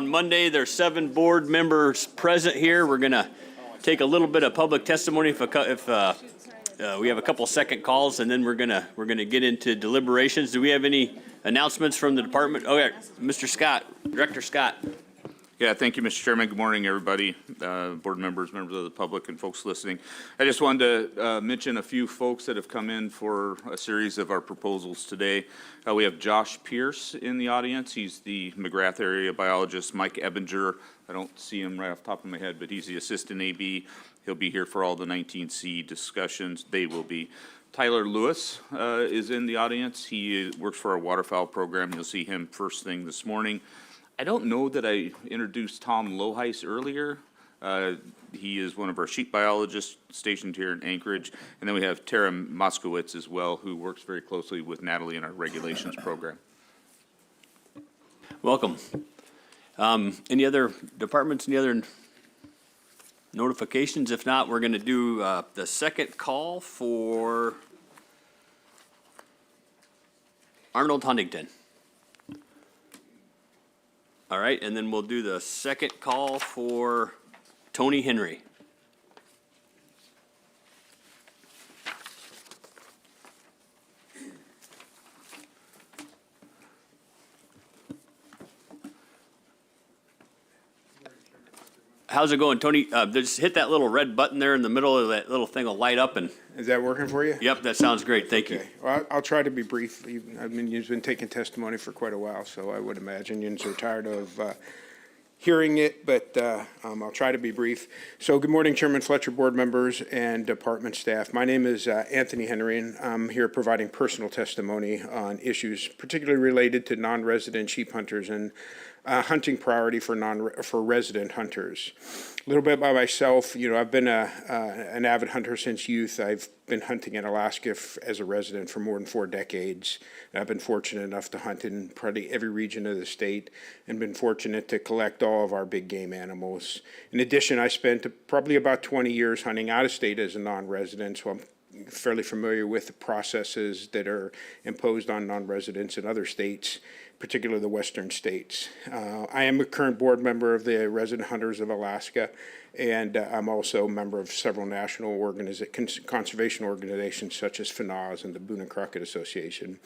Monday, there's 7 board members present here. We're going to take a little bit of public testimony if we have a couple second calls, and then we're gonna get into deliberations. Do we have any announcements from the department? Oh yeah, Mr. Scott, Director Scott. Yeah, thank you, Mr. Chairman. Good morning, everybody, board members, members of the public, and folks listening. I just wanted to mention a few folks that have come in for a series of our proposals today. We have Josh Pierce in the audience. He's the McGrath area biologist. Mike Ebinger, I don't see him right off the top of my head, but he's the assistant AB. He'll be here for all the 19C discussions. They will be. Tyler Lewis is in the audience. He works for our waterfowl program. You'll see him first thing this morning. I don't know that I introduced Tom Loheis earlier. He is one of our sheep biologists stationed here in Anchorage. And then we have Tara Moskowitz as well, who works very closely with Natalie in our regulations program. Welcome. Any other departments, any other notifications? If not, we're going to do the second call for Arnold Huntington. All right, and then we'll do the second call for Tony Henry. How's it going, Tony? Just hit that little red button there in the middle of that little thing will light up and. Is that working for you? Yep, that sounds great. Thank you. Well, I'll try to be brief. I mean, you've been taking testimony for quite a while, so I would imagine you're so tired of hearing it, but I'll try to be brief. So good morning, Chairman Fletcher, board members, and department staff. My name is Anthony Henry, and I'm here providing personal testimony on issues particularly related to non-resident sheep hunters and hunting priority for resident hunters. A little bit about myself, I've been an avid hunter since youth. I've been hunting in Alaska as a resident for more than 4 decades. And I've been fortunate enough to hunt in probably every region of the state and been fortunate to collect all of our big game animals. In addition, I spent probably about 20 years hunting out of state as a non-resident, so I'm fairly familiar with the processes that are imposed on non-residents in other states, particularly the western states. I am a current board member of the Resident Hunters of Alaska, and I'm also a member of several national conservation organizations such as FNAWS and the Boone and Crockett Association.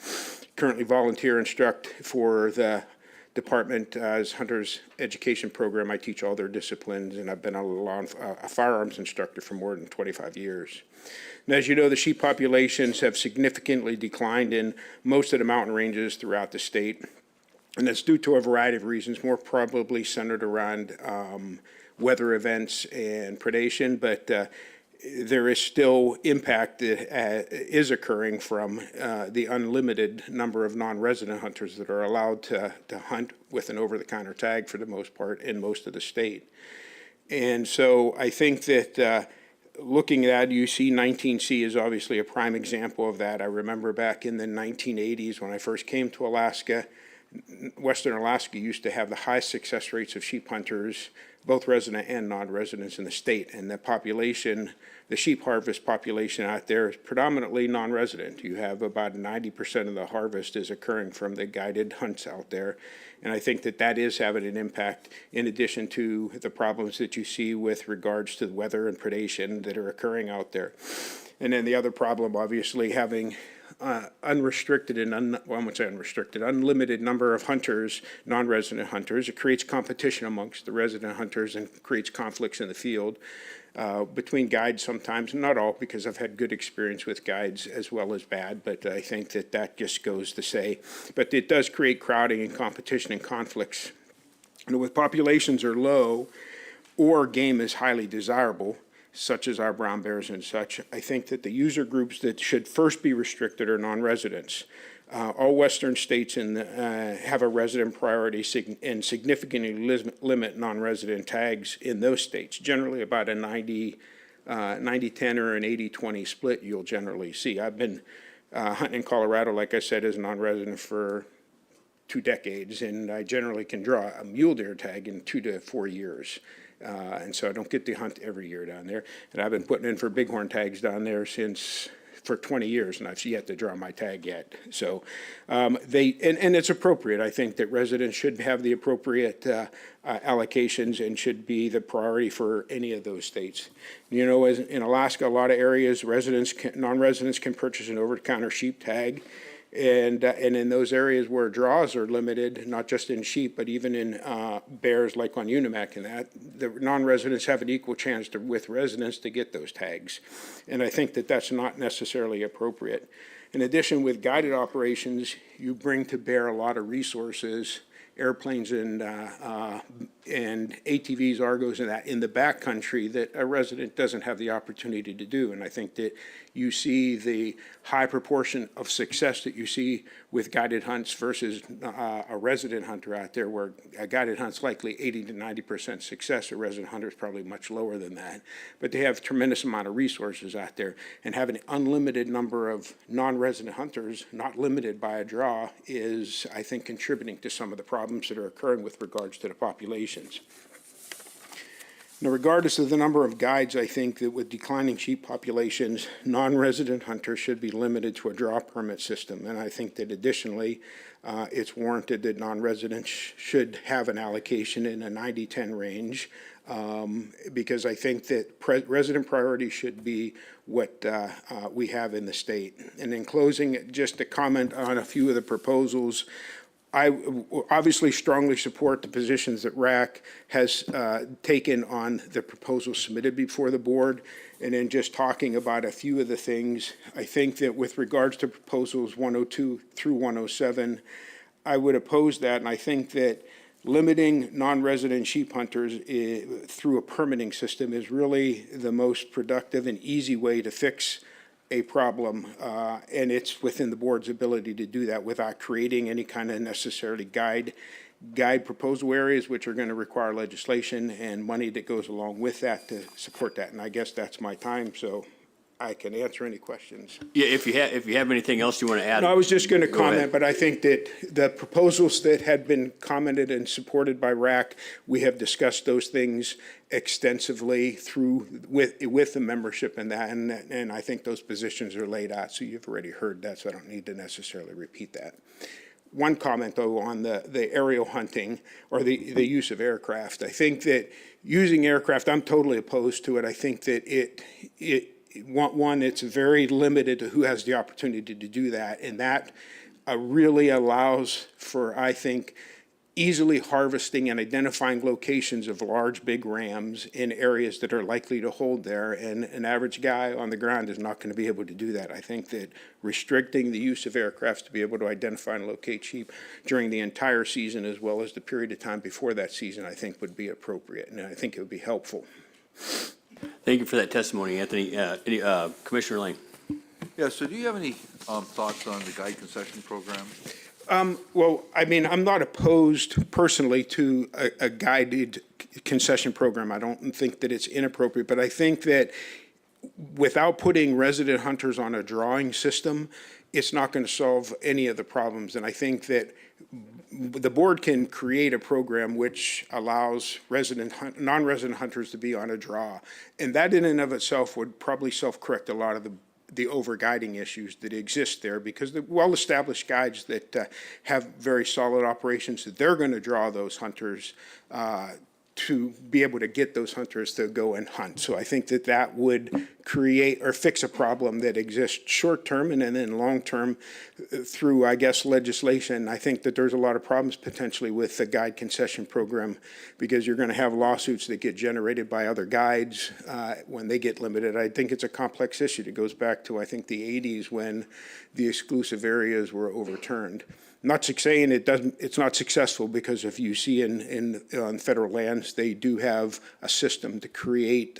Currently volunteer instruct for the department as Hunters Education Program. I teach all their disciplines, and I've been a firearms instructor for more than 25 years. And as you know, the sheep populations have significantly declined in most of the mountain ranges throughout the state. And that's due to a variety of reasons, more probably centered around weather events and predation, but there is still impact that is occurring from the unlimited number of non-resident hunters that are allowed to hunt with an over-the-counter tag for the most part in most of the state. And so I think that looking at UC 19C is obviously a prime example of that. I remember back in the 1980s when I first came to Alaska, Western Alaska used to have the highest success rates of sheep hunters, both resident and non-residents in the state. And the population, the sheep harvest population out there is predominantly non-resident. You have about 90% of the harvest is occurring from the guided hunts out there. And I think that that is having an impact in addition to the problems that you see with regards to the weather and predation that are occurring out there. And then the other problem, obviously, having unrestricted and unlimited number of hunters, non-resident hunters. It creates competition amongst the resident hunters and creates conflicts in the field between guides sometimes, not all, because I've had good experience with guides as well as bad, but I think that that just goes to say, but it does create crowding and competition and conflicts. And with populations are low or game is highly desirable, such as our brown bears and such, I think that the user groups that should first be restricted are non-residents. All western states have a resident priority and significantly limit non-resident tags in those states. Generally about a 90-10 or an 80-20 split you'll generally see. I've been hunting in Colorado, like I said, as a non-resident for 2 decades, and I generally can draw a mule deer tag in 2 to 4 years. And so I don't get to hunt every year down there. And I've been putting in for bighorn tags down there since for 20 years, and I've yet to draw my tag yet. So and it's appropriate. I think that residents should have the appropriate allocations and should be the priority for any of those states. You know, as in Alaska, a lot of areas, non-residents can purchase an over-the-counter sheep tag. And in those areas where draws are limited, not just in sheep, but even in bears like on Unimac and that, the non-residents have an equal chance with residents to get those tags. And I think that that's not necessarily appropriate. In addition, with guided operations, you bring to bear a lot of resources, airplanes and ATVs, Argos, and that in the backcountry that a resident doesn't have the opportunity to do. And I think that you see the high proportion of success that you see with guided hunts versus a resident hunter out there, where a guided hunt's likely 80 to 90% success. A resident hunter is probably much lower than that. But they have a tremendous amount of resources out there, and having an unlimited number of non-resident hunters, not limited by a draw, is, I think, contributing to some of the problems that are occurring with regards to the populations. Now, regardless of the number of guides, I think that with declining sheep populations, non-resident hunters should be limited to a draw permit system. And I think that additionally, it's warranted that non-residents should have an allocation in a 90-10 range, because I think that resident priority should be what we have in the state. And in closing, just to comment on a few of the proposals, I obviously strongly support the positions that RAC has taken on the proposals submitted before the board. And then just talking about a few of the things, I think that with regards to proposals 102 through 107, I would oppose that. And I think that limiting non-resident sheep hunters through a permitting system is really the most productive and easy way to fix a problem, and it's within the board's ability to do that without creating any kind of necessarily guide proposal areas, which are going to require legislation and money that goes along with that to support that. And I guess that's my time, so I can answer any questions. Yeah, if you have anything else you want to add. No, I was just going to Go comment, ahead. but I think that the proposals that had been commented and supported by RAC, we have discussed those things extensively with the membership and that, and I think those positions are laid out, so you've already heard that, so I don't need to necessarily repeat that. One comment, though, on the aerial hunting or the use of aircraft. I think that using aircraft, I'm totally opposed to it. I think that it's very limited to who has the opportunity to do that, and that really allows for, I think, easily harvesting and identifying locations of large, big rams in areas that are likely to hold there, and an average guy on the ground is not going to be able to do that. I think that restricting the use of aircraft to be able to identify and locate sheep during the entire season, as well as the period of time before that season, I think would be appropriate, and I think it would be helpful. Thank you for that testimony, Anthony. Commissioner Lane. Yeah, so do you have any thoughts on the guide concession program? Well, I mean, I'm not opposed personally to a guided concession program. I don't think that it's inappropriate, but I think that without putting resident hunters on a drawing system, it's not going to solve any of the problems. And I think that the board can create a program which allows non-resident hunters to be on a draw. And that in and of itself would probably self-correct a lot of the over-guiding issues that exist there, because the well-established guides that have very solid operations, that they're going to draw those hunters to be able to get those hunters to go and hunt. So I think that that would create or fix a problem that exists short-term and then long-term through, I guess, legislation. I think that there's a lot of problems potentially with the guide concession program, because you're going to have lawsuits that get generated by other guides when they get limited. I think it's a complex issue that goes back to, I think, the 80s when the exclusive areas were overturned. I'm not saying it's not successful, because if you see on federal lands, they do have a system to create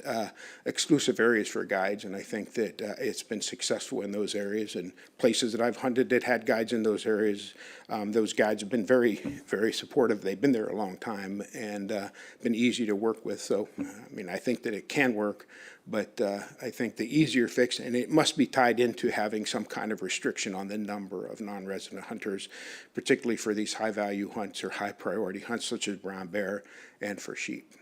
exclusive areas for guides, and I think that it's been successful in those areas. And places that I've hunted that had guides in those areas, those guides have been very, very supportive. They've been there a long time and been easy to work with. So, I mean, I think that it can work, but I think the easier fix, and it must be tied into having some kind of restriction on the number of non-resident hunters, particularly for these high-value hunts or high-priority hunts such as brown bear and for sheep.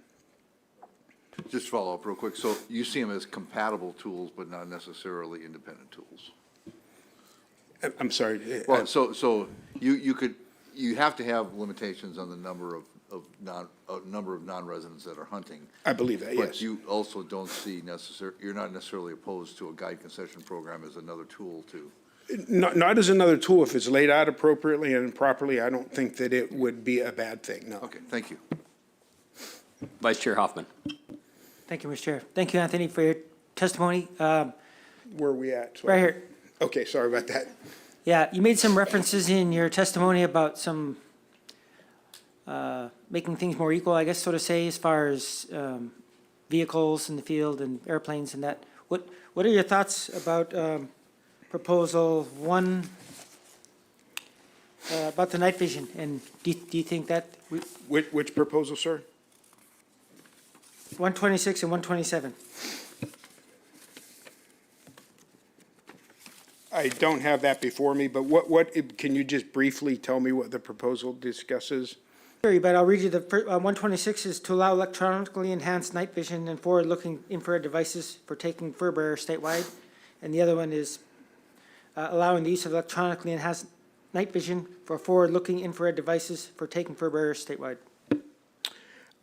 Just follow up real quick. So you see them as compatible tools, but not necessarily independent tools? I'm sorry. Well, so you have to have limitations on the number of non-residents that are hunting. I believe that, yes. But you also don't see you're not necessarily opposed to a guide concession program as another tool to. Not as another tool. If it's laid out appropriately and properly, I don't think that it would be a bad thing, no. Okay, thank you. Vice Chair Hoffman. Thank you, Mr. Chair. Thank you, Anthony, for your testimony. Where are we at? Right here. Okay, sorry about that. Yeah, you made some references in your testimony about some making things more equal, I guess, so to say, as far as vehicles in the field and airplanes and that. What are your thoughts about proposal 1 about the night vision? And do you think that Which proposal, sir? 126 and 127? I don't have that before me, but can you just briefly tell me what the proposal discusses? Sure, but I'll read you the first, 126 is to allow electronically enhanced night vision and forward-looking infrared devices for taking fur bearers statewide. And the other one is allowing the use of electronically enhanced night vision for forward-looking infrared devices for taking fur bearers statewide.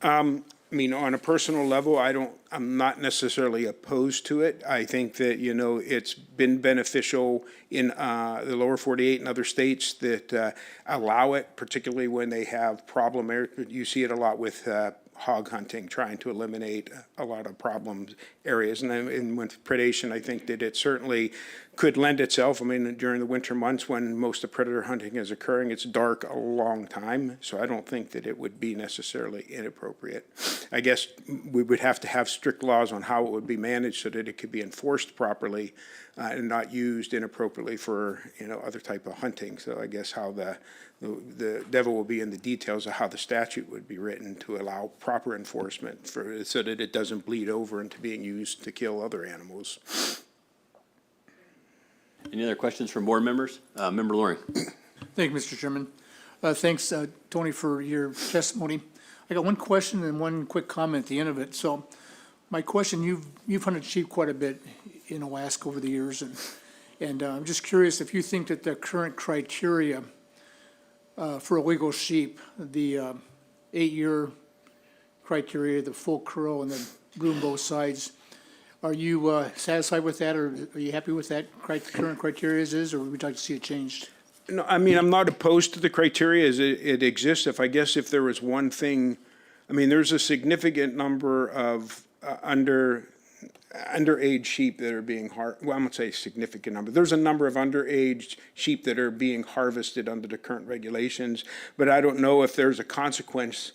I mean, on a personal level, I'm not necessarily opposed to it. I think that, it's been beneficial in the lower 48 and other states that allow it, particularly when they have problem areas. You see it a lot with hog hunting, trying to eliminate a lot of problem areas. And with predation, I think that it certainly could lend itself. I mean, during the winter months when most of predator hunting is occurring, it's dark a long time. So I don't think that it would be necessarily inappropriate. I guess we would have to have strict laws on how it would be managed so that it could be enforced properly and not used inappropriately for, other type of hunting. So I guess how the devil will be in the details of how the statute would be written to allow proper enforcement so that it doesn't bleed over into being used to kill other animals. Any other questions from board members? Member Loring. Thank you, Mr. Chairman. Thanks, Tony, for your testimony. I got one question and one quick comment at the end of it. So my question, you've hunted sheep quite a bit in Alaska over the years, and I'm just curious if you think that the current criteria for illegal sheep, the 8-year criteria, the full curl and the blue on both sides, are you satisfied with that, or are you happy with that current criteria as is, or would you like to see it changed? No, I mean, I'm not opposed to the criteria as it exists. If there was one thing, I mean, there's a significant number of underage sheep that are being well, I'm going to say significant number. There's a number of underage sheep that are being harvested under the current regulations, but I don't know if there's a consequence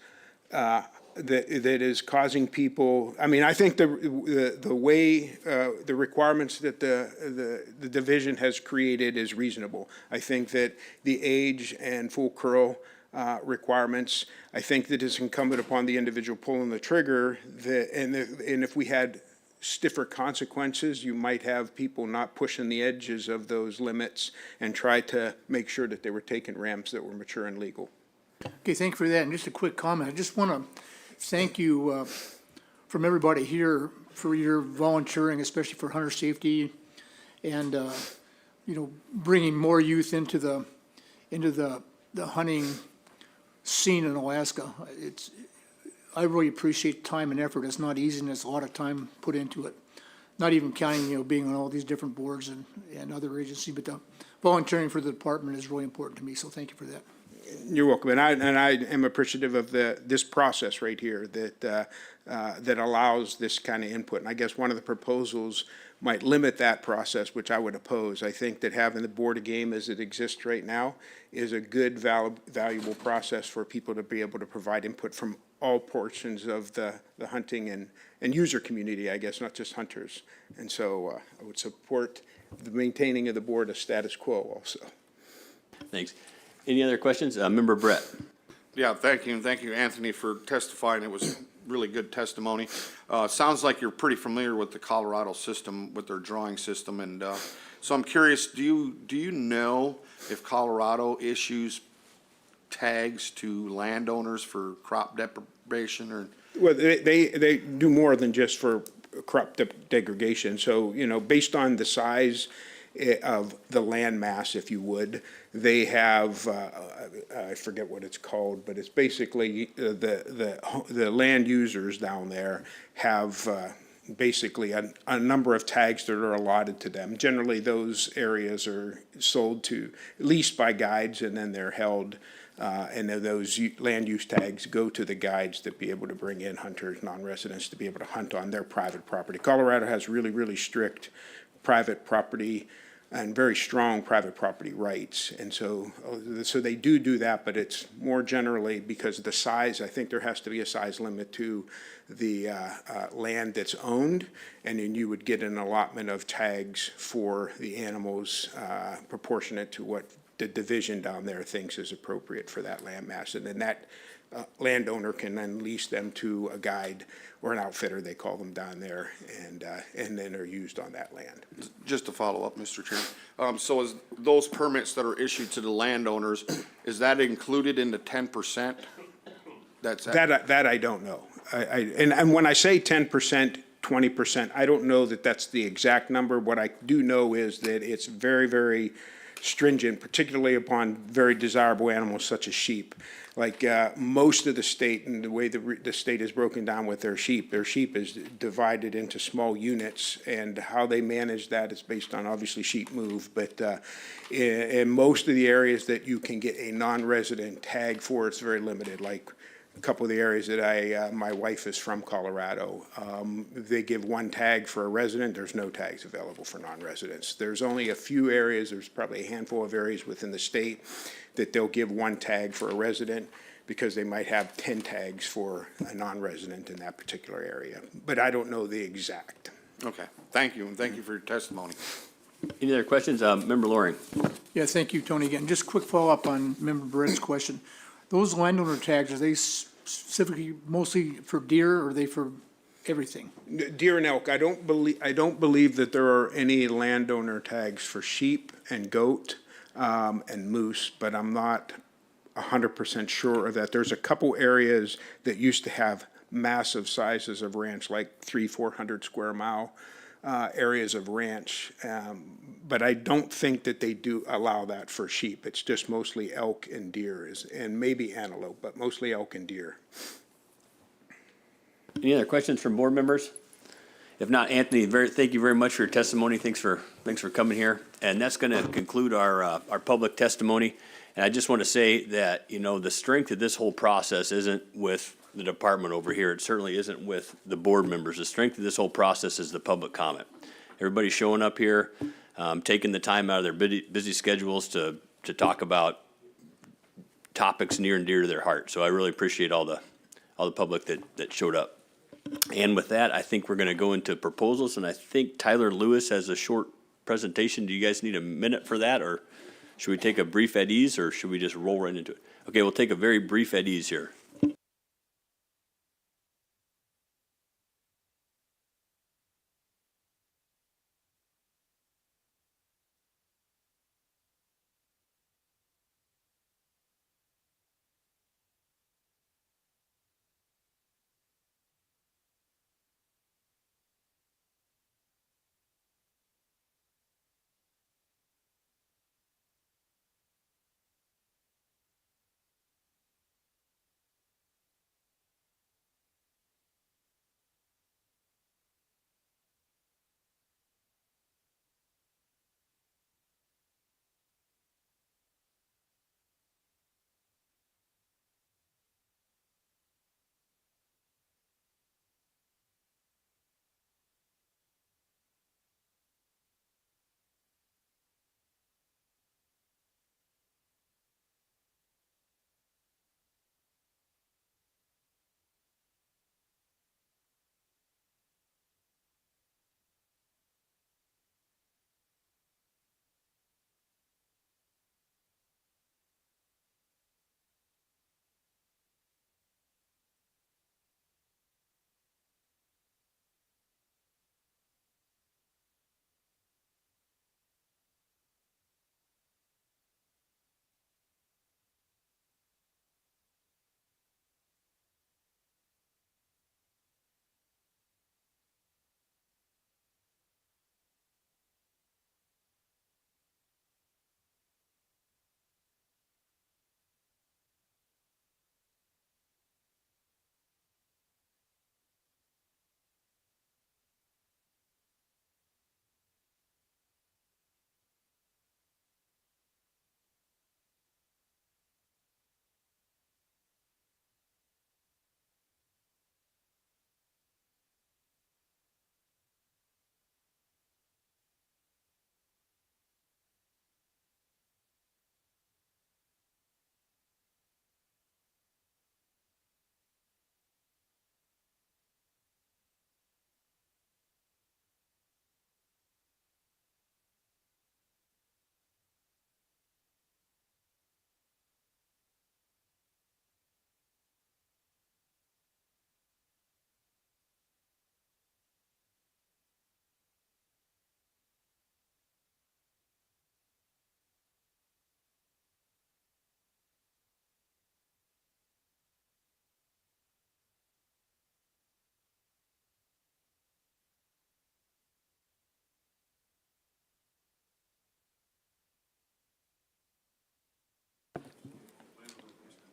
that is causing people. I mean, I think the way the requirements that the division has created is reasonable. I think that the age and full curl requirements, I think that it's incumbent upon the individual pulling the trigger and if we had stiffer consequences, you might have people not pushing the edges of those limits and try to make sure that they were taking rams that were mature and legal. Okay, thank you for that. And just a quick comment. I just want to thank you from everybody here for your volunteering, especially for hunter safety, and bringing more youth into the hunting scene in Alaska. I really appreciate time and effort. It's not easy, and there's a lot of time put into it. Not even counting, being on all these different boards and other agencies, but the volunteering for the department is really important to me. So thank you for that. You're welcome, and I am appreciative of this process right here that allows this kind of input. And I guess one of the proposals might limit that process, which I would oppose. I think that having the board of game as it exists right now is a good, valuable process for people to be able to provide input from all portions of the hunting and user community, I guess, not just hunters. And so I would support the maintaining of the board of status quo also. Thanks. Any other questions? Member Brett. Yeah, thank you, and thank you, Anthony, for testifying. It was really good testimony. Sounds like you're pretty familiar with the Colorado system, with their drawing system, and so I'm curious, do you know if Colorado issues tags to landowners for crop deprivation or? Well, they do more than just for crop degradation. So, based on the size of the land mass, if you would, they have, I forget what it's called, but it's basically the land users down there have basically a number of tags that are allotted to them. Generally, those areas are sold to, leased by guides, and then they're held. And then those land use tags go to the guides to be able to bring in hunters, non-residents, to be able to hunt on their private property. Colorado has really, really strict private property and very strong private property rights. And so they do that, but it's more generally because of the size. I think there has to be a size limit to the land that's owned, and then you would get an allotment of tags for the animals proportionate to what the division down there thinks is appropriate for that land mass. And then that landowner can then lease them to a guide or an outfitter, they call them down there, and then are used on that land. Just to follow up, Mr. Chairman. So is those permits that are issued to the landowners, is that included in the 10%? That I don't know. And when I say 10%, 20%, I don't know that that's the exact number. What I do know is that it's very, very stringent, particularly upon very desirable animals such as sheep. Like most of the state, and the way the state is broken down with their sheep is divided into small units, and how they manage that is based on obviously sheep move. But in most of the areas that you can get a non-resident tag for, it's very limited. Like a couple of the areas that my wife is from, Colorado, they give one tag for a resident. There's no tags available for non-residents. There's only a few areas, there's probably a handful of areas within the state that they'll give one tag for a resident because they might have 10 tags for a non-resident in that particular area. But I don't know the exact. Okay, thank you, and thank you for your testimony. Any other questions? Member Loring? Yeah, thank you, Tony. Again, just quick follow-up on Member Barrett's question. Those landowner tags, are they specifically mostly for deer, or are they for everything? Deer and elk. I don't believe that there are any landowner tags for sheep and goat and moose, but I'm not 100% sure of that. There's a couple areas that used to have massive sizes of ranch, like 300-400 square mile areas of ranch, but I don't think that they do allow that for sheep. It's just mostly elk and deer, and maybe antelope, but mostly elk and deer. Any other questions from board members? If not, Anthony, thank you very much for your testimony. Thanks for coming here. And that's going to conclude our public testimony. And I just want to say that, the strength of this whole process isn't with the department over here. It certainly isn't with the board members. The strength of this whole process is the public comment. Everybody showing up here, taking the time out of their busy schedules to talk about topics near and dear to their heart. So I really appreciate all the public that showed up. And with that, I think we're going to go into proposals, and I think Tyler Lewis has a short presentation. Do you guys need a minute for that, or should we take a brief at ease, or should we just roll right into it? Okay, we'll take a very brief at ease here.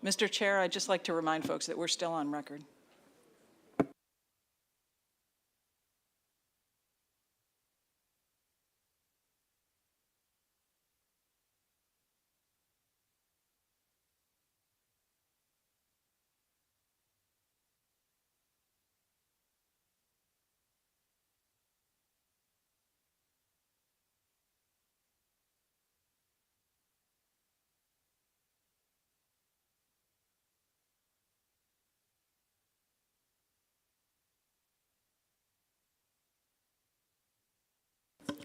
Mr. Chair, I'd just like to remind folks that we're still on record.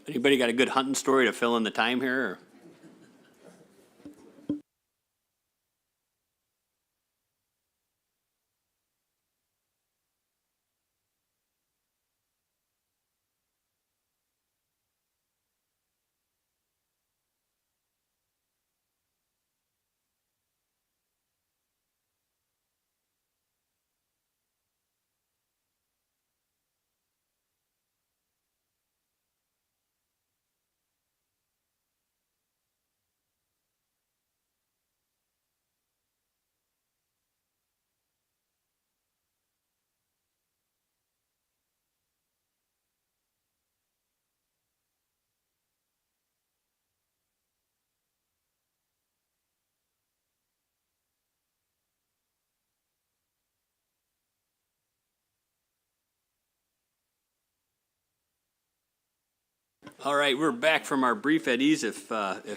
Anybody got a good hunting story to fill in the time here? Or? All right, we're back from our brief at ease. If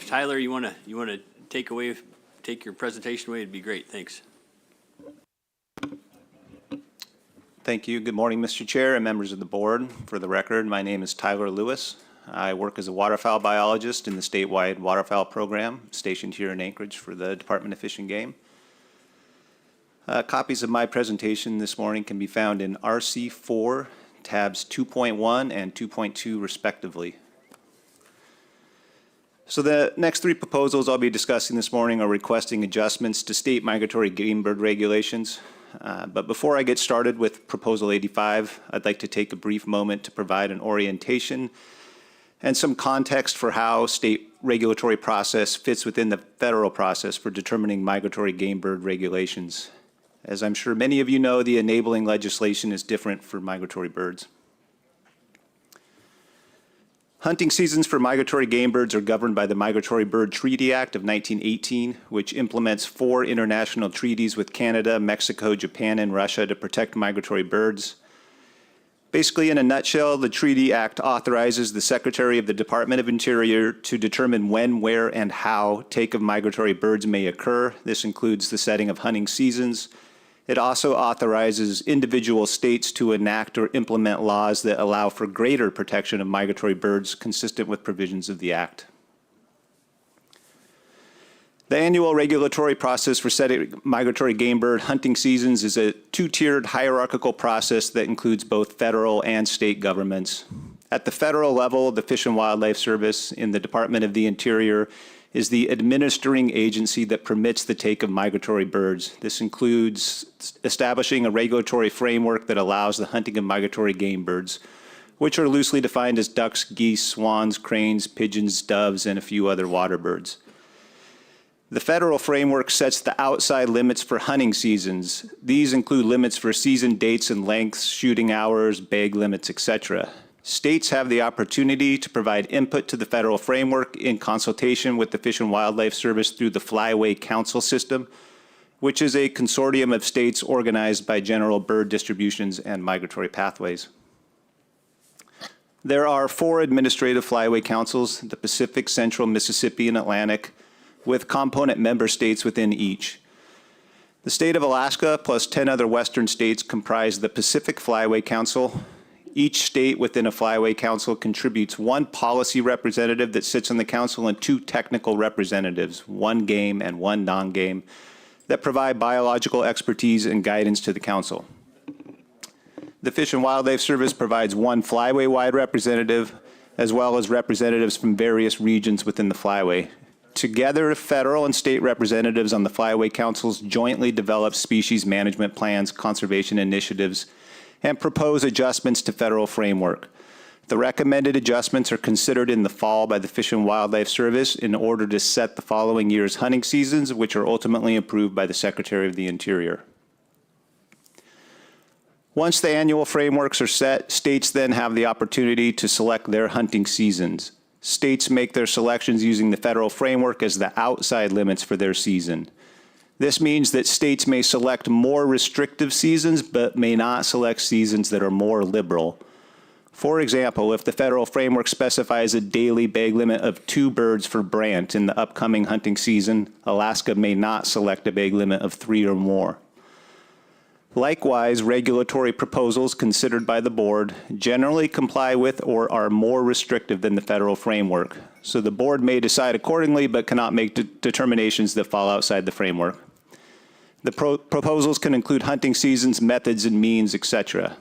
Tyler, you wanna take your presentation away, it'd be great. Thanks. Thank you. Good morning, Mr. Chair and members of the board. For the record, my name is Tyler Lewis. I work as a waterfowl biologist in the statewide waterfowl program stationed here in Anchorage for the Department of Fish and Game. Copies of my presentation this morning can be found in RC4 tabs 2.1 and 2.2 respectively. So the next three proposals I'll be discussing this morning are requesting adjustments to state migratory game bird regulations. But before I get started with Proposal 85, I'd like to take a brief moment to provide an orientation and some context for how state regulatory process fits within the federal process for determining migratory game bird regulations. As I'm sure many of you know, the enabling legislation is different for migratory birds. Hunting seasons for migratory game birds are governed by the Migratory Bird Treaty Act of 1918, which implements 4 international treaties with Canada, Mexico, Japan, and Russia to protect migratory birds. Basically, in a nutshell, the Treaty Act authorizes the Secretary of the Department of Interior to determine when, where, and how take of migratory birds may occur. This includes the setting of hunting seasons. It also authorizes individual states to enact or implement laws that allow for greater protection of migratory birds consistent with provisions of the Act. The annual regulatory process for setting migratory game bird hunting seasons is a 2-tiered hierarchical process that includes both federal and state governments. At the federal level, the Fish and Wildlife Service in the Department of the Interior is the administering agency that permits the take of migratory birds. This includes establishing a regulatory framework that allows the hunting of migratory game birds, which are loosely defined as ducks, geese, swans, cranes, pigeons, doves, and a few other water birds. The federal framework sets the outside limits for hunting seasons. These include limits for season dates and lengths, shooting hours, bag limits, etc. States have the opportunity to provide input to the federal framework in consultation with the Fish and Wildlife Service through the Flyway Council system, which is a consortium of states organized by general bird distributions and migratory pathways. There are 4 administrative Flyway Councils, the Pacific, Central, Mississippi, and Atlantic, with component member states within each. The state of Alaska plus 10 other western states comprise the Pacific Flyway Council. Each state within a Flyway Council contributes 1 policy representative that sits on the council and 2 technical representatives, 1 game and 1 non-game, that provide biological expertise and guidance to the council. The Fish and Wildlife Service provides 1 Flyway-wide representative, as well as representatives from various regions within the Flyway. Together, federal and state representatives on the Flyway Councils jointly develop species management plans, conservation initiatives, and propose adjustments to federal framework. The recommended adjustments are considered in the fall by the Fish and Wildlife Service in order to set the following year's hunting seasons, which are ultimately approved by the Secretary of the Interior. Once the annual frameworks are set, states then have the opportunity to select their hunting seasons. States make their selections using the federal framework as the outside limits for their season. This means that states may select more restrictive seasons, but may not select seasons that are more liberal. For example, if the federal framework specifies a daily bag limit of 2 birds for brant in the upcoming hunting season, Alaska may not select a bag limit of 3 or more. Likewise, regulatory proposals considered by the board generally comply with or are more restrictive than the federal framework. So the board may decide accordingly, but cannot make determinations that fall outside the framework. The proposals can include hunting seasons, methods, and means, etc.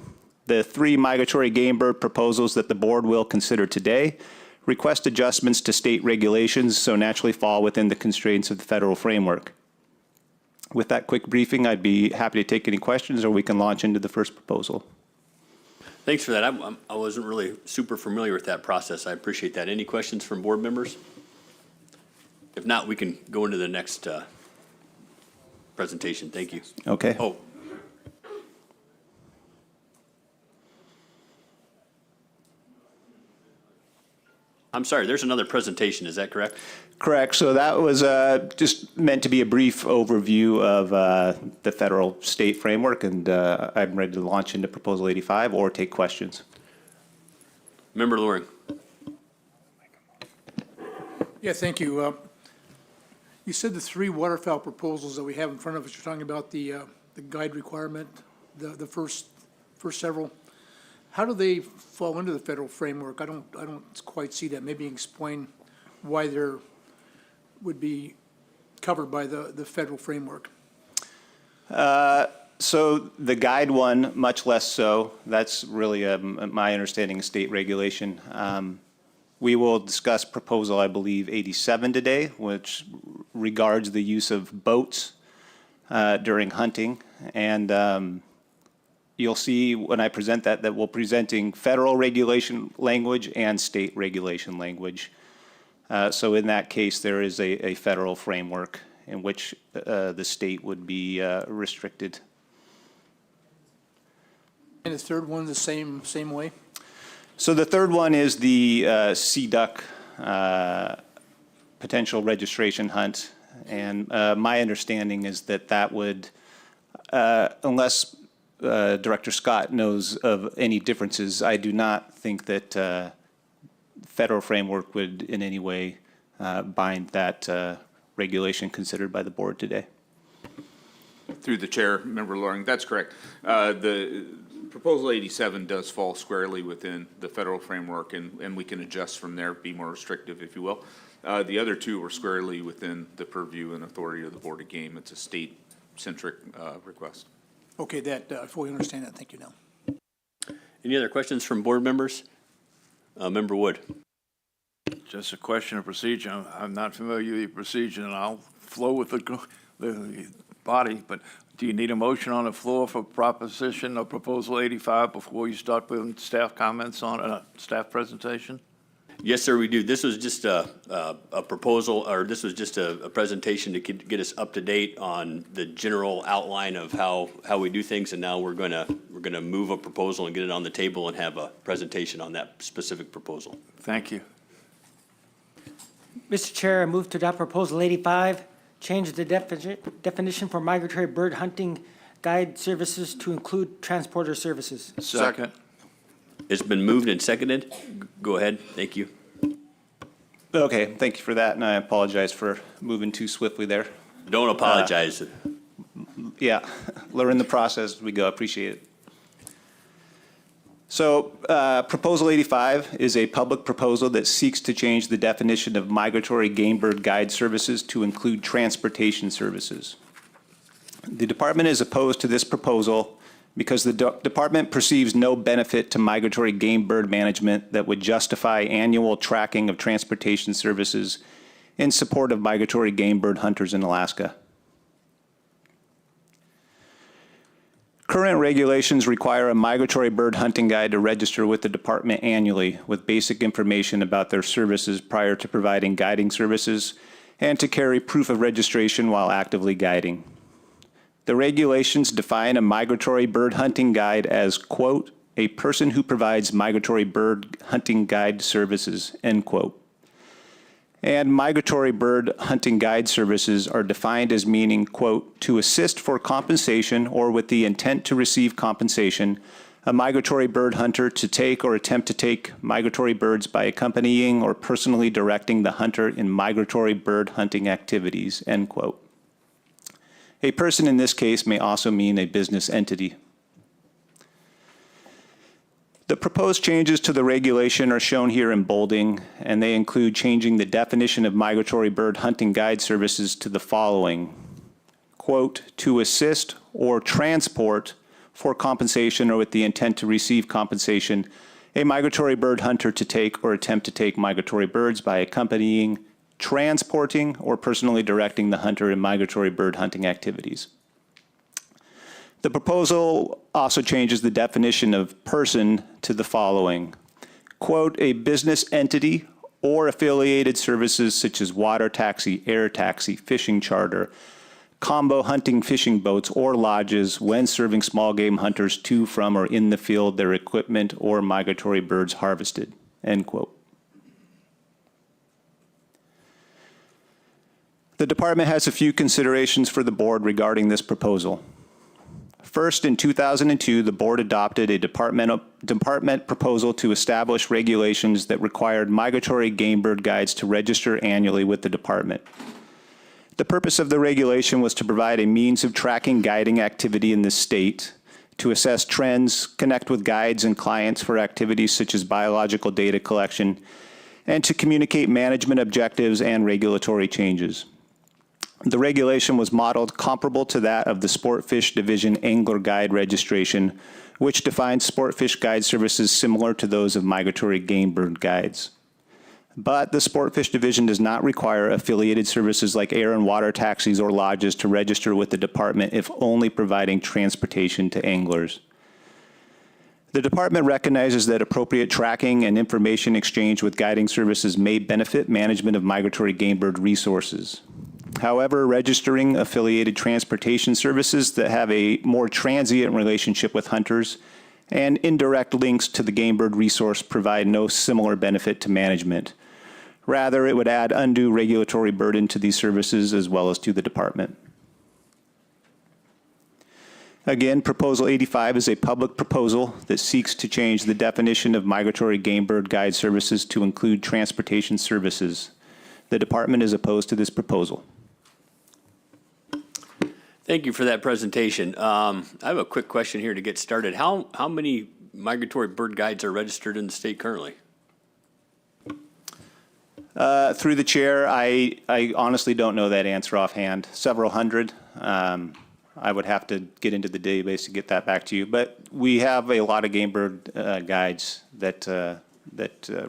The 3 migratory game bird proposals that the board will consider today request adjustments to state regulations, so naturally fall within the constraints of the federal framework. With that quick briefing, I'd be happy to take any questions, or we can launch into the first proposal. Thanks for that. I wasn't really super familiar with that process. I appreciate that. Any questions from board members? If not, we can go into the next presentation. Thank you. Okay. Oh. I'm sorry, there's another presentation. Is that correct? Correct. So that was just meant to be a brief overview of the federal state framework, and I'm ready to launch into Proposal 85 or take questions. Member Loring. Yeah, thank you. You said the 3 waterfowl proposals that we have in front of us, you're talking about the guide requirement, the first several. How do they fall into the federal framework? I don't quite see that. Maybe explain why they're would be covered by the federal framework. So the guide one, much less so. That's really my understanding of state regulation. We will discuss proposal, I believe, 87 today, which regards the use of boats during hunting. And you'll see when I present that we're presenting federal regulation language and state regulation language. So in that case, there is a federal framework in which the state would be restricted. And the third one the same way? So the third one is the sea duck potential registration hunt. And my understanding is that would, unless Director Scott knows of any differences, I do not think that federal framework would in any way bind that regulation considered by the board today. Through the chair, Member Loring, that's correct. The Proposal 87 does fall squarely within the federal framework, and we can adjust from there, be more restrictive, if you will. The other 2 are squarely within the purview and authority of the Board of Game. It's a state-centric request. Okay, I fully understand that. Thank you now. Any other questions from board members? Member Wood. Just a question of procedure. I'm not familiar with the procedure, and I'll flow with the body, but do you need a motion on the floor for proposition of Proposal 85 before you start putting staff comments on a staff presentation? Yes, sir, we do. This was just a proposal, or this was just a presentation to get us up to date on the general outline of how we do things, and now we're gonna move a proposal and get it on the table and have a presentation on that specific proposal. Thank you. Mr. Chair, I move to adopt Proposal 85, change the definition for migratory bird hunting guide services to include transporter services. Second. It's been moved and seconded. Go ahead. Thank you. Okay, thank you for that, and I apologize for moving too swiftly there. Don't apologize. Yeah, learn the process as we go. Appreciate it. So Proposal 85 is a public proposal that seeks to change the definition of migratory game bird guide services to include transportation services. The department is opposed to this proposal because the department perceives no benefit to migratory game bird management that would justify annual tracking of transportation services in support of migratory game bird hunters in Alaska. Current regulations require a migratory bird hunting guide to register with the department annually with basic information about their services prior to providing guiding services and to carry proof of registration while actively guiding. The regulations define a migratory bird hunting guide as, quote, a person who provides migratory bird hunting guide services, end quote. And migratory bird hunting guide services are defined as meaning, quote, to assist for compensation or with the intent to receive compensation, a migratory bird hunter to take or attempt to take migratory birds by accompanying or personally directing the hunter in migratory bird hunting activities, end quote. A person in this case may also mean a business entity. The proposed changes to the regulation are shown here in bolding, and they include changing the definition of migratory bird hunting guide services to the following, quote, to assist or transport for compensation or with the intent to receive compensation, a migratory bird hunter to take or attempt to take migratory birds by accompanying, transporting, or personally directing the hunter in migratory bird hunting activities. The proposal also changes the definition of person to the following, quote, a business entity or affiliated services such as water taxi, air taxi, fishing charter, combo hunting fishing boats or lodges when serving small game hunters to, from, or in the field their equipment or migratory birds harvested, end quote. The department has a few considerations for the board regarding this proposal. First, in 2002, the board adopted a department proposal to establish regulations that required migratory game bird guides to register annually with the department. The purpose of the regulation was to provide a means of tracking guiding activity in the state, to assess trends, connect with guides and clients for activities such as biological data collection, and to communicate management objectives and regulatory changes. The regulation was modeled comparable to that of the Sportfish Division Angler Guide registration, which defines Sportfish Guide services similar to those of migratory game bird guides. But the Sportfish Division does not require affiliated services like air and water taxis or lodges to register with the department if only providing transportation to anglers. The department recognizes that appropriate tracking and information exchange with guiding services may benefit management of migratory game bird resources. However, registering affiliated transportation services that have a more transient relationship with hunters and indirect links to the game bird resource provide no similar benefit to management. Rather, it would add undue regulatory burden to these services as well as to the department. Again, Proposal 85 is a public proposal that seeks to change the definition of migratory game bird guide services to include transportation services. The department is opposed to this proposal. Thank you for that presentation. I have a quick question here to get started. How many migratory bird guides are registered in the state currently? Through the chair, I honestly don't know that answer offhand. Several hundred. I would have to get into the database to get that back to you. But we have a lot of game bird guides that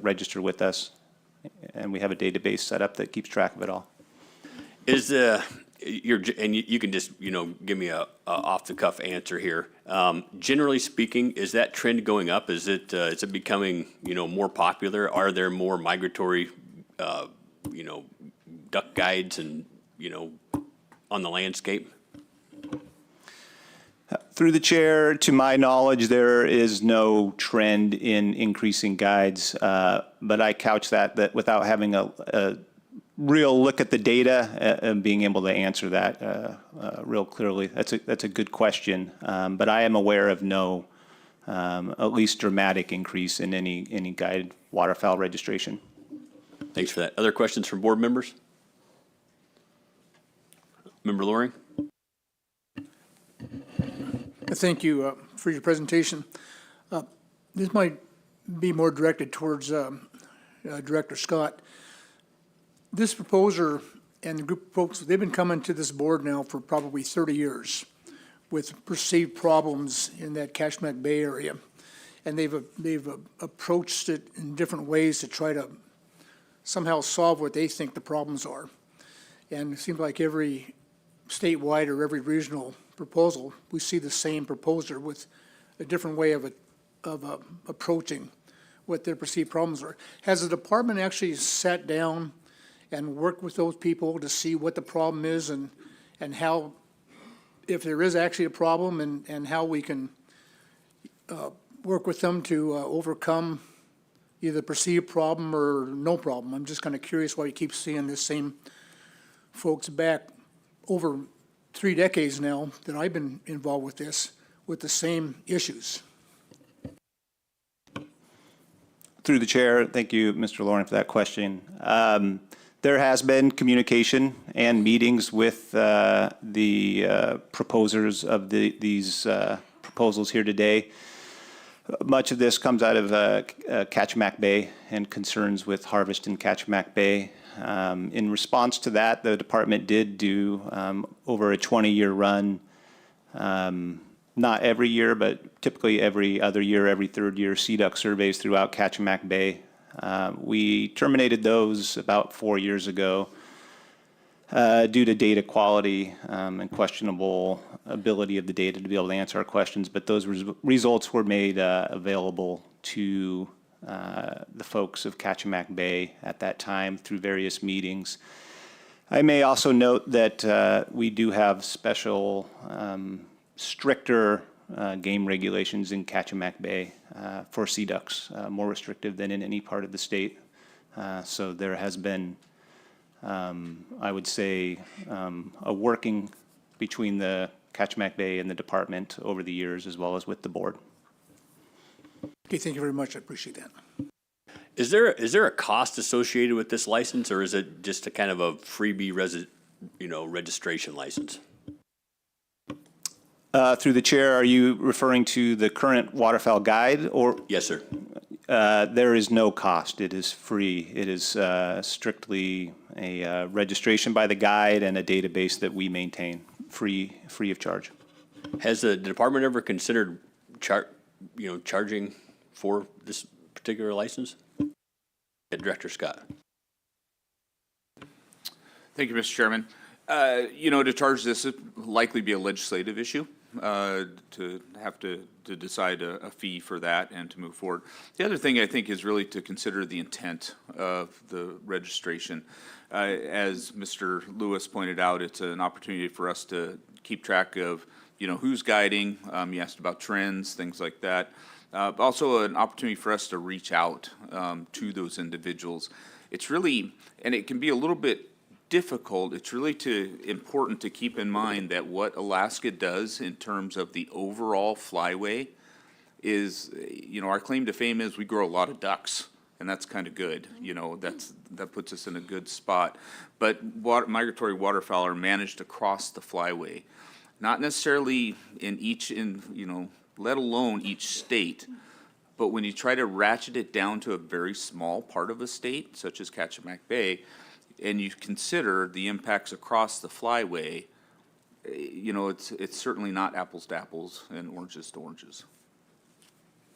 register with us, and we have a database set up that keeps track of it all. Is you can just give me a off the cuff answer here. Generally speaking, is that trend going up? Is it becoming more popular? Are there more migratory duck guides and on the landscape? Through the chair, to my knowledge, there is no trend in increasing guides, but I couch that without having a real look at the data and being able to answer that real clearly. That's a good question, but I am aware of no, at least dramatic increase in any guided waterfowl registration. Thanks for that. Other questions from board members? Member Loring? Thank you for your presentation. This might be more directed towards Director Scott. This proposer and the group of folks, they've been coming to this board now for probably 30 years with perceived problems in that Kashmak Bay area. And they've approached it in different ways to try to somehow solve what they think the problems are. And it seems like every statewide or every regional proposal, we see the same proposer with a different way of approaching what their perceived problems are. Has the department actually sat down and worked with those people to see what the problem is and how, if there is actually a problem, and how we can work with them to overcome either perceived problem or no problem? I'm just kind of curious why you keep seeing the same folks back over 3 decades now that I've been involved with this, with the same issues. Through the chair, thank you, Mr. Lauren, for that question. There has been communication and meetings with the proposers of these proposals here today. Much of this comes out of Kachemak Bay and concerns with harvest in Kachemak Bay. In response to that, the department did do over a 20-year run, not every year, but typically every other year, every third year, sea duck surveys throughout Kachemak Bay. We terminated those about 4 years ago due to data quality and questionable ability of the data to be able to answer our questions, but those results were made available to the folks of Kachemak Bay at that time through various meetings. I may also note that we do have special stricter game regulations in Kachemak Bay for sea ducks, more restrictive than in any part of the state. So there has been, I would say, a working between the Kachemak Bay and the department over the years, as well as with the board. Okay, thank you very much. I appreciate that. Is there a cost associated with this license, or is it just a kind of a freebie registration license? Through the chair, are you referring to the current waterfowl guide, or? Yes, sir. There is no cost. It is free. It is strictly a registration by the guide and a database that we maintain, free of charge. Has the department ever considered charging for this particular license? Director Scott. Thank you, Mr. Chairman. To charge this would likely be a legislative issue, to have to decide a fee for that and to move forward. The other thing I think is really to consider the intent of the registration. As Mr. Lewis pointed out, it's an opportunity for us to keep track of, who's guiding. You asked about trends, things like that. Also an opportunity for us to reach out to those individuals. It's really, and it can be a little bit difficult, it's really important to keep in mind that what Alaska does in terms of the overall flyway is, our claim to fame is we grow a lot of ducks, and that's kind of good. That puts us in a good spot. But migratory waterfowl are managed across the flyway, not necessarily let alone each state. But when you try to ratchet it down to a very small part of a state, such as Kachemak Bay, and you consider the impacts across the flyway, it's certainly not apples to apples and oranges to oranges.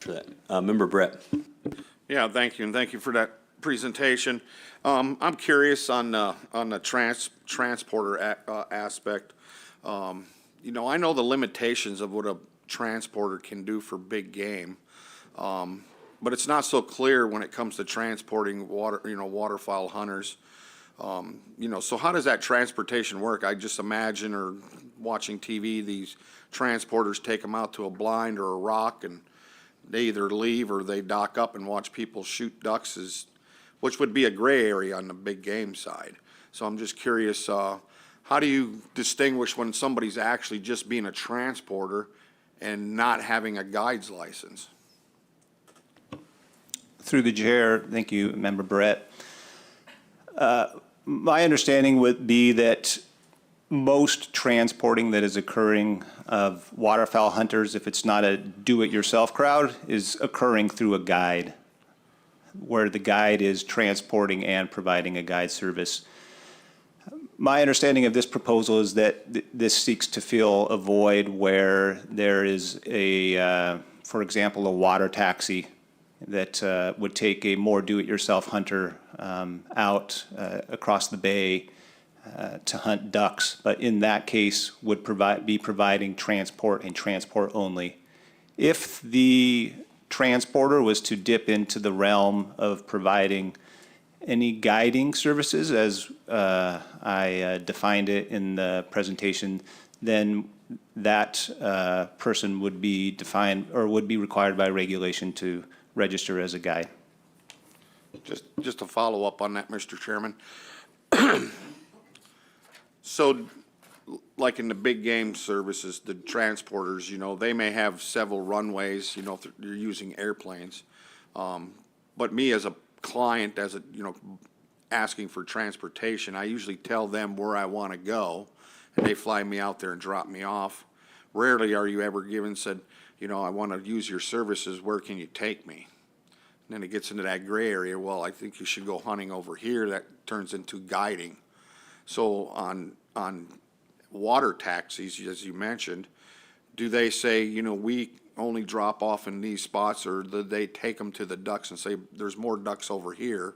For that. Member Brett. Yeah, thank you, and thank you for that presentation. I'm curious on the transporter aspect. I know the limitations of what a transporter can do for big game, but it's not so clear when it comes to transporting waterfowl hunters. So how does that transportation work? I just imagine, or watching TV, these transporters take them out to a blind or a rock, and they either leave or they dock up and watch people shoot ducks, which would be a gray area on the big game side. So I'm just curious, how do you distinguish when somebody's actually just being a transporter and not having a guide's license? Through the chair, thank you, Member Brett. My understanding would be that most transporting that is occurring of waterfowl hunters, if it's not a do-it-yourself crowd, is occurring through a guide, where the guide is transporting and providing a guide service. My understanding of this proposal is that this seeks to fill a void where there is for example, a water taxi that would take a more do-it-yourself hunter out across the bay to hunt ducks, but in that case would be providing transport and transport only. If the transporter was to dip into the realm of providing any guiding services, as I defined it in the presentation, then that person would be defined or would be required by regulation to register as a guide. Just to follow up on that, Mr. Chairman. So, like in the big game services, the transporters, they may have several runways, if they're using airplanes. But me as a client, asking for transportation, I usually tell them where I want to go, and they fly me out there and drop me off. Rarely are you ever said, I want to use your services, where can you take me? And then it gets into that gray area, well, I think you should go hunting over here. That turns into guiding. So on water taxis, as you mentioned, do they say, we only drop off in these spots, or do they take them to the ducks and say, there's more ducks over here,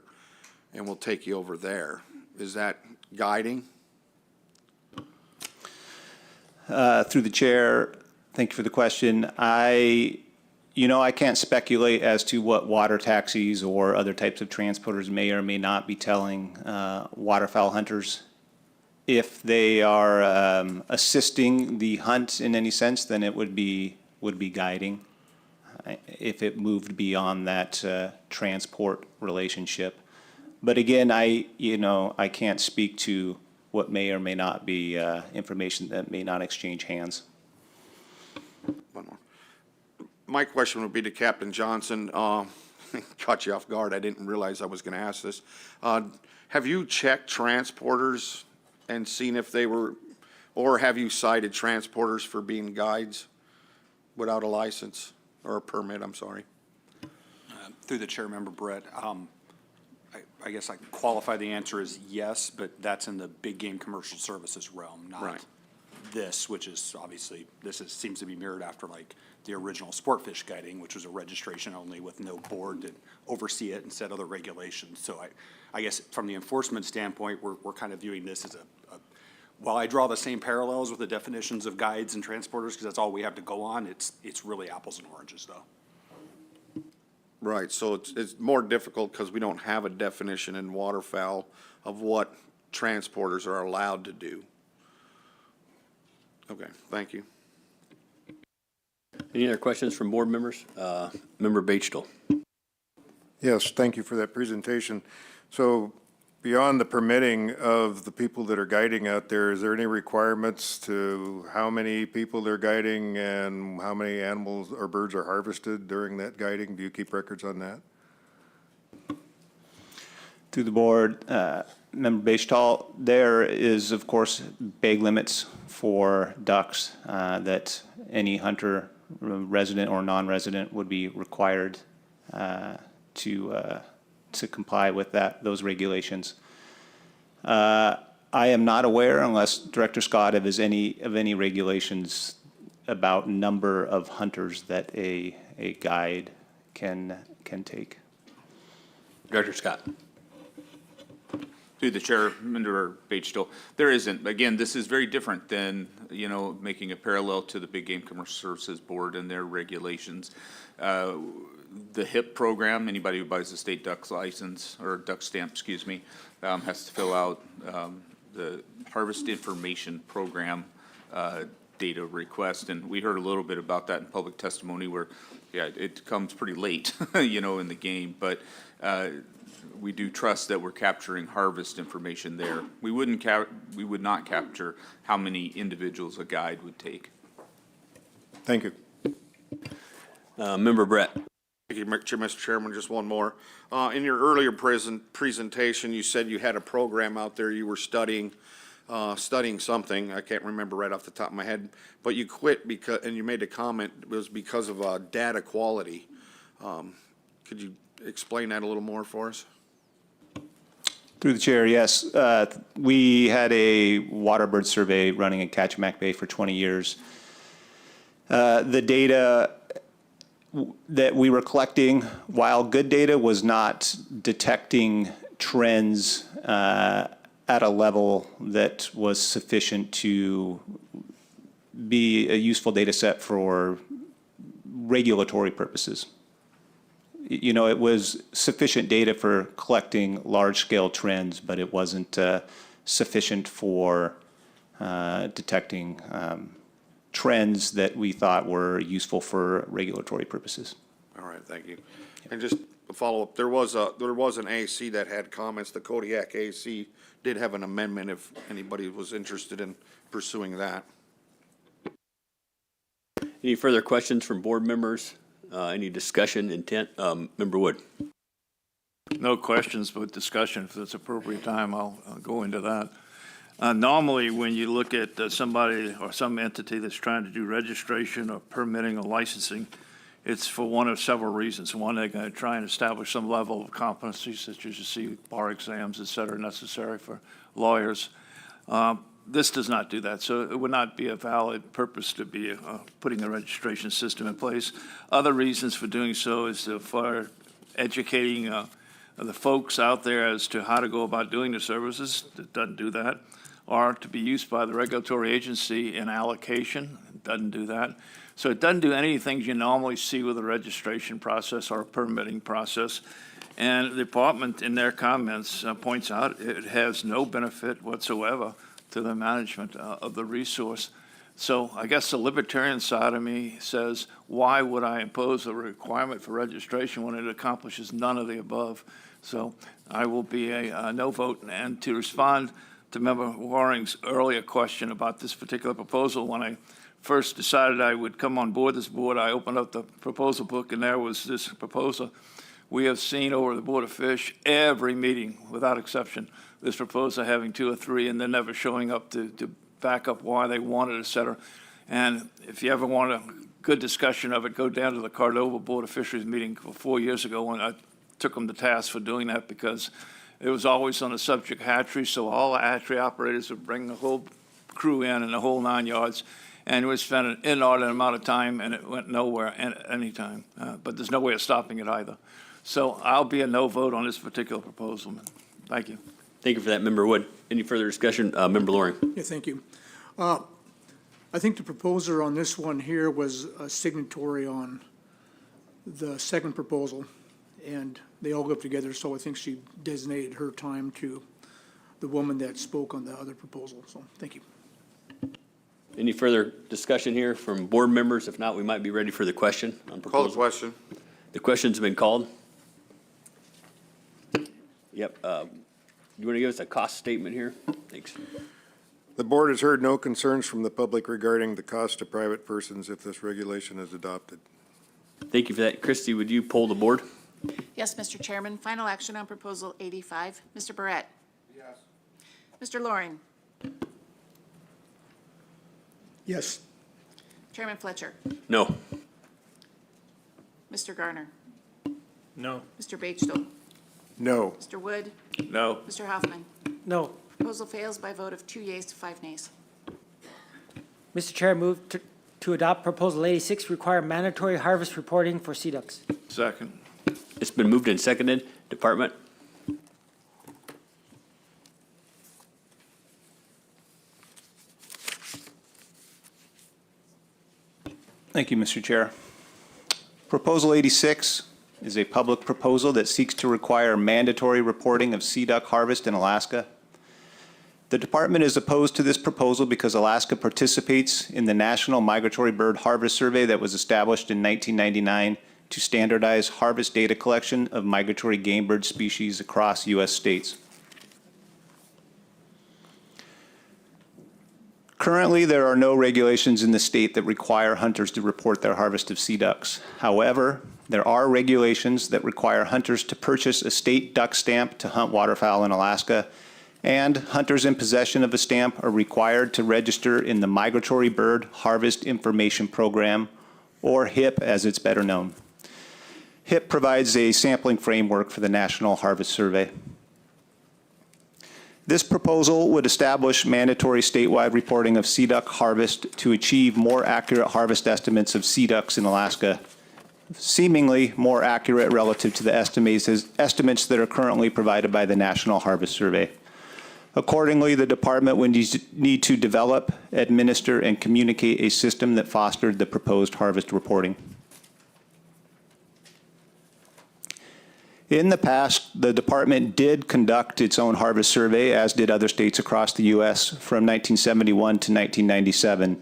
and we'll take you over there? Is that guiding? Through the chair, thank you for the question. I can't speculate as to what water taxis or other types of transporters may or may not be telling waterfowl hunters. If they are assisting the hunt in any sense, then it would be guiding. If it moved beyond that transport relationship, but again, I can't speak to what may or may not be information that may not exchange hands. One more. My question would be to Captain Johnson. Caught you off guard. I didn't realize I was going to ask this. Have you checked transporters and seen if they were, or have you cited transporters for being guides without a license or a permit? I'm sorry. Through the chair, Member Brett, I guess I can qualify the answer as yes, but that's in the big game commercial services realm, not Right. this, which is obviously, seems to be mirrored after like the original sportfish guiding, which was a registration only with no board to oversee it and set other regulations. So I guess from the enforcement standpoint, we're kind of viewing this as while I draw the same parallels with the definitions of guides and transporters, because that's all we have to go on, it's really apples and oranges though. Right, so it's more difficult because we don't have a definition in waterfowl of what transporters are allowed to do. Okay, thank you. Any other questions from board members? Member Bechtel. Yes, thank you for that presentation. So beyond the permitting of the people that are guiding out there, is there any requirements to how many people they're guiding and how many animals or birds are harvested during that guiding? Do you keep records on that? Through the board, Member Bechtel, there is, of course, bag limits for ducks that any hunter, resident or non-resident, would be required to comply with those regulations. I am not aware, unless Director Scott has any regulations about number of hunters that a guide can take. Director Scott. Through the chair, Member Bechtel, there isn't. Again, this is very different than, making a parallel to the Big Game Commercial Services Board and their regulations. The HIP program, anybody who buys a state duck license, or duck stamp, has to fill out the Harvest Information Program data request. And we heard a little bit about that in public testimony where, it comes pretty late, in the game. But we do trust that we're capturing harvest information there. We would not capture how many individuals a guide would take. Thank you. Member Brett. Thank you, Mr. Chairman. Just one more. In your earlier presentation, you said you had a program out there you were studying something. I can't remember right off the top of my head, but you quit and you made a comment, it was because of data quality. Could you explain that a little more for us? Through the chair, yes. We had a water bird survey running in Kachemak Bay for 20 years. The data that we were collecting, while good data, was not detecting trends at a level that was sufficient to be a useful data set for regulatory purposes. You know, it was sufficient data for collecting large-scale trends, but it wasn't sufficient for detecting trends that we thought were useful for regulatory purposes. All right, thank you. And just a follow-up, there was an AC that had comments. The Kodiak AC did have an amendment if anybody was interested in pursuing that. Any further questions from board members? Any discussion intent? Member Wood? No questions, but discussion. If it's appropriate time, I'll go into that. Normally, when you look at somebody or some entity that's trying to do registration or permitting or licensing, it's for one of several reasons. One, they're going to try and establish some level of competency, such as you see bar exams, et cetera, necessary for lawyers. This does not do that, so it would not be a valid purpose to be putting the registration system in place. Other reasons for doing so is for educating the folks out there as to how to go about doing the services. It doesn't do that. Or to be used by the regulatory agency in allocation. It doesn't do that. So it doesn't do any things you normally see with a registration process or a permitting process. And the department, in their comments, points out it has no benefit whatsoever to the management of the resource. So I guess the libertarian side of me says, why would I impose a requirement for registration when it accomplishes none of the above? So I will be a no vote. And to respond to Member Waring's earlier question about this particular proposal, when I first decided I would come on board this board, I opened up the proposal book and there was this proposal. We have seen over the Board of Fish every meeting, without exception, this proposal having 2 or 3 and then never showing up to back up why they want it, et cetera. And if you ever want a good discussion of it, go down to the Cordova Board of Fisheries meeting 4 years ago when I took them to task for doing that, because it was always on the subject hatchery, so all the hatchery operators would bring the whole crew in and the whole 9 yards, and we spent an inordinate amount of time and it went nowhere at any time. But there's no way of stopping it either. So I'll be a no vote on this particular proposal. Thank you. Thank you for that, Member Wood. Any further discussion? Member Loring? Yeah, thank you. I think the proposer on this one here was a signatory on the second proposal, and they all go up together, so I think she designated her time to the woman that spoke on the other proposal, so thank you. Any further discussion here from board members? If not, we might be ready for the question on proposal. Call the question. The question's been called. Yep. You want to give us a cost statement here? Thanks. The board has heard no concerns from the public regarding the cost to private persons if this regulation is adopted. Thank you for that. Christie, would you poll the board? Yes, Mr. Chairman. Final action on Proposal 85. Mr. Barrett? Yes. Mr. Loring? Yes. Chairman Fletcher? No. Mr. Garner? No. Mr. Batesville? No. Mr. Wood? No. Mr. Hoffman? No. Proposal fails by a vote of 2 yeas to 5 nays. Mr. Chair, move to adopt Proposal 86, require mandatory harvest reporting for sea ducks. Second. It's been moved and seconded. Department? Thank you, Mr. Chair. Proposal 86 is a public proposal that seeks to require mandatory reporting of sea duck harvest in Alaska. The department is opposed to this proposal because Alaska participates in the National Migratory Bird Harvest Survey that was established in 1999 to standardize harvest data collection of migratory game bird species across U.S. states. Currently, there are no regulations in the state that require hunters to report their harvest of sea ducks. However, there are regulations that require hunters to purchase a state duck stamp to hunt waterfowl in Alaska, and hunters in possession of a stamp are required to register in the Migratory Bird Harvest Information Program, or HIP as it's better known. HIP provides a sampling framework for the National Harvest Survey. This proposal would establish mandatory statewide reporting of sea duck harvest to achieve more accurate harvest estimates of sea ducks in Alaska, seemingly more accurate relative to the estimates that are currently provided by the National Harvest Survey. Accordingly, the department would need to develop, administer, and communicate a system that fostered the proposed harvest reporting. In the past, the department did conduct its own harvest survey, as did other states across the U.S. from 1971 to 1997.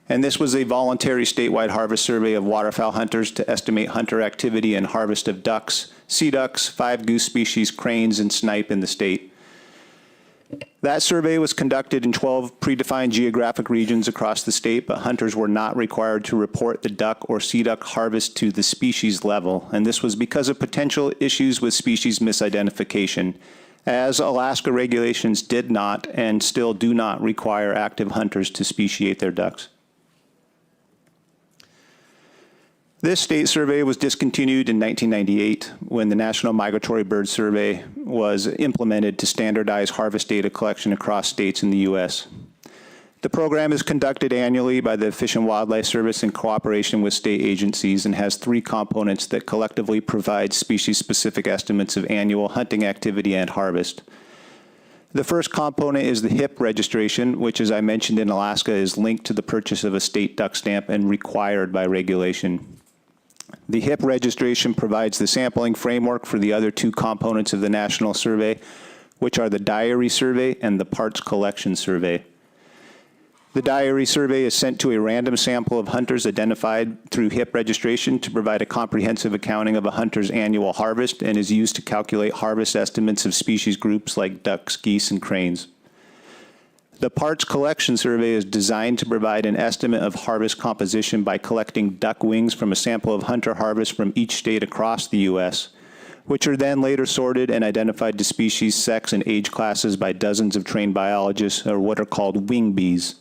And this was a voluntary statewide harvest survey of waterfowl hunters to estimate hunter activity and harvest of ducks, sea ducks, 5 goose species, cranes, and snipe in the state. That survey was conducted in 12 predefined geographic regions across the state, but hunters were not required to report the duck or sea duck harvest to the species level, and this was because of potential issues with species misidentification, as Alaska regulations did not and still do not require active hunters to speciate their ducks. This state survey was discontinued in 1998 when the National Migratory Bird Survey was implemented to standardize harvest data collection across states in the U.S. The program is conducted annually by the Fish and Wildlife Service in cooperation with state agencies and has 3 components that collectively provide species-specific estimates of annual hunting activity and harvest. The first component is the HIP registration, which, as I mentioned in Alaska, is linked to the purchase of a state duck stamp and required by regulation. The HIP registration provides the sampling framework for the other 2 components of the national survey, which are the diary survey and the parts collection survey. The diary survey is sent to a random sample of hunters identified through HIP registration to provide a comprehensive accounting of a hunter's annual harvest and is used to calculate harvest estimates of species groups like ducks, geese, and cranes. The parts collection survey is designed to provide an estimate of harvest composition by collecting duck wings from a sample of hunter harvest from each state across the U.S., which are then later sorted and identified to species, sex, and age classes by dozens of trained biologists, or what are called wing bees.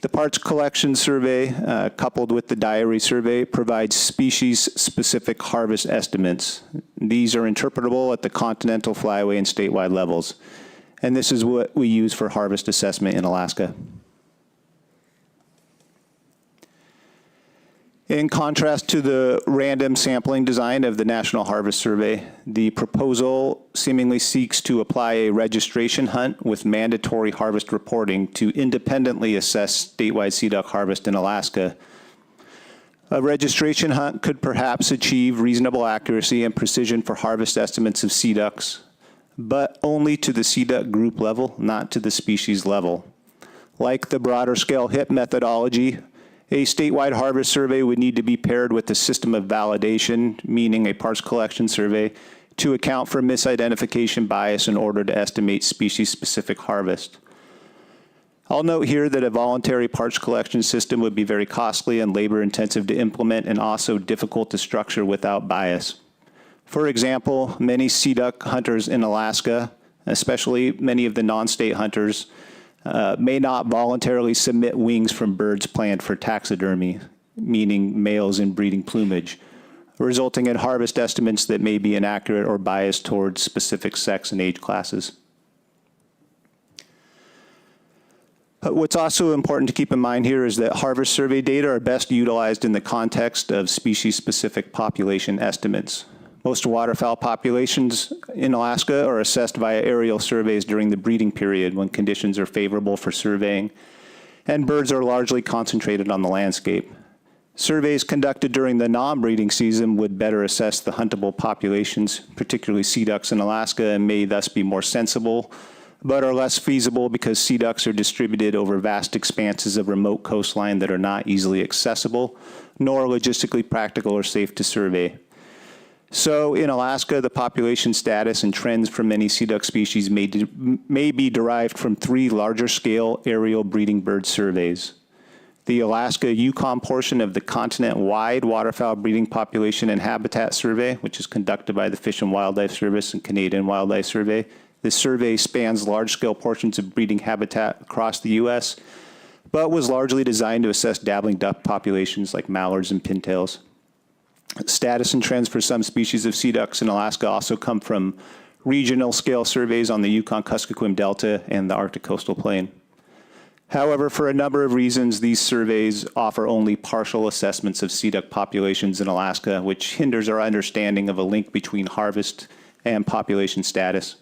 The parts collection survey, coupled with the diary survey, provides species-specific harvest estimates. These are interpretable at the continental, flyway, and statewide levels. And this is what we use for harvest assessment in Alaska. In contrast to the random sampling design of the National Harvest Survey, the proposal seemingly seeks to apply a registration hunt with mandatory harvest reporting to independently assess statewide sea duck harvest in Alaska. A registration hunt could perhaps achieve reasonable accuracy and precision for harvest estimates of sea ducks, but only to the sea duck group level, not to the species level. Like the broader scale HIP methodology, a statewide harvest survey would need to be paired with a system of validation, meaning a parts collection survey, to account for misidentification bias in order to estimate species-specific harvest. I'll note here that a voluntary parts collection system would be very costly and labor-intensive to implement and also difficult to structure without bias. For example, many sea duck hunters in Alaska, especially many of the non-state hunters, may not voluntarily submit wings from birds planned for taxidermy, meaning males in breeding plumage, resulting in harvest estimates that may be inaccurate or biased towards specific sex and age classes. What's also important to keep in mind here is that harvest survey data are best utilized in the context of species-specific population estimates. Most waterfowl populations in Alaska are assessed via aerial surveys during the breeding period when conditions are favorable for surveying, and birds are largely concentrated on the landscape. Surveys conducted during the non-breeding season would better assess the huntable populations, particularly sea ducks in Alaska, and may thus be more sensible, but are less feasible because sea ducks are distributed over vast expanses of remote coastline that are not easily accessible, nor logistically practical or safe to survey. So in Alaska, the population status and trends for many sea duck species may be derived from 3 larger scale aerial breeding bird surveys. The Alaska-Yukon portion of the continent-wide waterfowl breeding population and habitat survey, which is conducted by the Fish and Wildlife Service and Canadian Wildlife Survey. This survey spans large-scale portions of breeding habitat across the U.S., but was largely designed to assess dabbling duck populations like mallards and pintails. Status and trends for some species of sea ducks in Alaska also come from regional scale surveys on the Yukon-Kuskokwim Delta and the Arctic Coastal Plain. However, for a number of reasons, these surveys offer only partial assessments of sea duck populations in Alaska, which hinders our understanding of a link between harvest and population status.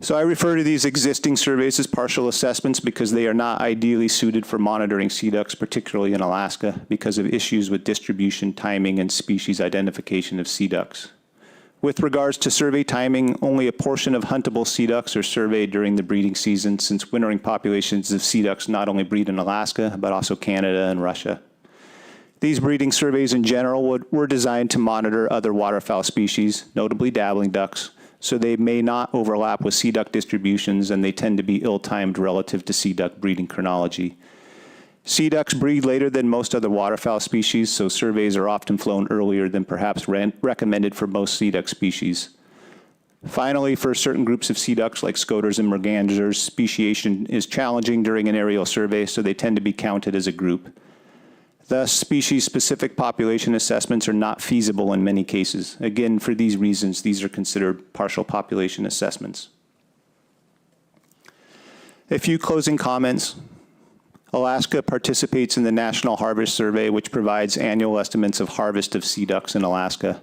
So I refer to these existing surveys as partial assessments because they are not ideally suited for monitoring sea ducks, particularly in Alaska, because of issues with distribution, timing, and species identification of sea ducks. With regards to survey timing, only a portion of huntable sea ducks are surveyed during the breeding season, since wintering populations of sea ducks not only breed in Alaska, but also Canada and Russia. These breeding surveys in general were designed to monitor other waterfowl species, notably dabbling ducks, so they may not overlap with sea duck distributions, and they tend to be ill-timed relative to sea duck breeding chronology. Sea ducks breed later than most other waterfowl species, so surveys are often flown earlier than perhaps recommended for most sea duck species. Finally, for certain groups of sea ducks like scoters and mergansers, speciation is challenging during an aerial survey, so they tend to be counted as a group. Thus, species-specific population assessments are not feasible in many cases. Again, for these reasons, these are considered partial population assessments. A few closing comments. Alaska participates in the National Harvest Survey, which provides annual estimates of harvest of sea ducks in Alaska.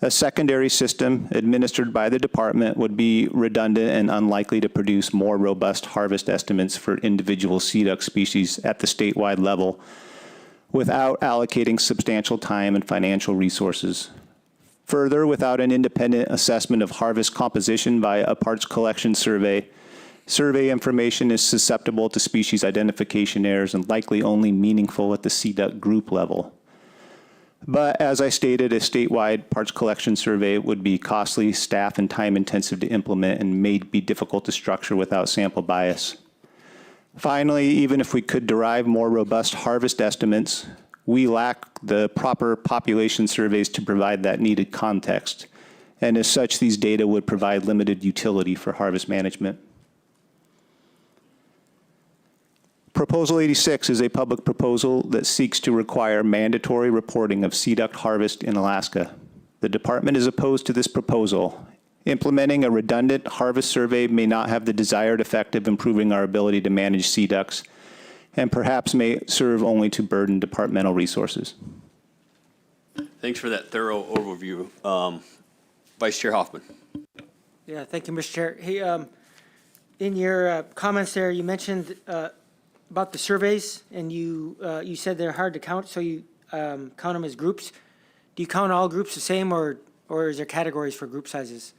A secondary system administered by the department would be redundant and unlikely to produce more robust harvest estimates for individual sea duck species at the statewide level, without allocating substantial time and financial resources. Further, without an independent assessment of harvest composition via a parts collection survey, survey information is susceptible to species identification errors and likely only meaningful at the sea duck group level. But as I stated, a statewide parts collection survey would be costly, staff and time intensive to implement, and may be difficult to structure without sample bias. Finally, even if we could derive more robust harvest estimates, we lack the proper population surveys to provide that needed context. And as such, these data would provide limited utility for harvest management. Proposal 86 is a public proposal that seeks to require mandatory reporting of sea duck harvest in Alaska. The department is opposed to this proposal. Implementing a redundant harvest survey may not have the desired effect of improving our ability to manage sea ducks, and perhaps may serve only to burden departmental resources. Thanks for that thorough overview. Vice Chair Hoffman. Yeah, thank you, Mr. Chair. Hey, in your comments there, you mentioned about the surveys, and you said they're hard to count, so you count them as groups. Do you count all groups the same, or is there categories for group sizes?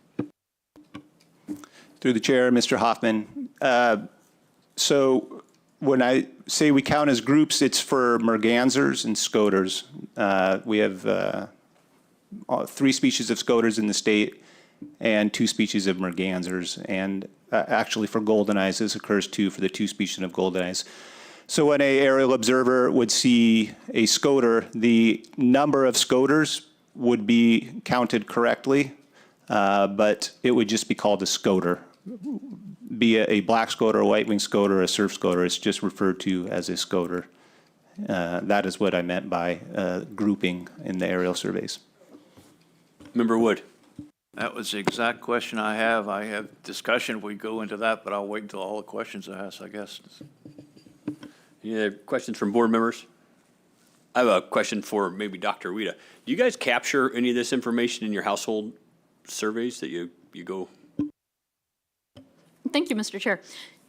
Through the chair, Mr. Hoffman. So when I say we count as groups, it's for mergansers and scoters. We have 3 species of scoters in the state and 2 species of mergansers. And actually for golden eyes, this occurs too for the 2 species of golden eyes. So when an aerial observer would see a scoter, the number of scoters would be counted correctly, but it would just be called a scoter. Be it a black scoter, a white-winged scoter, a surf scoter, it's just referred to as a scoter. That is what I meant by grouping in the aerial surveys. Member Wood. That was the exact question I have. I have discussion if we go into that, but I'll wait until all the questions are asked, I guess. Any other questions from board members? I have a question for maybe Dr. Wida. Do you guys capture any of this information in your household surveys that you go? Thank you, Mr. Chair.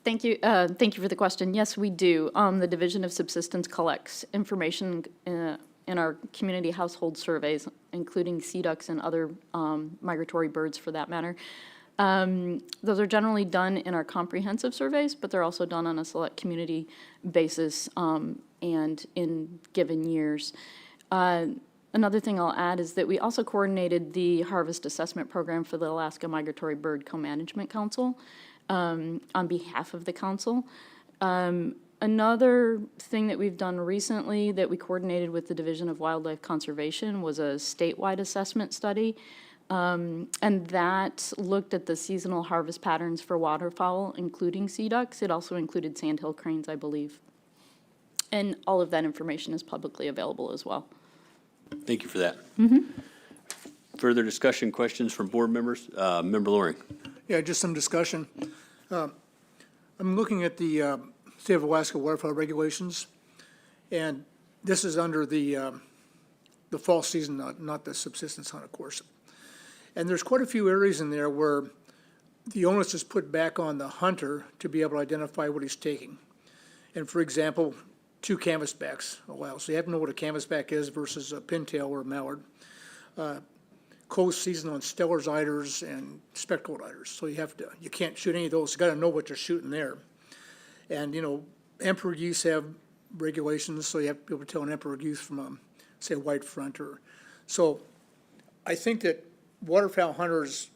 Thank you for the question. Yes, we do. The Division of Subsistence collects information in our community household surveys, including sea ducks and other migratory birds for that matter. Those are generally done in our comprehensive surveys, but they're also done on a select community basis and in given years. Another thing I'll add is that we also coordinated the harvest assessment program for the Alaska Migratory Bird Co-Management Council on behalf of the council. Another thing that we've done recently that we coordinated with the Division of Wildlife Conservation was a statewide assessment study. And that looked at the seasonal harvest patterns for waterfowl, including sea ducks. It also included sandhill cranes, I believe. And all of that information is publicly available as well. Thank you for that. Further discussion, questions from board members? Member Loring. Yeah, just some discussion. I'm looking at the State of Alaska waterfowl regulations, and this is under the fall season, not the subsistence hunt, of course. And there's quite a few areas in there where the onus is put back on the hunter to be able to identify what he's taking. And for example, 2 canvasbacks a while, so you have to know what a canvasback is versus a pintail or a mallard. Closed season on Stellar's eiders and spectacled eiders, so you can't shoot any of those, you gotta know what you're shooting there. And, emperor geese have regulations, so you have to be able to tell an emperor goose from a, say, a white front or, so I think that waterfowl hunters,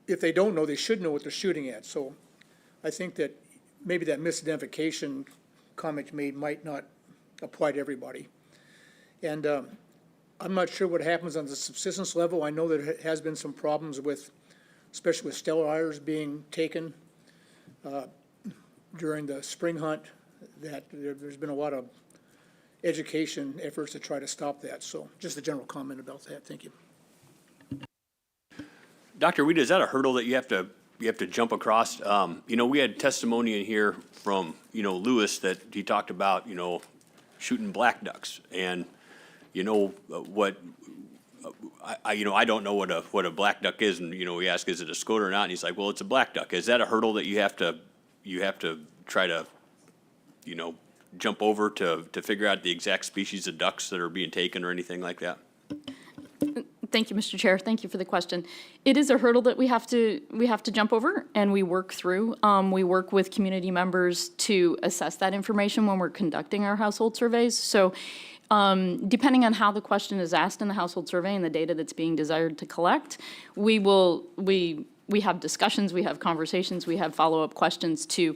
if they don't know, they should know what they're shooting at. So I think that maybe that misidentification comment you made might not apply to everybody. And I'm not sure what happens on the subsistence level. I know that there has been some problems with, especially with stellar eiders being taken during the spring hunt, that there's been a lot of education efforts to try to stop that. So just a general comment about that. Thank you. Dr. Weed, is that a hurdle that you have to jump across? We had testimony in here from, Lewis that he talked about, shooting black ducks. And, I don't know what a black duck is. And, we ask, is it a scoter or not? And he's like, well, it's a black duck. Is that a hurdle that you have to try to, jump over to figure out the exact species of ducks that are being taken or anything like that? Thank you, Mr. Chair. Thank you for the question. It is a hurdle that we have to jump over, and we work through. We work with community members to assess that information when we're conducting our household surveys. So depending on how the question is asked in the household survey and the data that's being desired to collect, we have discussions, we have conversations, we have follow-up questions to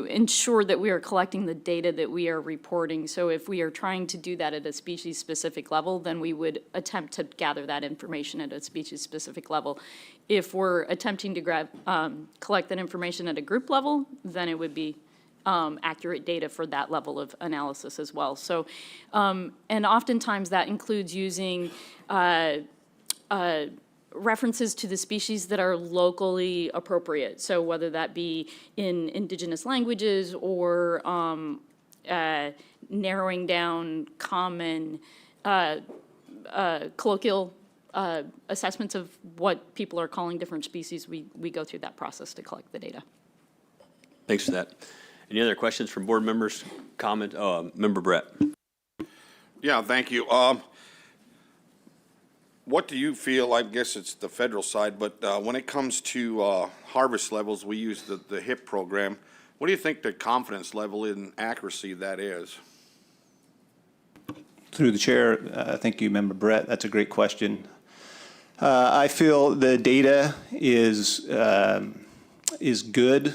ensure that we are collecting the data that we are reporting. So if we are trying to do that at a species-specific level, then we would attempt to gather that information at a species-specific level. If we're attempting to collect that information at a group level, then it would be accurate data for that level of analysis as well. So, and oftentimes that includes using references to the species that are locally appropriate. So whether that be in indigenous languages or narrowing down common colloquial assessments of what people are calling different species, we go through that process to collect the data. Thanks for that. Any other questions from board members? Comment, Member Brett. Yeah, thank you. What do you feel, I guess it's the federal side, but when it comes to harvest levels, we use the HIP program. What do you think the confidence level in accuracy that is? Through the chair, thank you, Member Brett. That's a great question. I feel the data is good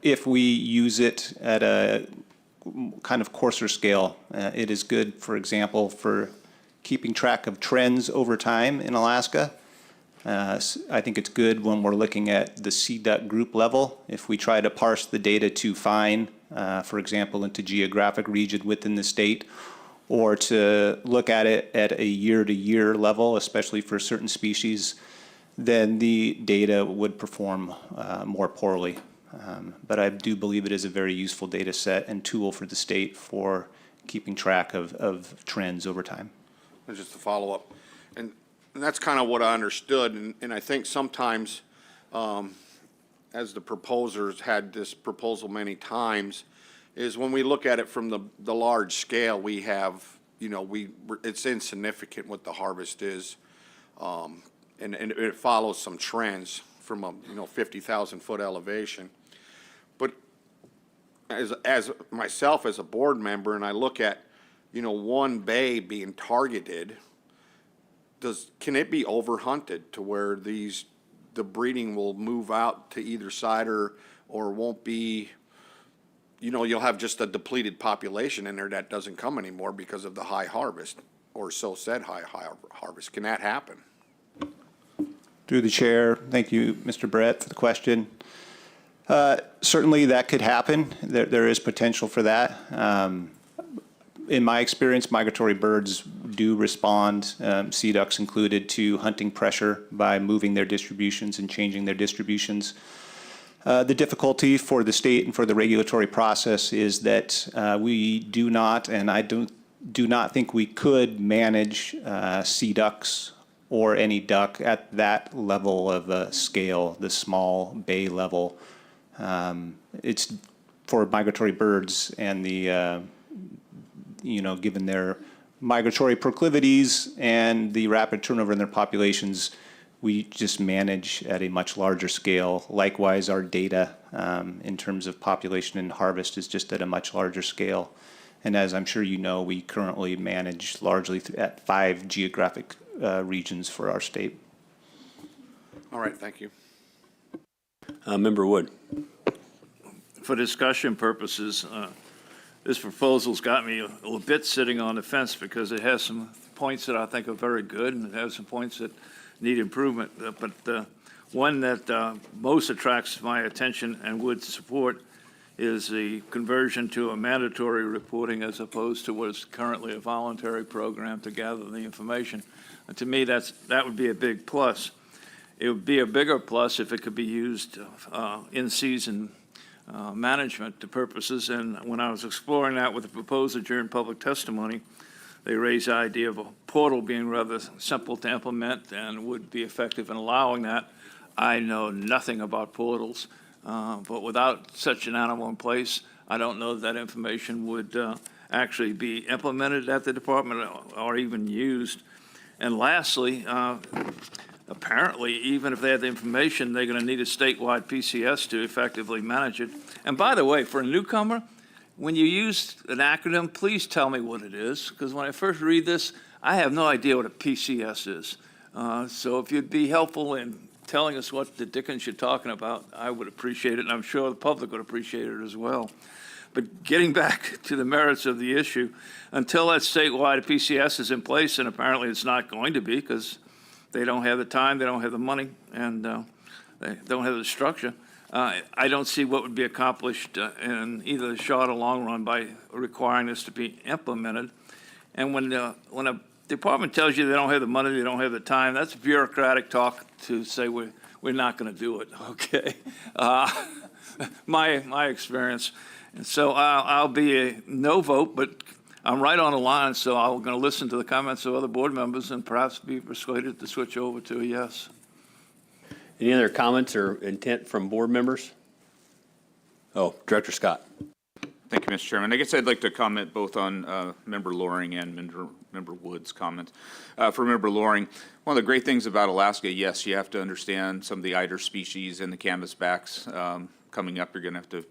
if we use it at a kind of coarser scale. It is good, for example, for keeping track of trends over time in Alaska. I think it's good when we're looking at the sea duck group level. If we try to parse the data too fine, for example, into geographic region within the state, or to look at it at a year-to-year level, especially for certain species, then the data would perform more poorly. But I do believe it is a very useful data set and tool for the state for keeping track of trends over time. And just to follow up, and that's kind of what I understood, and I think sometimes, as the proposers had this proposal many times, is when we look at it from the large scale, we have, it's insignificant what the harvest is, and it follows some trends from a 50,000-foot elevation. But as myself as a board member, and I look at one bay being targeted, can it be overhunted to where the breeding will move out to either side or won't be, you'll have just a depleted population in there that doesn't come anymore because of the high harvest, or so said high harvest. Can that happen? Through the chair, thank you, Mr. Brett, for the question. Certainly that could happen. There is potential for that. In my experience, migratory birds do respond, sea ducks included, to hunting pressure by moving their distributions and changing their distributions. The difficulty for the state and for the regulatory process is that we do not, and I do not think we could manage sea ducks or any duck at that level of scale, the small bay level. It's for migratory birds and the, given their migratory proclivities and the rapid turnover in their populations, we just manage at a much larger scale. Likewise, our data in terms of population and harvest is just at a much larger scale. And as I'm sure you know, we currently manage largely at 5 geographic regions for our state. All right, thank you. Member Wood. For discussion purposes, this proposal's got me a little bit sitting on the fence because it has some points that I think are very good and it has some points that need improvement. But one that most attracts my attention and would support is the conversion to a mandatory reporting as opposed to what is currently a voluntary program to gather the information. And to me, that would be a big plus. It would be a bigger plus if it could be used in-season management to purposes. And when I was exploring that with the proposer during public testimony, they raised the idea of a portal being rather simple to implement and would be effective in allowing that. I know nothing about portals, but without such an animal in place, I don't know that information would actually be implemented at the department or even used. And lastly, apparently, even if they have the information, they're going to need a statewide PCS to effectively manage it. And by the way, for a newcomer, when you use an acronym, please tell me what it is, because when I first read this, I have no idea what a PCS is. So if you'd be helpful in telling us what the dickens you're talking about, I would appreciate it, and I'm sure the public would appreciate it as well. But getting back to the merits of the issue, until that statewide PCS is in place, and apparently it's not going to be because they don't have the time, they don't have the money, and they don't have the structure, I don't see what would be accomplished in either the short or long run by requiring this to be implemented. And when a department tells you they don't have the money, they don't have the time, that's bureaucratic talk to say we're not going to do it, okay? My experience. And so I'll be a no vote, but I'm right on the line, so I'm going to listen to the comments of other board members and perhaps be persuaded to switch over to a yes. Any other comments or intent from board members? Oh, Director Scott. Thank you, Mr. Chairman. I guess I'd like to comment both on Member Loring and Member Wood's comments. For Member Loring, one of the great things about Alaska, yes, you have to understand some of the eider species and the canvasbacks. Coming up, you're going to have to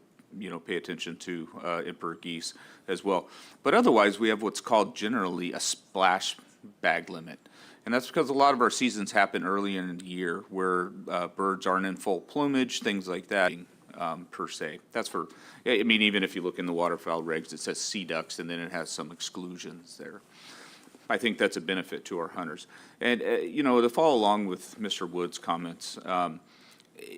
pay attention to emperor geese as well. But otherwise, we have what's called generally a splash bag limit. And that's because a lot of our seasons happen early in the year where birds aren't in full plumage, things like that, per se. That's for, I mean, even if you look in the waterfowl regs, it says sea ducks, and then it has some exclusions there. I think that's a benefit to our hunters. And, to follow along with Mr. Wood's comments,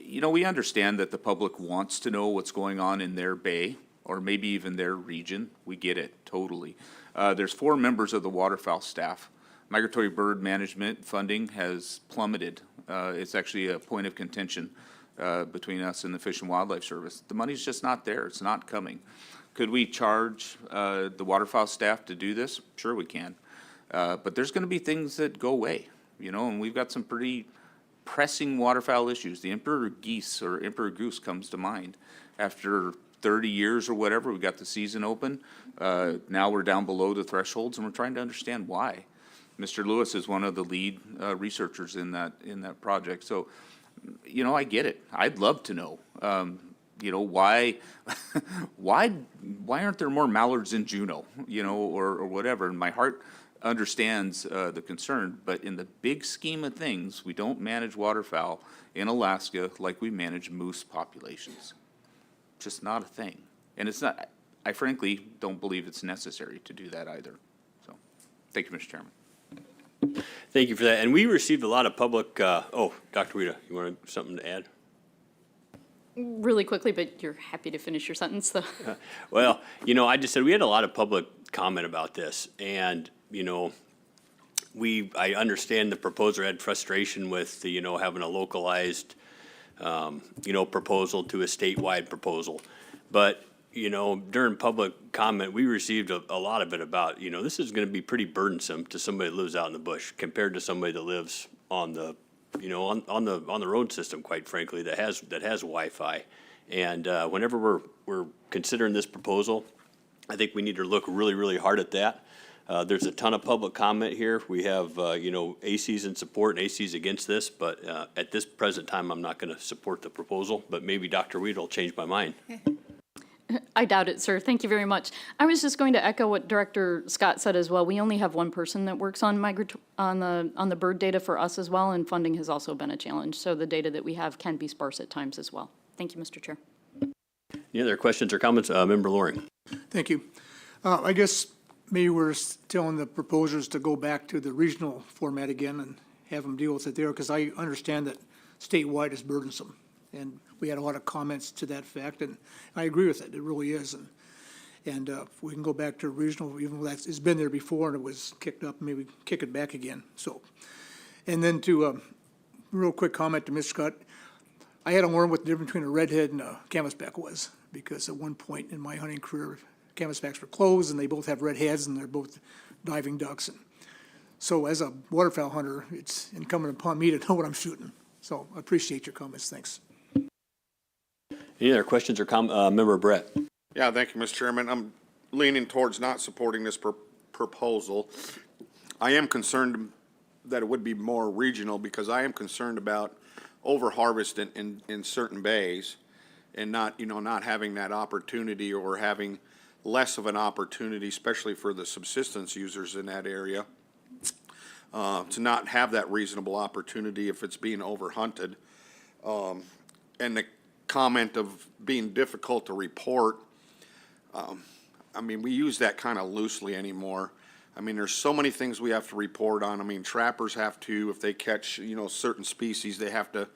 we understand that the public wants to know what's going on in their bay or maybe even their region. We get it, totally. There's 4 members of the waterfowl staff. Migratory bird management funding has plummeted. It's actually a point of contention between us and the Fish and Wildlife Service. The money's just not there. It's not coming. Could we charge the waterfowl staff to do this? Sure we can. But there's going to be things that go away, and we've got some pretty pressing waterfowl issues. The emperor geese or emperor goose comes to mind. After 30 years or whatever, we got the season open. Now we're down below the thresholds, and we're trying to understand why. Mr. Lewis is one of the lead researchers in that project. So, I get it. I'd love to know. Why aren't there more mallards in Juneau? Or whatever. And my heart understands the concern, but in the big scheme of things, we don't manage waterfowl in Alaska like we manage moose populations. Just not a thing. And it's not, I frankly don't believe it's necessary to do that either. So, thank you, Mr. Chairman. Thank you for that. And we received a lot of public, Dr. Wida, you want something to add? Really quickly, but you're happy to finish your sentence, though. Well, I just said we had a lot of public comment about this, and I understand the proposer had frustration with the, having a localized, proposal to a statewide proposal. But, during public comment, we received a lot of it about, this is going to be pretty burdensome to somebody that lives out in the bush compared to somebody that lives on the, on the road system, quite frankly, that has Wi-Fi. And whenever we're considering this proposal, I think we need to look really, really hard at that. There's a ton of public comment here. We have, ACs in support and ACs against this, but at this present time, I'm not going to support the proposal, but maybe Dr. Weed will change my mind. I doubt it, sir. Thank you very much. I was just going to echo what Director Scott said as well. We only have one person that works on the bird data for us as well, and funding has also been a challenge. So the data that we have can be sparse at times as well. Thank you, Mr. Chair. Any other questions or comments? Member Loring. Thank you. I guess maybe we're telling the proposers to go back to the regional format again and have them deal with it there, because I understand that statewide is burdensome. And we had a lot of comments to that fact, and I agree with it. It really is. And if we can go back to regional, even though it's been there before and it was kicked up, maybe kick it back again. So, and then to real quick comment to Mr. Scott, I had to learn what the difference between a redhead and a canvasback was, because at one point in my hunting career, canvasbacks were closed and they both have red heads and they're both diving ducks. And so as a waterfowl hunter, it's incumbent upon me to know what I'm shooting. So I appreciate your comments. Thanks. Any other questions or comments? Member Brett. Yeah, thank you, Mr. Chairman. I'm leaning towards not supporting this proposal. I am concerned that it would be more regional, because I am concerned about over-harvest in certain bays and not having that opportunity, or having less of an opportunity, especially for the subsistence users in that area, to not have that reasonable opportunity if it's being overhunted. And the comment of being difficult to report, I mean, we use that kind of loosely anymore. I mean, there's so many things we have to report on. I mean, trappers have to, if they catch, certain species, they have to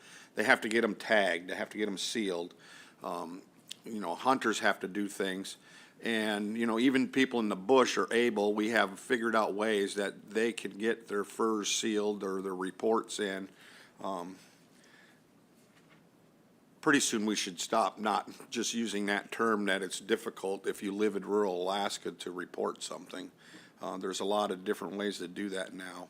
get them tagged, they have to get them sealed. Hunters have to do things. And, even people in the bush are able, we have figured out ways that they can get their furs sealed or their reports in. Pretty soon we should stop not just using that term, that it's difficult if you live in rural Alaska to report something. There's a lot of different ways to do that now.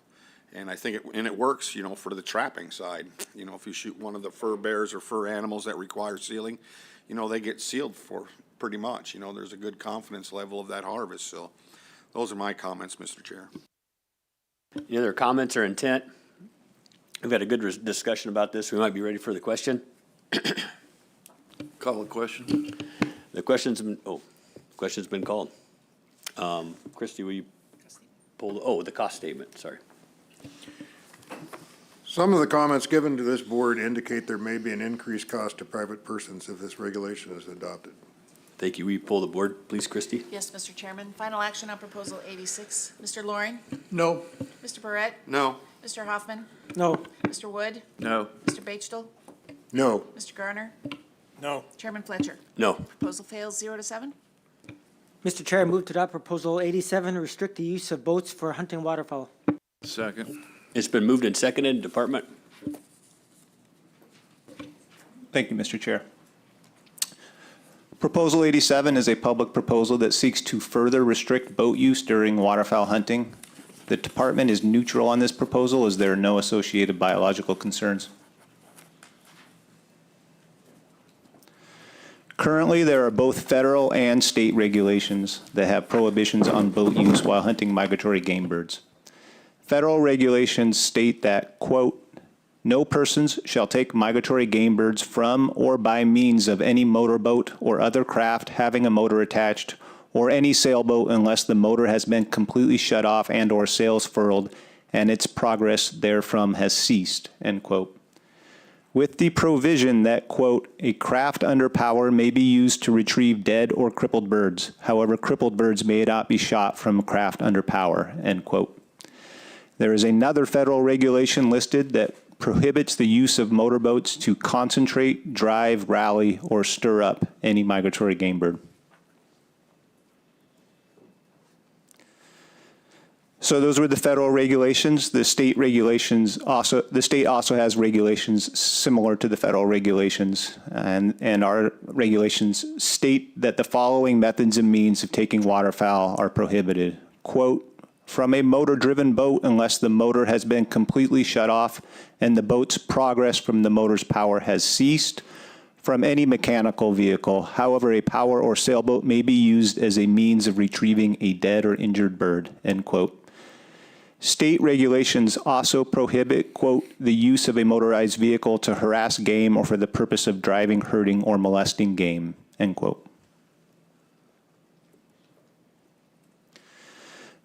And I think it works, for the trapping side. If you shoot one of the fur bears or fur animals that require sealing, they get sealed for pretty much. There's a good confidence level of that harvest. So those are my comments, Mr. Chair. Any other comments or intent? We've had a good discussion about this. We might be ready for the question. Call the question. The question's been called. Christie, will you pull the cost statement, sorry. Some of the comments given to this board indicate there may be an increased cost to private persons if this regulation is adopted. Thank you. Will you pull the board, please, Christie? Yes, Mr. Chairman. Final action on Proposal 86. Mr. Loring? No. Mr. Barrett? No. Mr. Hoffman? No. Mr. Wood? No. Mr. Bechtel? No. Mr. Garner? No. Chairman Fletcher? No. Proposal fails 0-7. Mr. Chair, I move to adopt Proposal 87, restrict the use of boats for hunting waterfowl. Second. It's been moved and seconded. Department? Thank you, Mr. Chair. Proposal 87 is a public proposal that seeks to further restrict boat use during waterfowl hunting. The department is neutral on this proposal as there are no associated biological concerns. Currently, there are both federal and state regulations that have prohibitions on boat use while hunting migratory game birds. Federal regulations state that, quote, "No persons shall take migratory game birds from or by means of any motorboat or other craft having a motor attached, or any sailboat unless the motor has been completely shut off and or sails furled and its progress therefrom has ceased," end quote. With the provision that, quote, "A craft under power may be used to retrieve dead or crippled birds. However, crippled birds may not be shot from a craft under power," end quote. There is another federal regulation listed that prohibits the use of motorboats to concentrate, drive, rally, or stir up any migratory game bird. So those were the federal regulations. The state also has regulations similar to the federal regulations, and our regulations state that the following methods and means of taking waterfowl are prohibited. Quote, from a motor-driven boat unless the motor has been completely shut off and the boat's progress from the motor's power has ceased, from any mechanical vehicle. However, a power or sailboat may be used as a means of retrieving a dead or injured bird, end quote. State regulations also prohibit, quote, the use of a motorized vehicle to harass game or for the purpose of driving, hurting, or molesting game, end quote.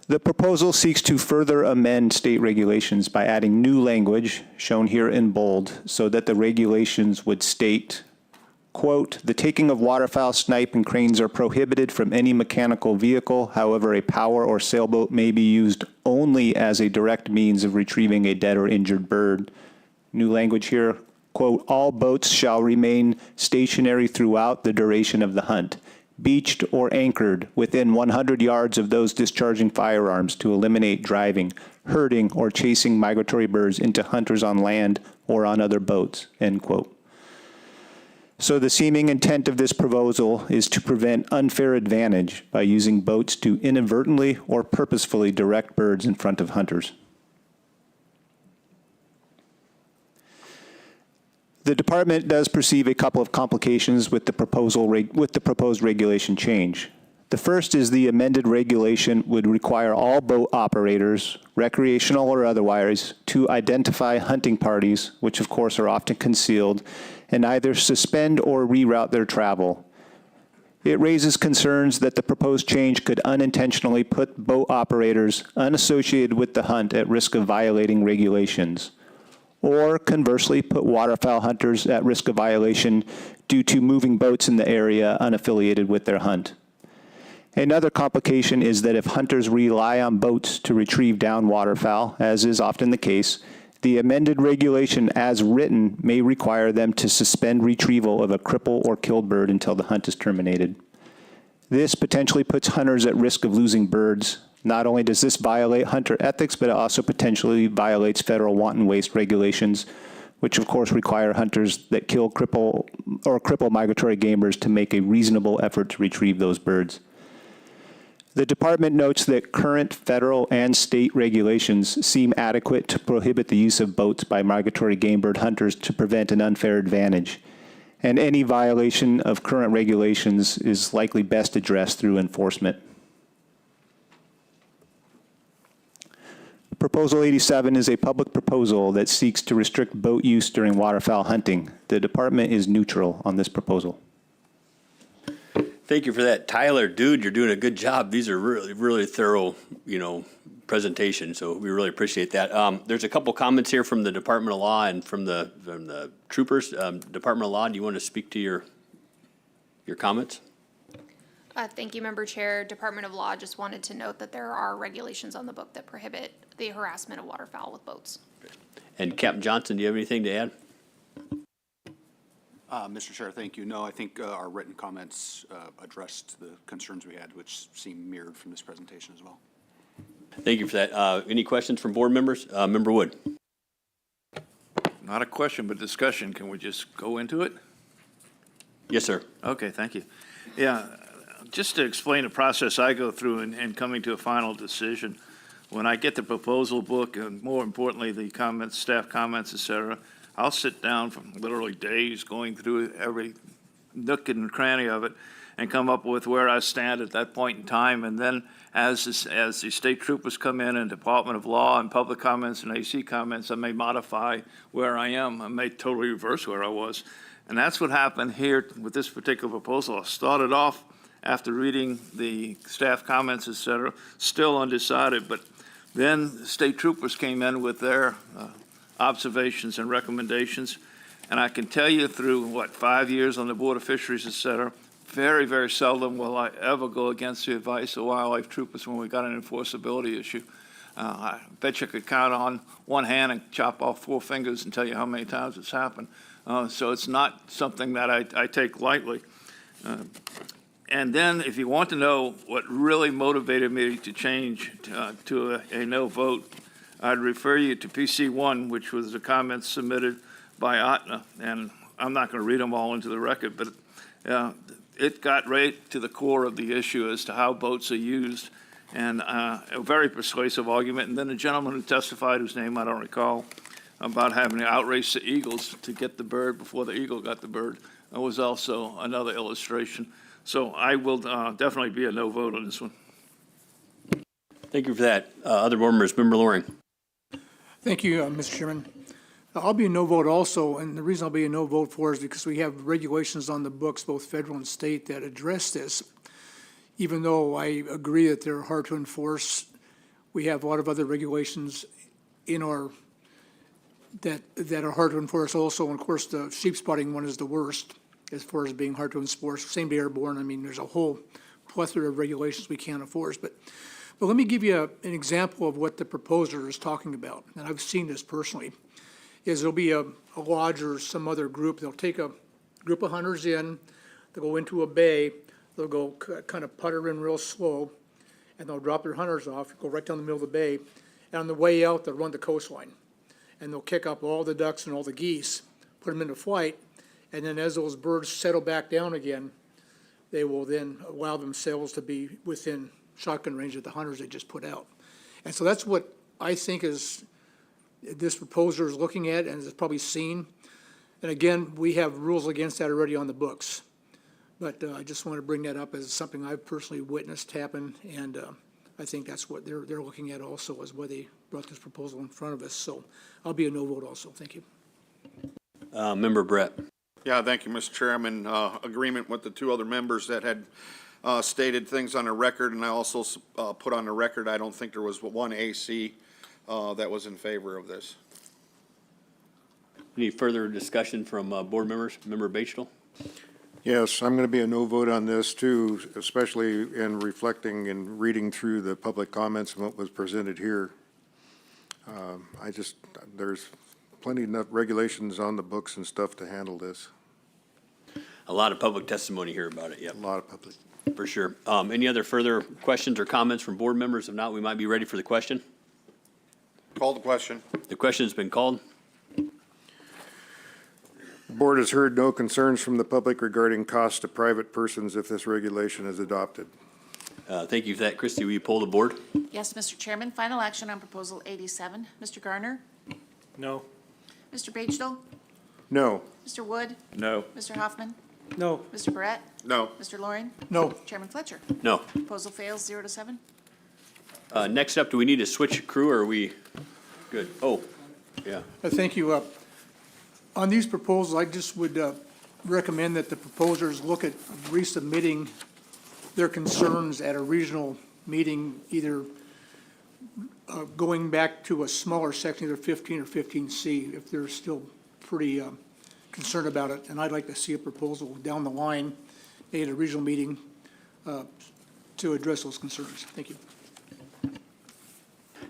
The proposal seeks to further amend state regulations by adding new language, shown here in bold, so that the regulations would state, quote, the taking of waterfowl, snipe, and cranes are prohibited from any mechanical vehicle. However, a power or sailboat may be used only as a direct means of retrieving a dead or injured bird. New language here, quote, all boats shall remain stationary throughout the duration of the hunt, beached or anchored within 100 yards of those discharging firearms to eliminate driving, herding, or chasing migratory birds into hunters on land or on other boats, end quote. So the seeming intent of this proposal is to prevent unfair advantage by using boats to inadvertently or purposefully direct birds in front of hunters. The department does perceive a couple of complications with the proposed regulation change. The first is the amended regulation would require all boat operators, recreational or otherwise, to identify hunting parties, which of course are often concealed, and either suspend or reroute their travel. It raises concerns that the proposed change could unintentionally put boat operators unassociated with the hunt at risk of violating regulations, or conversely put waterfowl hunters at risk of violation due to moving boats in the area unaffiliated with their hunt. Another complication is that if hunters rely on boats to retrieve downed waterfowl, as is often the case, the amended regulation as written may require them to suspend retrieval of a crippled or killed bird until the hunt is terminated. This potentially puts hunters at risk of losing birds. Not only does this violate hunter ethics, but it also potentially violates federal wanton waste regulations, which of course require hunters that kill, cripple migratory game birds to make a reasonable effort to retrieve those birds. The department notes that current federal and state regulations seem adequate to prohibit the use of boats by migratory game bird hunters to prevent an unfair advantage, and any violation of current regulations is likely best addressed through enforcement. Proposal 87 is a public proposal that seeks to restrict boat use during waterfowl hunting. The department is neutral on this proposal. Thank you for that, Tyler. Dude, you're doing a good job. These are really, really thorough, presentations, so we really appreciate that. There's a couple comments here from the Department of Law and from the troopers. Department of Law, do you want to speak to your comments? Thank you, Member Chair. Department of Law just wanted to note that there are regulations on the book that prohibit the harassment of waterfowl with boats. And Captain Johnson, do you have anything to add? Mr. Chair, thank you. No, I think our written comments addressed the concerns we had, which seem mirrored from this presentation as well. Thank you for that. Any questions from board members? Member Wood. Not a question, but discussion. Can we just go into it? Yes, sir. Okay, thank you. Yeah, just to explain the process I go through in coming to a final decision, when I get the proposal book and more importantly, the comments, staff comments, et cetera, I'll sit down for literally days going through every nook and cranny of it and come up with where I stand at that point in time. And then as the state troopers come in and Department of Law and public comments and AC comments, I may modify where I am. I may totally reverse where I was. And that's what happened here with this particular proposal. I started off after reading the staff comments, et cetera, still undecided, but then the state troopers came in with their observations and recommendations. And I can tell you through, 5 years on the Board of Fisheries, et cetera, very, very seldom will I ever go against the advice of wildlife troopers when we got an enforceability issue. I bet you could count on one hand and chop off 4 fingers and tell you how many times it's happened. So it's not something that I take lightly. And then if you want to know what really motivated me to change to a no vote, I'd refer you to PC1, which was the comments submitted by Atna. And I'm not going to read them all into the record, but it got right to the core of the issue as to how boats are used. and a very persuasive argument. And then a gentleman who testified, whose name I don't recall, about having to outrace the eagles to get the bird before the eagle got the bird. That was also another illustration. So I will definitely be a no vote on this one. Thank you for that. Other board members, Member Loring. Thank you, Mr. Chairman. I'll be a no vote also, and the reason I'll be a no vote for is because we have regulations on the books, both federal and state, that address this. Even though I agree that they're hard to enforce, we have a lot of other regulations in our, that are hard to enforce also. And of course, the sheep spotting one is the worst as far as being hard to enforce. Same day airborne. I mean, there's a whole plethora of regulations we can't enforce. But let me give you an example of what the proposer is talking about. And I've seen this personally. Is there'll be a lodge or some other group. They'll take a group of hunters in. They'll go into a bay. They'll go kind of putter in real slow, and they'll drop their hunters off, go right down the middle of the bay. And on the way out, they'll run the coastline. And they'll kick up all the ducks and all the geese, put them into flight, and then as those birds settle back down again, they will then allow themselves to be within shotgun range of the hunters they just put out. And so that's what I think is this proposer is looking at and has probably seen. And again, we have rules against that already on the books. But I just want to bring that up as something I've personally witnessed happen, and I think that's what they're looking at also, is why they brought this proposal in front of us. So I'll be a no vote also. Thank you. Member Brett. Yeah, thank you, Mr. Chairman. Agreement with the two other members that had stated things on the record, and I also put on the record, I don't think there was one AC that was in favor of this. Any further discussion from board members? Member Batesville? Yes, I'm going to be a no vote on this too, especially in reflecting and reading through the public comments and what was presented here. There's plenty enough regulations on the books and stuff to handle this. A lot of public testimony here about it, yep. A lot of public. For sure. Any other further questions or comments from board members? If not, we might be ready for the question. Call the question. The question's been called. The board has heard no concerns from the public regarding costs to private persons if this regulation is adopted. Thank you for that. Christie, will you poll the board? Yes, Mr. Chairman. Final action on Proposal 87. Mr. Garner? No. Mr. Batesville? No. Mr. Wood? No. Mr. Hoffman? No. Mr. Barrett? No. Mr. Loring? No. Chairman Fletcher? No. Proposal fails 0-7. Next up, do we need to switch crew or are we good? Oh, yeah. Thank you. On these proposals, I just would recommend that the proposers look at resubmitting their concerns at a regional meeting, either going back to a smaller section, either 15 or 15C, if they're still pretty concerned about it. And I'd like to see a proposal down the line made at a regional meeting to address those concerns. Thank you.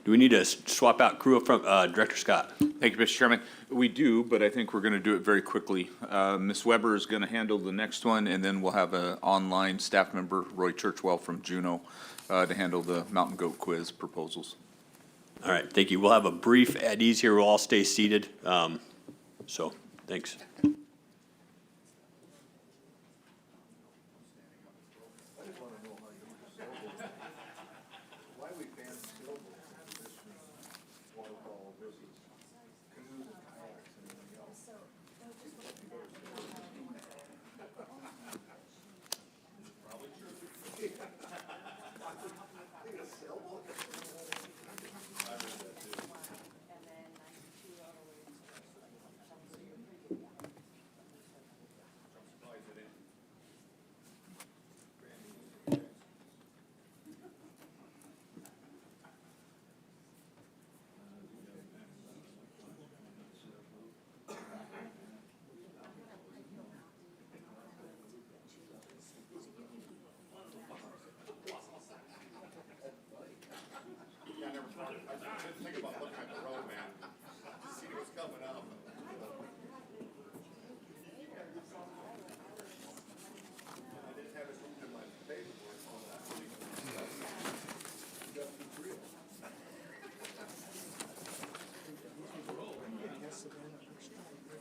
Do we need to swap out crew from Director Scott? Thank you, Mr. Chairman. We do, but I think we're going to do it very quickly. Ms. Weber is going to handle the next one, and then we'll have an online staff member, Roy Churchwell from Juneau, to handle the Mountain Goat Quiz proposals. All right, thank you. We'll have a brief at ease here. We'll all stay seated. So, thanks.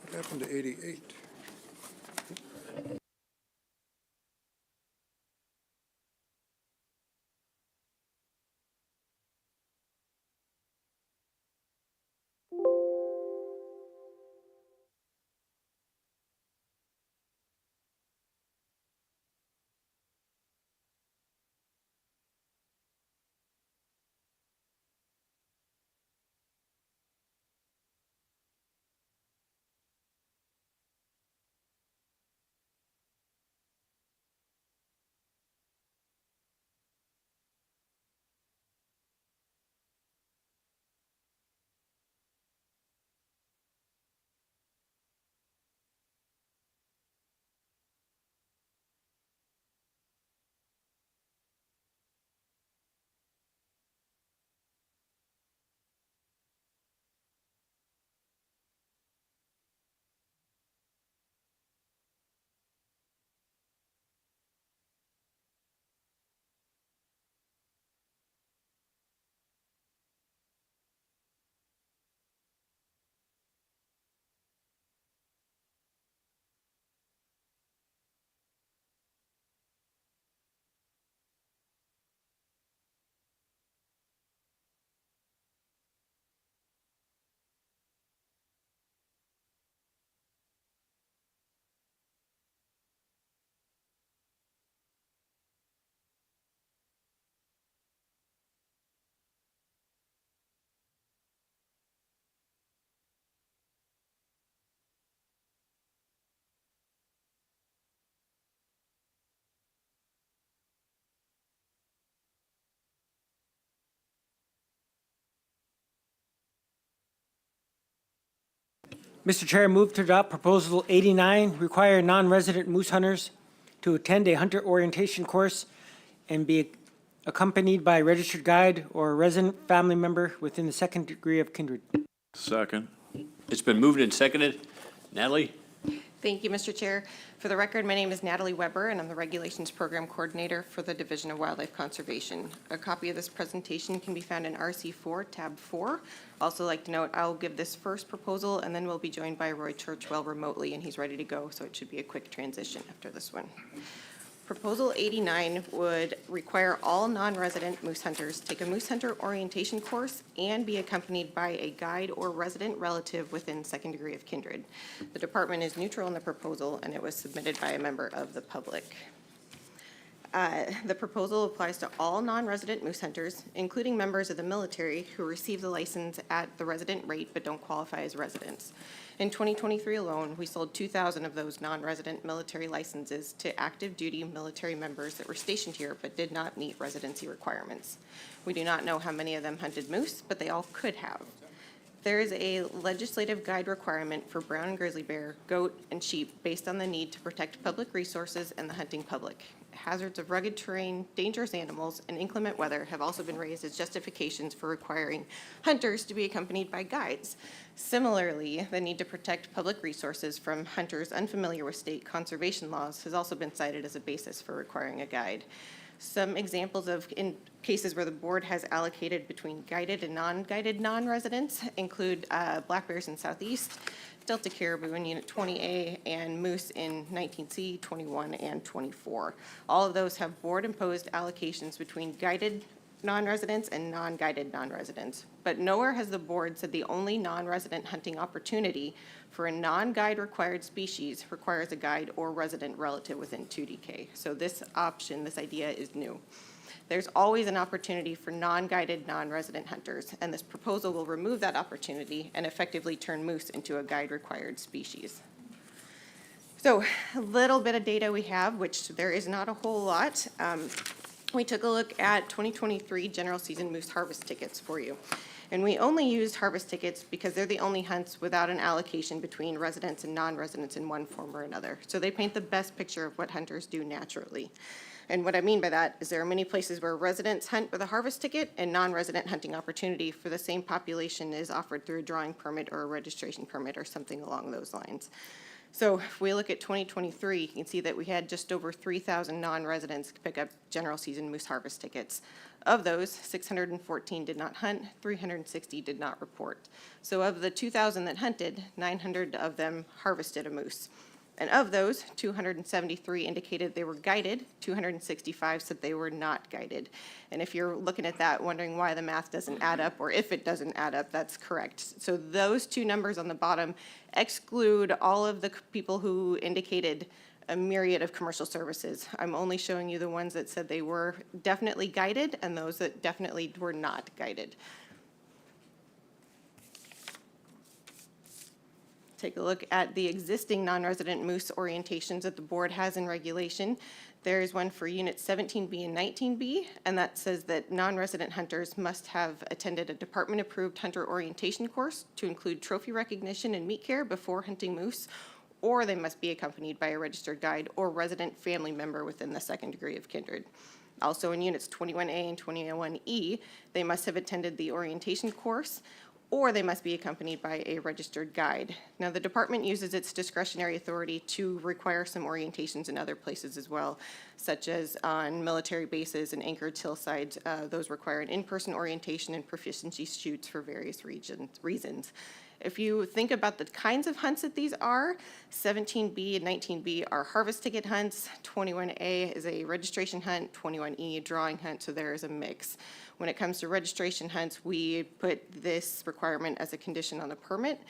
What happened to 88? Mr. Chair, I move to adopt Proposal 89, require non-resident moose hunters to attend a hunter orientation course and be accompanied by a registered guide or a resident family member within the second degree of kindred. Second. It's been moved and seconded. Natalie? Thank you, Mr. Chair. For the record, my name is Natalie Weber, and I'm the Regulations Program Coordinator for the Division of Wildlife Conservation. A copy of this presentation can be found in RC4, Tab 4. Also like to note, I'll give this first proposal, and then we'll be joined by Roy Churchwell remotely, and he's ready to go, so it should be a quick transition after this one. Proposal 89 would require all non-resident moose hunters take a moose hunter orientation course and be accompanied by a guide or resident relative within second degree of kindred. The department is neutral in the proposal, and it was submitted by a member of the public. The proposal applies to all non-resident moose hunters, including members of the military who receive the license at the resident rate but don't qualify as residents. In 2023 alone, we sold 2,000 of those non-resident military licenses to active duty military members that were stationed here but did not meet residency requirements. We do not know how many of them hunted moose, but they all could have. There is a legislative guide requirement for brown and grizzly bear, goat, and sheep based on the need to protect public resources and the hunting public. Hazards of rugged terrain, dangerous animals, and inclement weather have also been raised as justifications for requiring hunters to be accompanied by guides. Similarly, the need to protect public resources from hunters unfamiliar with state conservation laws has also been cited as a basis for requiring a guide. Some examples of in cases where the board has allocated between guided and non-guided non-residents include black bears in Southeast, Delta caribou in Unit 20A, and moose in 19C, 21, and 24. All of those have board-imposed allocations between guided non-residents and non-guided non-residents. But nowhere has the board said the only non-resident hunting opportunity for a non-guide required species requires a guide or resident relative within 2DK. So this option, this idea is new. There's always an opportunity for non-guided, non-resident hunters, and this proposal will remove that opportunity and effectively turn moose into a guide-required species. So a little bit of data we have, which there is not a whole lot. We took a look at 2023 general season moose harvest tickets for you. And we only used harvest tickets because they're the only hunts without an allocation between residents and non-residents in one form or another. So they paint the best picture of what hunters do naturally. And what I mean by that is there are many places where residents hunt with a harvest ticket and non-resident hunting opportunity for the same population is offered through a drawing permit or a registration permit or something along those lines. So if we look at 2023, you can see that we had just over 3,000 non-residents pick up general season moose harvest tickets. Of those, 614 did not hunt, 360 did not report. So of the 2,000 that hunted, 900 of them harvested a moose. And of those, 273 indicated they were guided, 265 said they were not guided. And if you're looking at that, wondering why the math doesn't add up, or if it doesn't add up, that's correct. So those two numbers on the bottom exclude all of the people who indicated a myriad of commercial services. I'm only showing you the ones that said they were definitely guided and those that definitely were not guided. Take a look at the existing non-resident moose orientations that the board has in regulation. There is one for units 17B and 19B, and that says that non-resident hunters must have attended a department-approved hunter orientation course to include trophy recognition and meat care before hunting moose, or they must be accompanied by a registered guide or resident family member within the second degree of kindred. Also in units 21A and 21E, they must have attended the orientation course, or they must be accompanied by a registered guide. Now, the department uses its discretionary authority to require some orientations in other places as well, such as on military bases and Anchorage hillsides. Those require an in-person orientation and proficiency shoots for various reasons. If you think about the kinds of hunts that these are, 17B and 19B are harvest ticket hunts, 21A is a registration hunt, 21E a drawing hunt, so there is a mix. When it comes to registration hunts, we put this requirement as a condition on the permit.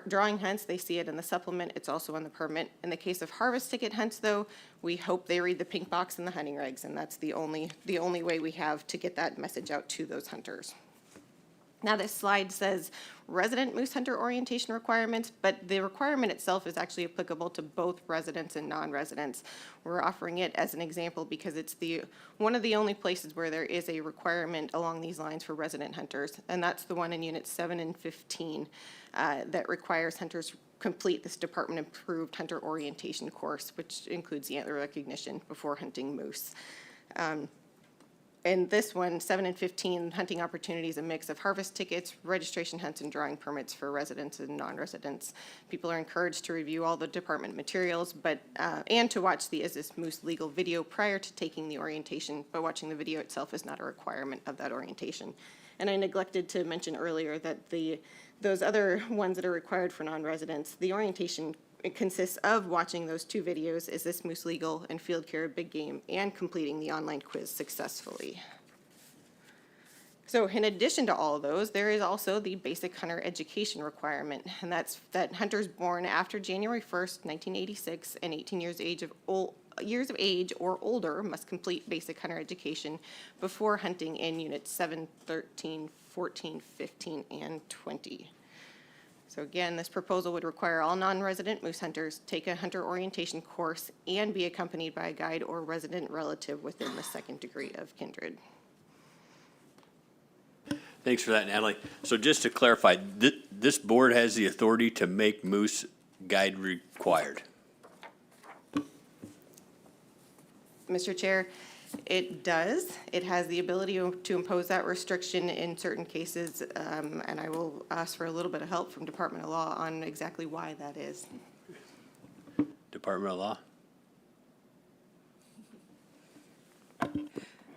Drawing hunts, they see it in the supplement, it's also on the permit. In the case of harvest ticket hunts though, we hope they read the pink box in the hunting regs, and that's the only way we have to get that message out to those hunters. Now, this slide says resident moose hunter orientation requirements, but the requirement itself is actually applicable to both residents and non-residents. We're offering it as an example because it's one of the only places where there is a requirement along these lines for resident hunters, and that's the one in Units 7 and 15 that requires hunters complete this department-approved hunter orientation course, which includes the antler recognition before hunting moose. And this one, 7 and 15, hunting opportunities, a mix of harvest tickets, registration hunts, and drawing permits for residents and non-residents. People are encouraged to review all the department materials, and to watch the Is This Moose Legal video prior to taking the orientation, but watching the video itself is not a requirement of that orientation. And I neglected to mention earlier that those other ones that are required for non-residents, the orientation it consists of watching those 2 videos, Is This Moose Legal and Field Care Big Game, and completing the online quiz successfully. So in addition to all of those, there is also the basic hunter education requirement, and that's that hunters born after January 1st, 1986 and 18 years of age or older must complete basic hunter education before hunting in Units 7, 13, 14, 15, and 20. So again, this proposal would require all non-resident moose hunters take a hunter orientation course and be accompanied by a guide or resident relative within the 2nd degree of kindred. Thanks for that, Natalie. So just to clarify, this board has the authority to make moose guide required. Mr. Chair, it does. It has the ability to impose that restriction in certain cases, and I will ask for a little bit of help from Department of Law on exactly why that is. Department of Law?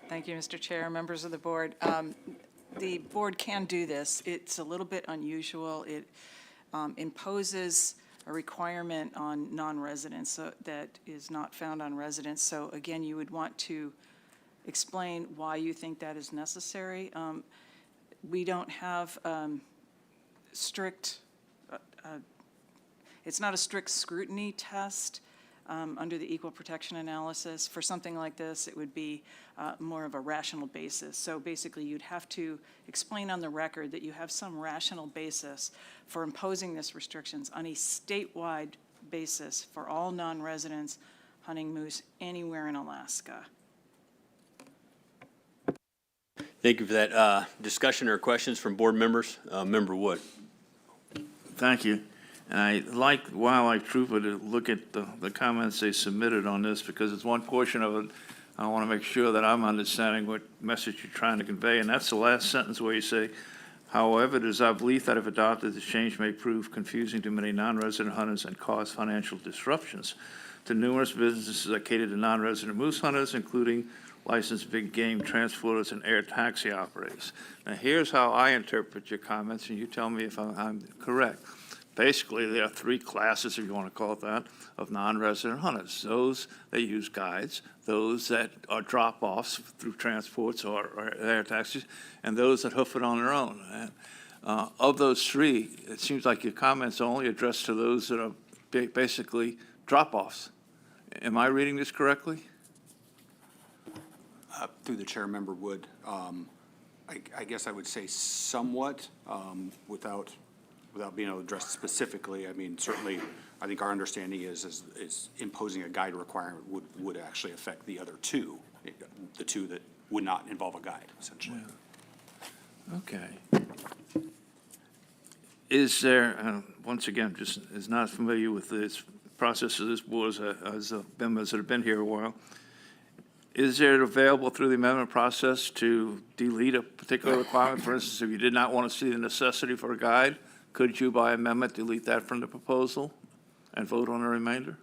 Thank you, Mr. Chair, members of the board. The board can do this. It's a little bit unusual. It imposes a requirement on non-residents that is not found on residents. So again, you would want to explain why you think that is necessary. We don't have strict, it's not a strict scrutiny test under the equal protection analysis. For something like this, it would be more of a rational basis. So basically, you'd have to explain on the record that you have some rational basis for imposing this restrictions on a statewide basis for all non-residents hunting moose anywhere in Alaska. Thank you for that. Discussion or questions from board members? Member Wood. Thank you. And I like Wildlife Trooper to look at the comments they submitted on this, because it's one portion of it I want to make sure that I'm understanding what message you're trying to convey. And that's the last sentence where you say, however, it is our belief that if adopted, this change may prove confusing to many non-resident hunters and cause financial disruptions to numerous businesses that cater to non-resident moose hunters, including licensed big game transporters and air taxi operators. Now, here's how I interpret your comments, and you tell me if I'm correct. Basically, there are 3 classes, if you want to call it that, of non-resident hunters. Those that use guides, those that are drop-offs through transports or air taxis, and those that hoof it on their own. And, of those 3, it seems like your comments are only addressed to those that are basically drop-offs. Am I reading this correctly? Through the chair, Member Wood, I guess I would say somewhat, without being able to address specifically. I mean, certainly, I think our understanding is imposing a guide requirement would actually affect the other 2, the 2 that would not involve a guide, essentially. Yeah. Okay. Is there, once again, just is not familiar with this process of this board as members that have been here a while, is there available through the amendment process to delete a particular requirement? For instance, if you did not want to see the necessity for a guide, could you, by amendment, delete that from the proposal and vote on the remainder?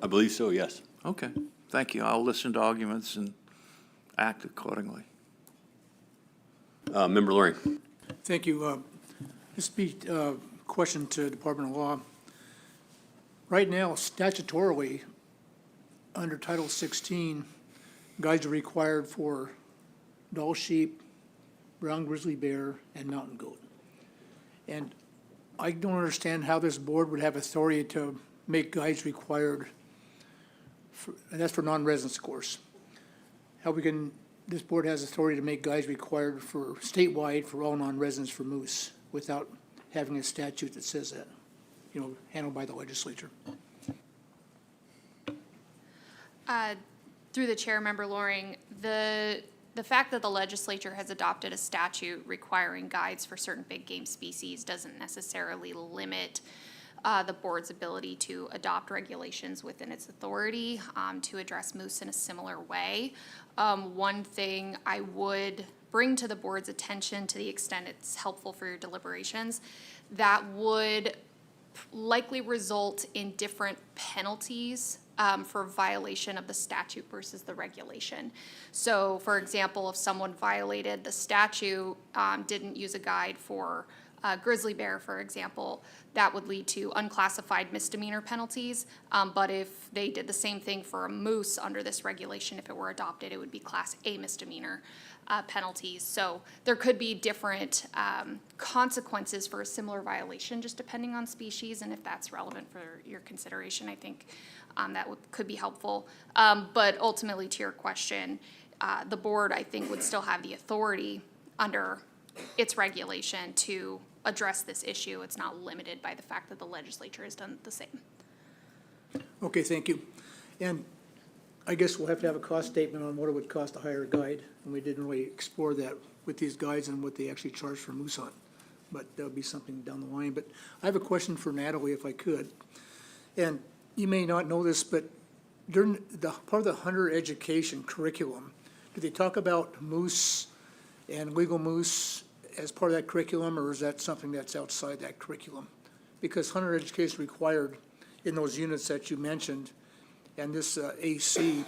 I believe so, yes. Okay, thank you. I'll listen to arguments and act accordingly. Member Loring. Thank you. This be a question to Department of Law. Right now, statutorily, under Title 16, guides are required for Dall sheep, brown grizzly bear, and mountain goat. And I don't understand how this board would have authority to make guides required, and that's for non-residents, of course. How we can this board has authority to make guides required for statewide for all non-residents for moose without having a statute that says that, handled by the legislature. Through the chair, Member Loring, the fact that the legislature has adopted a statute requiring guides for certain big game species doesn't necessarily limit the board's ability to adopt regulations within its authority to address moose in a similar way. One thing I would bring to the board's attention, to the extent it's helpful for your deliberations, that would likely result in different penalties for violation of the statute versus the regulation. So, for example, if someone violated the statute, didn't use a guide for grizzly bear, for example, that would lead to unclassified misdemeanor penalties. But if they did the same thing for a moose under this regulation, if it were adopted, it would be Class A misdemeanor penalties. So there could be different consequences for a similar violation, just depending on species, and if that's relevant for your consideration, I think that could be helpful. But ultimately, to your question, the board, I think, would still have the authority under its regulation to address this issue. It's not limited by the fact that the legislature has done the same. Okay, thank you. And I guess we'll have to have a cost statement on what it would cost to hire a guide, and we didn't really explore that with these guides and what they actually charge for moose hunt. But that'll be something down the line. But I have a question for Natalie, if I could. And you may not know this, but during the part of the hunter education curriculum, do they talk about moose and legal moose as part of that curriculum, or is that something that's outside that curriculum? Because hunter education is required in those units that you mentioned, and this AC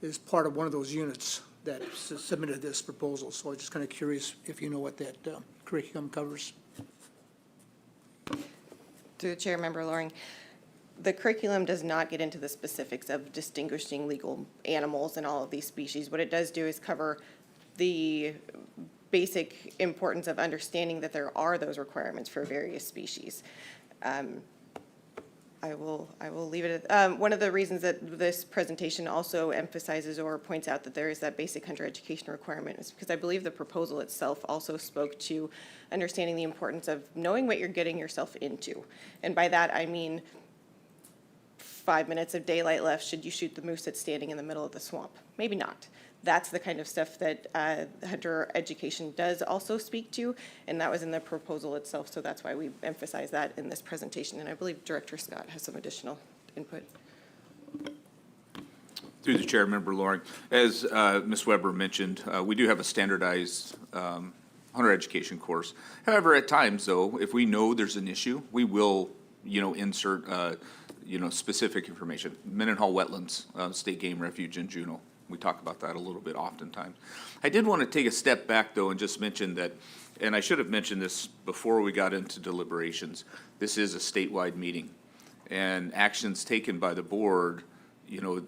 is part of one of those units that submitted this proposal. So I'm just kind of curious if you know what that curriculum covers. Through the chair, Member Loring, the curriculum does not get into the specifics of distinguishing legal animals and all of these species. What it does do is cover the basic importance of understanding that there are those requirements for various species. I will leave it at, one of the reasons that this presentation also emphasizes or points out that there is that basic hunter education requirement is because I believe the proposal itself also spoke to understanding the importance of knowing what you're getting yourself into. And by that, I mean 5 minutes of daylight left, should you shoot the moose that's standing in the middle of the swamp? Maybe not. That's the kind of stuff that hunter education does also speak to, and that was in the proposal itself, so that's why we emphasize that in this presentation, and I believe Director Scott has some additional input. Through the chair, Member Loring, as Ms. Weber mentioned, we do have a standardized hunter education course. However, at times, though, if we know there's an issue, we will, insert, specific information. Mendenhall Wetlands, State Game Refuge in Juneau. We talk about that a little bit oftentimes. I did want to take a step back, though, and just mention that, and I should have mentioned this before we got into deliberations, this is a statewide meeting. And actions taken by the board, we're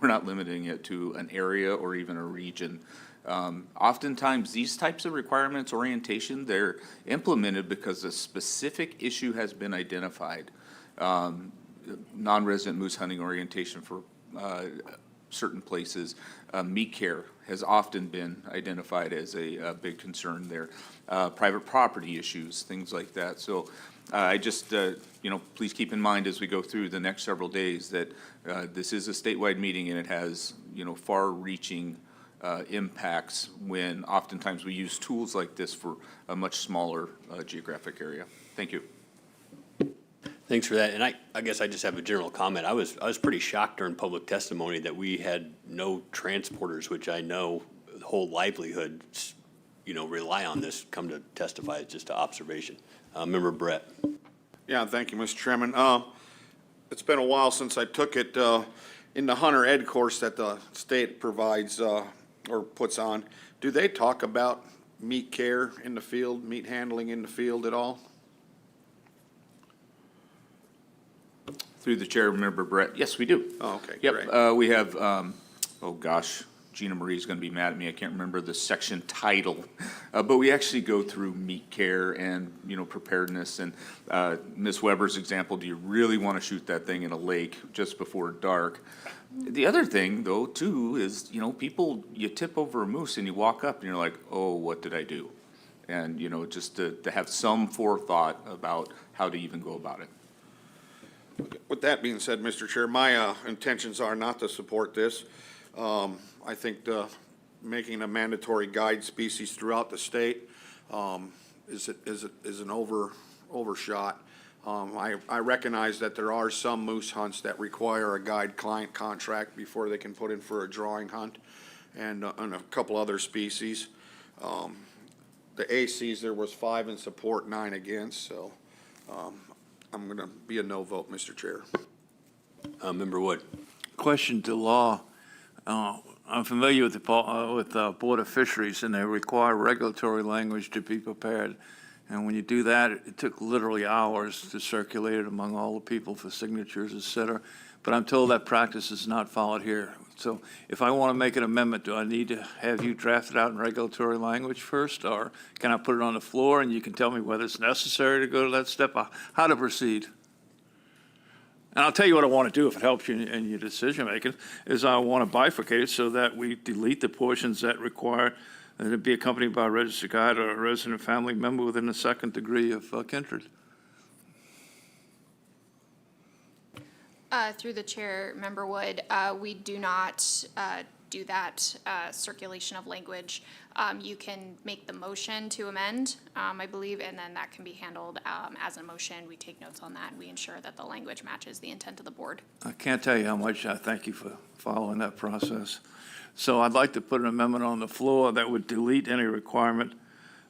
not limiting it to an area or even a region. Oftentimes, these types of requirements, orientation, they're implemented because a specific issue has been identified. Non-resident moose hunting orientation for certain places. Meat care has often been identified as a big concern there. Private property issues, things like that. So I just, please keep in mind as we go through the next several days that this is a statewide meeting and it has, far-reaching impacts when oftentimes we use tools like this for a much smaller geographic area. Thank you. Thanks for that. And I guess I just have a general comment. I was pretty shocked during public testimony that we had no transporters, which I know the whole livelihood, rely on this, come to testify. It's just an observation. Member Brett. Yeah, thank you, Mr. Chairman. It's been a while since I took it in the hunter ed course that the state provides or puts on. Do they talk about meat care in the field, meat handling in the field at all? Through the chair, Member Brett. Yes, we do. Oh, okay, Yep. great. We have, Gina Marie's gonna be mad at me, I can't remember the section title. But we actually go through meat care and, preparedness, and, Ms. Weber's example, do you really wanna shoot that thing in a lake just before dark? The other thing, though, too, is, people, you tip over a moose and you walk up and you're like, oh, what did I do? And, just to have some forethought about how to even go about it. With that being said, Mr. Chair, my intentions are not to support this. I think making a mandatory guide species throughout the state is an overshot. I recognize that there are some moose hunts that require a guide client contract before they can put in for a drawing hunt, and a couple other species. The ACs, there was 5 in support, 9 against, so I'm going to be a no vote, Mr. Chair. Member Wood. Question to law. I'm familiar with the Board of Fisheries, and they require regulatory language to be prepared. And when you do that, it took literally hours to circulate it among all the people for signatures, et cetera. But I'm told that practice is not followed here. So if I want to make an amendment, do I need to have you draft it out in regulatory language first? Or can I put it on the floor and you can tell me whether it's necessary to go to that step, how to proceed? And I'll tell you what I want to do if it helps you in your decision making, is I want to bifurcate it so that we delete the portions that require that it be accompanied by a registered guide or a resident family member within the second degree of kindred. Through the chair, Member Wood, we do not do that circulation of language. You can make the motion to amend, I believe, and then that can be handled as a motion. We take notes on that, and we ensure that the language matches the intent of the board. I can't tell you how much I thank you for following that process. So I'd like to put an amendment on the floor that would delete any requirement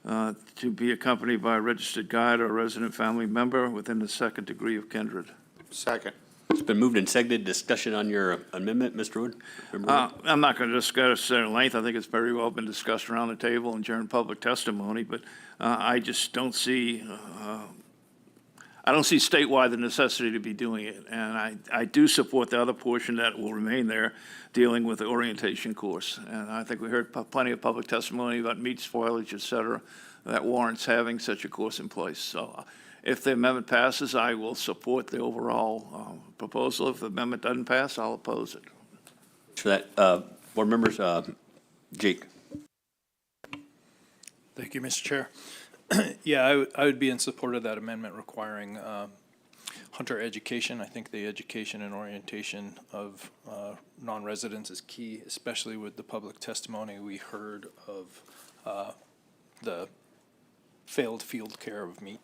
to be accompanied by a registered guide or a resident family member within the second degree of kindred. Second. It's been moved and seconded. Discussion on your amendment, Mr. Wood? I'm not going to discuss it at length. I think it's very well been discussed around the table and during public testimony, but I just don't see, I don't see statewide the necessity to be doing it. And I do support the other portion that will remain there, dealing with the orientation course. And I think we heard plenty of public testimony about meat spoilage, et cetera, that warrants having such a course in place. So if the amendment passes, I will support the overall proposal. If the amendment doesn't pass, I'll oppose it. For that, board members, Jake. Thank you, Mr. Chair. Yeah, I would be in support of that amendment requiring hunter education. I think the education and orientation of non-residents is key, especially with the public testimony we heard of the failed field care of meat.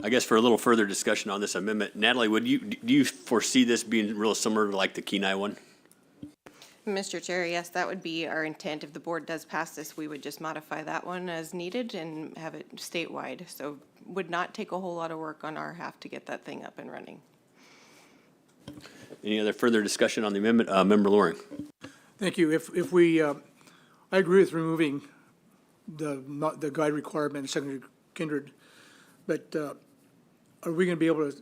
I guess for a little further discussion on this amendment, Natalie, do you foresee this being real similar to like the Kenai one? Mr. Chair, yes, that would be our intent. If the board does pass this, we would just modify that one as needed and have it statewide. So would not take a whole lot of work on our half to get that thing up and running. Any other further discussion on the amendment? Member Loring. Thank you. If we, I agree with removing the guide requirement in secondary kindred, but are we going to be able to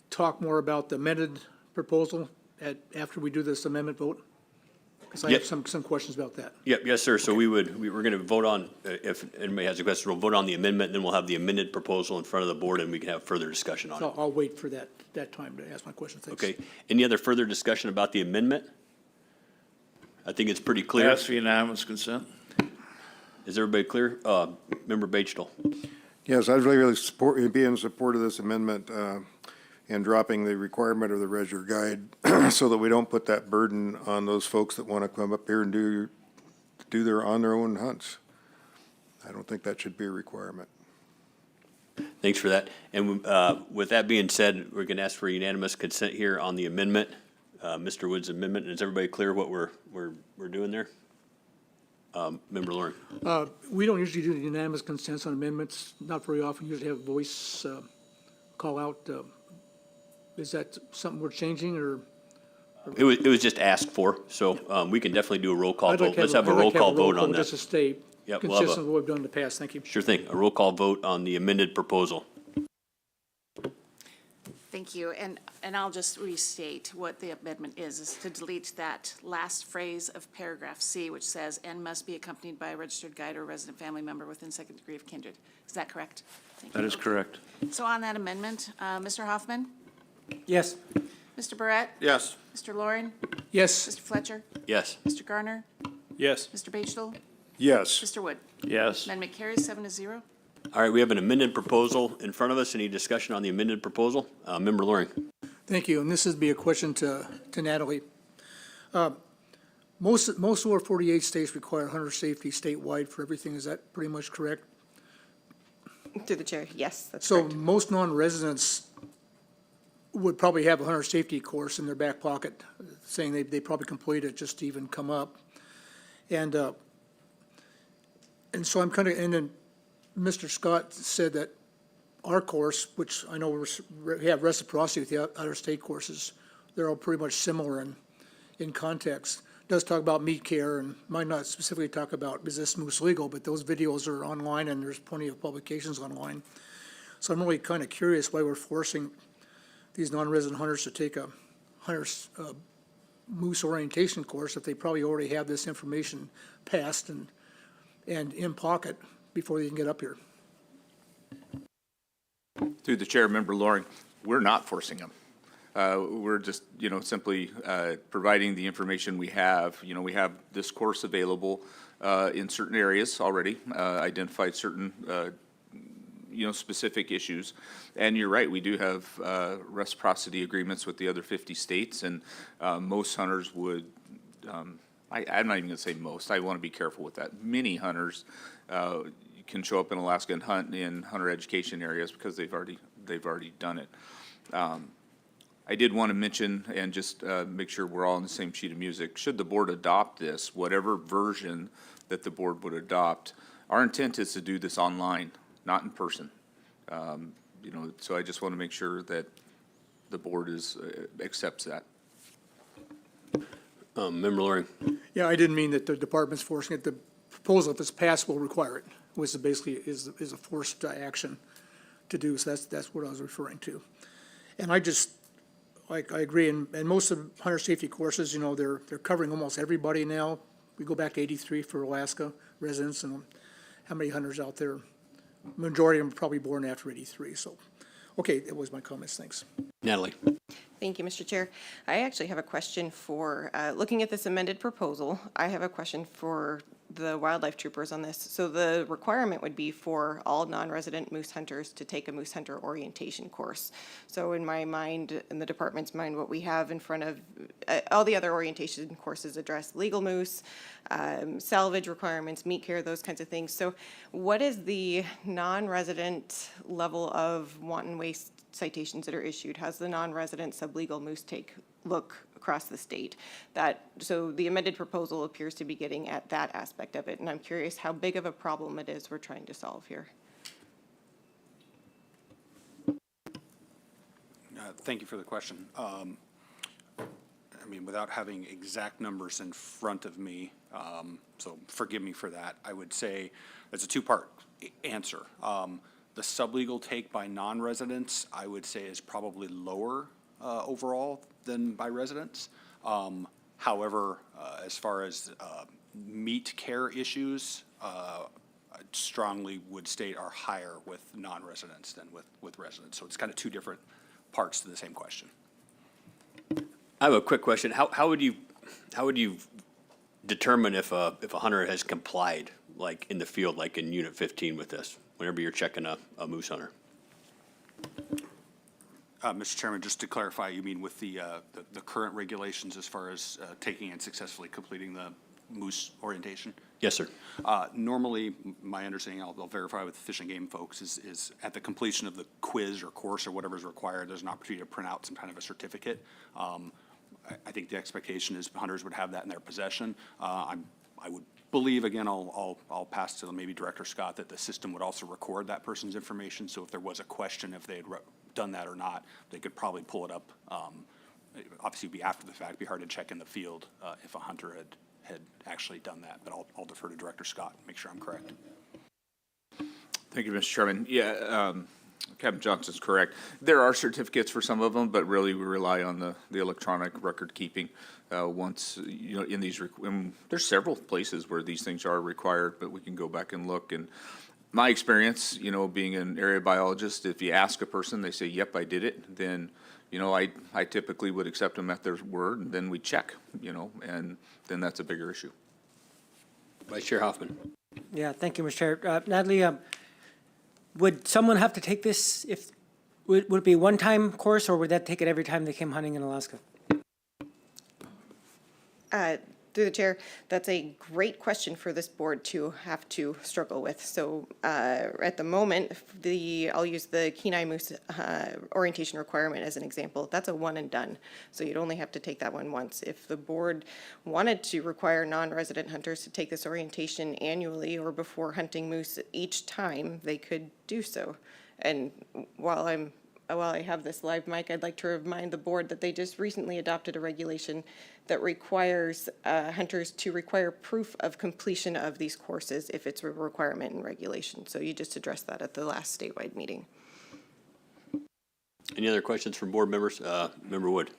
talk more about the amended proposal after we do this amendment vote? Because I have some questions about that. Yep, yes, sir. So we're going to vote on, if anybody has a question, we'll vote on the amendment, and then we'll have the amended proposal in front of the board, and we can have further discussion on it. So I'll wait for that time to ask my question. Thanks. Okay. Any other further discussion about the amendment? I think it's pretty clear. Ask for unanimous consent. Is everybody clear? Member Bachtel. Yes, I'd really be in support of this amendment and dropping the requirement of the registered guide so that we don't put that burden on those folks that want to come up here and do on their own hunts. I don't think that should be a requirement. Thanks for that. And with that being said, we're going to ask for unanimous consent here on the amendment, Mr. Wood's amendment. Is everybody clear what we're doing there? Member Loring. We don't usually do the unanimous consents on amendments, not very often. Usually have voice call out. Is that something we're changing, or? It was just asked for, so we can definitely do a roll call vote. Let's have a roll call vote on that. Just to stay Yep, consistent with what we've done in the past. Thank you. Sure thing. A roll call vote on the amended proposal. Thank you, and I'll just restate what the amendment is to delete that last phrase of paragraph C, which says, "and must be accompanied by a registered guide or resident family member within second degree of kindred." Is that correct? Thank That you. is correct. So on that amendment, Mr. Hoffman? Yes. Mr. Barrett? Yes. Mr. Loring? Yes. Mr. Fletcher? Yes. Mr. Garner? Yes. Mr. Batesville? Yes. Mr. Wood? Yes. Amendment carries 7-0. All right, we have an amended proposal in front of us. Any discussion on the amended proposal? Member Loring. Thank you, and this would be a question to Natalie. Most of our 48 states require hunter safety statewide for everything. Is that pretty much correct? Through the chair, yes, that's So correct. most non-residents would probably have a hunter safety course in their back pocket, saying they probably complete it just to even come up. And so I'm kind of, and then Mr. Scott said that our course, which I know we have reciprocity with the other state courses, they're all pretty much similar in context. Does talk about meat care and might not specifically talk about is this moose legal, but those videos are online and there's plenty of publications online. So I'm really kind of curious why we're forcing these non-resident hunters to take a hunter's moose orientation course if they probably already have this information passed and in pocket before they can get up here. Through the chair, Member Loring, we're not forcing them. We're just, simply providing the information we have. We have this course available in certain areas already, identified certain, specific issues. And you're right, we do have reciprocity agreements with the other 50 states, and most hunters would, I'm not even going to say most, I want to be careful with that. Many hunters can show up in Alaska and hunt in hunter education areas because they've already done it. I did want to mention and just make sure we're all on the same sheet of music. Should the board adopt this, whatever version that the board would adopt, our intent is to do this online, not in person. So I just want to make sure that the board accepts that. Member Loring. Yeah, I didn't mean that the department's forcing it. The proposal, if it's passed, will require it, which basically is a forced action to do. So that's what I was referring to. And I agree, and most of hunter safety courses, they're covering almost everybody now. We go back to 83 for Alaska residents, and how many hunters out there? Majority of them are probably born after 83, so. Okay, that was my comments, thanks. Natalie. Thank you, Mr. Chair. I actually have a question for, looking at this amended proposal, I have a question for the wildlife troopers on this. So the requirement would be for all non-resident moose hunters to take a moose hunter orientation course. So in my mind, in the department's mind, what we have in front of, all the other orientation courses address legal moose, salvage requirements, meat care, those kinds of things. So what is the non-resident level of wanton waste citations that are issued? How's the non-resident sublegal moose take look across the state? So the amended proposal appears to be getting at that aspect of it, and I'm curious how big of a problem it is we're trying to solve here. Thank you for the question. Without having exact numbers in front of me, so forgive me for that, I would say it's a two-part answer. The sublegal take by non-residents, I would say, is probably lower overall than by residents. However, as far as meat care issues, I strongly would state are higher with non-residents than with residents. So it's kind of two different parts to the same question. I have a quick question. How would you determine if a hunter has complied, like in the field, like in Unit 15 with this, whenever you're checking a moose hunter? Mr. Chairman, just to clarify, you mean with the current regulations as far as taking and successfully completing the moose orientation? Yes, sir. Normally, my understanding, I'll verify with the Fish and Game folks, is at the completion of the quiz or course or whatever is required, there's an opportunity to print out some kind of a certificate. I think the expectation is hunters would have that in their possession. I would believe, again, I'll pass to maybe Director Scott, that the system would also record that person's information. So if there was a question, if they had done that or not, they could probably pull it up. Obviously, it'd be after the fact. It'd be hard to check in the field if a hunter had actually done that. But I'll defer to Director Scott and make sure I'm correct. Thank you, Mr. Chairman. Yeah, Captain Johnson's correct. There are certificates for some of them, but really we rely on the electronic record keeping. Once, you know, in these, there's several places where these things are required, but we can go back and look. And my experience, you know, being an area biologist, if you ask a person, they say, yep, I did it, then, you know, I typically would accept them at their word, and then we check, you know, and then that's a bigger issue. Vice Chair Hoffman. Yeah, thank you, Mr. Chair. Natalie, would someone have to take this if, would it be a one-time course, or would that take it every time they came hunting in Alaska? Through the chair, that's a great question for this board to have to struggle with. So at the moment, I'll use the Kenai Moose orientation requirement as an example. That's a one and done. So you'd only have to take that one once. If the board wanted to require non-resident hunters to take this orientation annually or before hunting moose each time, they could do so. And while I have this live mic, I'd like to remind the board that they just recently adopted a regulation that requires hunters to require proof of completion of these courses if it's a requirement in regulation. So you just addressed that at the last statewide meeting. Any other questions from board members? Member Wood.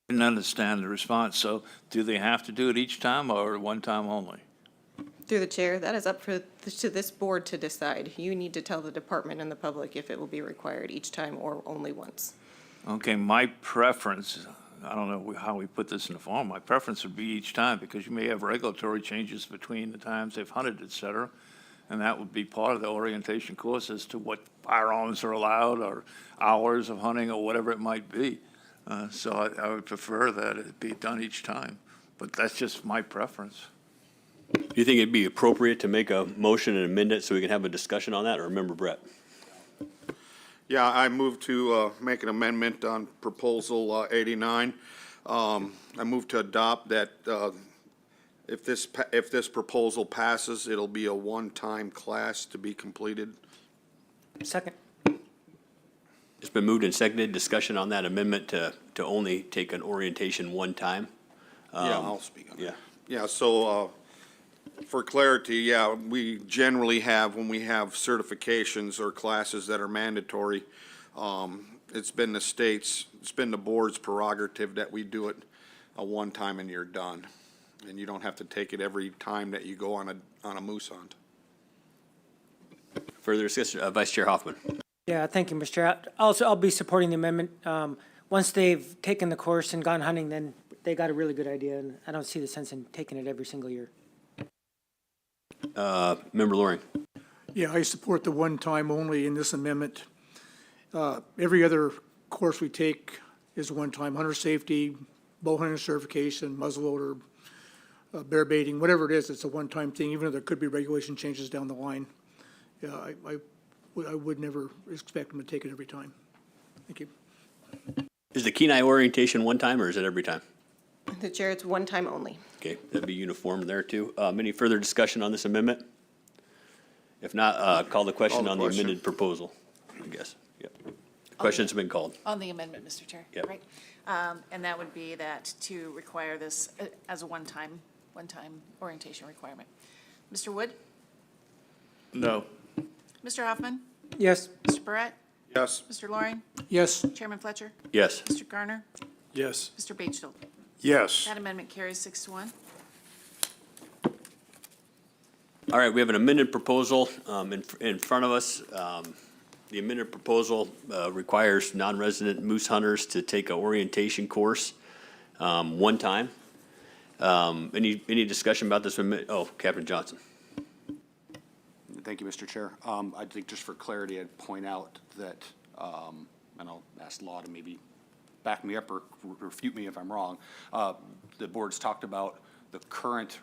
Didn't understand the response. So do they have to do it each time or one time only? Through the chair, that is up to this board to decide. You need to tell the department and the public if it will be required each time or only once. Okay, my preference, I don't know how we put this in the form, my preference would be each time, because you may have regulatory changes between the times they've hunted, et cetera, and that would be part of the orientation course as to what firearms are allowed or hours of hunting or whatever it might be. So I would prefer that it be done each time, but that's just my preference. Do you think it'd be appropriate to make a motion and amend it so we can have a discussion on that, or Member Brett? Yeah, I move to make an amendment on proposal 89. I move to adopt that if this proposal passes, it'll be a one-time class to be completed. Second. It's been moved and seconded. Discussion on that amendment to only take an orientation one time. Yeah, I'll speak on that. Yeah. Yeah, so for clarity, yeah, we generally have, when we have certifications or classes that are mandatory, it's been the board's prerogative that we do it a one time and you're done. And you don't have to take it every time that you go on a moose hunt. Further discussion, Vice Chair Hoffman. Yeah, thank you, Mr. Chair. Also, I'll be supporting the amendment. Once they've taken the course and gone hunting, then they got a really good idea, and I don't see the sense in taking it every single year. Member Loring. Yeah, I support the one time only in this amendment. Every other course we take is one time, hunter safety, bow hunting certification, muzzleloader, bear baiting, whatever it is, it's a one time thing, even though there could be regulation changes down the line. Yeah, I would never expect them to take it every time. Thank you. Is the Kenai orientation one time or is it every time? The chair, it's one time only. Okay, that'd be uniform there too. Any further discussion on this amendment? If not, call the question on the amended proposal, I guess. Yep. The question's been called. On the amendment, Mr. Chair. Yep. Right. And that would be that to require this as a one-time orientation requirement. Mr. Wood? No. Mr. Hoffman? Yes. Mr. Barrett? Yes. Mr. Loring? Yes. Chairman Fletcher? Yes. Mr. Garner? Yes. Mr. Batesville? Yes. That amendment carries 6-1. All right, we have an amended proposal in front of us. The amended proposal requires non-resident moose hunters to take an orientation course one time. Any discussion about this? Oh, Captain Johnson. Thank you, Mr. Chair. I think just for clarity, I'd point out that, and I'll ask Law to maybe back me up or refute me if I'm wrong. The board's talked about the current,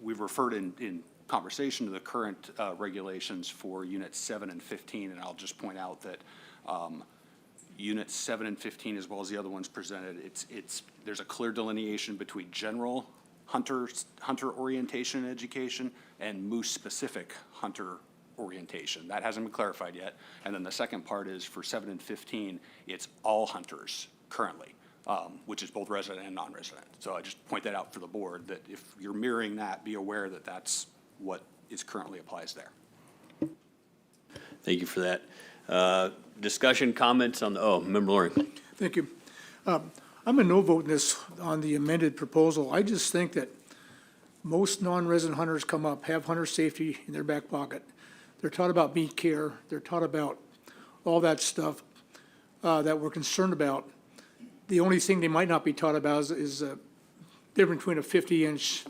we've referred in conversation to the current regulations for units 7 and 15, and I'll just point out that units 7 and 15, as well as the other ones presented, there's a clear delineation between general hunter orientation and education and moose-specific hunter orientation. That hasn't been clarified yet. And then the second part is for 7 and 15, it's all hunters currently, which is both resident and non-resident. So I just point that out for the board, that if you're mirroring that, be aware that that's what is currently applies there. Thank you for that. Discussion, comments on the, Member Loring. Thank you. I'm a no vote in this, on the amended proposal. I just think that most non-resident hunters come up, have hunter safety in their back pocket. They're taught about meat care. They're taught about all that stuff that we're concerned about. The only thing they might not be taught about is the difference between a 50-inch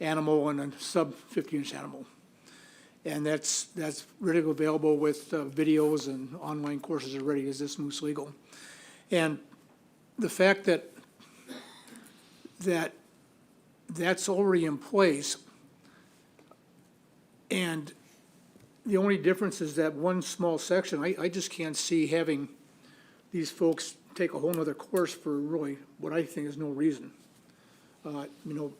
animal and a sub-50-inch animal. And that's readily available with videos and online courses already. Is this moose legal? And the fact that that's already in place, and the only difference is that one small section, I just can't see having these folks take a whole nother course for really what I think is no reason. You know,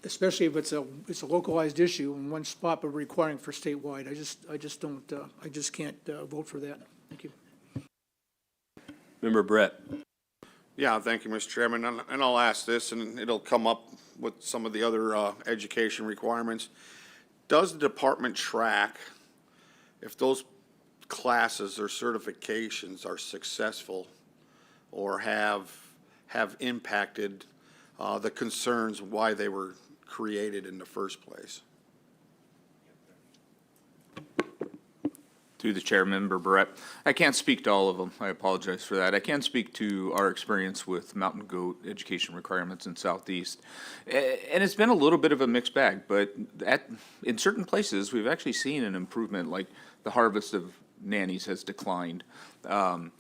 especially if it's a localized issue in one spot, but requiring for statewide. I just can't vote for that. Thank you. Member Brett. Yeah, thank you, Mr. Chairman, and I'll ask this, and it'll come up with some of the other education requirements. Does the department track if those classes or certifications are successful or have impacted the concerns why they were created in the first place? Through the chair, Member Barrett. I can't speak to all of them. I apologize for that. I can speak to our experience with mountain goat education requirements in Southeast. And it's been a little bit of a mixed bag, but in certain places, we've actually seen an improvement, like the harvest of nannies has declined. But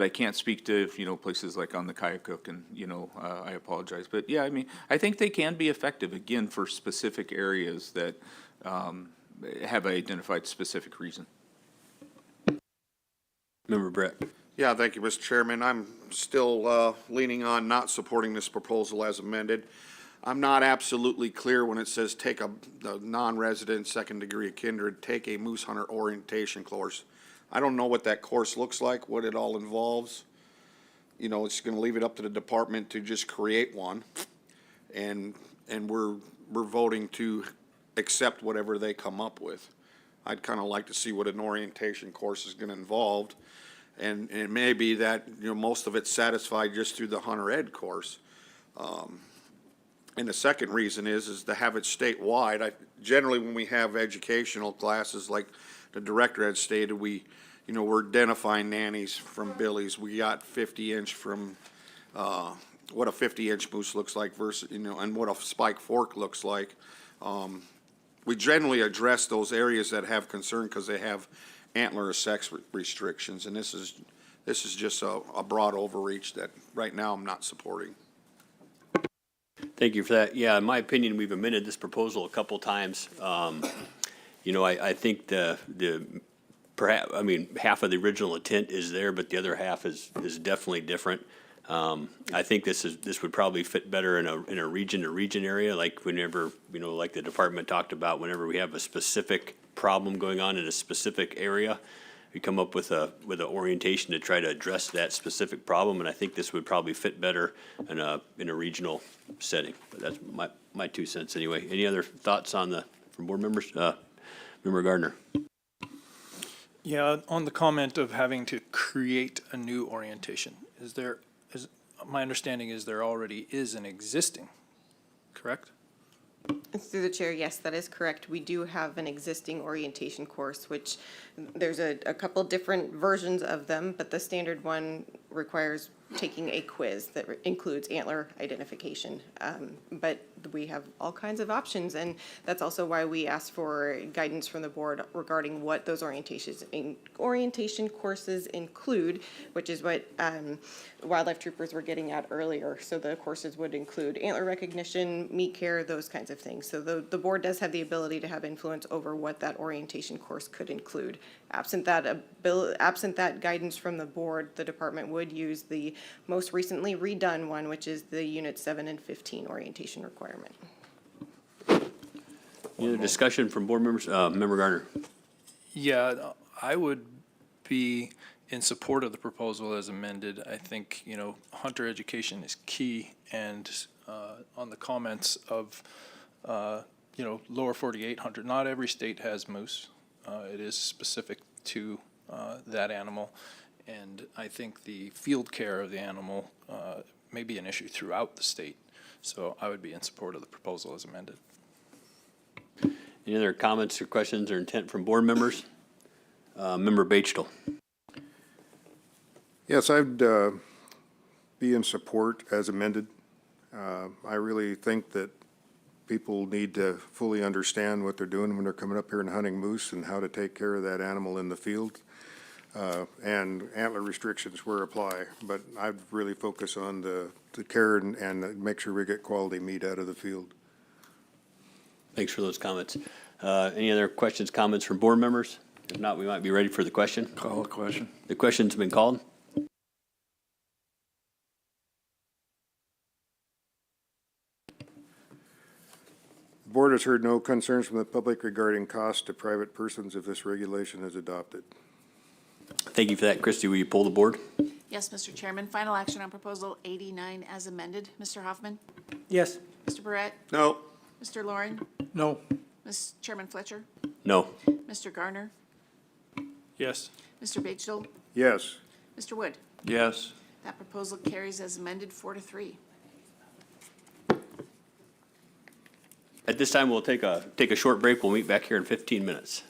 I can't speak to, you know, places like on the Kayakuk, and, you know, I apologize. But yeah, I mean, I think they can be effective, again, for specific areas that have identified specific reason. Member Brett. Yeah, thank you, Mr. Chairman. I'm still leaning on not supporting this proposal as amended. I'm not absolutely clear when it says take the non-resident second degree of kindred, take a moose hunter orientation course. I don't know what that course looks like, what it all involves. You know, it's gonna leave it up to the department to just create one. And we're voting to accept whatever they come up with. I'd kind of like to see what an orientation course is gonna involve. And it may be that, you know, most of it's satisfied just through the hunter ed course. And the second reason is to have it statewide. Generally, when we have educational classes, like the director had stated, we're identifying nannies from billies. We got 50-inch from what a 50-inch moose looks like versus, and what a spike fork looks like. We generally address those areas that have concern because they have antler or sex restrictions, and this is just a broad overreach that right now I'm not supporting. Thank you for that. Yeah, in my opinion, we've amended this proposal a couple times. I think half of the original intent is there, but the other half is definitely different. I think this would probably fit better in a region-to-region area, like whenever, like the department talked about, whenever we have a specific problem going on in a specific area, we come up with an orientation to try to address that specific problem, and I think this would probably fit better in a regional setting. But that's my 2 cents anyway. Any other thoughts from board members? Member Gardner. Yeah, on the comment of having to create a new orientation, my understanding is there already is an existing, correct? Through the chair, yes, that is correct. We do have an existing orientation course, which there's a couple different versions of them, but the standard one requires taking a quiz that includes antler identification. But we have all kinds of options, and that's also why we asked for guidance from the board regarding what those orientation courses include, which is what wildlife troopers were getting at earlier. So the courses would include antler recognition, meat care, those kinds of things. So the board does have the ability to have influence over what that orientation course could include. Absent that guidance from the board, the department would use the most recently redone one, which is the Unit 7 and 15 orientation requirement. Any other discussion from board members? Member Garner. Yeah, I would be in support of the proposal as amended. I think, hunter education is key, and on the comments of, lower 48 hunter, not every state has moose. It is specific to that animal. And I think the field care of the animal may be an issue throughout the state. So I would be in support of the proposal as amended. Any other comments or questions or intent from board members? Member Batesville. Yes, I'd be in support as amended. I really think that people need to fully understand what they're doing when they're coming up here and hunting moose and how to take care of that animal in the field. And antler restrictions where apply, but I'd really focus on the care and make sure we get quality meat out of the field. Thanks for those comments. Any other questions, comments from board members? If not, we might be ready for the question. Call a question. The question's been called. The board has heard no concerns from the public regarding cost to private persons if this regulation is adopted. Thank you for that. Christie, will you pull the board? Yes, Mr. Chairman. Final action on Proposal 89 as amended. Mr. Hoffman? Yes. Mr. Barrett? No. Mr. Lauren? No. Ms. Chairman Fletcher? No. Mr. Garner? Yes. Mr. Batesville? Yes. Mr. Wood? Yes. That proposal carries as amended 4-3. At this time, we'll take a short break. We'll meet back here in 15 minutes.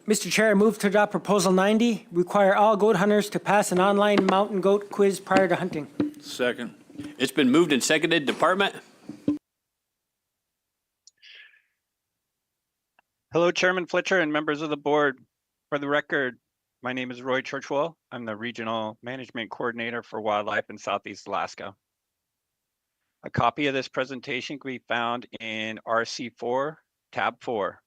Mr. Chair, I move to adopt Proposal 90, require all goat hunters to pass an online mountain goat quiz prior to hunting. Second. It's been moved and seconded. Department? Hello, Chairman Fletcher and members of the board. For the record, my name is Roy Churchwell. I'm the Regional Management Coordinator for Wildlife in Southeast Alaska. A copy of this presentation can be found in RC4, Tab 4.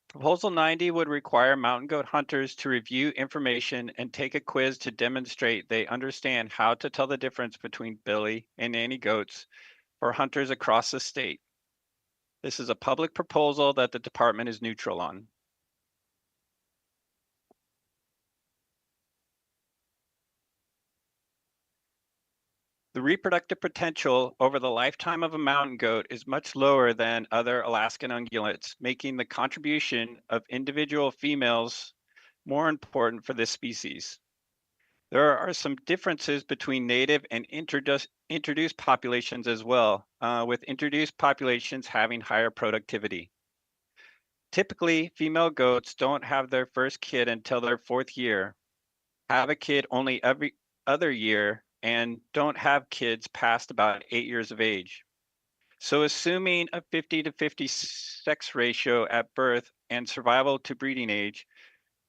Proposal 90 would require mountain goat hunters to review information and take a quiz to demonstrate they understand how to tell the difference between billy and nanny goats for hunters across the state. This is a public proposal that the department is neutral on. The reproductive potential over the lifetime of a mountain goat is much lower than other Alaskan ungulates, making the contribution of individual females more important for this species. There are some differences between native and introduced populations as well, with introduced populations having higher productivity. Typically, female goats don't have their first kid until their 4th year, have a kid only every other year, and don't have kids past about 8 years of age. So assuming a 50 to 50 sex ratio at birth and survival to breeding age,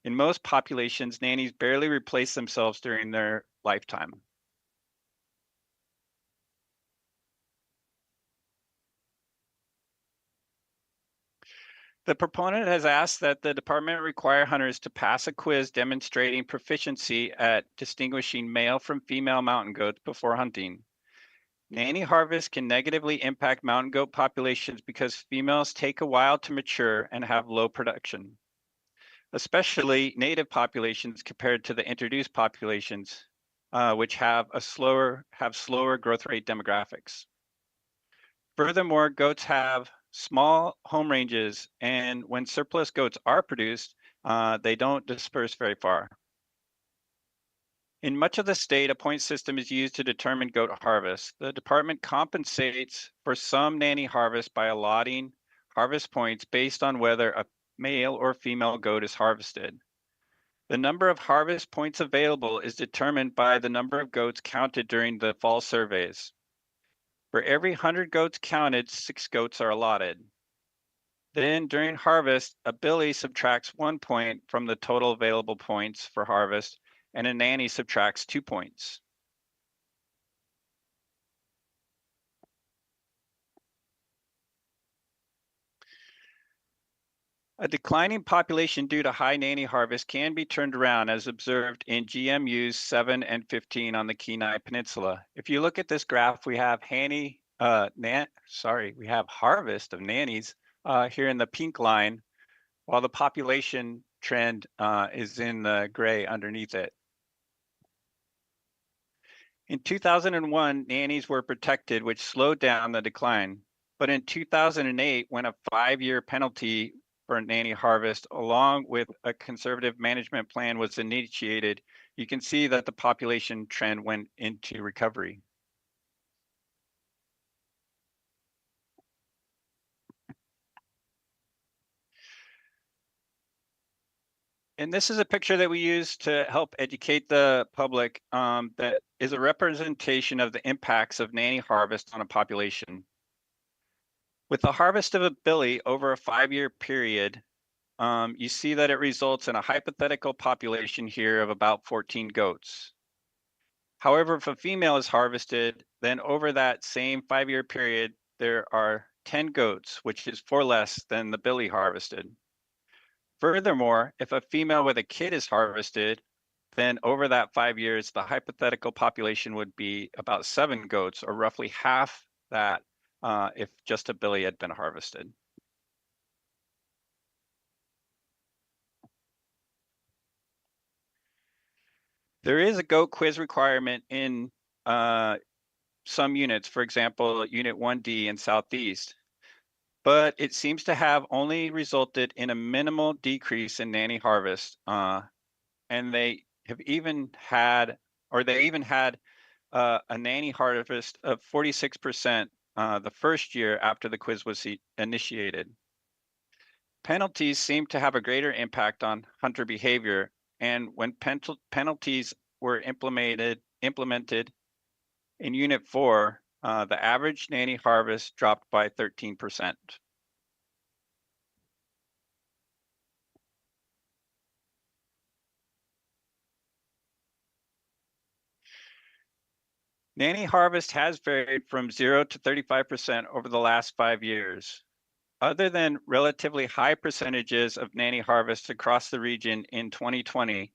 in most populations, nannies barely replace themselves during their lifetime. The proponent has asked that the department require hunters to pass a quiz demonstrating proficiency at distinguishing male from female mountain goats before hunting. Nanny harvest can negatively impact mountain goat populations because females take a while to mature and have low production, especially native populations compared to the introduced populations, which have slower growth rate demographics. Furthermore, goats have small home ranges, and when surplus goats are produced, they don't disperse very far. In much of the state, a point system is used to determine goat harvest. The department compensates for some nanny harvest by allotting harvest points based on whether a male or female goat is harvested. The number of harvest points available is determined by the number of goats counted during the fall surveys. For every 100 goats counted, 6 goats are allotted. Then during harvest, a billy subtracts 1 point from the total available points for harvest, and a nanny subtracts 2 points. A declining population due to high nanny harvest can be turned around as observed in GMUs 7 and 15 on the Kenai Peninsula. If you look at this graph, we have we have harvest of nannies here in the pink line, while the population trend is in the gray underneath it. In 2001, nannies were protected, which slowed down the decline. But in 2008, when a 5-year penalty for nanny harvest, along with a conservative management plan, was initiated, you can see that the population trend went into recovery. And this is a picture that we use to help educate the public that is a representation of the impacts of nanny harvest on a population. With the harvest of a billy over a 5-year period, you see that it results in a hypothetical population here of about 14 goats. However, if a female is harvested, then over that same 5-year period, there are 10 goats, which is 4 less than the billy harvested. Furthermore, if a female with a kid is harvested, then over that 5 years, the hypothetical population would be about 7 goats, or roughly half that if just a billy had been harvested. There is a goat quiz requirement in some units, for example, Unit 1D in Southeast, but it seems to have only resulted in a minimal decrease in nanny harvest. And they even had a nanny harvest of 46% the first year after the quiz was initiated. penalties seem to have a greater impact on hunter behavior, and when penalties were implemented in Unit 4, the average nanny harvest dropped by 13%. Nanny harvest has varied from 0 to 35% over the last 5 years. Other than relatively high percentages of nanny harvest across the region in 2020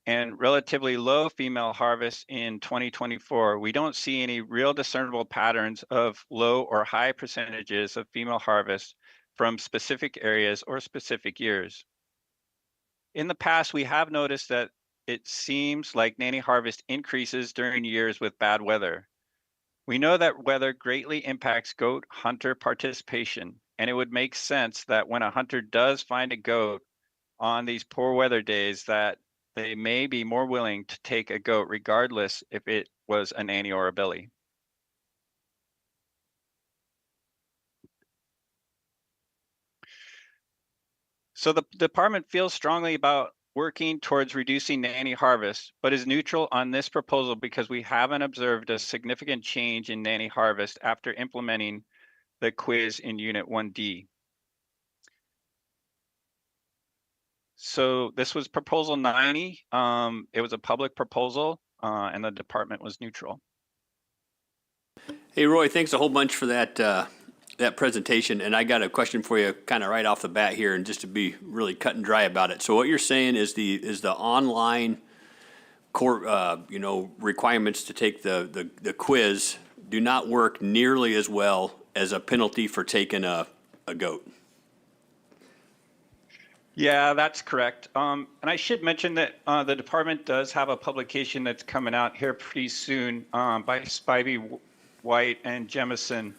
and relatively low female harvest in 2024, we don't see any real discernible patterns of low or high percentages of female harvest from specific areas or specific years. In the past, we have noticed that it seems like nanny harvest increases during years with bad weather. We know that weather greatly impacts goat hunter participation, and it would make sense that when a hunter does find a goat on these poor weather days, that they may be more willing to take a goat regardless if it was a nanny or a billy. So the department feels strongly about working towards reducing nanny harvest, but is neutral on this proposal because we haven't observed a significant change in nanny harvest after implementing the quiz in Unit 1D. So this was Proposal 90. It was a public proposal, and the department was neutral. Hey, Roy, thanks a whole bunch for that presentation. And I got a question for you kind of right off the bat here, and just to be really cut and dry about it. So what you're saying is the online requirements to take the quiz do not work nearly as well as a penalty for taking a goat. Yeah, that's correct. And I should mention that the department does have a publication that's coming out here pretty soon by Spivey, White, and Jemison.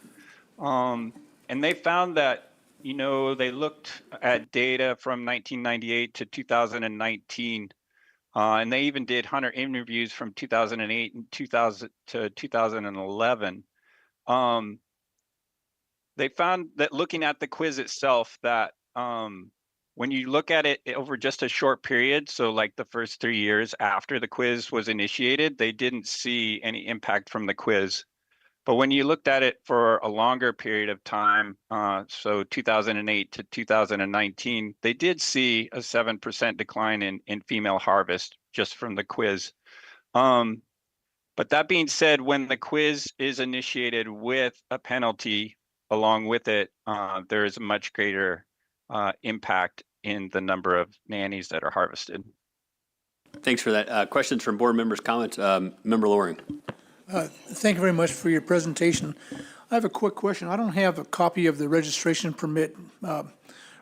And they found that, they looked at data from 1998 to 2019, and they even did hunter interviews from 2008 and 2000 to 2011. They found that looking at the quiz itself, that when you look at it over just a short period, so like the first 3 years after the quiz was initiated, they didn't see any impact from the quiz. But when you looked at it for a longer period of time, so 2008 to 2019, they did see a 7% decline in female harvest just from the quiz. But that being said, when the quiz is initiated with a penalty along with it, there is a much greater impact in the number of nannies that are harvested. Thanks for that. Questions from board members, comments? Member Loring. Thank you very much for your presentation. I have a quick question. I don't have a copy of the registration permit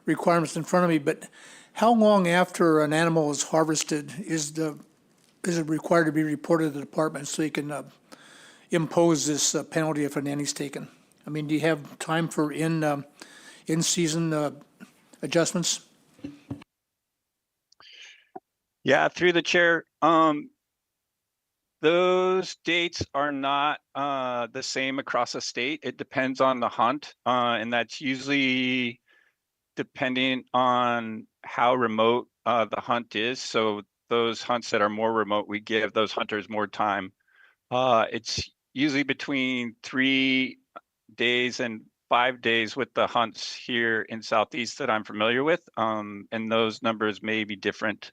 requirements in front of me, but how long after an animal is harvested is it required to be reported to the department so you can impose this penalty if a nanny's taken? I mean, do you have time for in-season adjustments? Yeah, through the chair. Those dates are not the same across the state. It depends on the hunt, and that's usually depending on how remote the hunt is. So those hunts that are more remote, we give those hunters more time. It's usually between 3 days and 5 days with the hunts here in Southeast that I'm familiar with, and those numbers may be different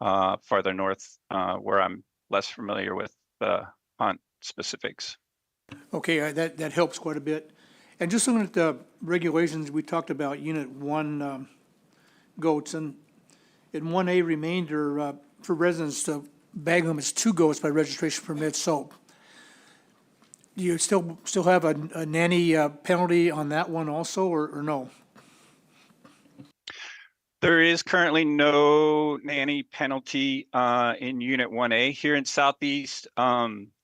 farther north where I'm less familiar with the hunt specifics. Okay, that helps quite a bit. And just looking at the regulations, we talked about Unit 1 goats, and in 1A remainder, for residents to bag them as 2 goats by registration permit. So do you still have a nanny penalty on that one also, or no? There is currently no nanny penalty in Unit 1A. Here in Southeast,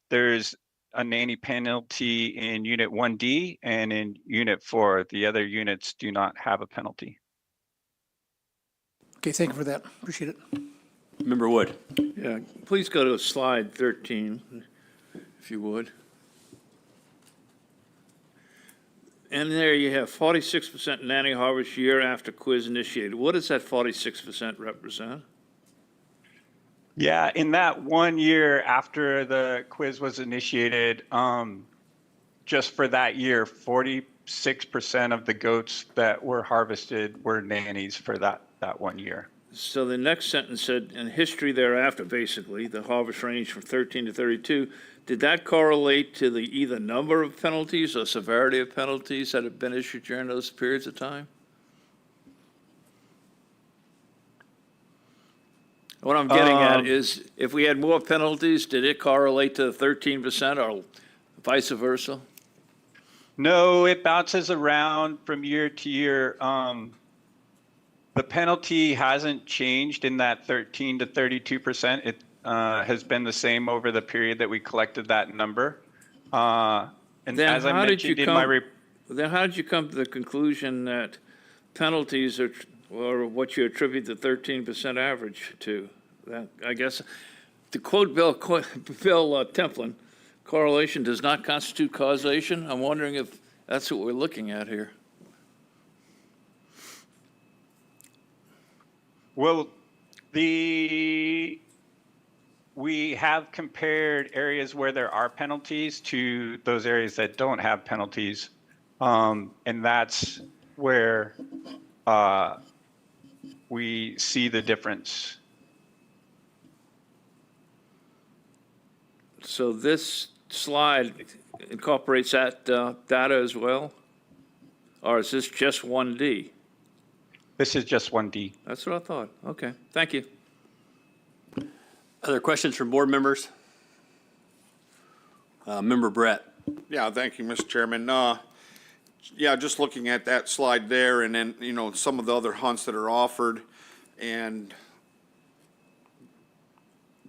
there's a nanny penalty in Unit 1D and in Unit 4. The other units do not have a penalty. Okay, thank you for that. Appreciate it. Member Wood. Yeah, please go to slide 13, if you would. And there you have 46% nanny harvest year after quiz initiated. What does that 46% represent? Yeah, in that 1 year after the quiz was initiated, just for that year, 46% of the goats that were harvested were nannies for that 1 year. So the next sentence said, in history thereafter, basically, the harvest ranged from 13 to 32. Did that correlate to the either number of penalties or severity of penalties that have been issued during those periods of time? What I'm getting at is, if we had more penalties, did it correlate to the 13% or vice versa? No, it bounces around from year to year. The penalty hasn't changed in that 13 to 32%. It has been the same over the period that we collected that number. And Then as I how did you mentioned in my come? Then how did you come to the conclusion that penalties are what you attribute the 13% average to? That, I guess, to quote Bill Templin, correlation does not constitute causation. I'm wondering if that's what we're looking at here. Well, we have compared areas where there are penalties to those areas that don't have penalties. And that's where we see the difference. So this slide incorporates that data as well? Or is this just 1D? This is just 1D. That's what I thought. Okay, thank you. Other questions from board members? Member Brett. Yeah, thank you, Mr. Chairman. Yeah, just looking at that slide there and then, you know, some of the other hunts that are offered and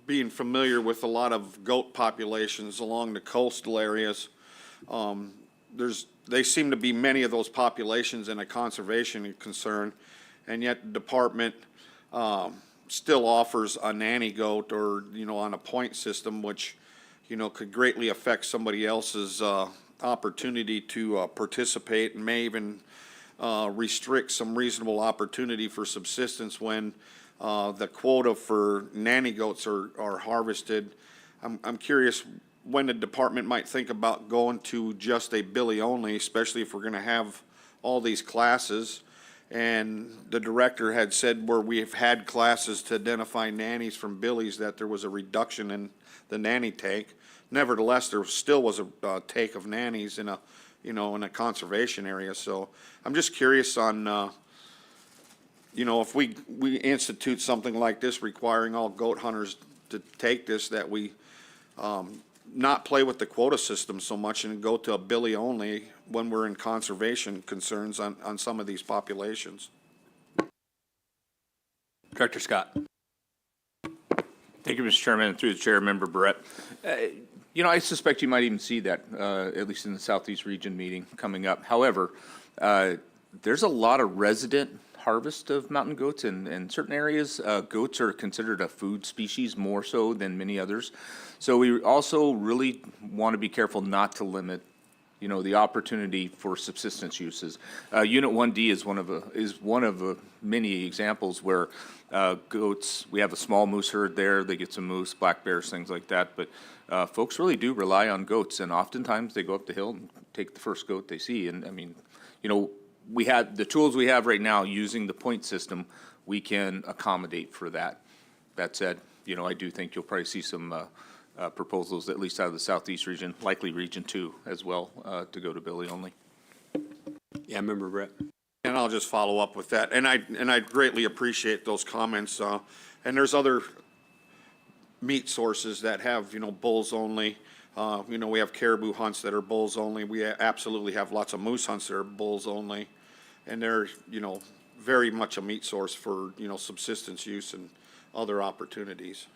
being familiar with a lot of goat populations along the coastal areas, they seem to be many of those populations in a conservation concern, and yet the department still offers a nanny goat or, you know, on a point system, which, you know, could greatly affect somebody else's opportunity to participate and may even restrict some reasonable opportunity for subsistence when the quota for nanny goats are harvested. I'm curious when the department might think about going to just a billy only, especially if we're going to have all these classes. And the director had said where we've had classes to identify nannies from billies that there was a reduction in the nanny take. Nevertheless, there still was a take of nannies in a, you know, in a conservation area. So I'm just curious on, you know, if we institute something like this requiring all goat hunters to take this, that we not play with the quota system so much and go to a billy only when we're in conservation concerns on some of these populations. Director Scott. Thank you, Mr. Chairman, and through the chair, Member Brett. You know, I suspect you might even see that, at least in the Southeast Region meeting coming up. However, there's a lot of resident harvest of mountain goats in certain areas. Goats are considered a food species more so than many others. So we also really want to be careful not to limit, you know, the opportunity for subsistence uses. Unit 1D is one of many examples where goats, we have a small moose herd there, they get some moose, black bears, things like that, but folks really do rely on goats, and oftentimes they go up the hill and take the first goat they see. And I mean, you know, we have the tools we have right now using the point system, we can accommodate for that. That said, you know, I do think you'll probably see some proposals, at least out of the Southeast region, likely Region 2 as well, to go to billy only. Yeah, Member Brett. And I'll just follow up with that. And I greatly appreciate those comments. And there's other meat sources that have, you know, bulls only. You know, we have caribou hunts that are bulls only. We absolutely have lots of moose hunts that are bulls only. And they're, you know, very much a meat source for, you know, subsistence use and other opportunities.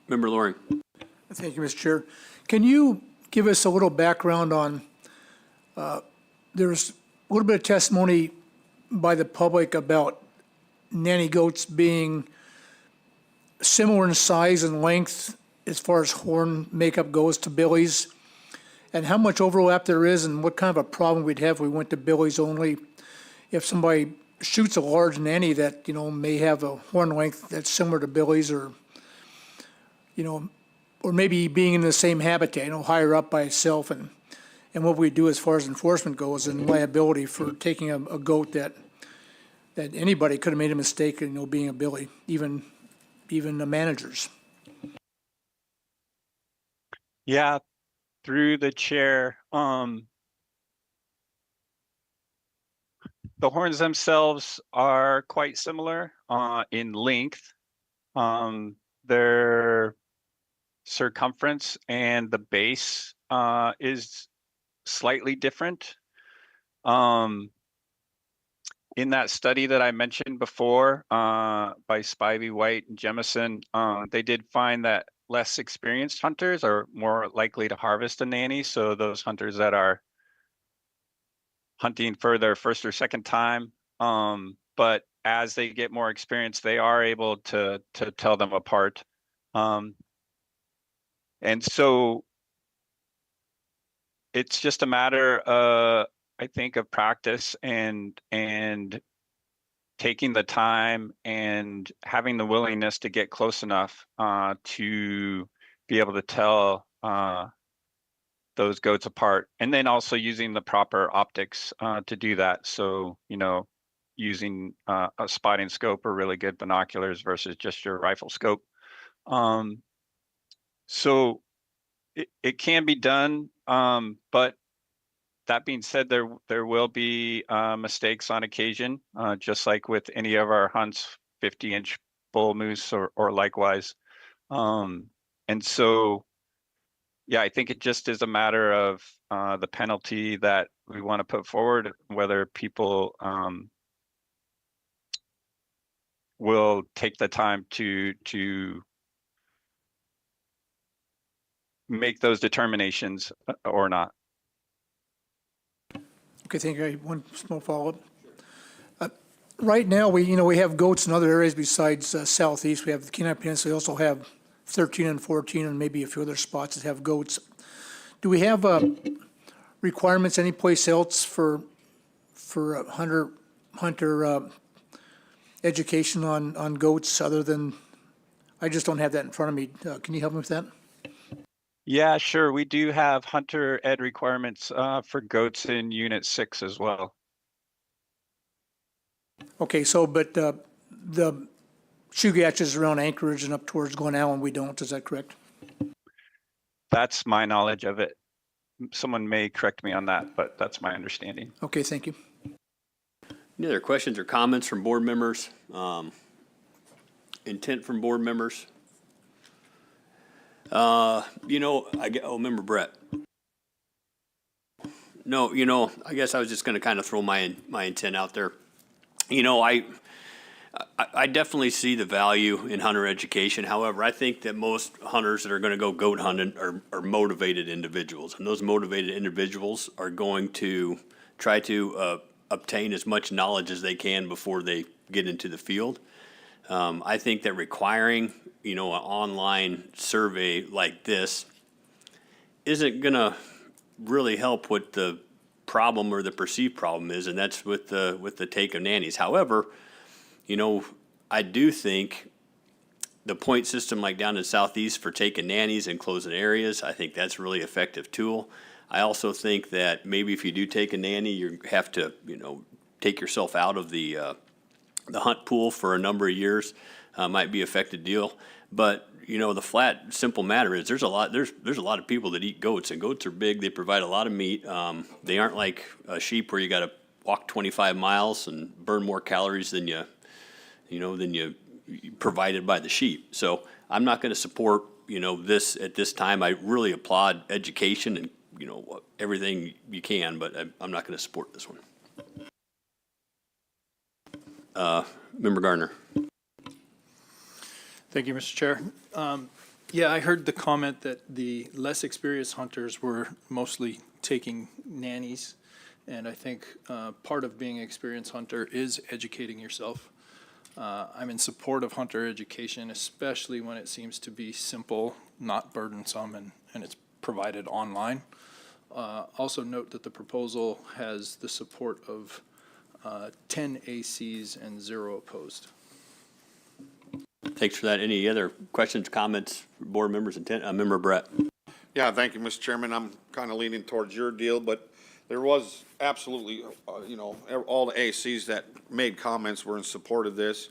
Member Loring. Thank you, Mr. Chair. Can you give us a little background on, there's a little bit of testimony by the public about nanny goats being similar in size and length as far as horn makeup goes to billies. and how much overlap there is and what kind of a problem we'd have if we went to billies only. If somebody shoots a large nanny that, may have a horn length that's similar to billies or, or maybe being in the same habitat, higher up by itself and what we do as far as enforcement goes and liability for taking a goat that anybody could have made a mistake, being a billy, even the managers. Yeah, through the chair, the horns themselves are quite similar in length. Their circumference and the base is slightly different. In that study that I mentioned before by Spivey, White, and Jemison, they did find that less experienced hunters are more likely to harvest a nanny. So those hunters that are hunting for their first or second time, but as they get more experience, they are able to tell them apart. And so it's just a matter, I think, of practice and taking the time and having the willingness to get close enough to be able to tell those goats apart, and then also using the proper optics to do that. So, using a spotting scope or really good binoculars versus just your rifle scope. So it can be done, but that being said, there will be mistakes on occasion, just like with any of our hunts, 50-inch bull moose or likewise. And so, yeah, I think it just is a matter of the penalty that we want to put forward, whether people will take the time to make those determinations or not. Okay, thank you. One small follow-up. Right now, we have goats in other areas besides southeast. We have the Kenai Peninsula. We also have 13 and 14 and maybe a few other spots that have goats. Do we have requirements anyplace else for hunter education on goats other than, I just don't have that in front of me. Can you help me with that? Yeah, sure. We do have hunter ed requirements for goats in Unit 6 as well. Okay, so, but the Chugachs around Anchorage and up towards Glen Allen, we don't, is that correct? That's my knowledge of it. Someone may correct me on that, but that's my understanding. Okay, thank you. Any other questions or comments from board members? Intent from board members? Member Brett. No, I guess I was just going to kind of throw my intent out there. I definitely see the value in hunter education. However, I think that most hunters that are going to go goat hunting are motivated individuals, and those motivated individuals are going to try to obtain as much knowledge as they can before they get into the field. I think that requiring, an online survey like this isn't going to really help what the problem or the perceived problem is, and that's with the take of nannies. However, I do think the point system like down in Southeast for taking nannies and closing areas, I think that's a really effective tool. I also think that maybe if you do take a nanny, you have to, take yourself out of the hunt pool for a number of years. Might be an effective deal. But, the flat, simple matter is there's a lot of people that eat goats, and goats are big. They provide a lot of meat. They aren't like a sheep where you got to walk 25 miles and burn more calories than you provided by the sheep. So I'm not going to support, this at this time. I really applaud education and, everything you can, but I'm not going to support this one. Member Gardner. Thank you, Mr. Chair. Yeah, I heard the comment that the less experienced hunters were mostly taking nannies. And I think part of being an experienced hunter is educating yourself. I'm in support of hunter education, especially when it seems to be simple, not burdensome, and it's provided online. Also note that the proposal has the support of 10 ACs and 0 opposed. Thanks for that. Any other questions, comments, board members, Member Brett? Yeah, thank you, Mr. Chairman. I'm kind of leaning towards your deal, but there was absolutely, all the ACs that made comments were in support of this.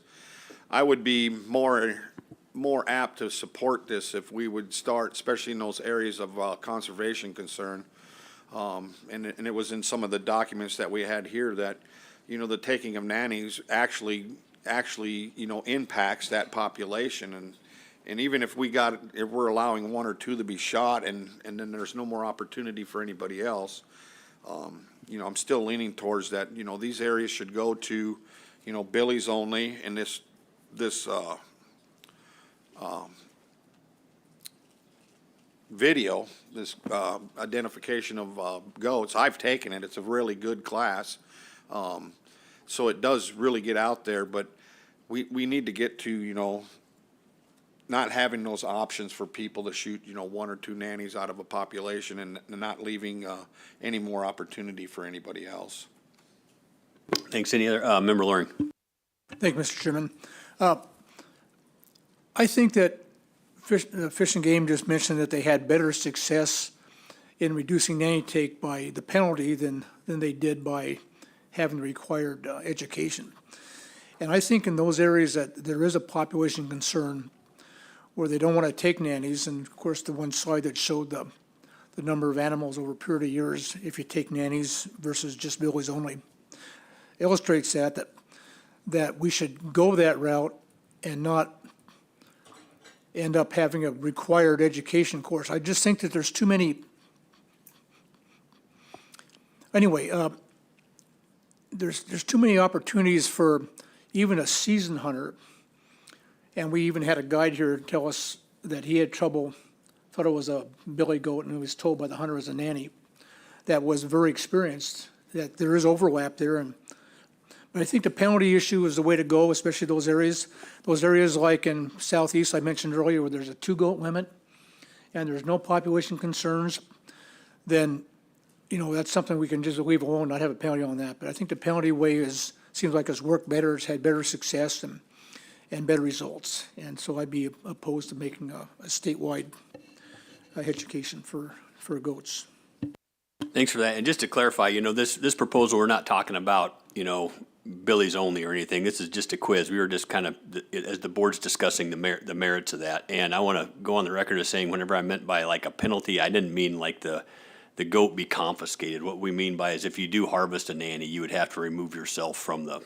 I would be more apt to support this if we would start, especially in those areas of conservation concern. And it was in some of the documents that we had here that, the taking of nannies actually, impacts that population. And even if we're allowing 1 or 2 to be shot and then there's no more opportunity for anybody else, I'm still leaning towards that, these areas should go to, Billy's only, and this video, this identification of goats, I've taken it. It's a really good class. So it does really get out there, but we need to get to, not having those options for people to shoot, 1 or 2 nannies out of a population and not leaving any more opportunity for anybody else. Thanks. Any other, Member Loring? Thank you, Mr. Chairman. I think that Fish and Game just mentioned that they had better success in reducing nanny take by the penalty than they did by having the required education. And I think in those areas that there is a population concern where they don't want to take nannies, and of course the one slide that showed the number of animals over a period of years if you take nannies versus just Billy's only illustrates that we should go that route and not end up having a required education course. I just think that there's too many. Anyway, there's too many opportunities for even a seasoned hunter. And we even had a guide here tell us that he had trouble, thought it was a billy goat, and he was told by the hunter as a nanny that was very experienced, that there is overlap there. But I think the penalty issue is the way to go, especially those areas. Those areas like in southeast, I mentioned earlier, where there's a 2-goat limit and there's no population concerns, then, that's something we can just leave alone, not have a penalty on that. But I think the penalty way seems like it's worked better, it's had better success and better results. And so I'd be opposed to making a statewide education for goats. Thanks for that. And just to clarify, this proposal, we're not talking about, Billy's only or anything. This is just a quiz. We were just kind of, as the board's discussing the merits of that. And I want to go on the record as saying whenever I meant by like a penalty, I didn't mean like the goat be confiscated. What we mean by is if you do harvest a nanny, you would have to remove yourself from the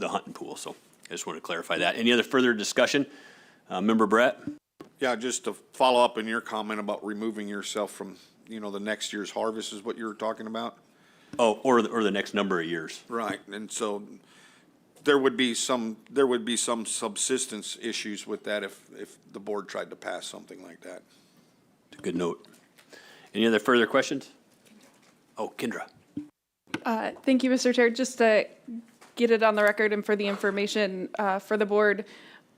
hunting pool. So I just want to clarify that. Any other further discussion? Member Brett? Yeah, just to follow up on your comment about removing yourself from, the next year's harvest is what you were talking about? Oh, or the next number of years. Right, and so there would be some subsistence issues with that if the board tried to pass something like that. Good note. Any other further questions? Oh, Kendra. Thank you, Mr. Chair. Just to get it on the record and for the information for the board,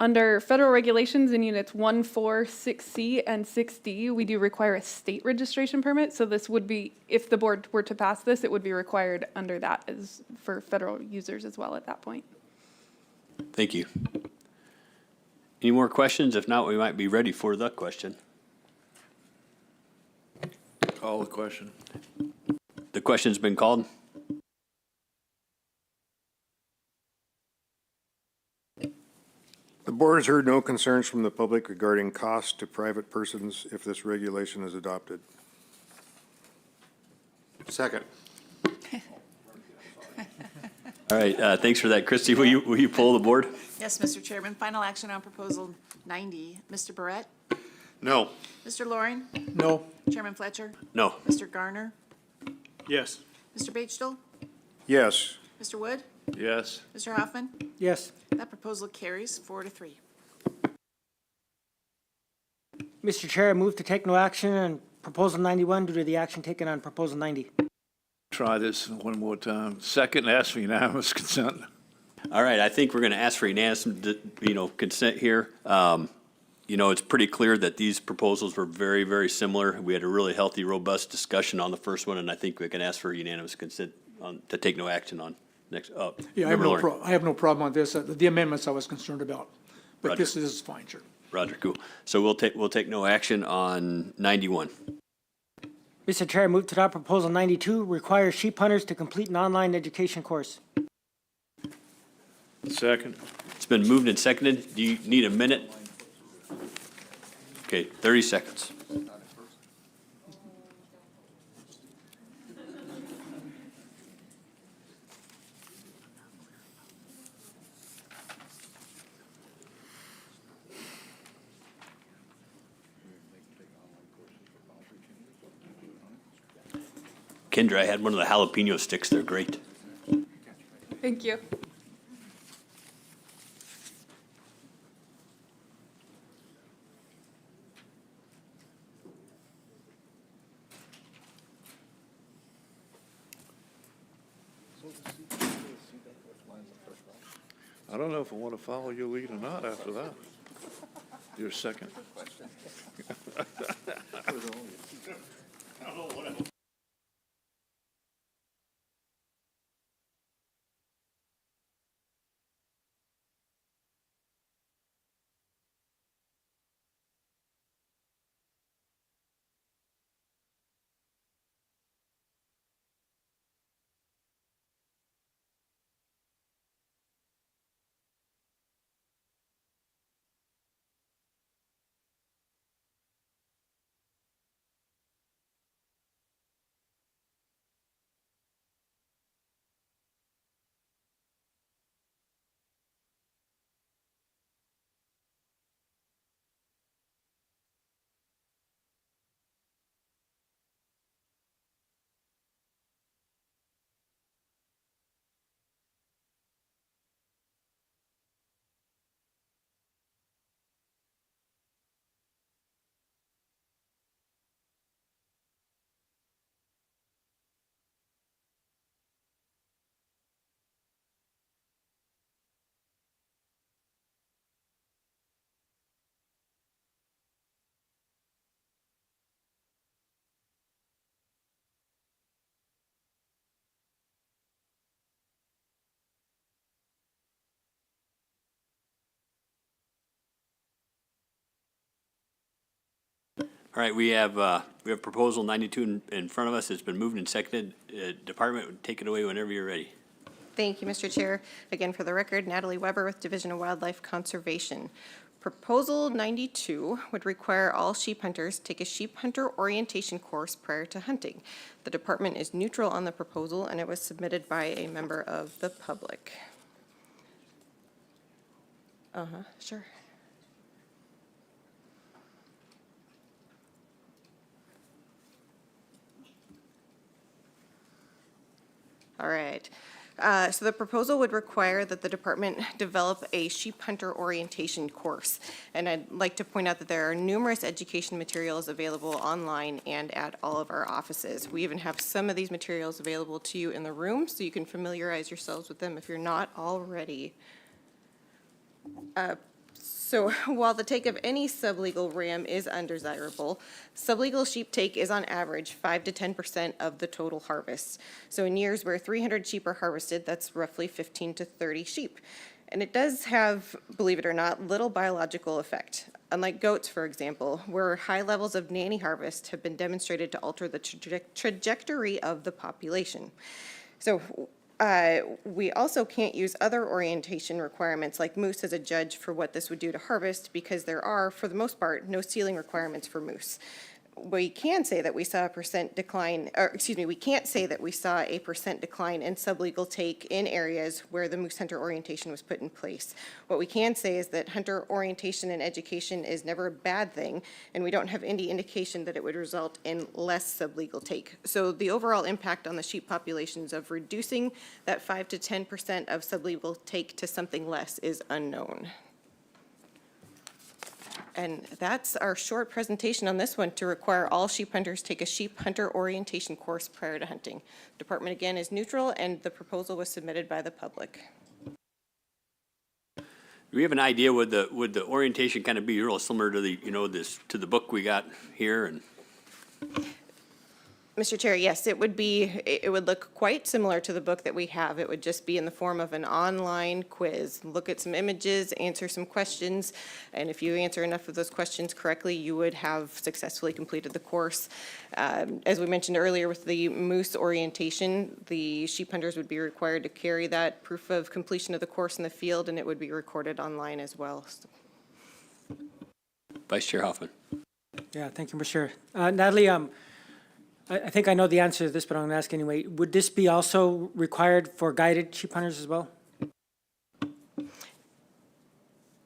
under federal regulations in units 1, 4, 6C, and 6D, we do require a state registration permit. So this would be, if the board were to pass this, it would be required under that as for federal users as well at that point. Thank you. Any more questions? If not, we might be ready for the question. Call the question. The question's been called. The board has heard no concerns from the public regarding costs to private persons if this regulation is adopted. Second. All right, thanks for that. Christie, will you poll the board? Yes, Mr. Chairman. Final action on proposal 90. Mr. Barrett? No. Mr. Loring? No. Chairman Fletcher? No. Mr. Garner? Yes. Mr. Batesdale? Yes. Mr. Wood? Yes. Mr. Hoffman? Yes. That proposal carries 4-3. Mr. Chair, I move to take no action on proposal 91 due to the action taken on proposal 90. Try this one more time. Second, ask for unanimous consent. All right, I think we're going to ask for unanimous, consent here. you know, it's pretty clear that these proposals were very, very similar. We had a really healthy, robust discussion on the first one, and I think we can ask for unanimous consent to take no action on next. Yeah, I have no problem on this. The amendments I was concerned about, but Roger. this is fine, sure. Roger, cool. So we'll take no action on 91. Mr. Chair, I move to adopt Proposal 92, require sheep hunters to complete an online education course. Second. It's been moved and seconded. Do you need a minute? Okay, 30 seconds. Kendra, I had one of the jalapeno sticks. They're great. Thank you. I don't know if I want to follow your lead or not after that. Your second. All right, we have proposal 92 in front of us. It's been moved and seconded. Department, take it away whenever you're ready. Thank you, Mr. Chair. Again, for the record, Natalie Weber with Division of Wildlife Conservation. Proposal 92 would require all sheep hunters take a sheep hunter orientation course prior to hunting. The department is neutral on the proposal, and it was submitted by a member of the public. Sure. All right. So the proposal would require that the department develop a sheep hunter orientation course. And I'd like to point out that there are numerous education materials available online and at all of our offices. We even have some of these materials available to you in the room, so you can familiarize yourselves with them if you're not already. So while the take of any sublegal ram is undesirable, sublegal sheep take is on average 5 to 10% of the total harvest. So in years where 300 sheep are harvested, that's roughly 15 to 30 sheep. And it does have, believe it or not, little biological effect. Unlike goats, for example, where high levels of nanny harvest have been demonstrated to alter the trajectory of the population. So we also can't use other orientation requirements like moose as a judge for what this would do to harvest, because there are, for the most part, no sealing requirements for moose. We can say that we saw a percent decline, or excuse me, we can't say that we saw a percent decline in sublegal take in areas where the moose hunter orientation was put in place. What we can say is that hunter orientation and education is never a bad thing, and we don't have any indication that it would result in less sublegal take. So the overall impact on the sheep populations of reducing that 5 to 10% of sublegal take to something less is unknown. And that's our short presentation on this one, to require all sheep hunters take a sheep hunter orientation course prior to hunting. Department, again, is neutral, and the proposal was submitted by the public. Do we have an idea, would the orientation kind of be real similar to the, to the book we got here? And Mr. Chair, yes, it would look quite similar to the book that we have. It would just be in the form of an online quiz. Look at some images, answer some questions, and if you answer enough of those questions correctly, you would have successfully completed the course. As we mentioned earlier with the moose orientation, the sheep hunters would be required to carry that proof of completion of the course in the field, and it would be recorded online as well. Vice Chair Hoffman. Yeah, thank you, Mr. Chair. Natalie, I think I know the answer to this, but I'm going to ask anyway. Would this be also required for guided sheep hunters as well?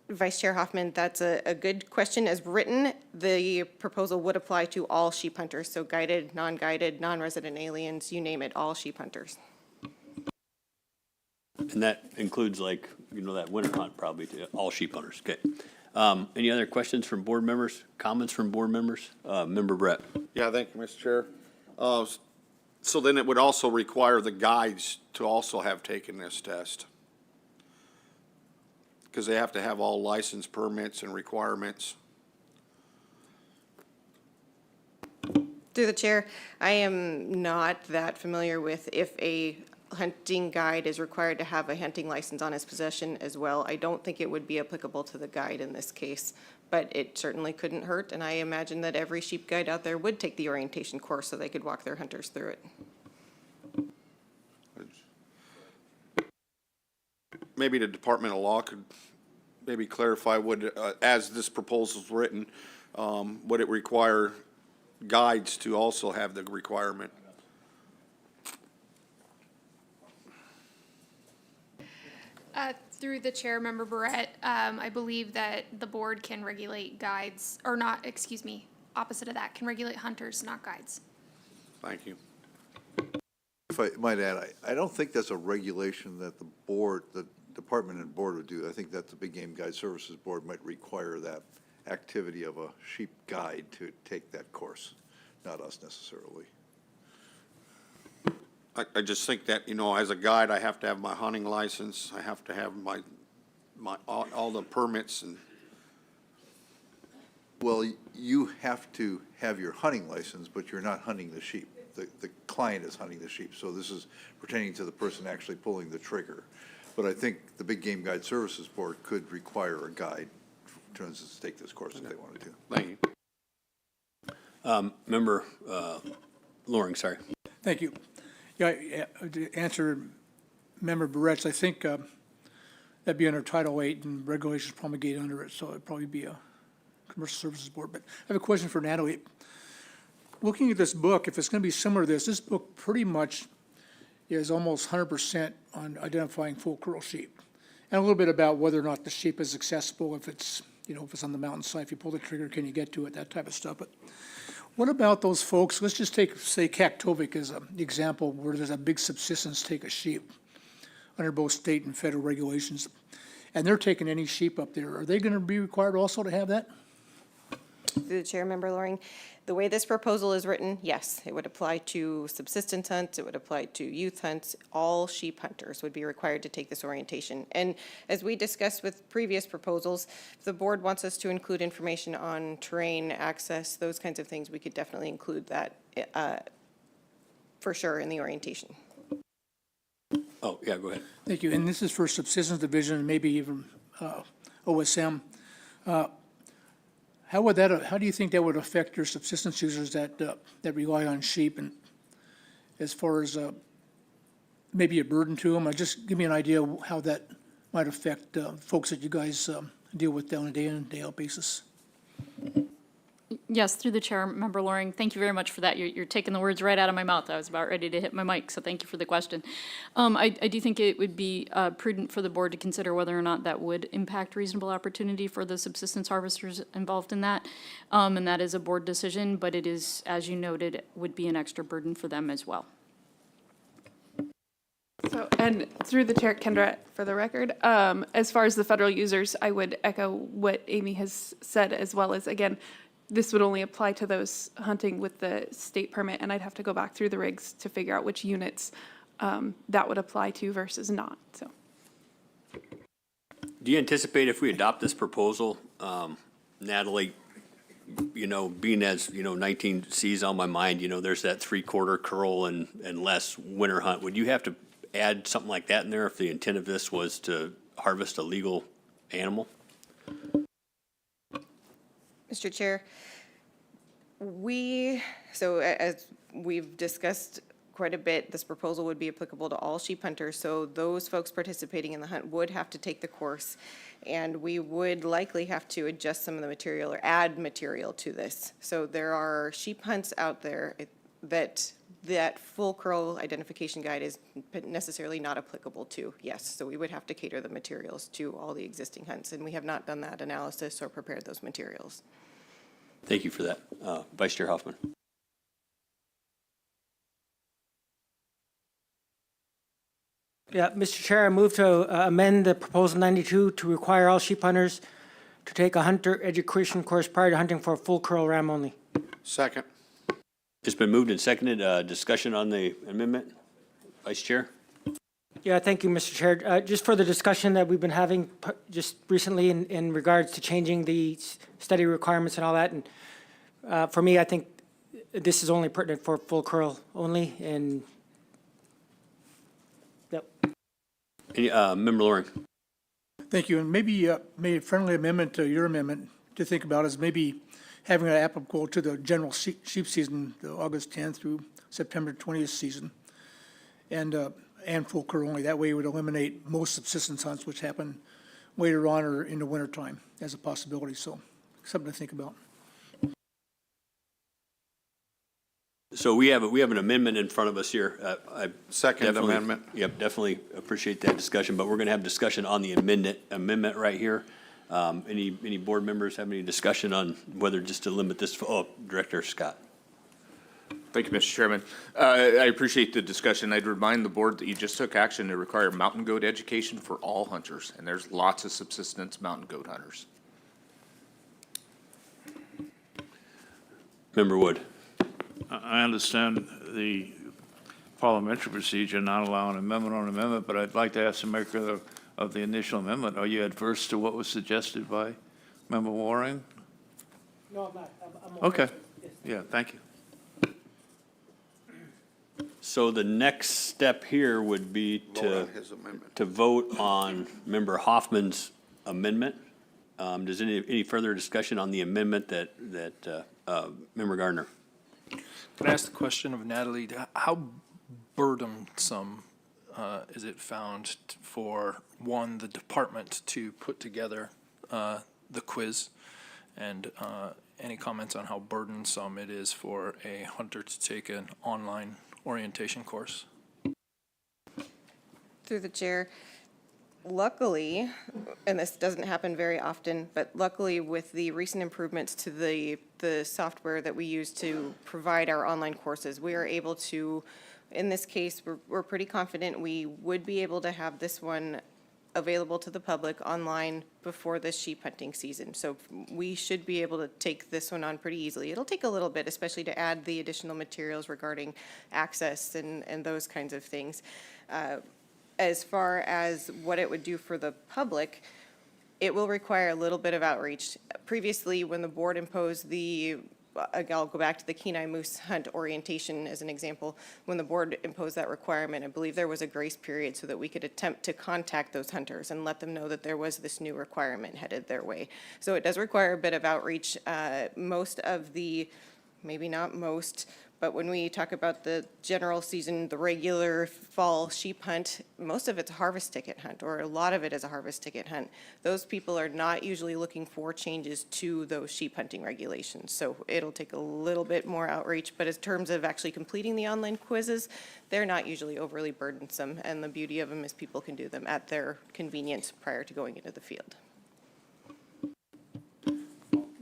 Vice Chair Hoffman, that's a good question. As written, the proposal would apply to all sheep hunters, so guided, non-resident aliens, you name it, all sheep hunters. And that includes like, that winter hunt probably, to all sheep hunters. Okay. Any other questions from board members, comments from board members? Member Brett. Yeah, thank you, Mr. Chair. So then it would also require the guides to also have taken this test, because they have to have all license permits and requirements. Through the chair, I am not that familiar with if a hunting guide is required to have a hunting license on his possession as well. I don't think it would be applicable to the guide in this case, but it certainly couldn't hurt, and I imagine that every sheep guide out there would take the orientation course so they could walk their hunters through it. Maybe the Department of Law could maybe clarify, as this proposal's written, would it require guides to also have the requirement? Through the chair, Member Barrett, I believe that the board can regulate guides, or not, excuse me, opposite of that, can regulate hunters, not guides. Thank you. If I might add, I don't think that's a regulation that the board, the department and board would do. I think that the Big Game Guide Services Board might require that activity of a sheep guide to take that course, not us necessarily. I just think that, as a guide, I have to have my hunting license, I have to have my all the permits and. Well, you have to have your hunting license, but you're not hunting the sheep. The client is hunting the sheep, so this is pertaining to the person actually pulling the trigger. But I think the Big Game Guide Services Board could require a guide, for instance, to take this course if they wanted to. Thank you. Member Loring, sorry. Thank you. Yeah, to answer Member Barrett's, I think that'd be under Title VIII and regulations promulgated under it, so it'd probably be a Commercial Services Board. But I have a question for Natalie. Looking at this book, if it's going to be similar to this book pretty much is almost 100% on identifying full curl sheep. And a little bit about whether or not the sheep is accessible, if it's, if it's on the mountainside, if you pull the trigger, can you get to it, that type of stuff. But what about those folks, let's just take, say, Kaktovik as an example where there's a big subsistence take of sheep under both state and federal regulations, and they're taking any sheep up there. Are they going to be required also to have that? Through the chair, Member Loring, the way this proposal is written, yes, it would apply to subsistence hunts, it would apply to youth hunts. All sheep hunters would be required to take this orientation. And as we discussed with previous proposals, if the board wants us to include information on terrain, access, those kinds of things, we could definitely include that for sure in the orientation. Oh, yeah, go ahead. Thank you. And this is for subsistence division and maybe even OSM. How do you think that would affect your subsistence users that rely on sheep, and as far as maybe a burden to them? Just give me an idea how that might affect folks that you guys deal with on a day in and day out basis. Yes, through the chair, Member Loring, thank you very much for that. You're taking the words right out of my mouth. I was about ready to hit my mic, so thank you for the question. I do think it would be prudent for the board to consider whether or not that would impact reasonable opportunity for the subsistence harvesters involved in that. And that is a board decision, but it is, as you noted, would be an extra burden for them as well. So, and through the chair, Kendra, for the record, as far as the federal users, I would echo what Amy has said, as well as, again, this would only apply to those hunting with the state permit, and I'd have to go back through the rigs to figure out which units that would apply to versus not, so. Do you anticipate if we adopt this proposal, Natalie, being as, 19 C's on my mind, there's that 3/4 curl and less winter hunt. Would you have to add something like that in there if the intent of this was to harvest a legal animal? Mr. Chair, as we've discussed quite a bit, this proposal would be applicable to all sheep hunters, so those folks participating in the hunt would have to take the course, and we would likely have to adjust some of the material or add material to this. So there are sheep hunts out there that full curl identification guide is necessarily not applicable to, yes. So we would have to cater the materials to all the existing hunts, and we have not done that analysis or prepared those materials. Thank you for that. Vice Chair Hoffman. Yeah, Mr. Chair, I move to amend the proposal 92 to require all sheep hunters to take a hunter education course prior to hunting for a full curl ram only. Second. It's been moved and seconded. Discussion on the amendment? Vice Chair? Yeah, thank you, Mr. Chair. Just for the discussion that we've been having just recently in regards to changing the study requirements and all that, and for me, I think this is only pertinent for full curl only, and yep. Any, Member Loring? Thank you, and maybe a friendly amendment to your amendment to think about is maybe having it applicable to the general sheep season, the August 10th through September 20th season, and full curl only. That way it would eliminate most subsistence hunts, which happen later on or in the wintertime as a possibility, so something to think about. So we have an amendment in front of us here. I Second definitely- amendment. Yep, definitely appreciate that discussion, but we're going to have discussion on the amendment right here. Any board members have any discussion on whether just to limit this? Director Scott. Thank you, Mr. Chairman. I appreciate the discussion. I'd remind the board that you just took action to require mountain goat education for all hunters, and there's lots of subsistence mountain goat hunters. Member Wood. I understand the parliamentary procedure not allowing amendment on amendment, but I'd like to ask the maker of the initial amendment, are you adverse to what was suggested by Member Waring? No, I'm not. I'm Okay. Yeah, thank you. So the next step here would be to vote on Member Hoffman's amendment. Does any further discussion on the amendment that Member Gardner? Can I ask the question of Natalie, how burdensome is it found for, one, the department to put together the quiz? And any comments on how burdensome it is for a hunter to take an online orientation course? Through the chair, luckily, and this doesn't happen very often, but luckily with the recent improvements to the software that we use to provide our online courses, we are able to, in this case, we're pretty confident we would be able to have this one available to the public online before this sheep hunting season. So we should be able to take this one on pretty easily. It'll take a little bit, especially to add the additional materials regarding access and those kinds of things. As far as what it would do for the public, it will require a little bit of outreach. Previously, when the board imposed I'll go back to the Kenai moose hunt orientation as an example. When the board imposed that requirement, I believe there was a grace period so that we could attempt to contact those hunters and let them know that there was this new requirement headed their way. So it does require a bit of outreach. Most of the, maybe not most, but when we talk about the general season, the regular fall sheep hunt, most of it's a harvest ticket hunt, or a lot of it is a harvest ticket hunt. Those people are not usually looking for changes to those sheep hunting regulations. So it'll take a little bit more outreach, but in terms of actually completing the online quizzes, they're not usually overly burdensome. And the beauty of them is people can do them at their convenience prior to going into the field.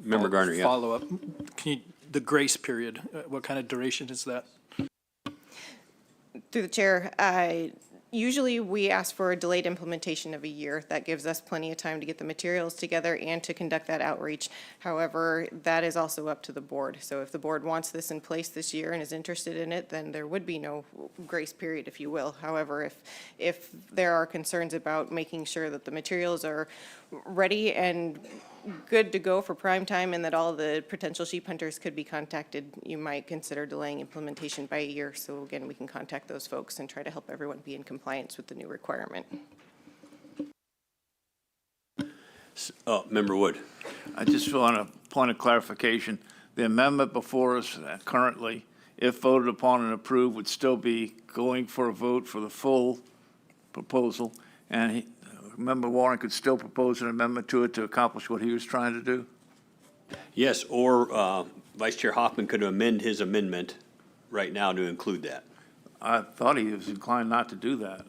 Member Gardner, yeah. Follow up. The grace period, what kind of duration is that? Through the chair, Usually, we ask for a delayed implementation of a year. That gives us plenty of time to get the materials together and to conduct that outreach. However, that is also up to the board. So if the board wants this in place this year and is interested in it, then there would be no grace period, if you will. However, if there are concerns about making sure that the materials are ready and good to go for prime time and that all the potential sheep hunters could be contacted, you might consider delaying implementation by a year. So again, we can contact those folks and try to help everyone be in compliance with the new requirement. Oh, Member Wood. I just want a point of clarification. The amendment before us currently, if voted upon and approved, would still be going for a vote for the full proposal, and Member Warren could still propose an amendment to it to accomplish what he was trying to do? Yes, or Vice Chair Hoffman could amend his amendment right now to include that. I thought he was inclined not to do that.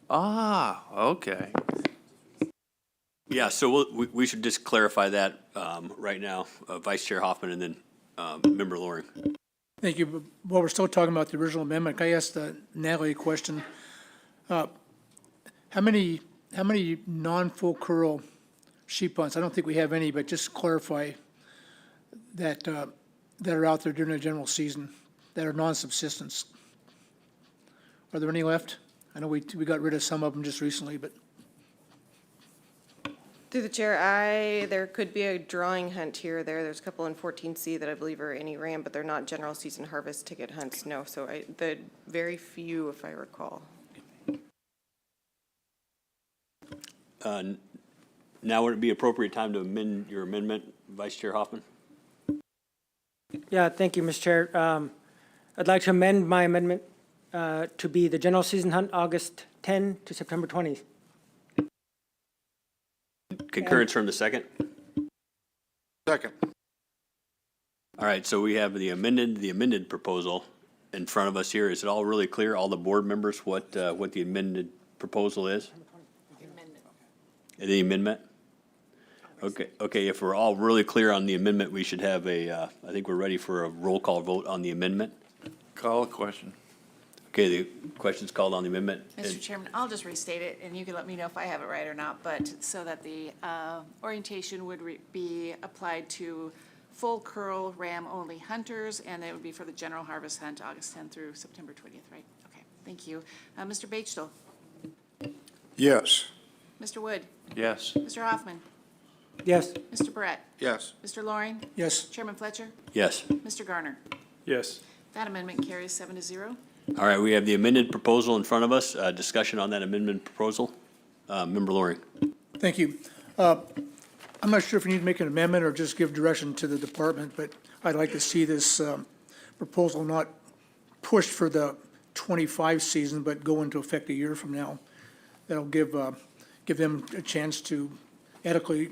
Ah, okay. Yeah, so we should just clarify that right now, Vice Chair Hoffman and then Member Loring. Thank you. But while we're still talking about the original amendment, can I ask Natalie a question? How many non-full curl sheep hunts? I don't think we have any, but just clarify that that are out there during the general season that are non-subsistence. Are there any left? I know we got rid of some of them just recently, but. Through the chair, there could be a drawing hunt here or there. There's a couple in 14C that I believe are any ram, but they're not general season harvest ticket hunts, no. So the very few, if I recall. Now would it be appropriate time to amend your amendment, Vice Chair Hoffman? Yeah, thank you, Mr. Chair. I'd like to amend my amendment to be the general season hunt, August 10 to September 20. Concurrence from the second? Second. All right, so we have the amended proposal in front of us here. Is it all really clear, all the board members, what the amended proposal is? The amendment? Okay, if we're all really clear on the amendment, we should have I think we're ready for a roll call vote on the amendment. Call a question. Okay, the question's called on the amendment. Mr. Chairman, I'll just restate it, and you can let me know if I have it right or not, but so that the orientation would be applied to full curl ram-only hunters, and it would be for the general harvest hunt, August 10th through September 20th, right? Okay, thank you. Mr. Batesdell? Yes. Mr. Wood? Yes. Mr. Hoffman? Yes. Mr. Barrett? Yes. Mr. Loring? Yes. Chairman Fletcher? Yes. Mr. Garner? Yes. That amendment carries 7-0. All right, we have the amended proposal in front of us. Discussion on that amendment proposal. Member Loring. Thank you. I'm not sure if you need to make an amendment or just give direction to the department, but I'd like to see this proposal not pushed for the 25 season, but go into effect a year from now. That'll give them a chance to adequately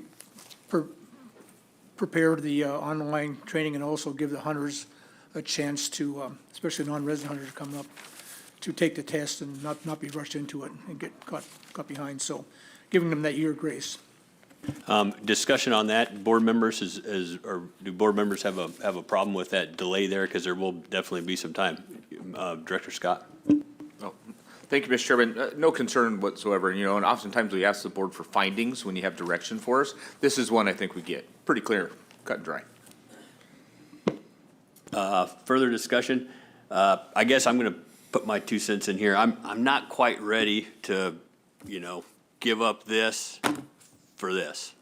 prepare the online training and also give the hunters a chance to, especially non-resident hunters coming up, to take the test and not be rushed into it and get caught behind. So giving them that year grace. Discussion on that, board members, or do board members have a problem with that delay there? Because there will definitely be some time. Director Scott? Oh, thank you, Mr. Chairman. No concern whatsoever, and oftentimes we ask the board for findings when you have direction for us. This is one I think we get pretty clear, cut and dry. Further discussion? I guess I'm going to put my 2 cents in here. I'm not quite ready to, give up this for this.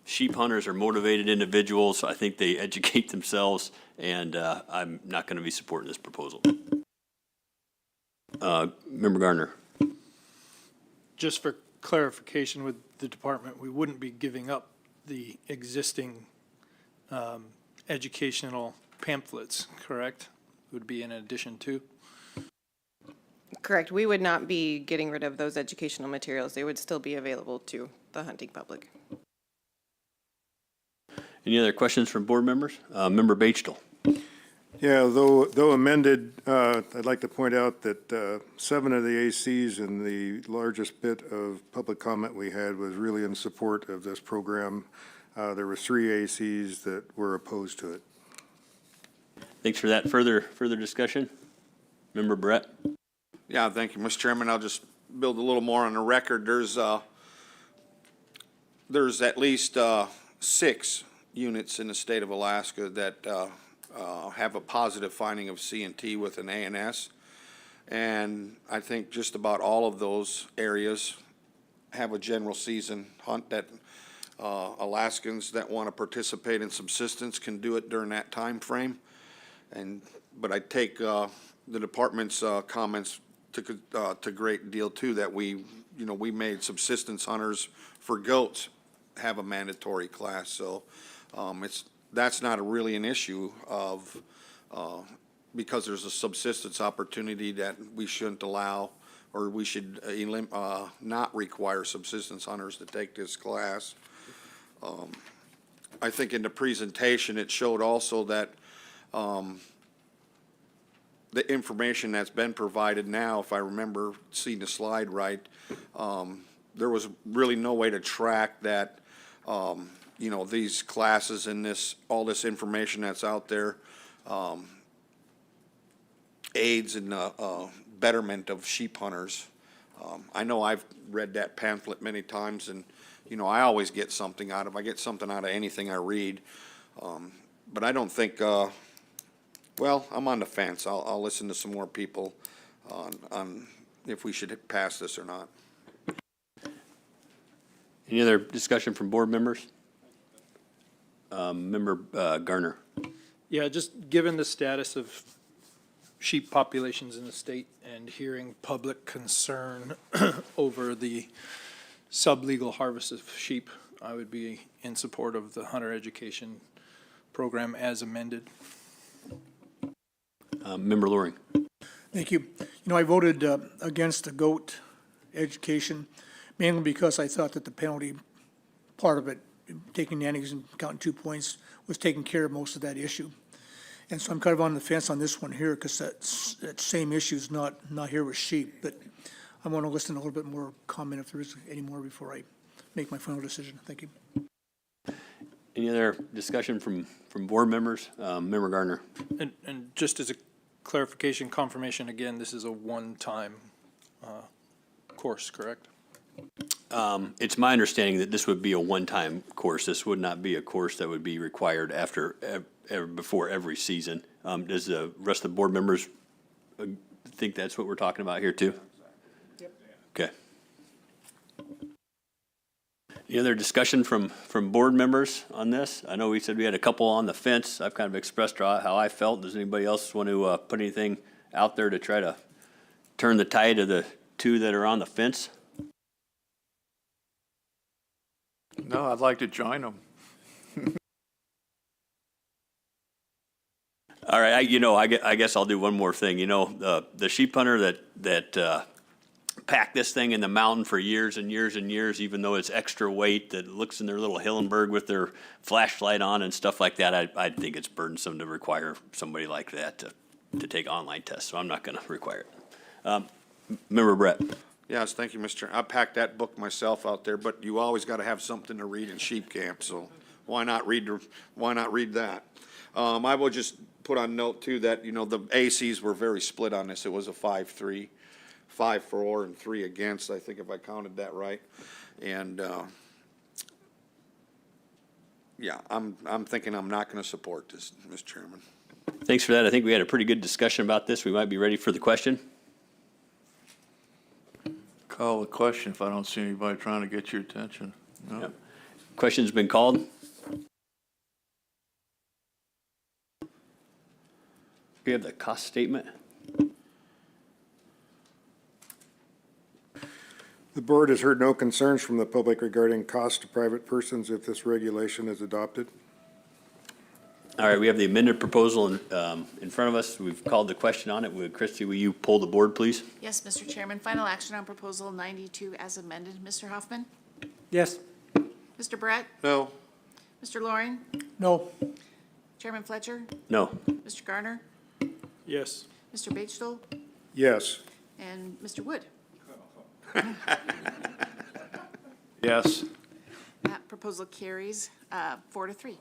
Sheep hunters are motivated individuals. I think they educate themselves, and I'm not going to be supporting this proposal. Member Garner. Just for clarification with the department, we wouldn't be giving up the existing educational pamphlets, correct? Would be in addition to? Correct. We would not be getting rid of those educational materials. They would still be available to the hunting public. Any other questions from board members? Member Batesdell. Yeah, though amended, I'd like to point out that 7 of the ACs and the largest bit of public comment we had was really in support of this program. There were 3 ACs that were opposed to it. Thanks for that. Further discussion? Member Brett? Yeah, thank you, Mr. Chairman. I'll just build a little more on the record. There's at least 6 units in the state of Alaska that have a positive finding of C&T with an ANS. And I think just about all of those areas have a general season hunt that Alaskans that want to participate in subsistence can do it during that time frame. But I take the department's comments to great deal too, that we made subsistence hunters for goats have a mandatory class. So that's not really an issue of because there's a subsistence opportunity that we shouldn't allow, or we should not require subsistence hunters to take this class. I think in the presentation, it showed also that the information that's been provided now, if I remember seeing the slide right, there was really no way to track that, these classes and all this information that's out there aids in the betterment of sheep hunters. I know I've read that pamphlet many times, and I always get something out of anything I read. But I don't think, well, I'm on the fence. I'll listen to some more people on if we should pass this or not. Any other discussion from board members? Member Garner. Yeah, just given the status of sheep populations in the state and hearing public concern over the sublegal harvest of sheep, I would be in support of the hunter education program as amended. Member Loring. Thank you. I voted against the goat education, mainly because I thought that the penalty part of it, taking nannies and counting 2 points, was taking care of most of that issue. And so I'm kind of on the fence on this one here, because that same issue is not here with sheep. But I want to listen to a little bit more comment if there is any more before I make my final decision. Thank you. Any other discussion from board members? Member Gardner. And just as a clarification, confirmation, again, this is a one-time course, correct? It's my understanding that this would be a one-time course. This would not be a course that would be required before every season. Does the rest of the board members think that's what we're talking about here too? Yep. Okay. Any other discussion from board members on this? I know we said we had a couple on the fence. I've kind of expressed how I felt. Does anybody else want to put anything out there to try to turn the tide of the 2 that are on the fence? No, I'd like to join them. All right, I guess I'll do one more thing. The sheep hunter that packed this thing in the mountain for years and years and years, even though it's extra weight, that looks in their little Hillenberg with their flashlight on and stuff like that, I think it's burdensome to require somebody like that to take online tests, so I'm not going to require it. Member Brett. Yes, thank you, Mr. I packed that book myself out there, but you always got to have something to read in sheep camp, so why not read that? I will just put on note too that, the ACs were very split on this. It was a 5-3, 5 for and 3 against, I think, if I counted that right. And, yeah, I'm thinking I'm not going to support this, Mr. Chairman. Thanks for that. I think we had a pretty good discussion about this. We might be ready for the question. Call the question if I don't see anybody trying to get your attention. No? Yep. Question's been called. We have the cost statement. The board has heard no concerns from the public regarding cost to private persons if this regulation is adopted. All right, we have the amended proposal in front of us. We've called the question on it. Christie, will you pull the board, please? Yes, Mr. Chairman. Final action on Proposal 92 as amended. Mr. Hoffman? Yes. Mr. Brett? No. Mr. Loring? No. Chairman Fletcher? No. Mr. Garner? Yes. Mr. Batesdell? Yes. And Mr. Wood? Yes. That proposal carries 4-3.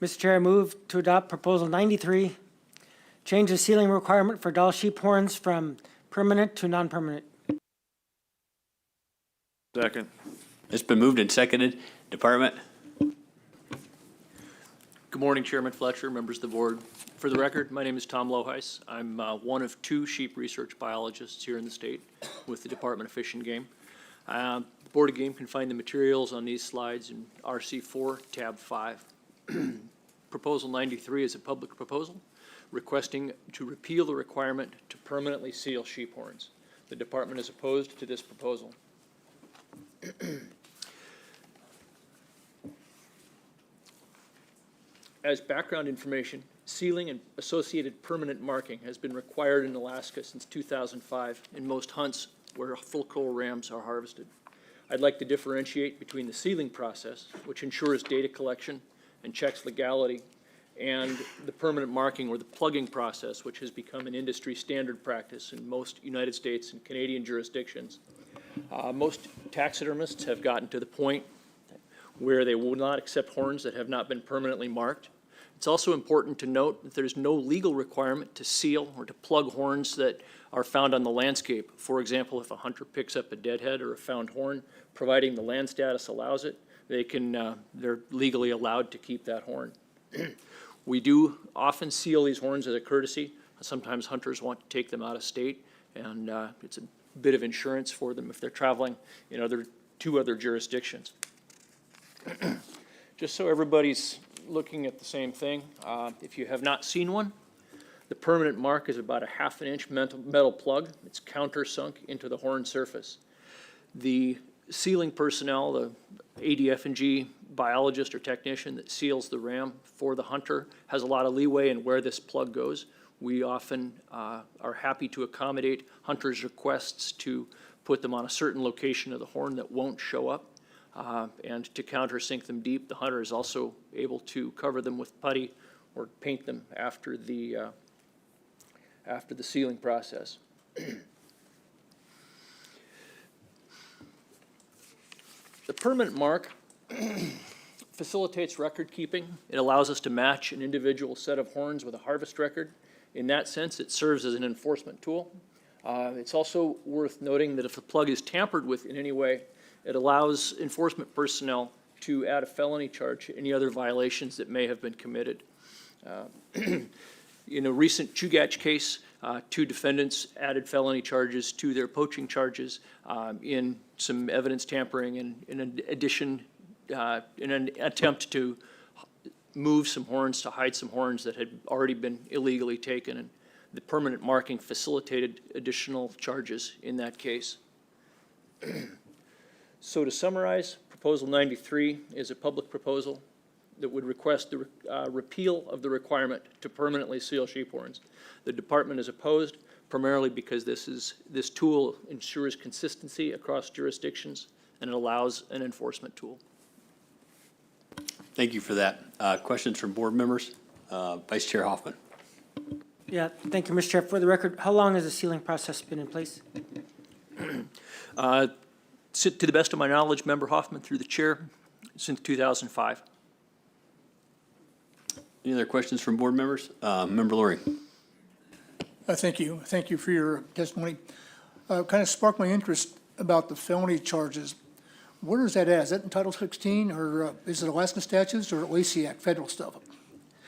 Mr. Chair, I move to adopt Proposal 93, change the sealing requirement for Dall sheep horns from permanent to non-permanent. Second. It's been moved and seconded. Department? Good morning, Chairman Fletcher, members of the board. For the record, my name is Tom Loheis. I'm one of 2 sheep research biologists here in the state with the Department of Fish and Game. The Board of Game can find the materials on these slides in RC4, tab 5. Proposal 93 is a public proposal requesting to repeal the requirement to permanently seal sheep horns. The department is opposed to this proposal. As background information, sealing and associated permanent marking has been required in Alaska since 2005 in most hunts where full coal rams are harvested. I'd like to differentiate between the sealing process, which ensures data collection and checks legality, and the permanent marking or the plugging process, which has become an industry standard practice in most United States and Canadian jurisdictions. Most taxidermists have gotten to the point where they will not accept horns that have not been permanently marked. It's also important to note that there's no legal requirement to seal or to plug horns that are found on the landscape. For example, if a hunter picks up a deadhead or a found horn, providing the land status allows it, they're legally allowed to keep that horn. We do often seal these horns as a courtesy. Sometimes hunters want to take them out of state, and it's a bit of insurance for them if they're traveling in 2 other jurisdictions. Just so everybody's looking at the same thing, if you have not seen one, the permanent mark is about a 1/2 inch metal plug. It's countersunk into the horn surface. The sealing personnel, the ADF&G biologist or technician that seals the ram for the hunter, has a lot of leeway in where this plug goes. We often are happy to accommodate hunters' requests to put them on a certain location of the horn that won't show up. And to countersink them deep, the hunter is also able to cover them with putty or paint them after the sealing process. The permanent mark facilitates record keeping. It allows us to match an individual set of horns with a harvest record. In that sense, it serves as an enforcement tool. It's also worth noting that if the plug is tampered with in any way, it allows enforcement personnel to add a felony charge to any other violations that may have been committed. In a recent Chugach case, 2 defendants added felony charges to their poaching charges in some evidence tampering and in addition, in an attempt to move some horns, to hide some horns that had already been illegally taken. And the permanent marking facilitated additional charges in that case. So to summarize, Proposal 93 is a public proposal that would request the repeal of the requirement to permanently seal sheep horns. The department is opposed primarily because this tool ensures consistency across jurisdictions and it allows an enforcement tool. Thank you for that. Questions from board members? Vice Chair Hoffman. Yeah, thank you, Mr. Chair. For the record, how long has the sealing process been in place? To the best of my knowledge, Member Hoffman, through the chair, since 2005. Any other questions from board members? Member Loring. Thank you. Thank you for your testimony. Kind of sparked my interest about the felony charges. Where is that at? Is that in Title 16 or is it Alaska statutes or OASIAC federal stuff?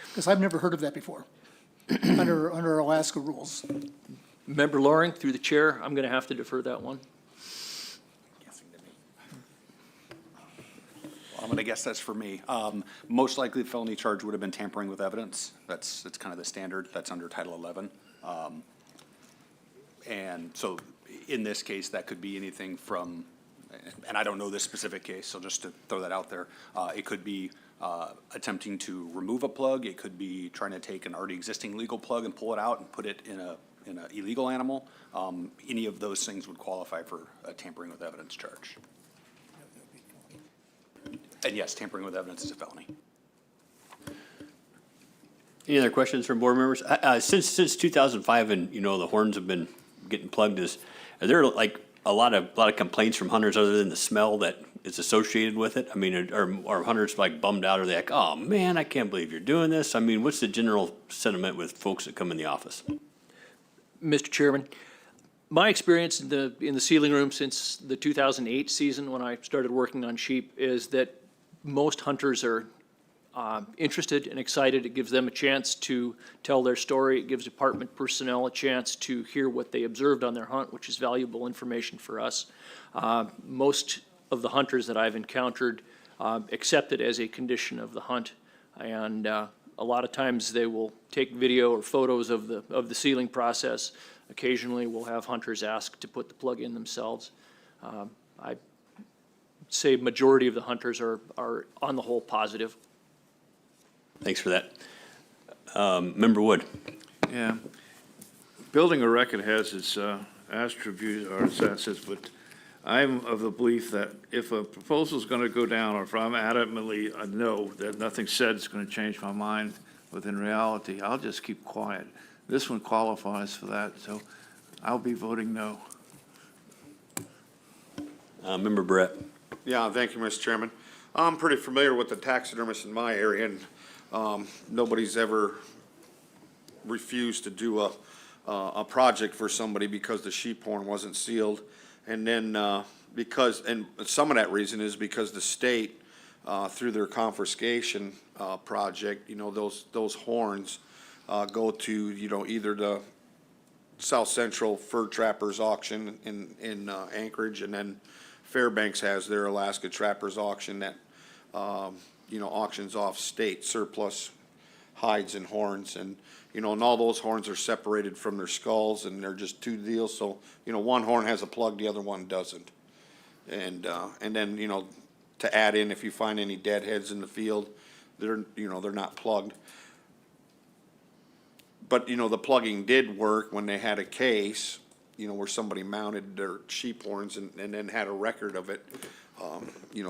Because I've never heard of that before under Alaska rules. Member Loring, through the chair, I'm going to have to defer that one. I'm going to guess that's for me. Most likely the felony charge would have been tampering with evidence. That's kind of the standard. That's under Title 11. And so in this case, that could be anything from, and I don't know this specific case, so just to throw that out there, it could be attempting to remove a plug. It could be trying to take an already existing legal plug and pull it out and put it in an illegal animal. Any of those things would qualify for a tampering with evidence charge. And yes, tampering with evidence is a felony. Any other questions from board members? Since 2005 and, the horns have been getting plugged, are there a lot of complaints from hunters other than the smell that is associated with it? I mean, are hunters like bummed out? Are they like, oh man, I can't believe you're doing this? I mean, what's the general sentiment with folks that come in the office? Mr. Chairman, my experience in the sealing room since the 2008 season, when I started working on sheep, is that most hunters are interested and excited. It gives them a chance to tell their story. It gives department personnel a chance to hear what they observed on their hunt, which is valuable information for us. Most of the hunters that I've encountered accept it as a condition of the hunt, and a lot of times they will take video or photos of the sealing process. Occasionally, we'll have hunters ask to put the plug in themselves. I say majority of the hunters are on the whole positive. Thanks for that. Member Wood. Yeah. Building a record has its attributes or its assets, but I'm of the belief that if a proposal's going to go down, or if I'm adamantly a no, that nothing said is going to change my mind, within reality, I'll just keep quiet. This one qualifies for that, so I'll be voting no. Member Brett. Yeah, thank you, Mr. Chairman. I'm pretty familiar with the taxidermists in my area, and nobody's ever refused to do a project for somebody because the sheep horn wasn't sealed. And then and some of that reason is because the state, through their confiscation project, those horns go to, either the South Central Fur Trappers Auction in Anchorage, and then Fairbanks has their Alaska Trappers Auction that, auctions off state surplus hides and horns. And, and all those horns are separated from their skulls, and they're just two deals. So, one horn has a plug, the other one doesn't. And then, to add in, if you find any dead heads in the field, they're not plugged. But, the plugging did work when they had a case, where somebody mounted their sheep horns and then had a record of it.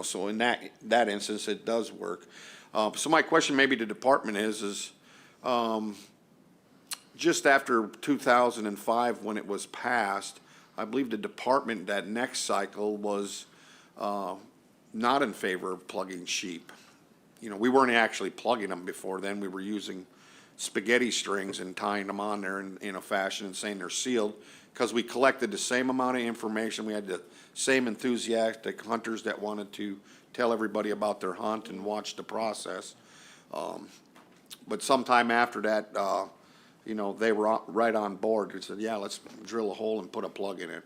So in that instance, it does work. So my question maybe to department is just after 2005, when it was passed, I believe the department that next cycle was not in favor of plugging sheep. We weren't actually plugging them before then. We were using spaghetti strings and tying them on there in a fashion and saying they're sealed, because we collected the same amount of information. We had the same enthusiastic hunters that wanted to tell everybody about their hunt and watch the process. But sometime after that, they were right on board and said, yeah, let's drill a hole and put a plug in it.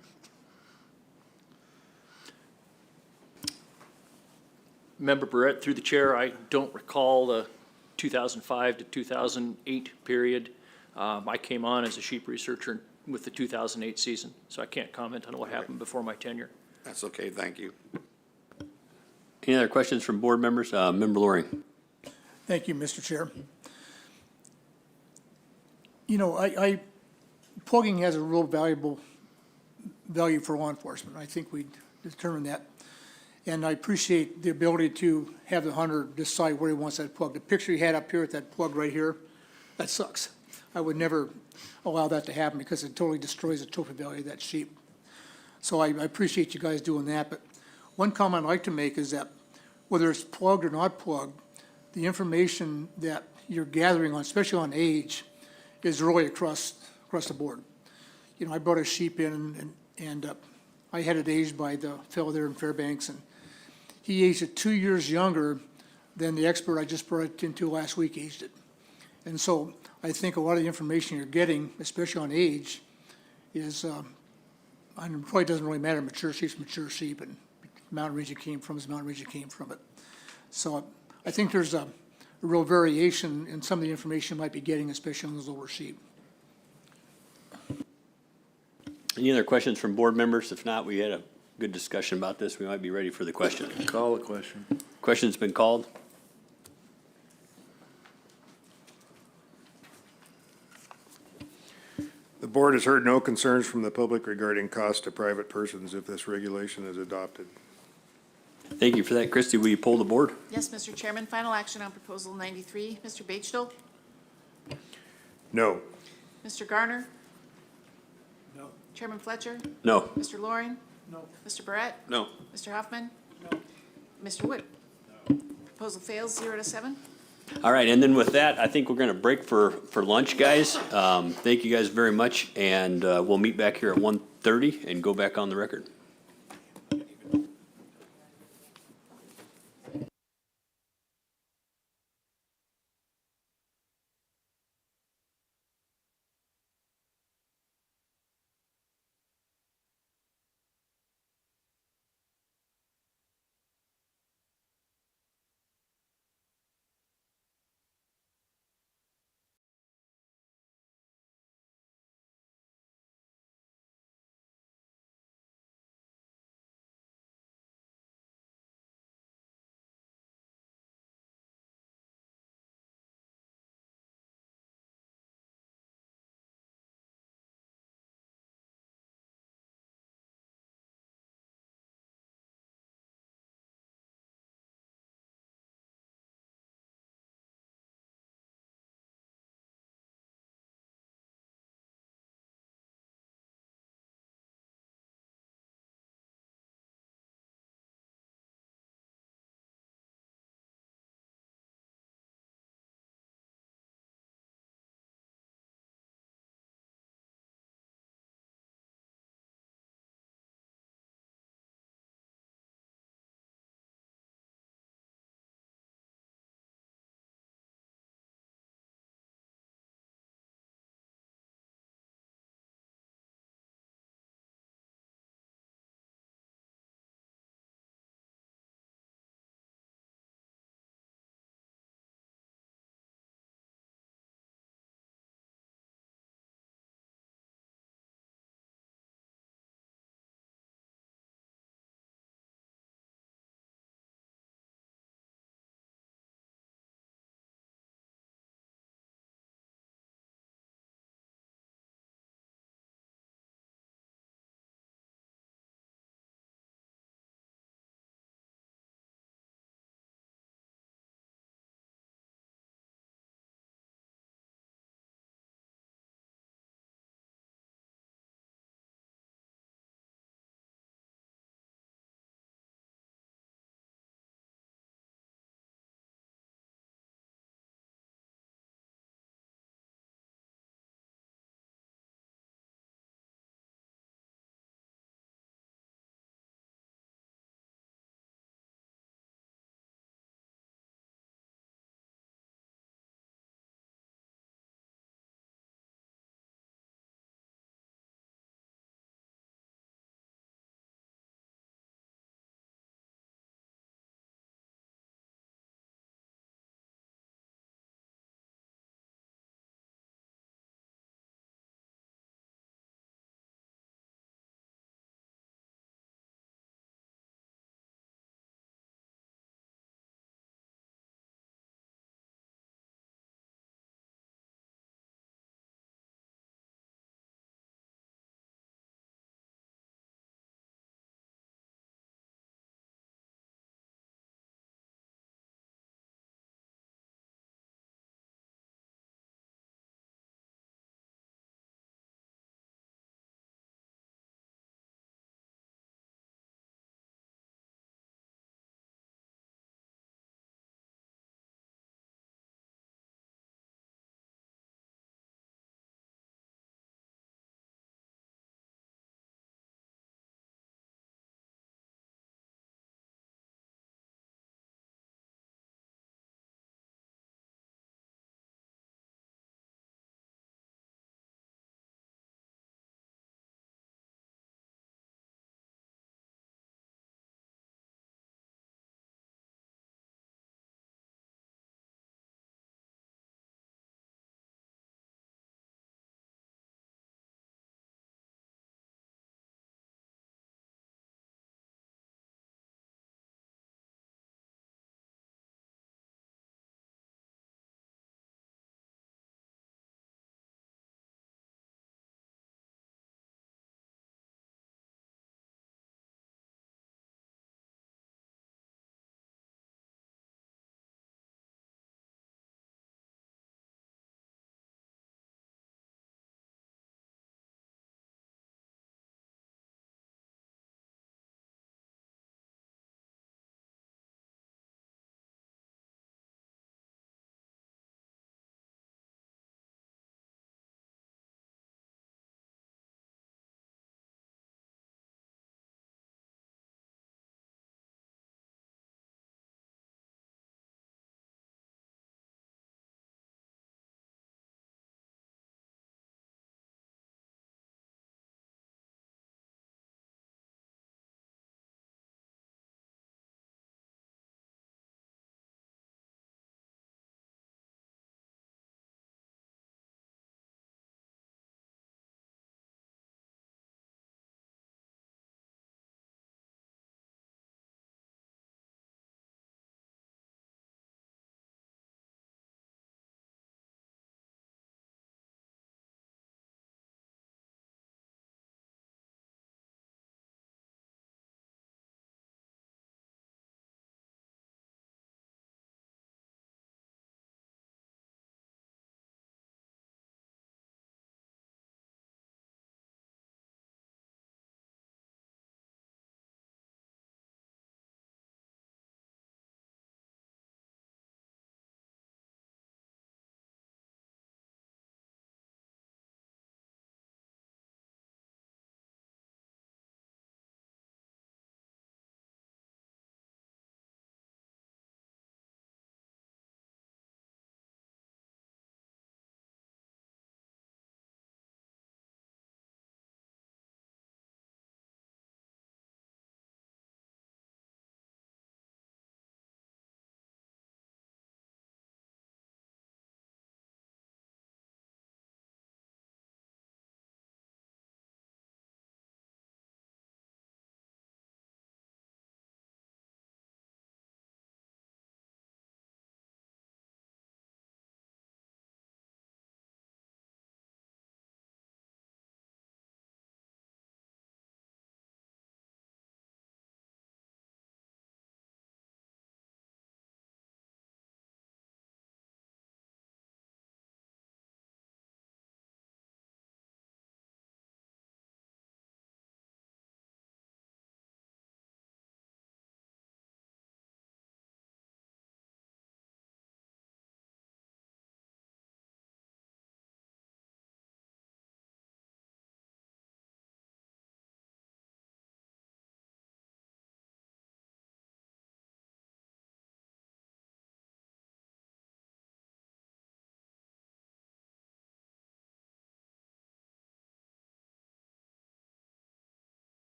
Member Barrett, through the chair, I don't recall the 2005 to 2008 period. I came on as a sheep researcher with the 2008 season, so I can't comment on what happened before my tenure. That's okay, thank you. Any other questions from board members? Member Loring. Thank you, Mr. Chair. Plugging has a real value for law enforcement. I think we determined that. And I appreciate the ability to have the hunter decide where he wants that plug. The picture you had up here with that plug right here, that sucks. I would never allow that to happen because it totally destroys the trophy value of that sheep. So I appreciate you guys doing that. But one comment I'd like to make is that whether it's plugged or not plugged, the information that you're gathering on, especially on age, is really across the board. I brought a sheep in and I had it aged by the fellow there in Fairbanks, and he aged it 2 years younger than the expert I just brought it into last week aged it. And so I think a lot of the information you're getting, especially on age, is, probably doesn't really matter. Mature sheep's mature sheep, and mountain range it came from is mountain range it came from it. So I think there's a real variation in some of the information you might be getting, especially on those older sheep. Any other questions from board members? If not, we had a good discussion about this. We might be ready for the question. Call the question. Question's been called. The board has heard no concerns from the public regarding cost to private persons if this regulation is adopted. Thank you for that. Christie, will you poll the board? Yes, Mr. Chairman, final action on Proposal 93. Mr. Batesville? No. Mr. Garner? No. Chairman Fletcher? No. Mr. Loring? Mr. Barrett? No. Mr. Hoffman? Mr. Wood? Proposal fails, 0 to 7. All right, and then with that, I think we're gonna break for lunch, guys. Thank you guys very much, and we'll meet back here at 1:30 and go back on the record.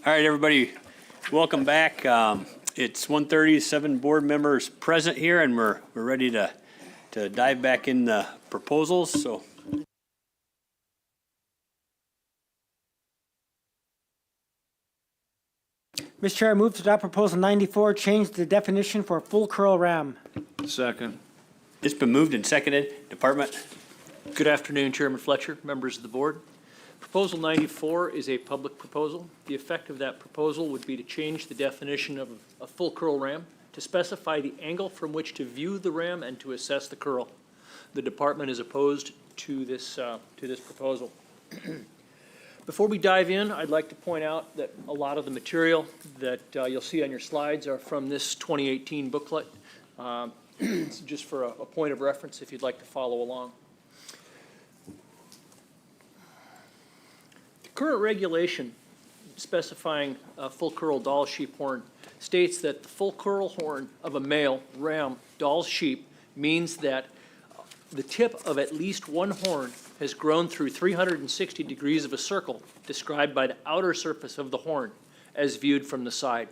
All right, everybody, welcome back. It's 1:30, 7 board members present here, and we're ready to dive back in the proposals, so. Mr. Chair, I move to adopt Proposal 94, change the definition for full curl ram. Second. It's been moved and seconded. Department? Good afternoon, Chairman Fletcher, members of the board. Proposal 94 is a public proposal. The effect of that proposal would be to change the definition of a full curl ram to specify the angle from which to view the ram and to assess the curl. The department is opposed to this proposal. Before we dive in, I'd like to point out that a lot of the material that you'll see on your slides are from this 2018 booklet. Just for a point of reference if you'd like to follow along. The current regulation specifying a full curl Dall sheep horn states that the full curl horn of a male ram Dall sheep means that the tip of at least one horn has grown through 360 degrees of a circle described by the outer surface of the horn as viewed from the side.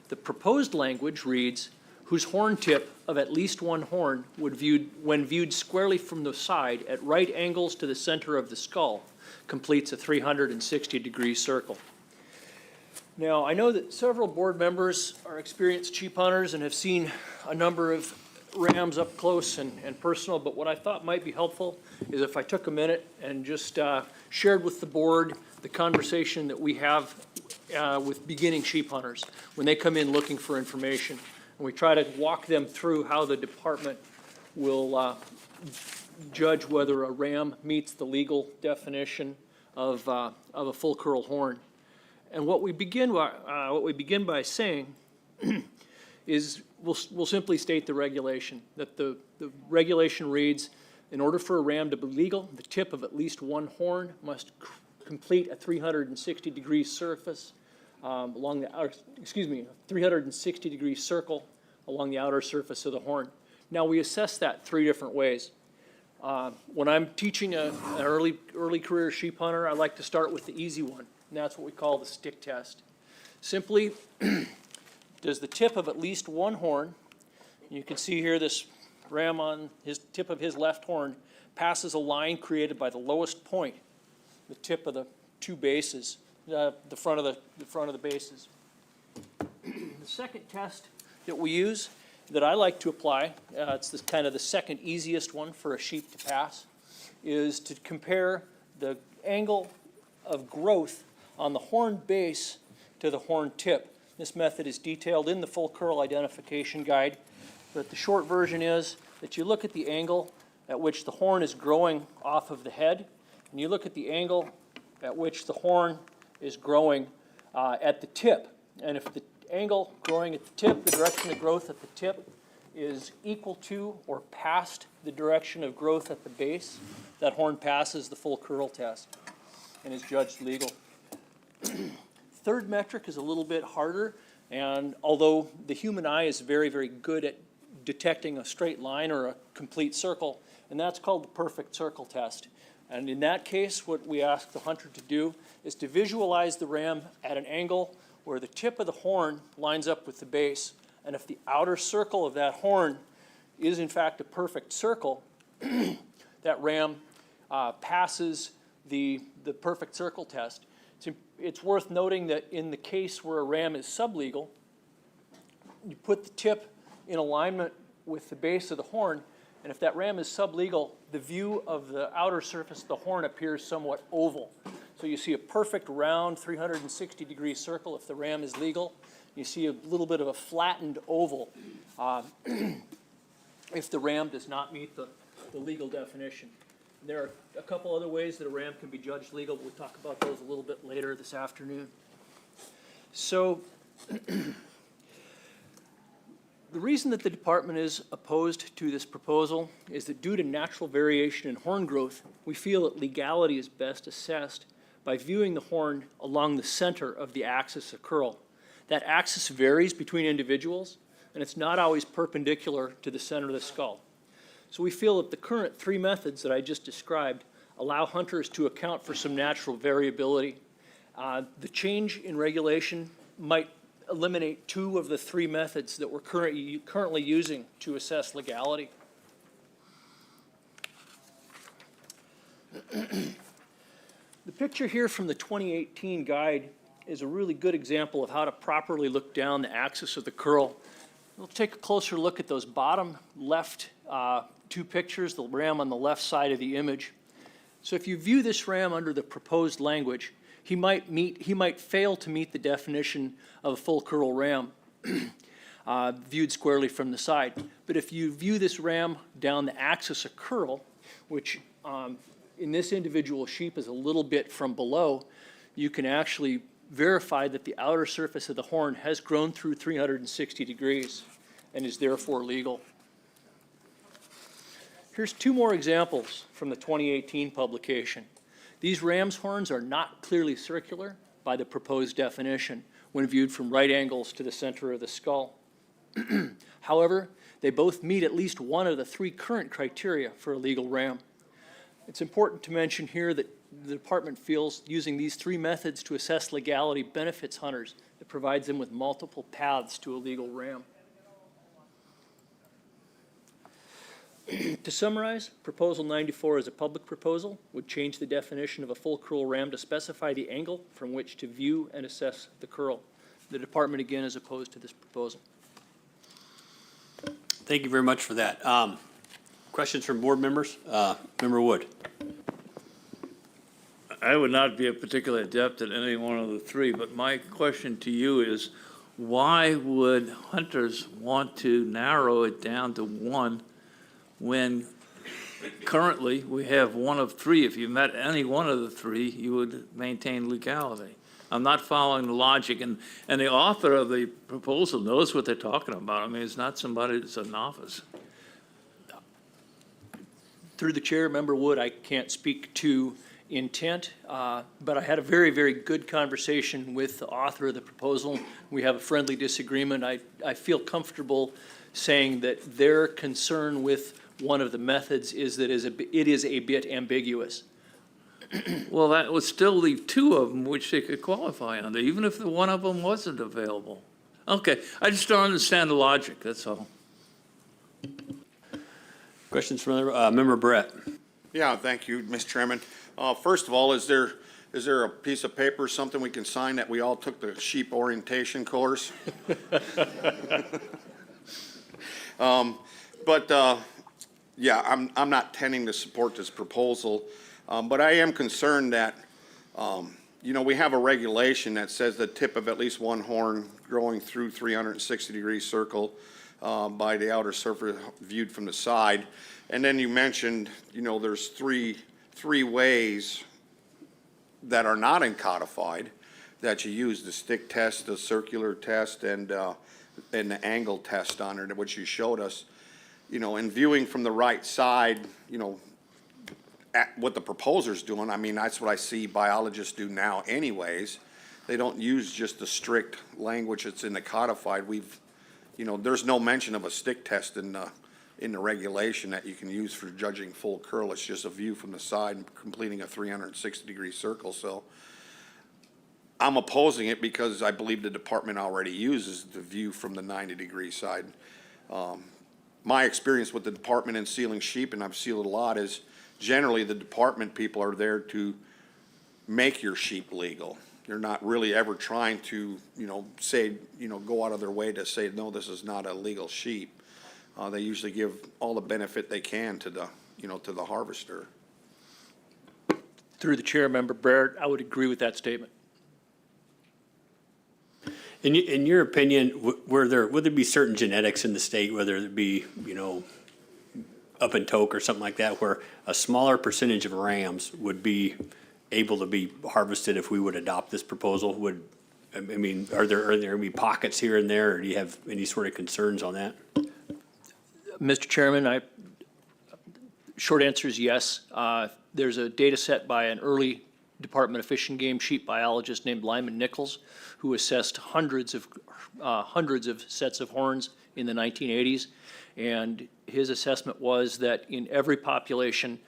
The proposed language reads, whose horn tip of at least one horn when viewed squarely from the side at right angles to the center of the skull, completes a 360-degree circle. Now, I know that several board members are experienced sheep hunters and have seen a number of rams up close and personal, but what I thought might be helpful is if I took a minute and just shared with the board the conversation that we have with beginning sheep hunters when they come in looking for information. And we try to walk them through how the department will judge whether a ram meets the legal definition of a full curl horn. And what we begin by saying is we'll simply state the regulation, that the regulation reads, in order for a ram to be legal, the tip of at least one horn must complete a 360-degree surface along the outer, 360-degree circle along the outer surface of the horn. Now we assess that three different ways. When I'm teaching an early career sheep hunter, I like to start with the easy one, and that's what we call the stick test. Simply, does the tip of at least one horn, you can see here this ram on his tip of his left horn passes a line created by the lowest point, the tip of the two bases, the front of the bases. The second test that we use, that I like to apply, it's this kind of the second easiest one for a sheep to pass, is to compare the angle of growth on the horn base to the horn tip. This method is detailed in the full curl identification guide, but the short version is that you look at the angle at which the horn is growing off of the head, and you look at the angle at which the horn is growing at the tip. And if the angle growing at the tip, the direction of growth at the tip, is equal to or past the direction of growth at the base, that horn passes the full curl test and is judged legal. Third metric is a little bit harder, and although the human eye is very, very good at detecting a straight line or a complete circle, and that's called the perfect circle test. And in that case, what we ask the hunter to do is to visualize the ram at an angle where the tip of the horn lines up with the base. And if the outer circle of that horn is in fact a perfect circle, that ram passes the perfect circle test. It's worth noting that in the case where a ram is sublegal, you put the tip in alignment with the base of the horn, and if that ram is sublegal, the view of the outer surface of the horn appears somewhat oval. So you see a perfect round 360-degree circle if the ram is legal. You see a little bit of a flattened oval if the ram does not meet the legal definition. There are a couple other ways that a ram can be judged legal, but we'll talk about those a little bit later this afternoon. So the reason that the department is opposed to this proposal is that due to natural variation in horn growth, we feel that legality is best assessed by viewing the horn along the center of the axis of curl. That axis varies between individuals, and it's not always perpendicular to the center of the skull. So we feel that the current three methods that I just described allow hunters to account for some natural variability. The change in regulation might eliminate 2 of the 3 methods that we're currently using to assess legality. The picture here from the 2018 guide is a really good example of how to properly look down the axis of the curl. We'll take a closer look at those bottom left 2 pictures, the ram on the left side of the image. So if you view this ram under the proposed language, he might fail to meet the definition of a full curl ram viewed squarely from the side. But if you view this ram down the axis of curl, which in this individual sheep is a little bit from below, you can actually verify that the outer surface of the horn has grown through 360 degrees and is therefore legal. Here's 2 more examples from the 2018 publication. These ram's horns are not clearly circular by the proposed definition when viewed from right angles to the center of the skull. However, they both meet at least one of the 3 current criteria for a legal ram. It's important to mention here that the department feels using these 3 methods to assess legality benefits hunters. It provides them with multiple paths to a legal ram. To summarize, Proposal 94 is a public proposal, would change the definition of a full curl ram to specify the angle from which to view and assess the curl. The department, again, is opposed to this proposal. Thank you very much for that. Questions from board members? Member Wood. I would not be a particular adept at any one of the 3, but my question to you is, why would hunters want to narrow it down to 1 when currently we have 1 of 3? If you met any one of the 3, you would maintain legality. I'm not following the logic, and the author of the proposal knows what they're talking about. I mean, it's not somebody that's a novice. Through the chair, Member Wood, I can't speak to intent, but I had a very, very good conversation with the author of the proposal. We have a friendly disagreement. I feel comfortable saying that their concern with one of the methods is that it is a bit ambiguous. Well, that would still leave 2 of them which they could qualify under, even if the one of them wasn't available. Okay, I just don't understand the logic, that's all. Questions from Member Brett? Yeah, thank you, Mr. Chairman. First of all, is there a piece of paper, something we can sign that we all took the sheep orientation course? Yeah, I'm not tending to support this proposal, but I am concerned that, we have a regulation that says the tip of at least 1 horn growing through 360-degree circle by the outer surface viewed from the side. And then you mentioned, there's three ways that are not codified that you use: the stick test, the circular test, and the angle test on it, which you showed us. In viewing from the right side, at what the proposer's doing, I mean, that's what I see biologists do now anyways. They don't use just the strict language that's in the codified. There's no mention of a stick test in the regulation that you can use for judging full curl. It's just a view from the side completing a 360-degree circle. So I'm opposing it because I believe the department already uses the view from the 90-degree side. My experience with the department in sealing sheep, and I've sealed a lot, is generally the department people are there to make your sheep legal. They're not really ever trying to, say, go out of their way to say, no, this is not a legal sheep. They usually give all the benefit they can to the, to the harvester. Through the chair, Member Baird, I would agree with that statement. In your opinion, would there be certain genetics in the state, whether it be, up in Toke or something like that, where a smaller percentage of rams would be able to be harvested if we would adopt this proposal? Are there going to be pockets here and there, or do you have any sort of concerns on that? Mr. Chairman, short answer is yes. There's a data set by an early Department of Fish and Game sheep biologist named Lyman Nichols, who assessed hundreds of sets of horns in the 1980s. And his assessment was that in every population,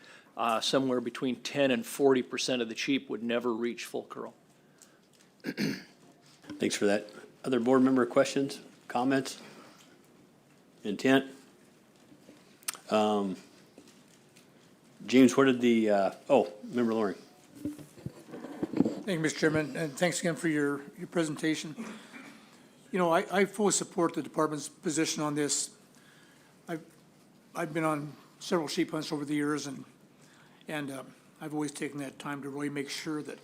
somewhere between 10 and 40% of the sheep would never reach full curl. Thanks for that. Other board member questions, comments, intent? James, what did the, Member Loring. Thank you, Mr. Chairman, and thanks again for your presentation. You know, I fully support the department's position on this. I've been on several sheep hunts over the years, and I've always taken that time to really make sure that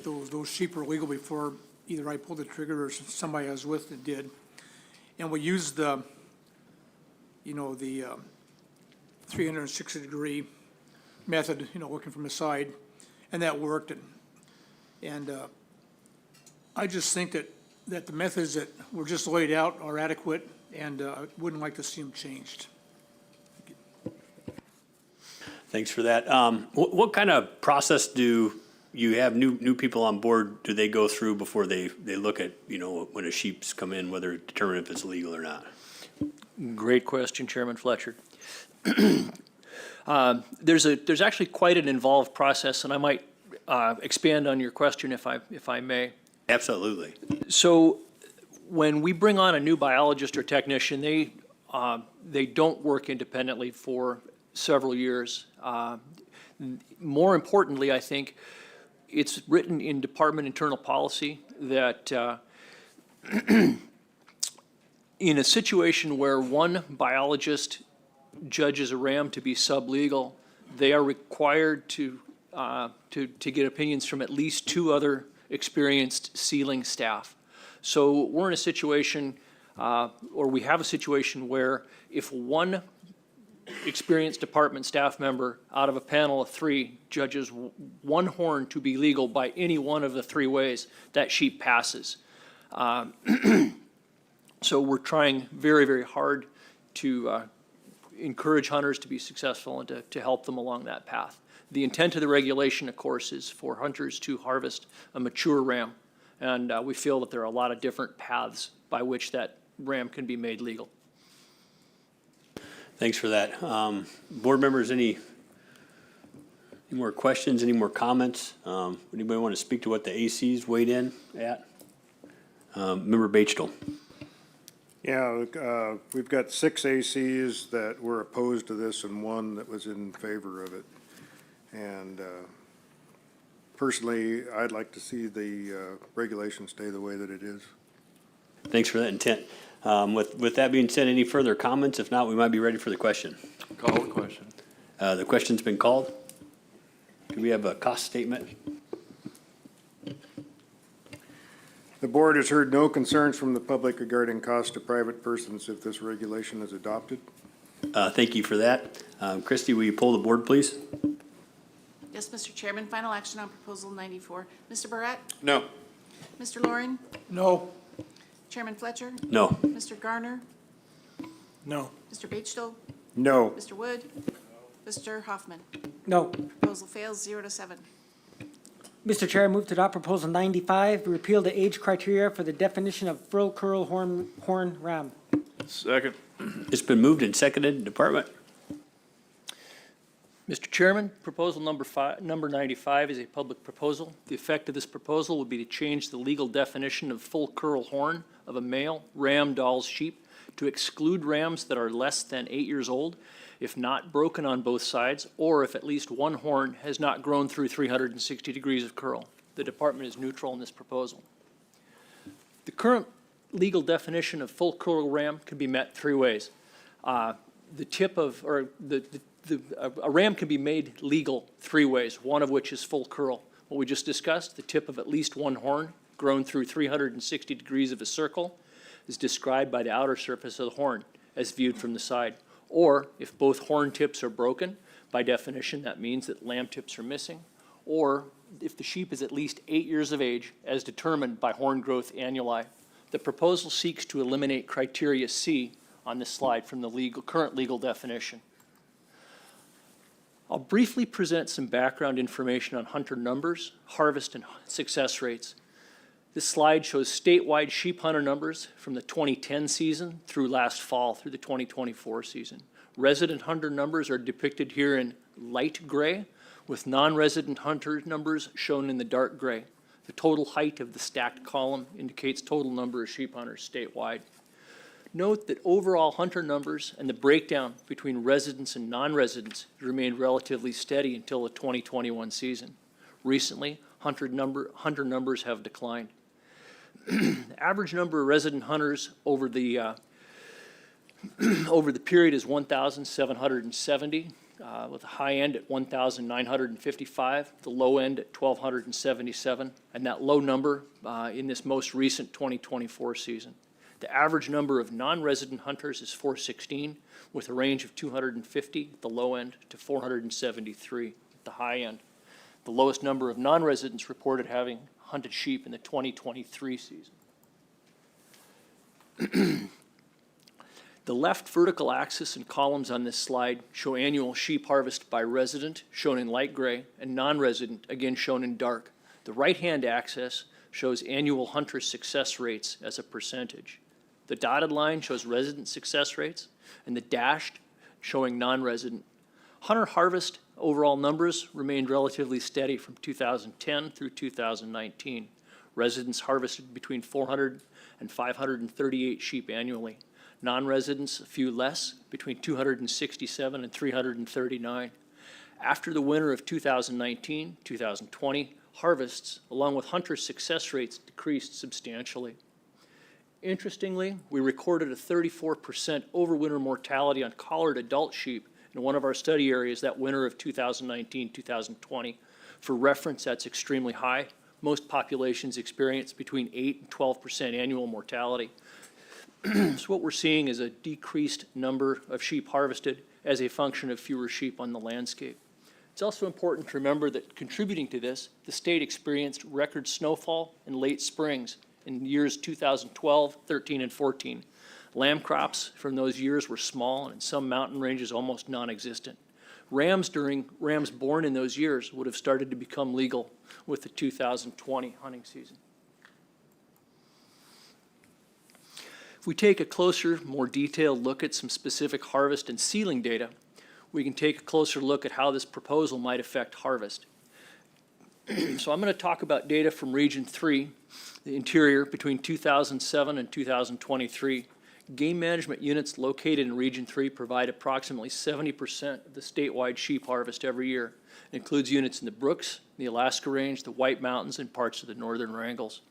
those sheep were legal before either I pulled the trigger or somebody I was with that did. And we used the 360-degree method, looking from the side, and that worked. And I just think that the methods that were just laid out are adequate, and I wouldn't like to see them changed. Thanks for that. What kind of process do you have new people on board, do they go through before they look at, when a sheep's come in, whether determine if it's legal or not? Great question, Chairman Fletcher. There's actually quite an involved process, and I might expand on your question if I may. Absolutely. So when we bring on a new biologist or technician, they don't work independently for several years. More importantly, I think it's written in department internal policy that in a situation where one biologist judges a ram to be sublegal, they are required to get opinions from at least two other experienced sealing staff. So we're in a situation, or we have a situation where if one experienced department staff member out of a panel of three judges one horn to be legal by any one of the three ways, that sheep passes. So we're trying very, very hard to encourage hunters to be successful and to help them along that path. The intent of the regulation, of course, is for hunters to harvest a mature ram, and we feel that there are a lot of different paths by which that ram can be made legal. Thanks for that. Board members, any more questions, any more comments? Anybody want to speak to what the ACs weighed in at? Member Bachtel. Yeah, we've got 6 ACs that were opposed to this and 1 that was in favor of it. And personally, I'd like to see the regulation stay the way that it is. Thanks for that intent. With that being said, any further comments? If not, we might be ready for the question. Call the question. The question's been called. Do we have a cost statement? The board has heard no concerns from the public regarding cost to private persons if this regulation is adopted. Thank you for that. Christie, will you pull the board, please? Yes, Mr. Chairman, final action on proposal 94. Mr. Barrett? No. Mr. Loring? No. Chairman Fletcher? No. Mr. Garner? No. Mr. Bachtel? No. Mr. Wood? Mr. Hoffman? No. Proposal fails 0-7. Mr. Chair, I move to adopt Proposal 95, repeal the age criteria for the definition of frill curl horn ram. Second. It's been moved and seconded. Department. Mr. Chairman, proposal number 95 is a public proposal. The effect of this proposal would be to change the legal definition of full curl horn of a male ram Dall's sheep to exclude rams that are less than 8 years old, if not broken on both sides, or if at least one horn has not grown through 360 degrees of curl. The department is neutral in this proposal. The current legal definition of full curl ram can be met 3 ways. A ram can be made legal 3 ways, one of which is full curl. What we just discussed, the tip of at least one horn grown through 360 degrees of a circle is described by the outer surface of the horn as viewed from the side. Or if both horn tips are broken, by definition that means that lamb tips are missing. Or if the sheep is at least 8 years of age as determined by horn growth annuli. The proposal seeks to eliminate criteria C on this slide from the current legal definition. I'll briefly present some background information on hunter numbers, harvest, and success rates. This slide shows statewide sheep hunter numbers from the 2010 season through last fall through the 2024 season. Resident hunter numbers are depicted here in light gray, with non-resident hunter numbers shown in the dark gray. The total height of the stacked column indicates total number of sheep hunters statewide. Note that overall hunter numbers and the breakdown between residents and non-residents remained relatively steady until the 2021 season. Recently, hunter numbers have declined. The average number of resident hunters over the period is 1,770, with the high end at 1,955, the low end at 1,277, and that low number in this most recent 2024 season. The average number of non-resident hunters is 416, with a range of 250 at the low end to 473 at the high end. The lowest number of non-residents reported having hunted sheep in the 2023 season. The left vertical axis and columns on this slide show annual sheep harvest by resident, shown in light gray, and non-resident, again shown in dark. The right-hand axis shows annual hunter success rates as a percentage. The dotted line shows resident success rates, and the dashed showing non-resident. Hunter harvest overall numbers remained relatively steady from 2010 through 2019. Residents harvested between 400 and 538 sheep annually. Non-residents, a few less, between 267 and 339. After the winter of 2019, 2020, harvests, along with hunter success rates, decreased substantially. Interestingly, we recorded a 34% overwinter mortality on collared adult sheep in one of our study areas that winter of 2019-2020. For reference, that's extremely high. Most populations experience between 8 and 12% annual mortality. So what we're seeing is a decreased number of sheep harvested as a function of fewer sheep on the landscape. It's also important to remember that contributing to this, the state experienced record snowfall and late springs in years 2012, 13, and 14. Lamb crops from those years were small and in some mountain ranges almost non-existent. Rams born in those years would have started to become legal with the 2020 hunting season. If we take a closer, more detailed look at some specific harvest and sealing data, we can take a closer look at how this proposal might affect harvest. So I'm going to talk about data from Region 3, the interior, between 2007 and 2023. Game management units located in Region 3 provide approximately 70% of the statewide sheep harvest every year. It includes units in the Brooks, the Alaska Range, the White Mountains, and parts of the Northern Wrangles.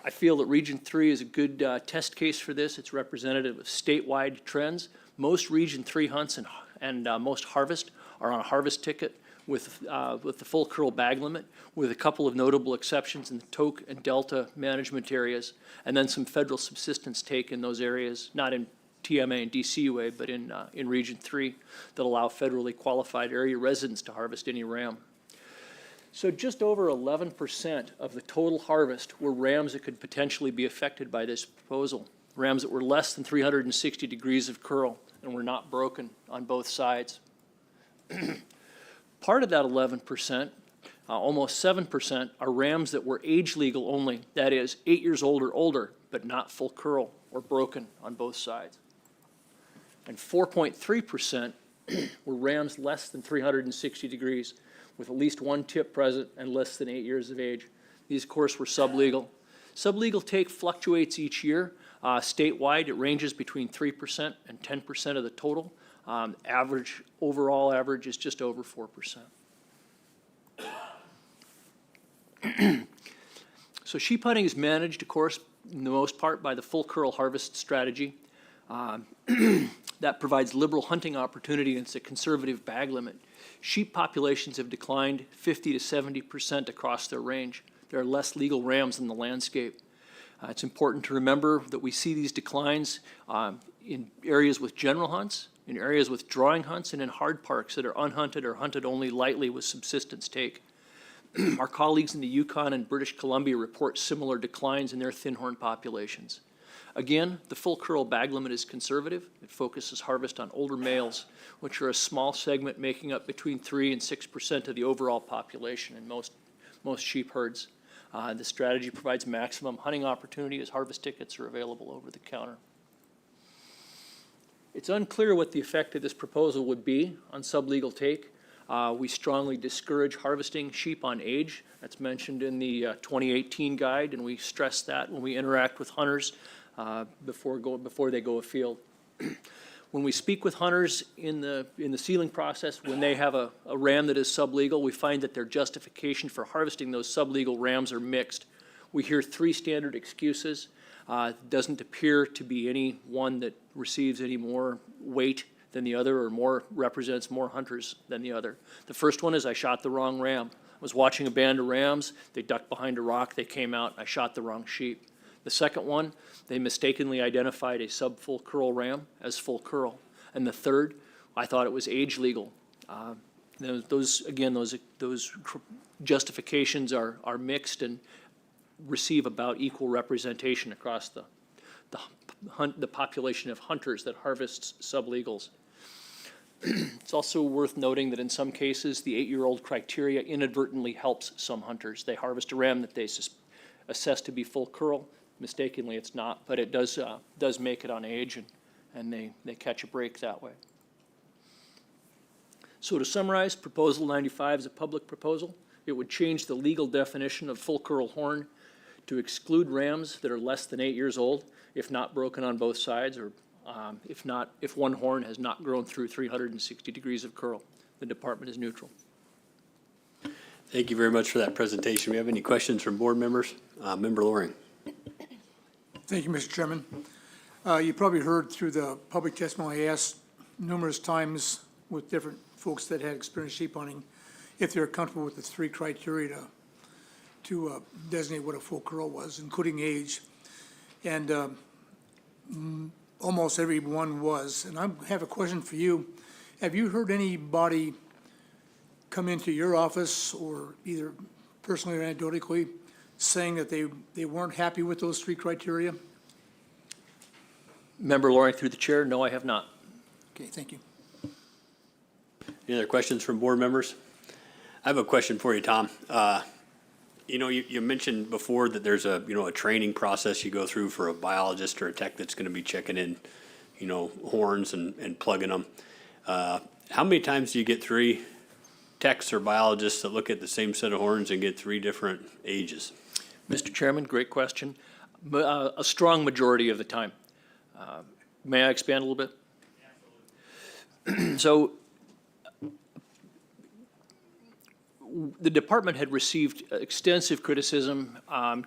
I feel that Region 3 is a good test case for this. It's representative of statewide trends. Most Region 3 hunts and most harvest are on a harvest ticket with the full curl bag limit, with a couple of notable exceptions in the Tok and Delta management areas, and then some federal subsistence take in those areas, not in TMA and DCUA, but in Region 3, that allow federally qualified area residents to harvest any ram. So just over 11% of the total harvest were rams that could potentially be affected by this proposal. Rams that were less than 360 degrees of curl and were not broken on both sides. Part of that 11%, almost 7%, are rams that were age legal only, that is, 8 years old or older, but not full curl or broken on both sides. And 4.3% were rams less than 360 degrees, with at least one tip present and less than 8 years of age. These, of course, were sublegal. Sublegal take fluctuates each year. Statewide, it ranges between 3% and 10% of the total. Overall average is just over 4%. So sheep hunting is managed, of course, in the most part by the full curl harvest strategy. That provides liberal hunting opportunity and it's a conservative bag limit. Sheep populations have declined 50 to 70% across their range. There are less legal rams in the landscape. It's important to remember that we see these declines in areas with general hunts, in areas with drawing hunts, and in hard parks that are unhunted or hunted only lightly with subsistence take. Our colleagues in the Yukon and British Columbia report similar declines in their thinhorn populations. Again, the full curl bag limit is conservative. It focuses harvest on older males, which are a small segment making up between 3 and 6% of the overall population in most sheep herds. The strategy provides maximum hunting opportunity as harvest tickets are available over the counter. It's unclear what the effect of this proposal would be on sublegal take. We strongly discourage harvesting sheep on age. That's mentioned in the 2018 guide, and we stress that when we interact with hunters before they go afield. When we speak with hunters in the sealing process, when they have a ram that is sublegal, we find that their justification for harvesting those sublegal rams are mixed. We hear three standard excuses. It doesn't appear to be any one that receives any more weight than the other or represents more hunters than the other. The first one is I shot the wrong ram. I was watching a band of rams, they ducked behind a rock, they came out, I shot the wrong sheep. The second one, they mistakenly identified a sub-full curl ram as full curl. And the third, I thought it was age legal. Those justifications are mixed and receive about equal representation across the population of hunters that harvests sublegals. It's also worth noting that in some cases, the 8-year-old criteria inadvertently helps some hunters. They harvest a ram that they assess to be full curl. Mistakenly, it's not, but it does make it on age, and they catch a break that way. So to summarize, Proposal 95 is a public proposal. It would change the legal definition of full curl horn to exclude rams that are less than 8 years old, if not broken on both sides, or if one horn has not grown through 360 degrees of curl. The department is neutral. Thank you very much for that presentation. We have any questions from board members? Member Loring. Thank you, Mr. Chairman. You probably heard through the public testimony I asked numerous times with different folks that had experienced sheep hunting if they're comfortable with the three criteria to designate what a full curl was, including age. And almost everyone was. And I have a question for you. Have you heard anybody come into your office, or either personally or anecdotally, saying that they weren't happy with those three criteria? Member Loring, through the chair, no, I have not. Okay, thank you. Any other questions from board members? I have a question for you, Tom. You mentioned before that there's a training process you go through for a biologist or a tech that's going to be checking in, horns and plugging them. How many times do you get three techs or biologists that look at the same set of horns and get three different ages? Mr. Chairman, great question. A strong majority of the time. May I expand a little bit? Absolutely. So the department had received extensive criticism,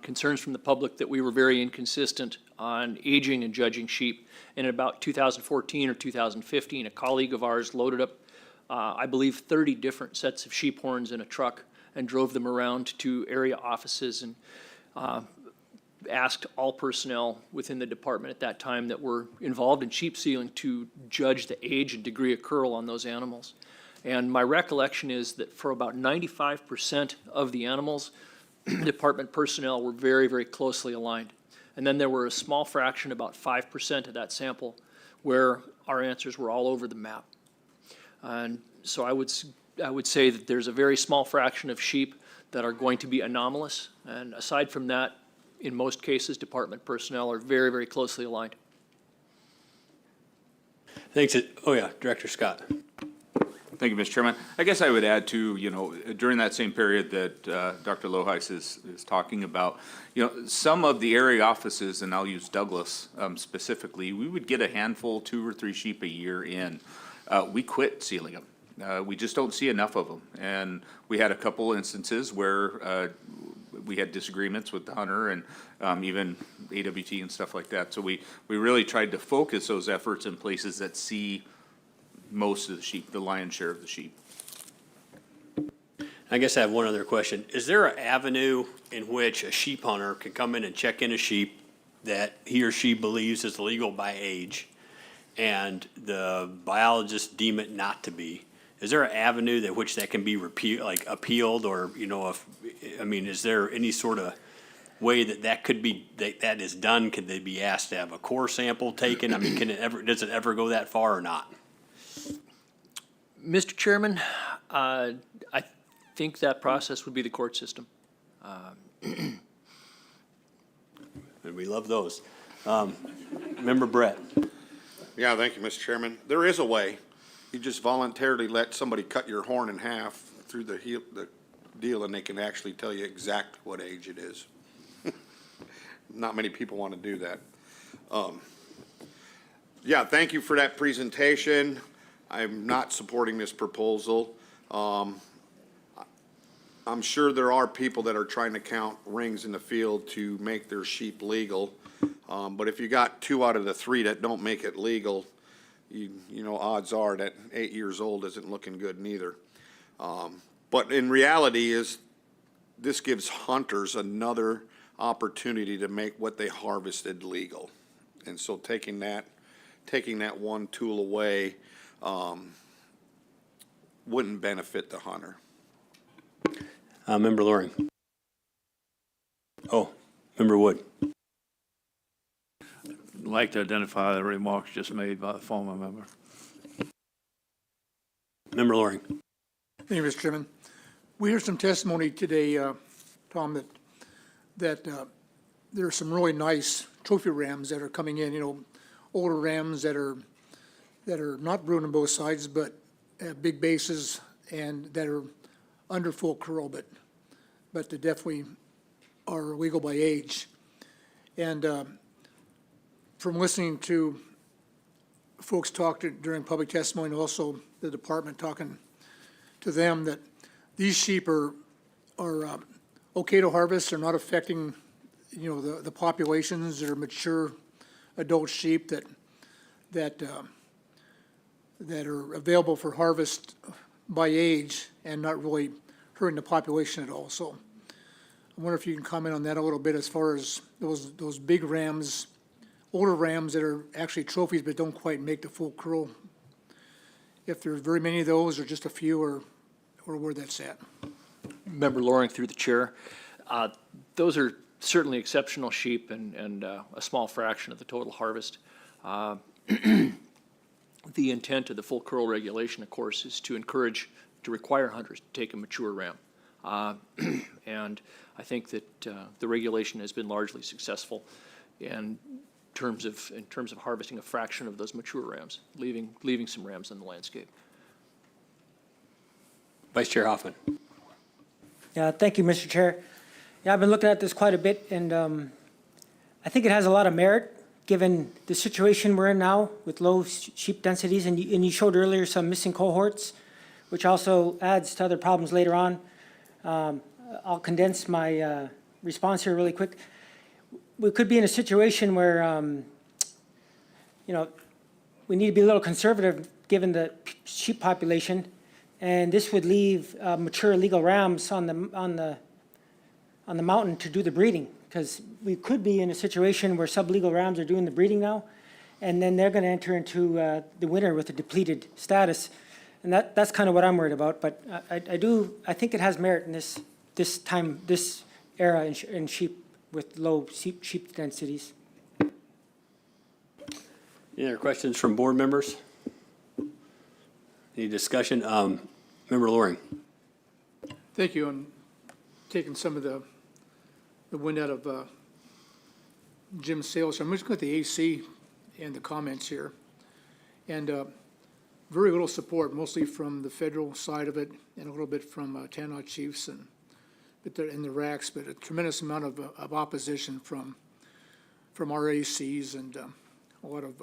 concerns from the public that we were very inconsistent on aging and judging sheep. And in about 2014 or 2015, a colleague of ours loaded up, I believe, 30 different sets of sheep horns in a truck and drove them around to area offices and asked all personnel within the department at that time that were involved in sheep sealing to judge the age and degree of curl on those animals. And my recollection is that for about 95% of the animals, department personnel were very, very closely aligned. And then there were a small fraction, about 5% of that sample, where our answers were all over the map. And so I would say that there's a very small fraction of sheep that are going to be anomalous. And aside from that, in most cases, department personnel are very, very closely aligned. Thanks. Oh, yeah, Director Scott. Thank you, Mr. Chairman. I guess I would add to, during that same period that Dr. Lohais is talking about, some of the area offices, and I'll use Douglas specifically, we would get a handful, 2 or 3 sheep a year in. We quit sealing them. We just don't see enough of them. And we had a couple instances where we had disagreements with the hunter and even AWT and stuff like that. So we really tried to focus those efforts in places that see most of the sheep, the lion's share of the sheep. I guess I have one other question. Is there an avenue in which a sheep hunter can come in and check in a sheep that he or she believes is legal by age and the biologists deem it not to be? Is there an avenue that which that can be appealed, or is there any sort of way that could be that is done? Could they be asked to have a core sample taken? Does it ever go that far or not? Mr. Chairman, I think that process would be the court system. And we love those. Member Brett. Yeah, thank you, Mr. Chairman. There is a way. You just voluntarily let somebody cut your horn in half through the deal, and they can actually tell you exactly what age it is. Not many people want to do that. Yeah, thank you for that presentation. I'm not supporting this proposal. I'm sure there are people that are trying to count rings in the field to make their sheep legal. But if you got 2 out of the 3 that don't make it legal, you know, odds are that 8 years old isn't looking good neither. But in reality is this gives hunters another opportunity to make what they harvested legal. And so taking that one tool away wouldn't benefit the hunter. Member Loring. Oh, Member Wood. I'd like to identify the remarks just made by the former member. Member Loring. Thank you, Mr. Chairman. We heard some testimony today, Tom, that there are some really nice trophy rams that are coming in, you know, older rams that are not brewing on both sides, but have big bases and that are under full curl, but they definitely are legal by age. And from listening to folks talk during public testimony, and also the department talking to them, that these sheep are okay to harvest. They're not affecting, you know, the populations that are mature adult sheep that are available for harvest by age and not really hurting the population at all. So I wonder if you can comment on that a little bit as far as those big rams, older rams that are actually trophies but don't quite make the full curl. If there's very many of those or just a few, or where that's at. Member Loring, through the chair. Those are certainly exceptional sheep and a small fraction of the total harvest. The intent of the full curl regulation, of course, is to require hunters to take a mature ram. And I think that the regulation has been largely successful in terms of harvesting a fraction of those mature rams, leaving some rams in the landscape. Vice Chair Hoffman. Yeah, thank you, Mr. Chair. Yeah, I've been looking at this quite a bit, and I think it has a lot of merit, given the situation we're in now with low sheep densities, and you showed earlier some missing cohorts, which also adds to other problems later on. I'll condense my response here really quick. We could be in a situation where, you know, we need to be a little conservative given the sheep population, and this would leave mature legal rams on the mountain to do the breeding, because we could be in a situation where sub-legal rams are doing the breeding now, and then they're going to enter into the winter with a depleted status, and that's kind of what I'm worried about. But I think it has merit in this era in sheep with low sheep densities. Any other questions from board members? Any discussion? Member Loring. Thank you. I'm taking some of the wind out of Jim's sails. I'm just going at the AC and the comments here. And very little support, mostly from the federal side of it and a little bit from Tannock chiefs and in the racks, but a tremendous amount of opposition from our ACs and a lot of,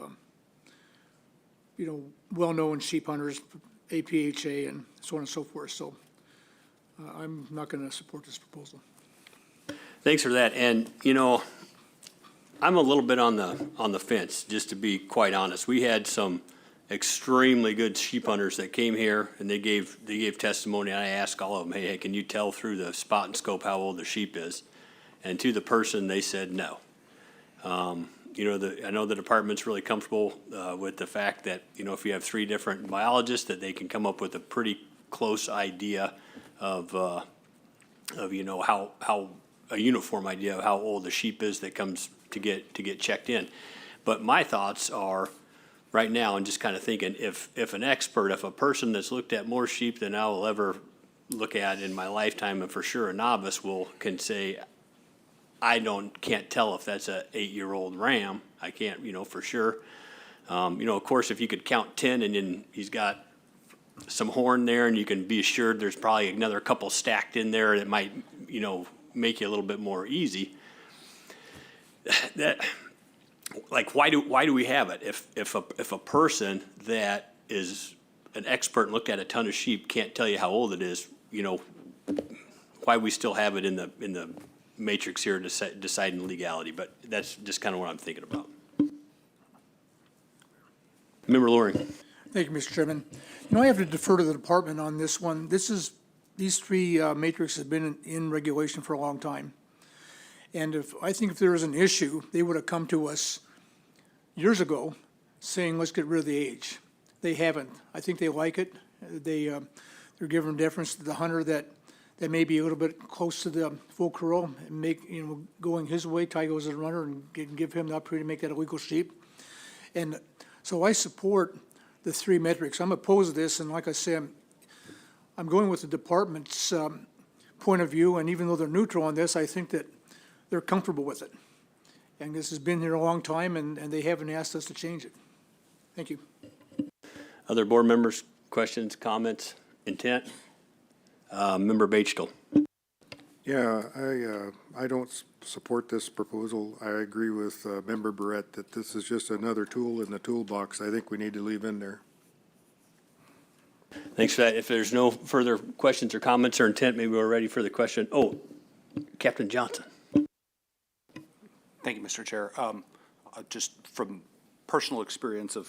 you know, well-known sheep hunters, APHA, and so on and so forth. So I'm not going to support this proposal. Thanks for that. And, you know, I'm a little bit on the fence, just to be quite honest. We had some extremely good sheep hunters that came here, and they gave testimony, and I asked all of them, hey, can you tell through the spot and scope how old the sheep is? And to the person, they said no. You know, I know the department's really comfortable with the fact that, you know, if you have 3 different biologists, that they can come up with a pretty close idea of you know, how a uniform idea of how old the sheep is that comes to get checked in. But my thoughts are right now, and just kind of thinking, if an expert, if a person that's looked at more sheep than I will ever look at in my lifetime, and for sure a novice can say, I can't tell if that's a 8-year-old ram. I can't, you know, for sure. You know, of course, if you could count 10 and then he's got some horn there, and you can be assured there's probably another couple stacked in there that might, make you a little bit more easy. That, like, why do we have it? If a person that is an expert and looked at a ton of sheep can't tell you how old it is, why we still have it in the matrix here deciding legality, but that's just kind of what I'm thinking about. Member Loring. Thank you, Mr. Chairman. I have to defer to the department on this one. These three matrices have been in regulation for a long time. And I think if there was an issue, they would have come to us years ago saying, let's get rid of the age. They haven't. I think they like it. They're giving deference to the hunter that may be a little bit close to the full curl and going his way. Ty goes as a runner and give him the opportunity to make that a legal sheep. And so I support the three metrics. I'm opposed to this, and like I said, I'm going with the department's point of view, and even though they're neutral on this, I think that they're comfortable with it. And this has been here a long time, and they haven't asked us to change it. Thank you. Other board members, questions, comments, intent? Member Batesville. Yeah, I don't support this proposal. I agree with Member Barrett that this is just another tool in the toolbox I think we need to leave in there. Thanks for that. If there's no further questions or comments or intent, maybe we're ready for the question. Oh, Captain Johnson. Thank you, Mr. Chair. Just from personal experience of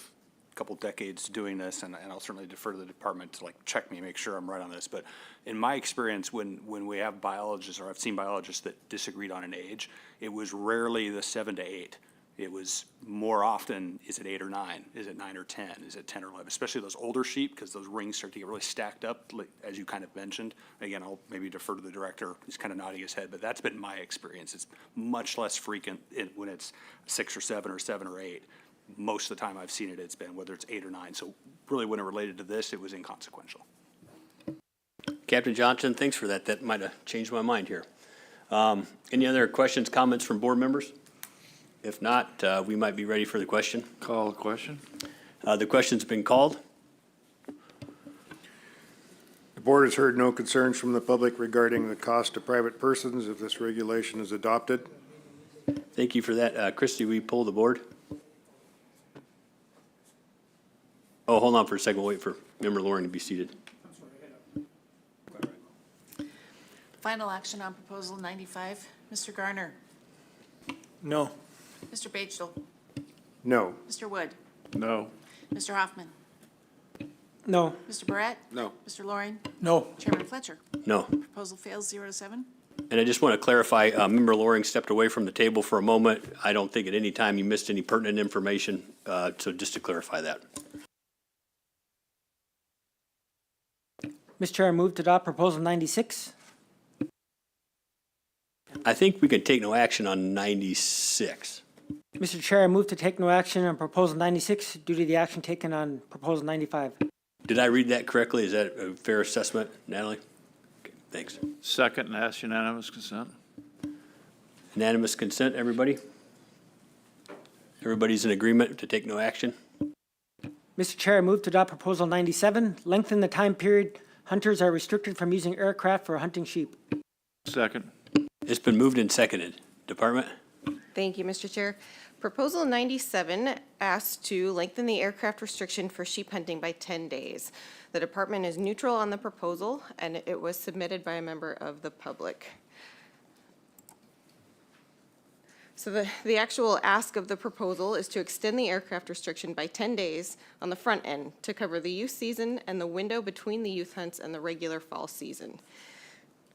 a couple decades doing this, and I'll certainly defer to the department to check me, make sure I'm right on this, but in my experience, when we have biologists, or I've seen biologists that disagreed on an age, it was rarely the 7 to 8. It was more often, is it 8 or 9? Is it 9 or 10? Is it 10 or 11? Especially those older sheep, because those rings start to get really stacked up, as you kind of mentioned. Again, I'll maybe defer to the director. He's kind of nodding his head, but that's been my experience. It's much less frequent when it's 6 or 7 or 7 or 8. Most of the time I've seen it, it's been whether it's 8 or 9. So really, when it related to this, it was inconsequential. Captain Johnson, thanks for that. That might have changed my mind here. Any other questions, comments from board members? If not, we might be ready for the question. Call the question. The question's been called. The board has heard no concerns from the public regarding the cost to private persons if this regulation is adopted. Thank you for that. Christy, will you pull the board? Oh, hold on for a second. We'll wait for Member Loring to be seated. Final action on proposal 95. Mr. Garner. No. Mr. Batesville. No. Mr. Wood. No. Mr. Hoffman. No. Mr. Barrett. No. Mr. Loring. No. Chairman Fletcher. No. Proposal fails 0-7. And I just want to clarify, Member Loring stepped away from the table for a moment. I don't think at any time you missed any pertinent information, so just to clarify that. Mr. Chair, I move to adopt proposal 96. I think we can take no action on 96. Mr. Chair, I move to take no action on proposal 96 due to the action taken on proposal 95. Did I read that correctly? Is that a fair assessment, Natalie? Okay, thanks. Second, and ask unanimous consent. Unanimous consent, everybody? Everybody's in agreement to take no action? Mr. Chair, I move to adopt proposal 97, lengthen the time period hunters are restricted from using aircraft for hunting sheep. Second. It's been moved and seconded. Department? Thank you, Mr. Chair. Proposal 97 asks to lengthen the aircraft restriction for sheep hunting by 10 days. The department is neutral on the proposal, and it was submitted by a member of the public. So the actual ask of the proposal is to extend the aircraft restriction by 10 days on the front end to cover the youth season and the window between the youth hunts and the regular fall season.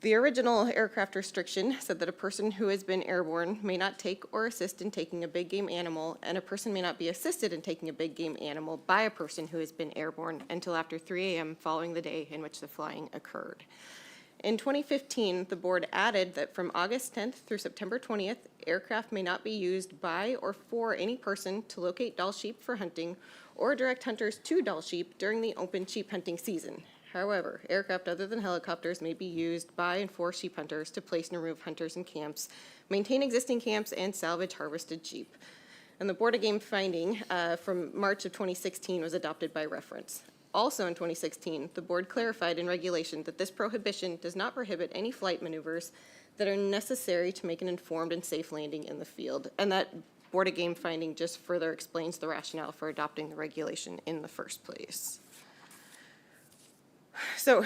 The original aircraft restriction said that a person who has been airborne may not take or assist in taking a big game animal, and a person may not be assisted in taking a big game animal by a person who has been airborne until after 3 a.m. following the day in which the flying occurred. In 2015, the board added that from August 10th through September 20th, aircraft may not be used by or for any person to locate Dall sheep for hunting or direct hunters to Dall sheep during the open sheep hunting season. However, aircraft other than helicopters may be used by and for sheep hunters to place and remove hunters in camps, maintain existing camps, and salvage harvested sheep. And the Board of Game finding from March of 2016 was adopted by reference. Also in 2016, the board clarified in regulation that this prohibition does not prohibit any flight maneuvers that are necessary to make an informed and safe landing in the field. And that Board of Game finding just further explains the rationale for adopting the regulation in the first place. So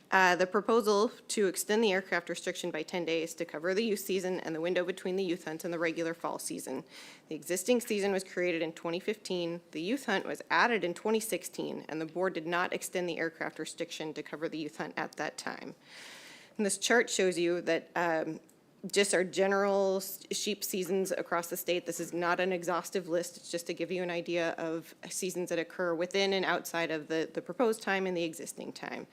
the proposal to extend the aircraft restriction by 10 days to cover the youth season and the window between the youth hunt and the regular fall season. The existing season was created in 2015, the youth hunt was added in 2016, and the board did not extend the aircraft restriction to cover the youth hunt at that time. And this chart shows you that just our general sheep seasons across the state. This is not an exhaustive list. It's just to give you an idea of seasons that occur within and outside of the proposed time and the existing time.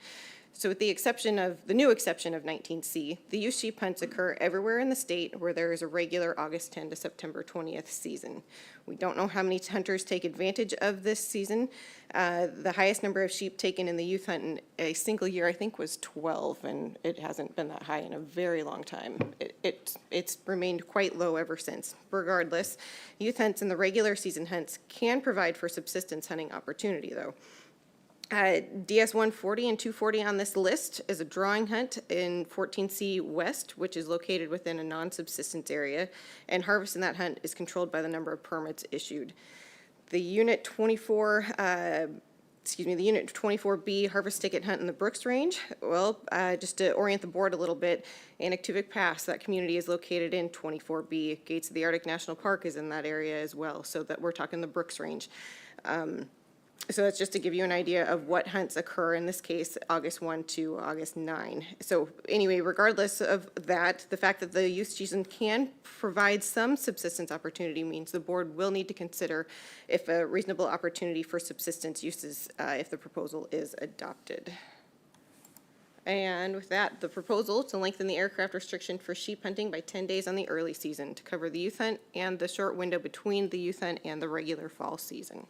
So with the exception of, the new exception of 19C, the youth sheep hunts occur everywhere in the state where there is a regular August 10 to September 20th season. We don't know how many hunters take advantage of this season. The highest number of sheep taken in the youth hunt in a single year, I think, was 12, and it hasn't been that high in a very long time. It's remained quite low ever since. Regardless, youth hunts and the regular season hunts can provide for subsistence hunting opportunity, though. DS 140 and 240 on this list is a drawing hunt in 14C West, which is located within a non-subsistence area, and harvest in that hunt is controlled by the number of permits issued. The Unit 24, the Unit 24B harvest ticket hunt in the Brooks Range, well, just to orient the board a little bit, Anachtuvic Pass, that community is located in 24B. Gates of the Arctic National Park is in that area as well, so that we're talking the Brooks Range. So that's just to give you an idea of what hunts occur, in this case, August 1 to August 9. So anyway, regardless of that, the fact that the youth season can provide some subsistence opportunity means the board will need to consider if a reasonable opportunity for subsistence uses if the proposal is adopted. And with that, the proposal to lengthen the aircraft restriction for sheep hunting by 10 days on the early season to cover the youth hunt and the short window between the youth hunt and the regular fall season.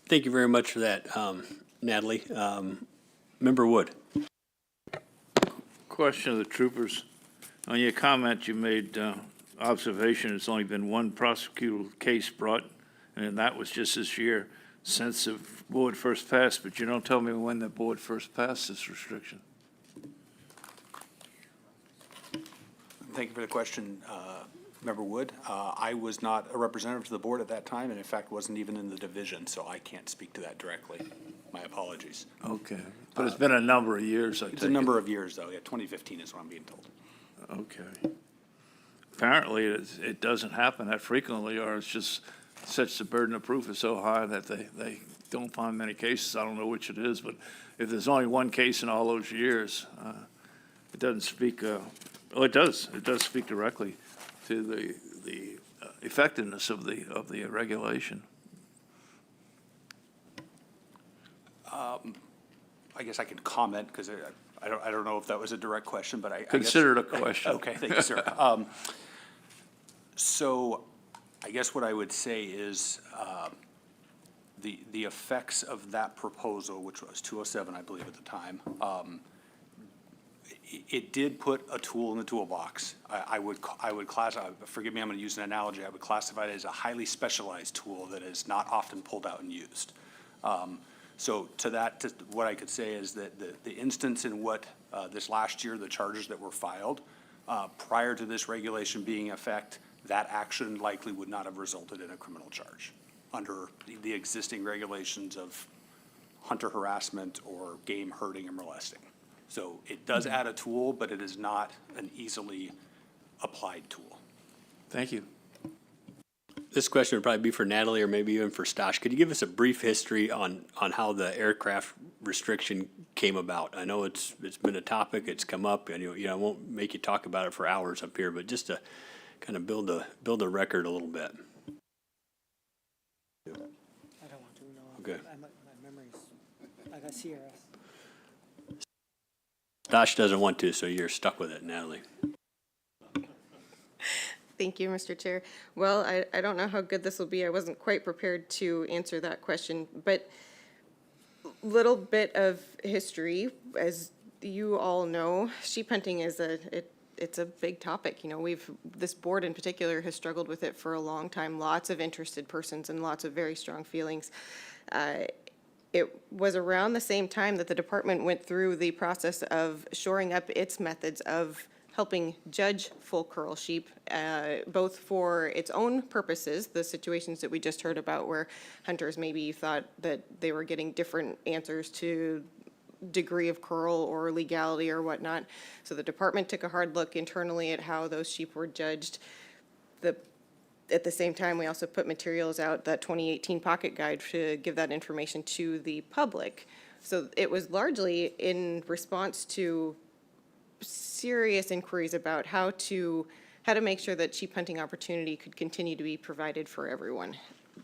Thank you very much for that, Natalie. Member Wood. Question of the troopers. On your comment, you made observation it's only been one prosecutable case brought, and that was just this year since the board first passed, but you don't tell me when the board first passed this restriction. Thank you for the question, Member Wood. I was not a representative to the board at that time, and in fact wasn't even in the division, so I can't speak to that directly. My apologies. Okay, but it's been a number of years, I take it. It's a number of years, though. Yeah, 2015 is what I'm being told. Okay. Apparently, it doesn't happen that frequently, or it's just such the burden of proof is so high that they don't find many cases. I don't know which it is, but if there's only one case in all those years, it doesn't speak, well, it does speak directly to the effectiveness of the regulation. I guess I can comment because I don't know if that was a direct question, but I Consider guess, it a question. Okay, thank you, sir. So I guess what I would say is the effects of that proposal, which was 207, I believe at the time, it did put a tool in the toolbox. I would classify, forgive me, I'm going to use an analogy, I would classify it as a highly specialized tool that is not often pulled out and used. So to that, what I could say is that the instance in what this last year, the charges that were filed, prior to this regulation being in effect, that action likely would not have resulted in a criminal charge under the existing regulations of hunter harassment or game herding and molesting. So it does add a tool, but it is not an easily applied tool. Thank you. This question would probably be for Natalie or maybe even for Stosh. Could you give us a brief history on how the aircraft restriction came about? I know it's been a topic, it's come up, and I won't make you talk about it for hours up here, but just to kind of build a record a little bit. I don't want to know. Okay. My memory's, I got CRS. Stosh doesn't want to, so you're stuck with it, Natalie. Thank you, Mr. Chair. Well, I don't know how good this will be. I wasn't quite prepared to answer that question, but little bit of history. As you all know, sheep hunting is it's a big topic. You know, this board in particular has struggled with it for a long time. Lots of interested persons and lots of very strong feelings. It was around the same time that the department went through the process of shoring up its methods of helping judge full curl sheep, both for its own purposes, the situations that we just heard about where hunters maybe thought that they were getting different answers to degree of curl or legality or whatnot. So the department took a hard look internally at how those sheep were judged. At the same time, we also put materials out, that 2018 pocket guide, to give that information to the public. So it was largely in response to serious inquiries about how to make sure that sheep hunting opportunity could continue to be provided for everyone.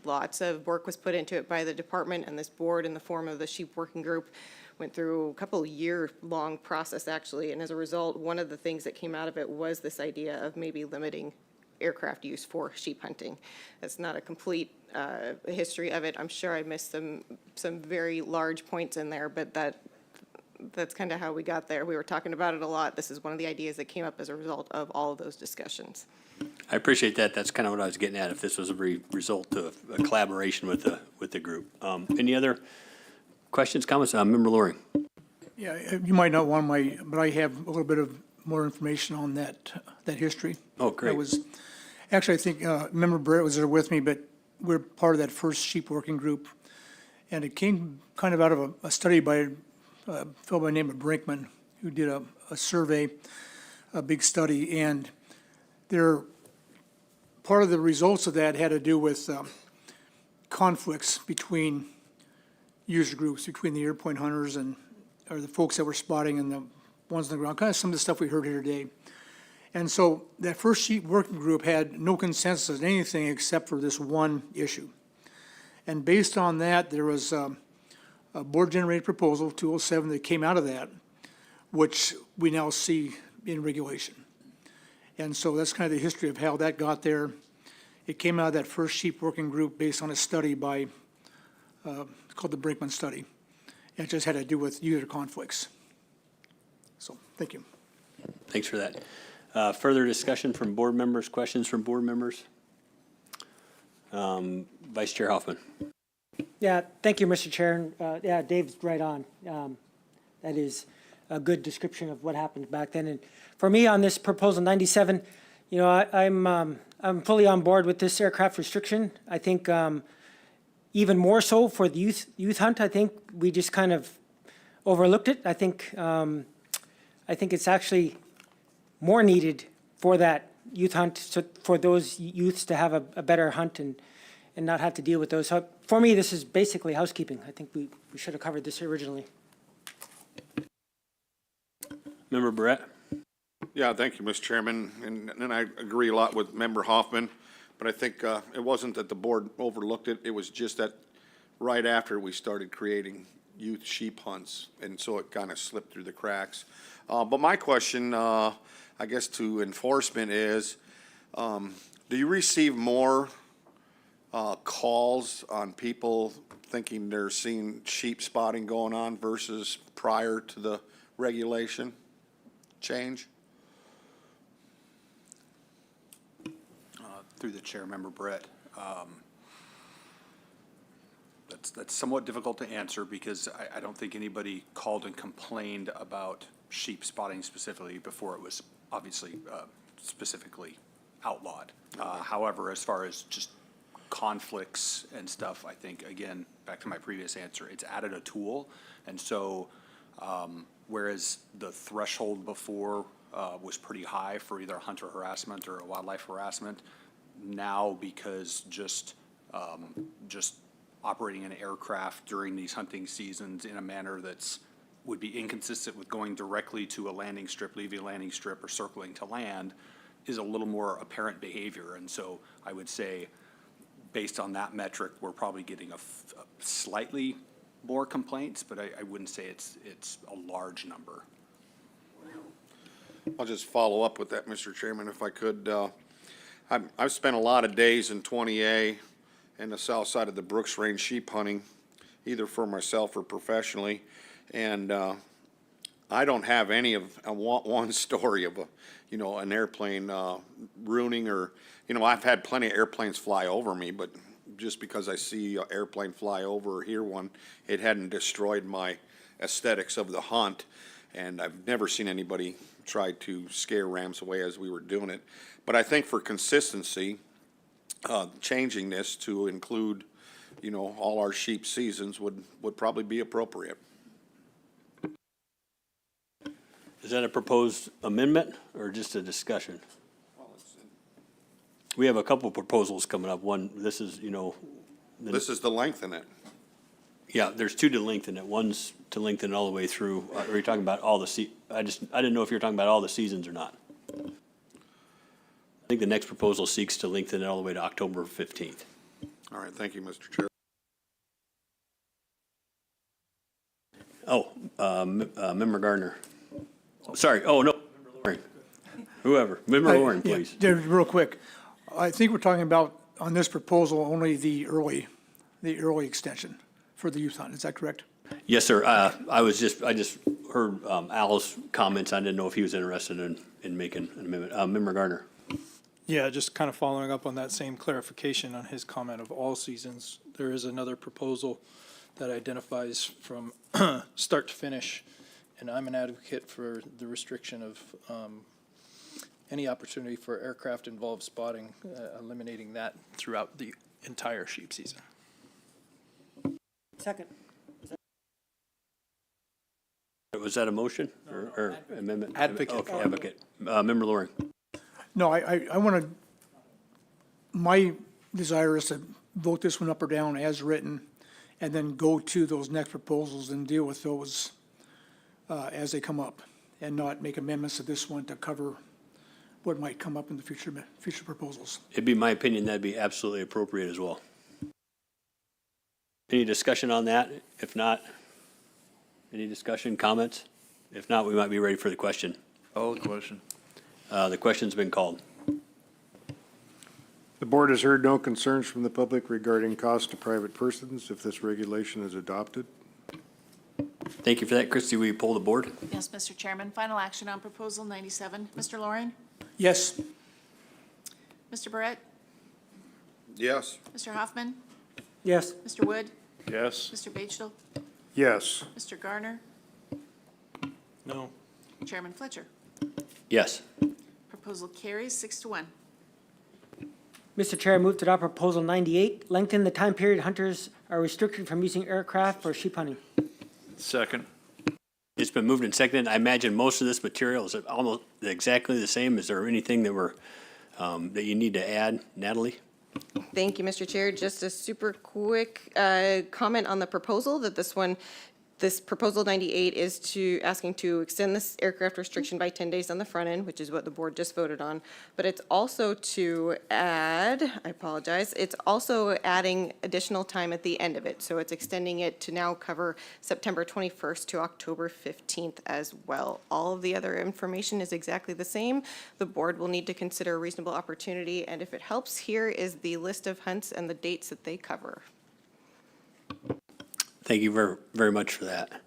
Lots of work was put into it by the department, and this board in the form of the sheep working group went through a couple year-long process actually, and as a result, one of the things that came out of it was this idea of maybe limiting aircraft use for sheep hunting. That's not a complete history of it. I'm sure I missed some very large points in there, but that's kind of how we got there. We were talking about it a lot. This is one of the ideas that came up as a result of all of those discussions. I appreciate that. That's kind of what I was getting at, if this was a result of a collaboration with the group. Any other questions, comments? Member Loring. Yeah, you might not want but I have a little bit of more information on that history. Oh, great. That was, actually, I think, Member Brett was there with me, but we're part of that first sheep working group. And it came kind of out of a study by a fellow by the name of Brinkman, who did a survey, a big study, and part of the results of that had to do with conflicts between user groups, between the airpoint hunters or the folks that were spotting and the ones on the ground, kind of some of the stuff we heard here today. And so that first sheep working group had no consensus on anything except for this one issue. And based on that, there was a board-generated proposal, 207, that came out of that, which we now see in regulation. And so that's kind of the history of how that got there. It came out of that first sheep working group based on a study by, called the Brinkman study. And it just had to do with user conflicts. So, thank you. Thanks for that. Further discussion from board members, questions from board members? Vice Chair Hoffman. Yeah, thank you, Mr. Chair. Yeah, Dave's right on. That is a good description of what happened back then. And for me, on this proposal 97, you know, I'm fully on board with this aircraft restriction. I think even more so for the youth hunt. I think we just kind of overlooked it. I think it's actually more needed for that youth hunt, so for those youths to have a better hunt and not have to deal with those. So for me, this is basically housekeeping. I think we should have covered this originally. Member Brett? Yeah, thank you, Mr. Chairman, and I agree a lot with Member Hoffman, but I think it wasn't that the board overlooked it, it was just that right after we started creating youth sheep hunts, and so it kind of slipped through the cracks. But my question, I guess to enforcement is, do you receive more calls on people thinking they're seeing sheep spotting going on versus prior to the regulation change? Through the chair, Member Brett. That's somewhat difficult to answer because I don't think anybody called and complained about sheep spotting specifically before it was obviously specifically outlawed. However, as far as just conflicts and stuff, I think, again, back to my previous answer, it's added a tool. And so whereas the threshold before was pretty high for either hunter harassment or wildlife harassment, now because just operating an aircraft during these hunting seasons in a manner that's would be inconsistent with going directly to a landing strip, leaving a landing strip, or circling to land is a little more apparent behavior. And so I would say, based on that metric, we're probably getting a slightly more complaints, but I wouldn't say it's a large number. I'll just follow up with that, Mr. Chairman, if I could. I've spent a lot of days in 20A in the south side of the Brooks Range sheep hunting, either for myself or professionally. And I don't have any of, I want one story of an airplane ruining I've had plenty of airplanes fly over me, but just because I see an airplane fly over or hear one, it hadn't destroyed my aesthetics of the hunt. And I've never seen anybody try to scare rams away as we were doing it. But I think for consistency, changing this to include, all our sheep seasons would probably be appropriate. Is that a proposed amendment or just a discussion? We have a couple proposals coming up. One, this is, This is to lengthen it. yeah, there's two to lengthen it. One's to lengthen it all the way through. Are you talking about all the I didn't know if you were talking about all the seasons or not. I think the next proposal seeks to lengthen it all the way to October 15th. All right, thank you, Mr. Chair. Oh, Member Gardner. Sorry, oh, no, Member Loring. Whoever, Member Loring, Yeah, please. real quick, I think we're talking about, on this proposal, only the early extension for the youth hunt. Is that correct? Yes, sir. I just heard Al's comments. I didn't know if he was interested in making an amendment. Member Gardner. Yeah, just kind of following up on that same clarification on his comment of all seasons. There is another proposal that identifies from start to finish, and I'm an advocate for the restriction of any opportunity for aircraft-involved spotting, eliminating that throughout the entire sheep season. Second. Was that a motion or amendment? Advocate. Okay, advocate. Member Loring. No, I want to, my desire is to vote this one up or down as written, and then go to those next proposals and deal with those as they come up, and not make amendments to this one to cover what might come up in the future proposals. It'd be my opinion that'd be absolutely appropriate as well. Any discussion on that? If not, any discussion, comments? If not, we might be ready for the question. Oh, the question. The question's been called. The board has heard no concerns from the public regarding costs to private persons if this regulation is adopted. Thank you for that. Christie, will you poll the board? Yes, Mr. Chairman. Final action on Proposal 97. Mr. Loring? Yes. Mr. Barrett? Yes. Mr. Hoffman? Yes. Mr. Wood? Yes. Mr. Batchel? Yes. Mr. Garner? No. Chairman Fletcher? Yes. Proposal carries 6-1. Mr. Chair, I move to adopt Proposal 98, lengthen the time period hunters are restricted from using aircraft for sheep hunting. Second. It's been moved and seconded. I imagine most of this material is almost exactly the same. Is there anything that that you need to add, Natalie? Thank you, Mr. Chair. Just a super quick comment on the proposal that this Proposal 98 is asking to extend this aircraft restriction by 10 days on the front end, which is what the board just voted on. But it's also to add, I apologize, it's also adding additional time at the end of it. So it's extending it to now cover September 21st to October 15th as well. All of the other information is exactly the same. The board will need to consider a reasonable opportunity, and if it helps, here is the list of hunts and the dates that they cover. Thank you very, very much for that.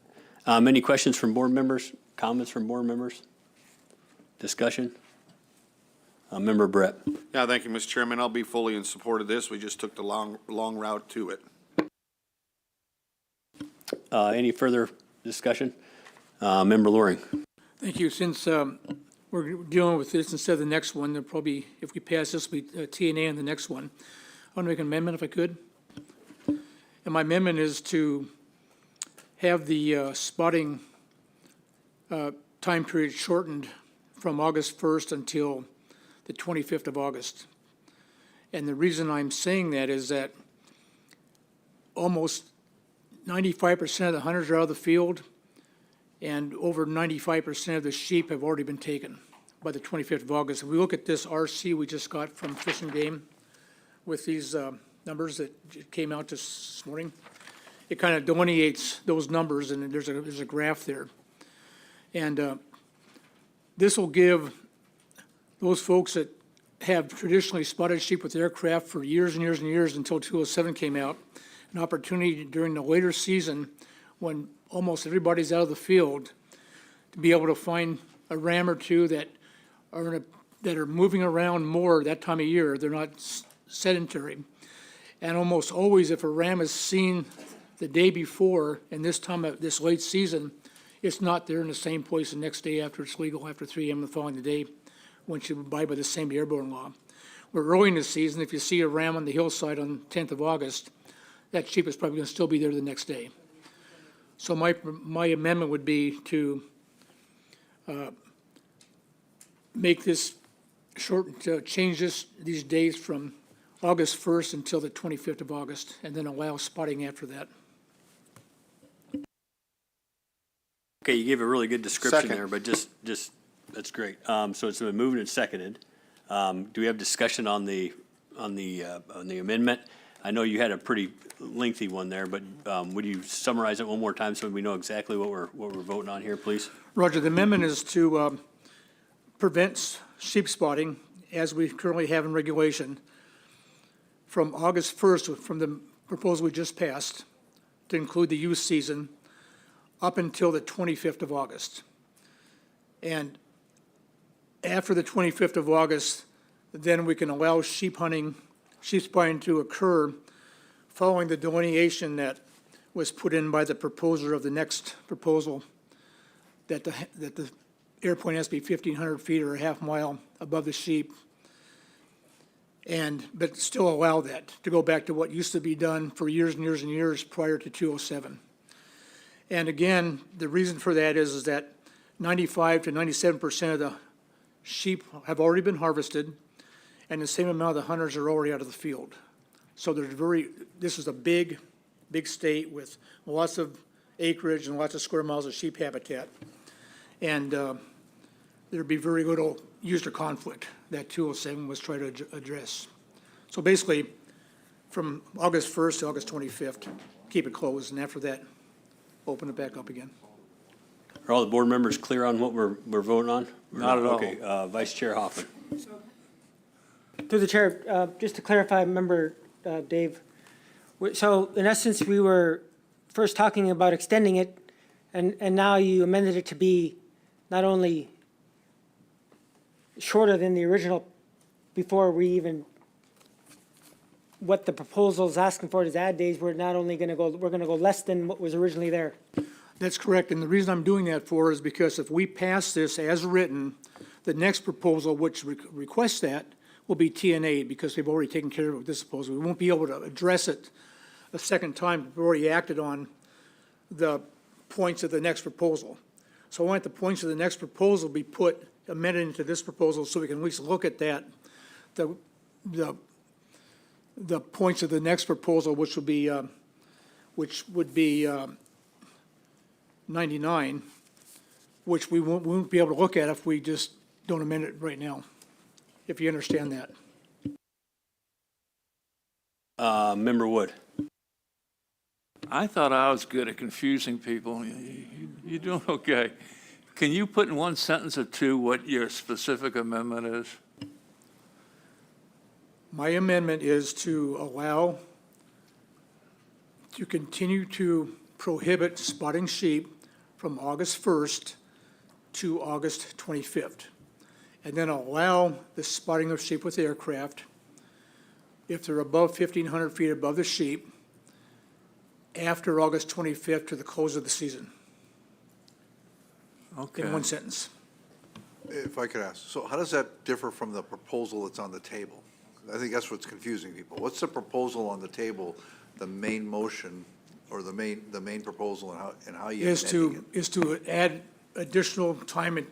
Any questions from board members? Comments from board members? Discussion? Member Brett. Yeah, thank you, Mr. Chairman. I'll be fully in support of this. We just took the long route to it. Any further discussion? Member Loring. Thank you. Since we're dealing with this instead of the next one, there'll probably, if we pass this, will be TNA on the next one. I want to make an amendment if I could. And my amendment is to have the spotting time period shortened from August 1st until the 25th of August. And the reason I'm saying that is that almost 95% of the hunters are out of the field, and over 95% of the sheep have already been taken by the 25th of August. If we look at this RC we just got from Fish and Game with these numbers that came out this morning, it kind of delineates those numbers, and there's a graph there. And this will give those folks that have traditionally spotted sheep with aircraft for years and years and years until 207 came out, an opportunity during the later season when almost everybody's out of the field to be able to find a ram or two that are that are moving around more that time of year. They're not sedentary. And almost always, if a ram is seen the day before, and this time of this late season, it's not there in the same place the next day after it's legal, after 3 a.m. the following day, once you abide by the same airborne law. Where early in the season, if you see a ram on the hillside on 10th of August, that sheep is probably going to still be there the next day. So my amendment would be to make this short, change these days from August 1st until the 25th of August, and then allow spotting after that. Okay, you gave a really good description Second. there, but just, that's great. So it's been moved and seconded. Do we have discussion on the amendment? I know you had a pretty lengthy one there, but would you summarize it one more time so we know exactly what we're voting on here, please? Roger, the amendment is to prevent sheep spotting, as we currently have in regulation, from August 1st, from the proposal we just passed, to include the youth season, up until the 25th of August. And after the 25th of August, then we can allow sheep spotting to occur following the delineation that was put in by the proposer of the next proposal, that the air point has to be 1,500 feet or a half mile above the sheep. But still allow that to go back to what used to be done for years and years and years prior to 207. And again, the reason for that is that 95 to 97% of the sheep have already been harvested, and the same amount of the hunters are already out of the field. So this is a big state with lots of acreage and lots of square miles of sheep habitat. And there'd be very little user conflict that 207 was trying to address. So basically, from August 1st to August 25th, keep it closed, and after that, open it back up again. Are all the board members clear on what we're voting on? Not at all. Okay, Vice Chair Hoffman. Through the chair, just to clarify, Member Dave, so in essence, we were first talking about extending it, and now you amended it to be not only shorter than the original before we even, what the proposal is asking for is add days, we're not only going to go, we're going to go less than what was originally there. That's correct, and the reason I'm doing that for is because if we pass this as written, the next proposal, which requests that, will be TNA, because they've already taken care of it with this proposal. We won't be able to address it a second time. We've already acted on the points of the next proposal. So I want the points of the next proposal be amended into this proposal, so we can at least look at that. The points of the next proposal, which would be 99, which we won't be able to look at if we just don't amend it right now, if you understand that. Member Wood. I thought I was good at confusing people. You're doing okay. Can you put in one sentence or two what your specific amendment is? My amendment is to continue to prohibit spotting sheep from August 1st to August 25th, and then allow the spotting of sheep with aircraft if they're above 1,500 feet above the sheep after August 25th to the close of the season. Okay. In one sentence. If I could ask, so how does that differ from the proposal that's on the table? I think that's what's confusing people. What's the proposal on the table, the main motion, or the main proposal, and how you amending it? Is to add additional time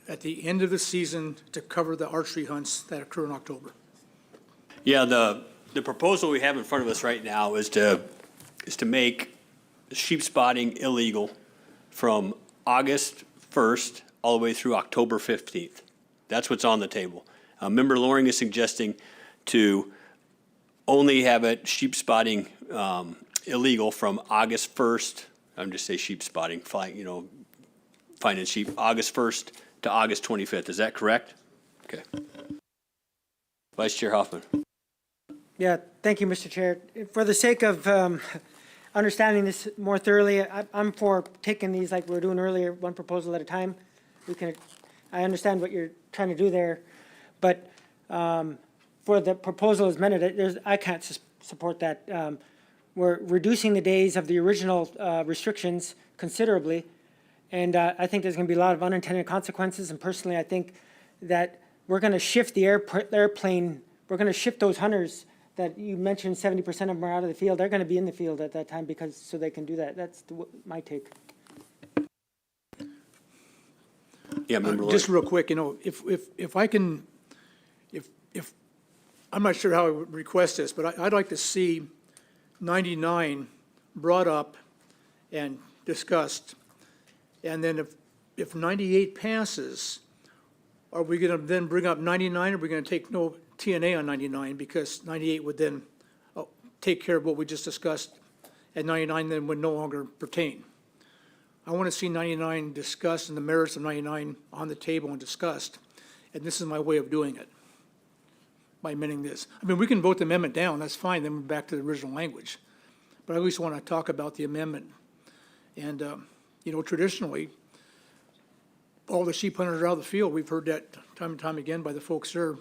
at the end of the season to cover the archery hunts that occur in October. Yeah, the proposal we have in front of us right now is to make sheep spotting illegal from August 1st all the way through October 15th. That's what's on the table. Member Loring is suggesting to only have it sheep spotting illegal from August 1st. I'm just say sheep spotting, finding sheep, August 1st to August 25th. Is that correct? Okay. Vice Chair Hoffman. Yeah, thank you, Mr. Chair. For the sake of understanding this more thoroughly, I'm for taking these like we were doing earlier, one proposal at a time. we can, I understand what you're trying to do there, but for the proposal as amended, I can't support that. We're reducing the days of the original restrictions considerably, and I think there's going to be a lot of unintended consequences, and personally, I think that we're going to shift the airplane, we're going to shift those hunters that you mentioned 70% of them are out of the field. They're going to be in the field at that time because, so they can do that. That's my take. Yeah, Member Just Lord. real quick, if I can, if, I'm not sure how I would request this, but I'd like to see 99 brought up and discussed. And then if 98 passes, are we going to then bring up 99, or are we going to take no TNA on 99? Because 98 would then take care of what we just discussed, and 99 then would no longer pertain. I want to see 99 discussed and the merits of 99 on the table and discussed, and this is my way of doing it, by amending this. I mean, we can vote the amendment down, that's fine, then we're back to the original language. But I at least want to talk about the amendment. And, traditionally, all the sheep hunters are out of the field. We've heard that time and time again by the folks there,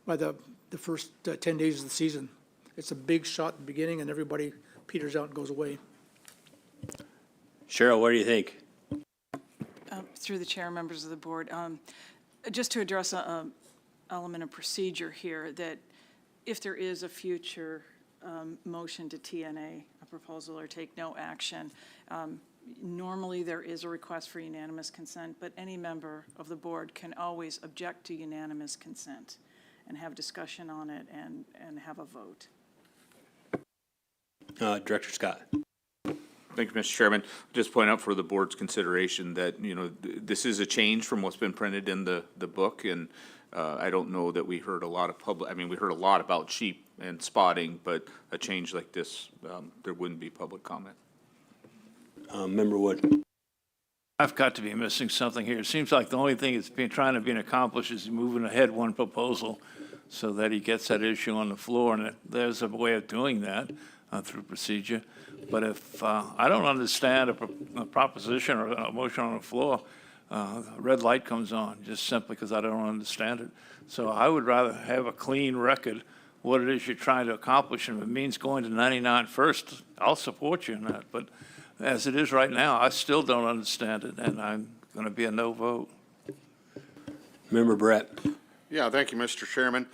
by the first 10 days of the season. It's a big shot at the beginning, and everybody peters out and goes away. Cheryl, what do you think? Through the chair, members of the board, just to address an element of procedure here, that if there is a future motion to TNA a proposal or take no action, normally there is a request for unanimous consent, but any member of the board can always object to unanimous consent and have discussion on it and have a vote. Director Scott. Thank you, Mr. Chairman. Just point out for the board's consideration that, this is a change from what's been printed in the book, and I don't know that we heard a lot of we heard a lot about sheep and spotting, but a change like this, there wouldn't be public comment. Member Wood. I've got to be missing something here. It seems like the only thing that's trying to be accomplished is moving ahead one proposal so that he gets that issue on the floor, and there's a way of doing that through procedure. But if I don't understand a proposition or a motion on the floor, a red light comes on just simply because I don't understand it. So I would rather have a clean record what it is you're trying to accomplish, and if it means going to 99 first, I'll support you in that. But as it is right now, I still don't understand it, and I'm going to be a no vote. Member Brett. Yeah, thank you, Mr. Chairman.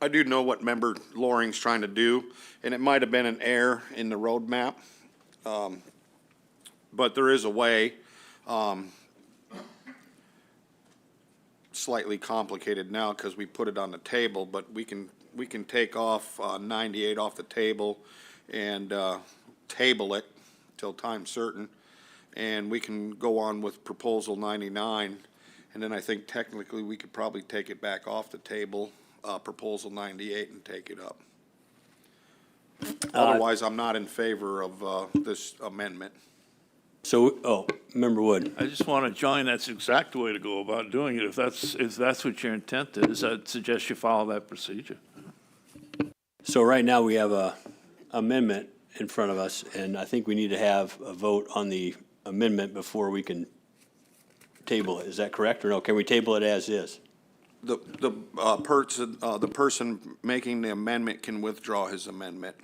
I do know what Member Loring's trying to do, and it might have been an error in the roadmap. But there is a way, slightly complicated now because we put it on the table, but we can take off 98 off the table and table it till time certain, and we can go on with proposal 99, and then I think technically we could probably take it back off the table, proposal 98, and take it up. Otherwise, I'm not in favor of this amendment. So, Member Wood. I just want to join. That's exact way to go about doing it. If that's what your intent is, I'd suggest you follow that procedure. So right now we have a amendment in front of us, and I think we need to have a vote on the amendment before we can table it. Is that correct, or no? Can we table it as is? The person making the amendment can withdraw his amendment.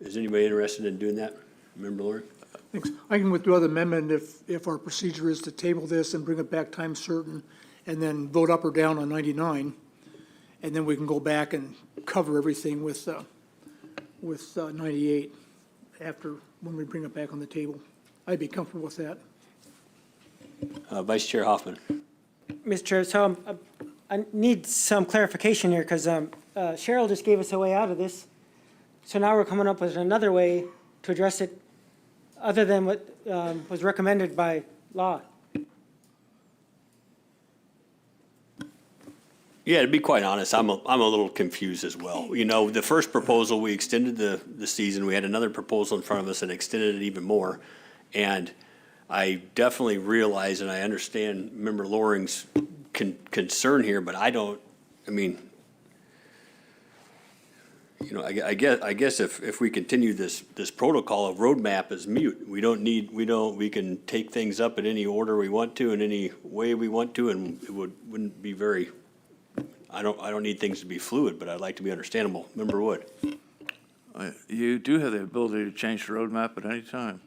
Is anybody interested in doing that? Member Lord? Thanks. I can withdraw the amendment if our procedure is to table this and bring it back time certain, and then vote up or down on 99, and then we can go back and cover everything with 98 after, when we bring it back on the table. I'd be comfortable with that. Vice Chair Hoffman. Mr. Chair, so I need some clarification here, because Cheryl just gave us a way out of this. So now we're coming up with another way to address it other than what was recommended by law. Yeah, to be quite honest, I'm a little confused as well. The first proposal, we extended the season. We had another proposal in front of us and extended it even more. And I definitely realize and I understand Member Loring's concern here, but You know, I guess if we continue this protocol of roadmap as mute, we can take things up in any order we want to, in any way we want to, and it wouldn't be very, I don't need things to be fluid, but I'd like to be understandable. Member Wood. You do have the ability to change the roadmap at any time.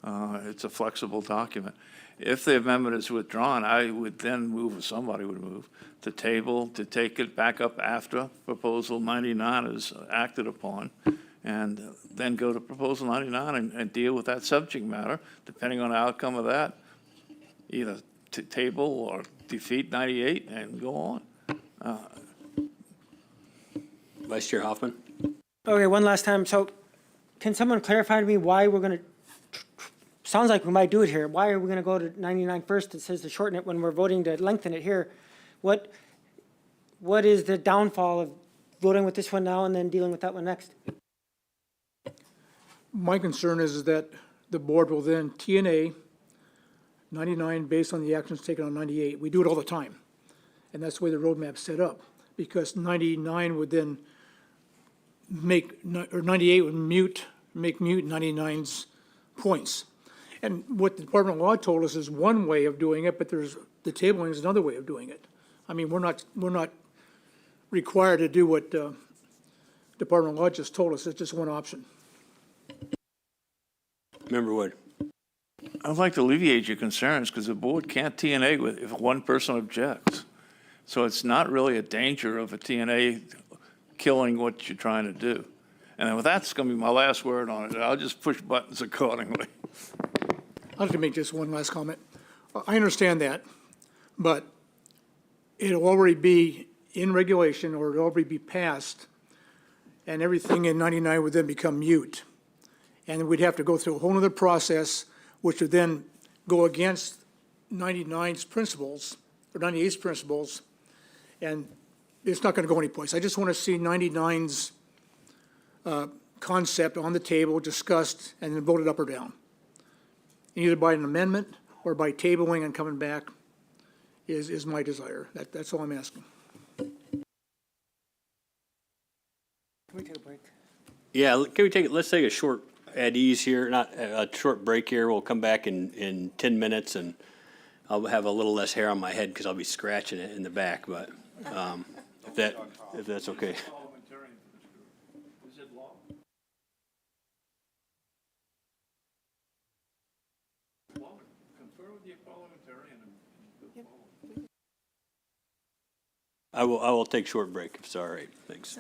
It's a flexible document. If the amendment is withdrawn, I would then move, or somebody would move, to table, to take it back up after Proposal 99 is acted upon, and then go to Proposal 99 and deal with that subject matter, depending on the outcome of that. Either to table or defeat 98 and go on. Vice Chair Hoffman? Okay, one last time. So can someone clarify to me why we're going to, sounds like we might do it here. Why are we going to go to 99 first? It says to shorten it when we're voting to lengthen it here. What is the downfall of voting with this one now and then dealing with that one next? My concern is that the board will then TNA 99 based on the actions taken on 98. We do it all the time. And that's the way the roadmap's set up, because 99 would then or 98 would make mute 99's points. And what the Department of Law told us is one way of doing it, but the tabling is another way of doing it. I mean, we're not required to do what Department of Law just told us. It's just one option. Member Wood. I'd like to alleviate your concerns, because the board can't TNA if one person objects. So it's not really a danger of a TNA killing what you're trying to do. And that's going to be my last word on it. I'll just push buttons accordingly. I'd like to make just one last comment. I understand that, but it'll already be in regulation, or it'll already be passed, and everything in 99 would then become mute. And we'd have to go through a whole other process, which would then go against 99's principles, or 98's principles, and it's not going to go anyplace. I just want to see 99's concept on the table, discussed, and then voted up or down. Either by an amendment or by tabling and coming back is my desire. That's all I'm asking. Can we take a break? Yeah, let's take a short at ease here, not a short break here. We'll come back in 10 minutes, and I'll have a little less hair on my head because I'll be scratching it in the back, but if that's okay. I will take short break if it's all right. Thanks.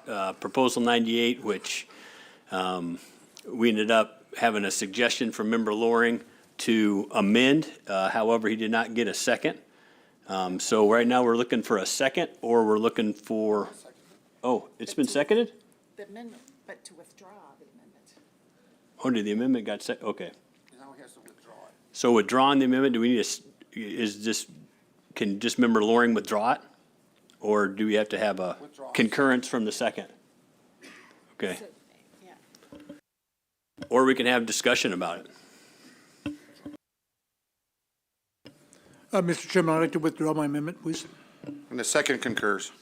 Proposal 98, which we ended up having a suggestion from Member Loring to amend. However, he did not get a second. So right now, we're looking for a second, or we're looking for, oh, it's been seconded? The amendment, but to withdraw the amendment. Oh, did the amendment got okay. So withdrawing the amendment, do we need can just Member Loring withdraw it? Or do we have to have a concurrence from the second? Okay. Or we can have discussion about it. Mr. Chairman, I'd like to withdraw my amendment, please. And the second concurs.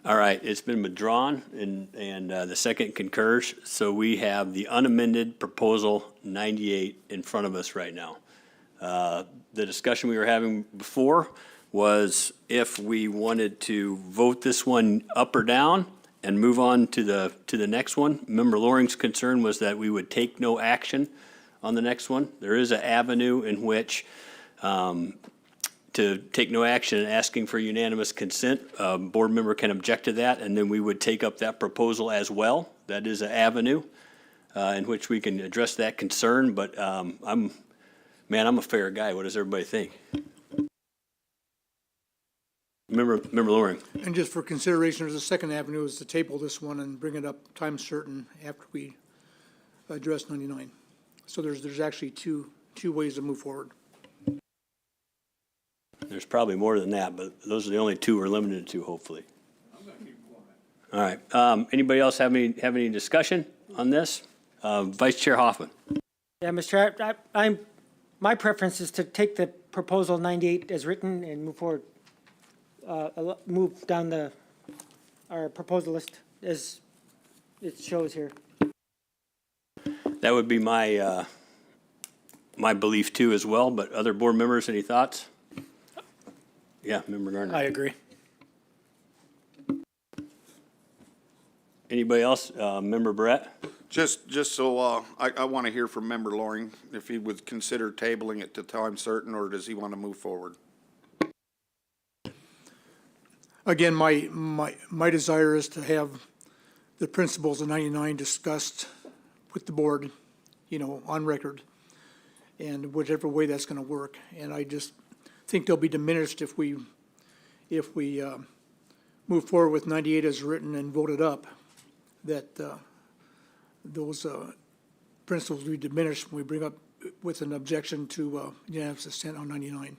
All right, it's been withdrawn and the second concurs. So we have the unamended proposal 98 in front of us right now. The discussion we were having before was if we wanted to vote this one up or down and move on to the next one. Member Loring's concern was that we would take no action on the next one. There is an avenue in which to take no action and asking for unanimous consent. A board member can object to that, and then we would take up that proposal as well. That is an avenue in which we can address that concern, but I'm a fair guy. What does everybody think? Member Loring. And just for consideration, there's a second avenue is to table this one and bring it up time certain after we address 99. So there's actually two ways to move forward. There's probably more than that, but those are the only two we're limited to, hopefully. All right. Anybody else have any discussion on this? Vice Chair Hoffman. Yeah, Mr. Chair, my preference is to take the proposal 98 as written and move forward, move down our proposal list as it shows here. That would be my belief too as well, but other board members, any thoughts? Yeah, Member Gardner. I agree. Anybody else? Member Brett? Just so, I want to hear from Member Loring, if he would consider tabling it to time certain, or does he want to move forward? Again, my desire is to have the principles of 99 discussed with the board, on record, and whichever way that's going to work. And I just think they'll be diminished if we move forward with 98 as written and voted up, that those principles will be diminished when we bring up with an objection to unanimous consent on 99.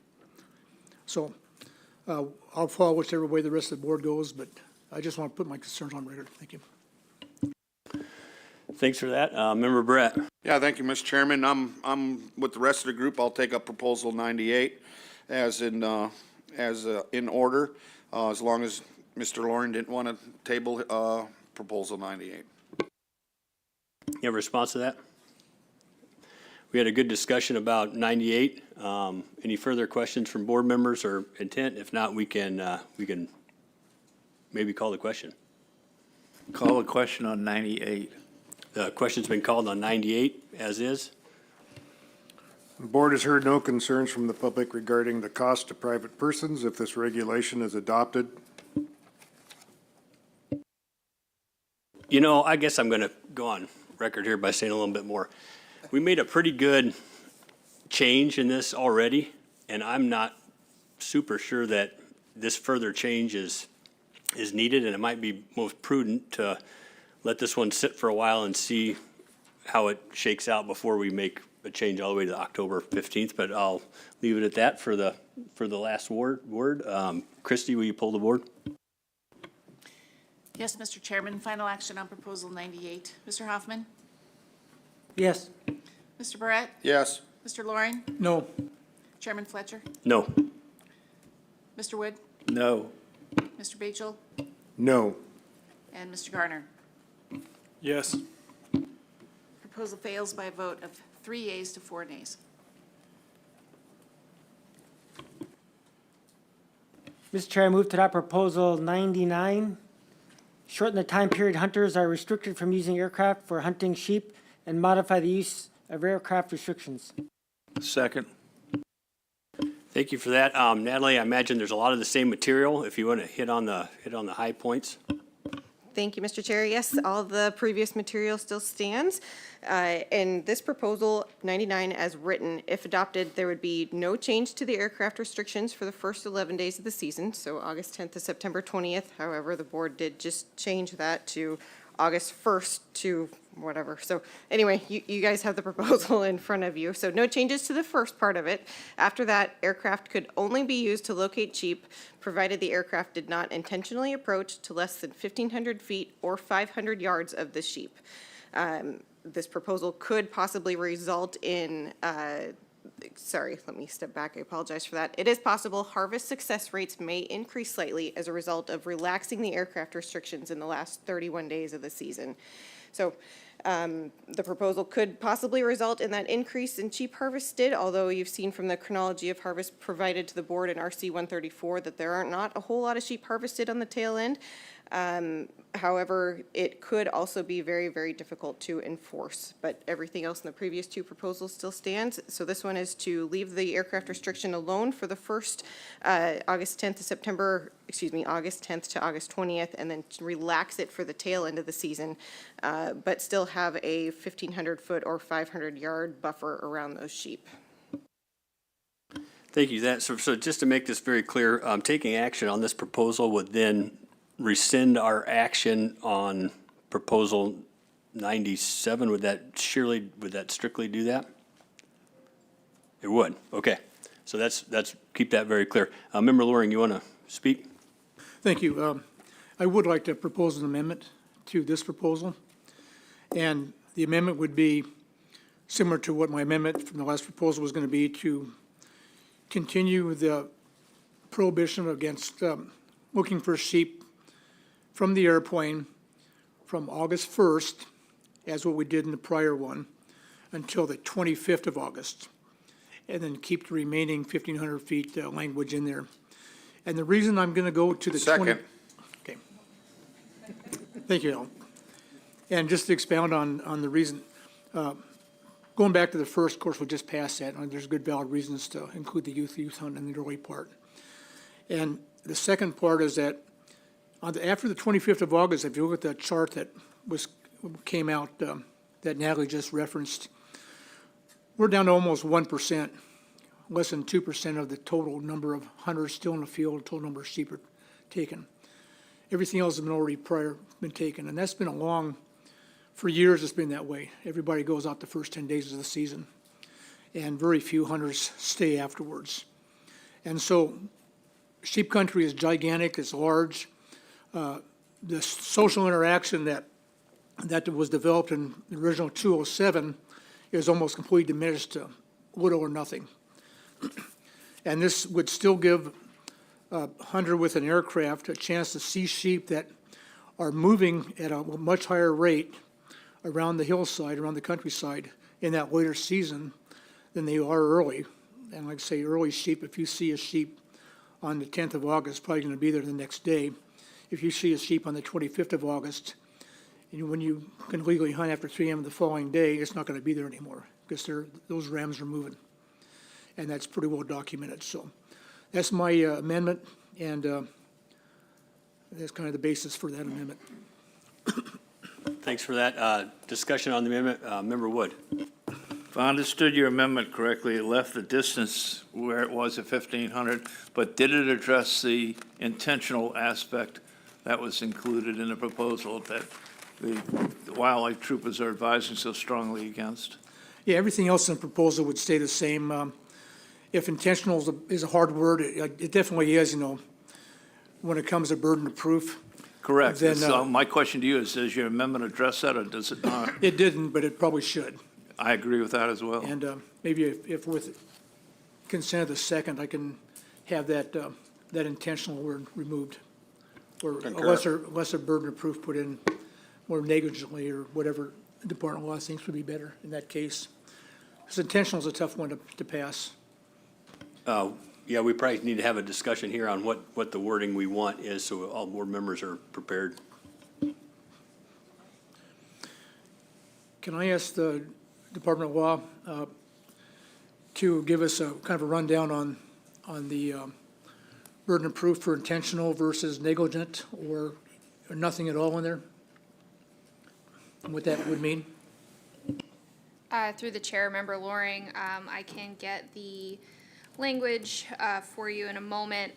So I'll follow whichever way the rest of the board goes, but I just want to put my concerns on record. Thank you. Thanks for that. Member Brett? Yeah, thank you, Mr. Chairman. I'm with the rest of the group. I'll take up proposal 98 as in order, as long as Mr. Loring didn't want to table proposal 98. You have a response to that? We had a good discussion about 98. Any further questions from board members or intent? If not, we can maybe call the question. Call the question on 98. The question's been called on 98 as is. The board has heard no concerns from the public regarding the cost to private persons if this regulation is adopted. I guess I'm going to go on record here by saying a little bit more. We made a pretty good change in this already, and I'm not super sure that this further change is needed, and it might be most prudent to let this one sit for a while and see how it shakes out before we make a change all the way to October 15th, but I'll leave it at that for the last word. Christie, will you pull the board? Yes, Mr. Chairman, final action on proposal 98. Mr. Hoffman? Yes. Mr. Barrett? Yes. Mr. Loring? No. Chairman Fletcher? No. Mr. Wood? No. Mr. Batchel? No. And Mr. Garner? Yes. Proposal fails by a vote of 3 yeas to 4 nays. Mr. Chair, I move to adopt proposal 99. Shorten the time period hunters are restricted from using aircraft for hunting sheep and modify the use of aircraft restrictions. Second. Thank you for that. Natalie, I imagine there's a lot of the same material if you want to hit on the high points. Thank you, Mr. Chair. Yes, all the previous material still stands. And this proposal, 99 as written, if adopted, there would be no change to the aircraft restrictions for the first 11 days of the season, so August 10th to September 20th. However, the board did just change that to August 1st to whatever. So anyway, you guys have the proposal in front of you. So no changes to the first part of it. After that, aircraft could only be used to locate sheep, provided the aircraft did not intentionally approach to less than 1,500 feet or 500 yards of the sheep. This proposal could possibly result in sorry, let me step back. I apologize for that. It is possible harvest success rates may increase slightly as a result of relaxing the aircraft restrictions in the last 31 days of the season. So the proposal could possibly result in that increase in sheep harvested, although you've seen from the chronology of harvest provided to the board in RC 134 that there are not a whole lot of sheep harvested on the tail end. However, it could also be very, very difficult to enforce, but everything else in the previous two proposals still stands. So this one is to leave the aircraft restriction alone for the first August 10th to August 10th to August 20th, and then relax it for the tail end of the season, but still have a 1,500 foot or 500 yard buffer around those sheep. Thank you. So just to make this very clear, taking action on this proposal would then rescind our action on proposal 97. Would that strictly do that? It would. Okay. So that's keep that very clear. Member Loring, you want to speak? Thank you. I would like to propose an amendment to this proposal. And the amendment would be similar to what my amendment from the last proposal was going to be, to continue the prohibition against looking for sheep from the airplane from August 1st, as what we did in the prior one, until the 25th of August, and then keep the remaining 1,500 feet language in there. And the reason I'm going to go to the Second. Okay. Thank you, Alan. And just to expound on the reason, going back to the first, of course, we just passed that, and there's good valid reasons to include the youth hunt in the early part. And the second part is that after the 25th of August, if you look at that chart that came out that Natalie just referenced, we're down to almost 1%, less than 2% of the total number of hunters still in the field, total number of sheep are taken. Everything else has been already been taken, and that's been for years it's been that way. Everybody goes out the first 10 days of the season, and very few hunters stay afterwards. And so sheep country is gigantic, it's large. The social interaction that was developed in the original 207 is almost completely diminished to little or nothing. And this would still give a hunter with an aircraft a chance to see sheep that are moving at a much higher rate around the hillside, around the countryside in that later season than they are early. And like I say, early sheep, if you see a sheep on the 10th of August, it's probably going to be there the next day. If you see a sheep on the 25th of August, and when you can legally hunt after 3 a.m. the following day, it's not going to be there anymore because those rams are moving. And that's pretty well documented. So that's my amendment, and that's kind of the basis for that amendment. Thanks for that. Discussion on the amendment. Member Wood. If I understood your amendment correctly, it left the distance where it was at 1,500, but did it address the intentional aspect that was included in the proposal that the wildlife troopers are advising so strongly against? Yeah, everything else in the proposal would stay the same. If intentional is a hard word, it definitely is, when it comes to burden of proof. Correct. Then, So my question to you is, does your amendment address that, or does it not? It didn't, but it probably should. I agree with that as well. And maybe if with consent of the second, I can have that intentional word removed, or a lesser burden of proof put in more negligently, or whatever Department of Law thinks would be better in that case. Because intentional is a tough one to pass. Yeah, we probably need to have a discussion here on what the wording we want is, so all board members are prepared. Can I ask the Department of Law to give us a kind of a rundown on the burden of proof for intentional versus negligent, or or nothing at all in there? And what that would mean? Through the chair, Member Loring, I can get the language for you in a moment.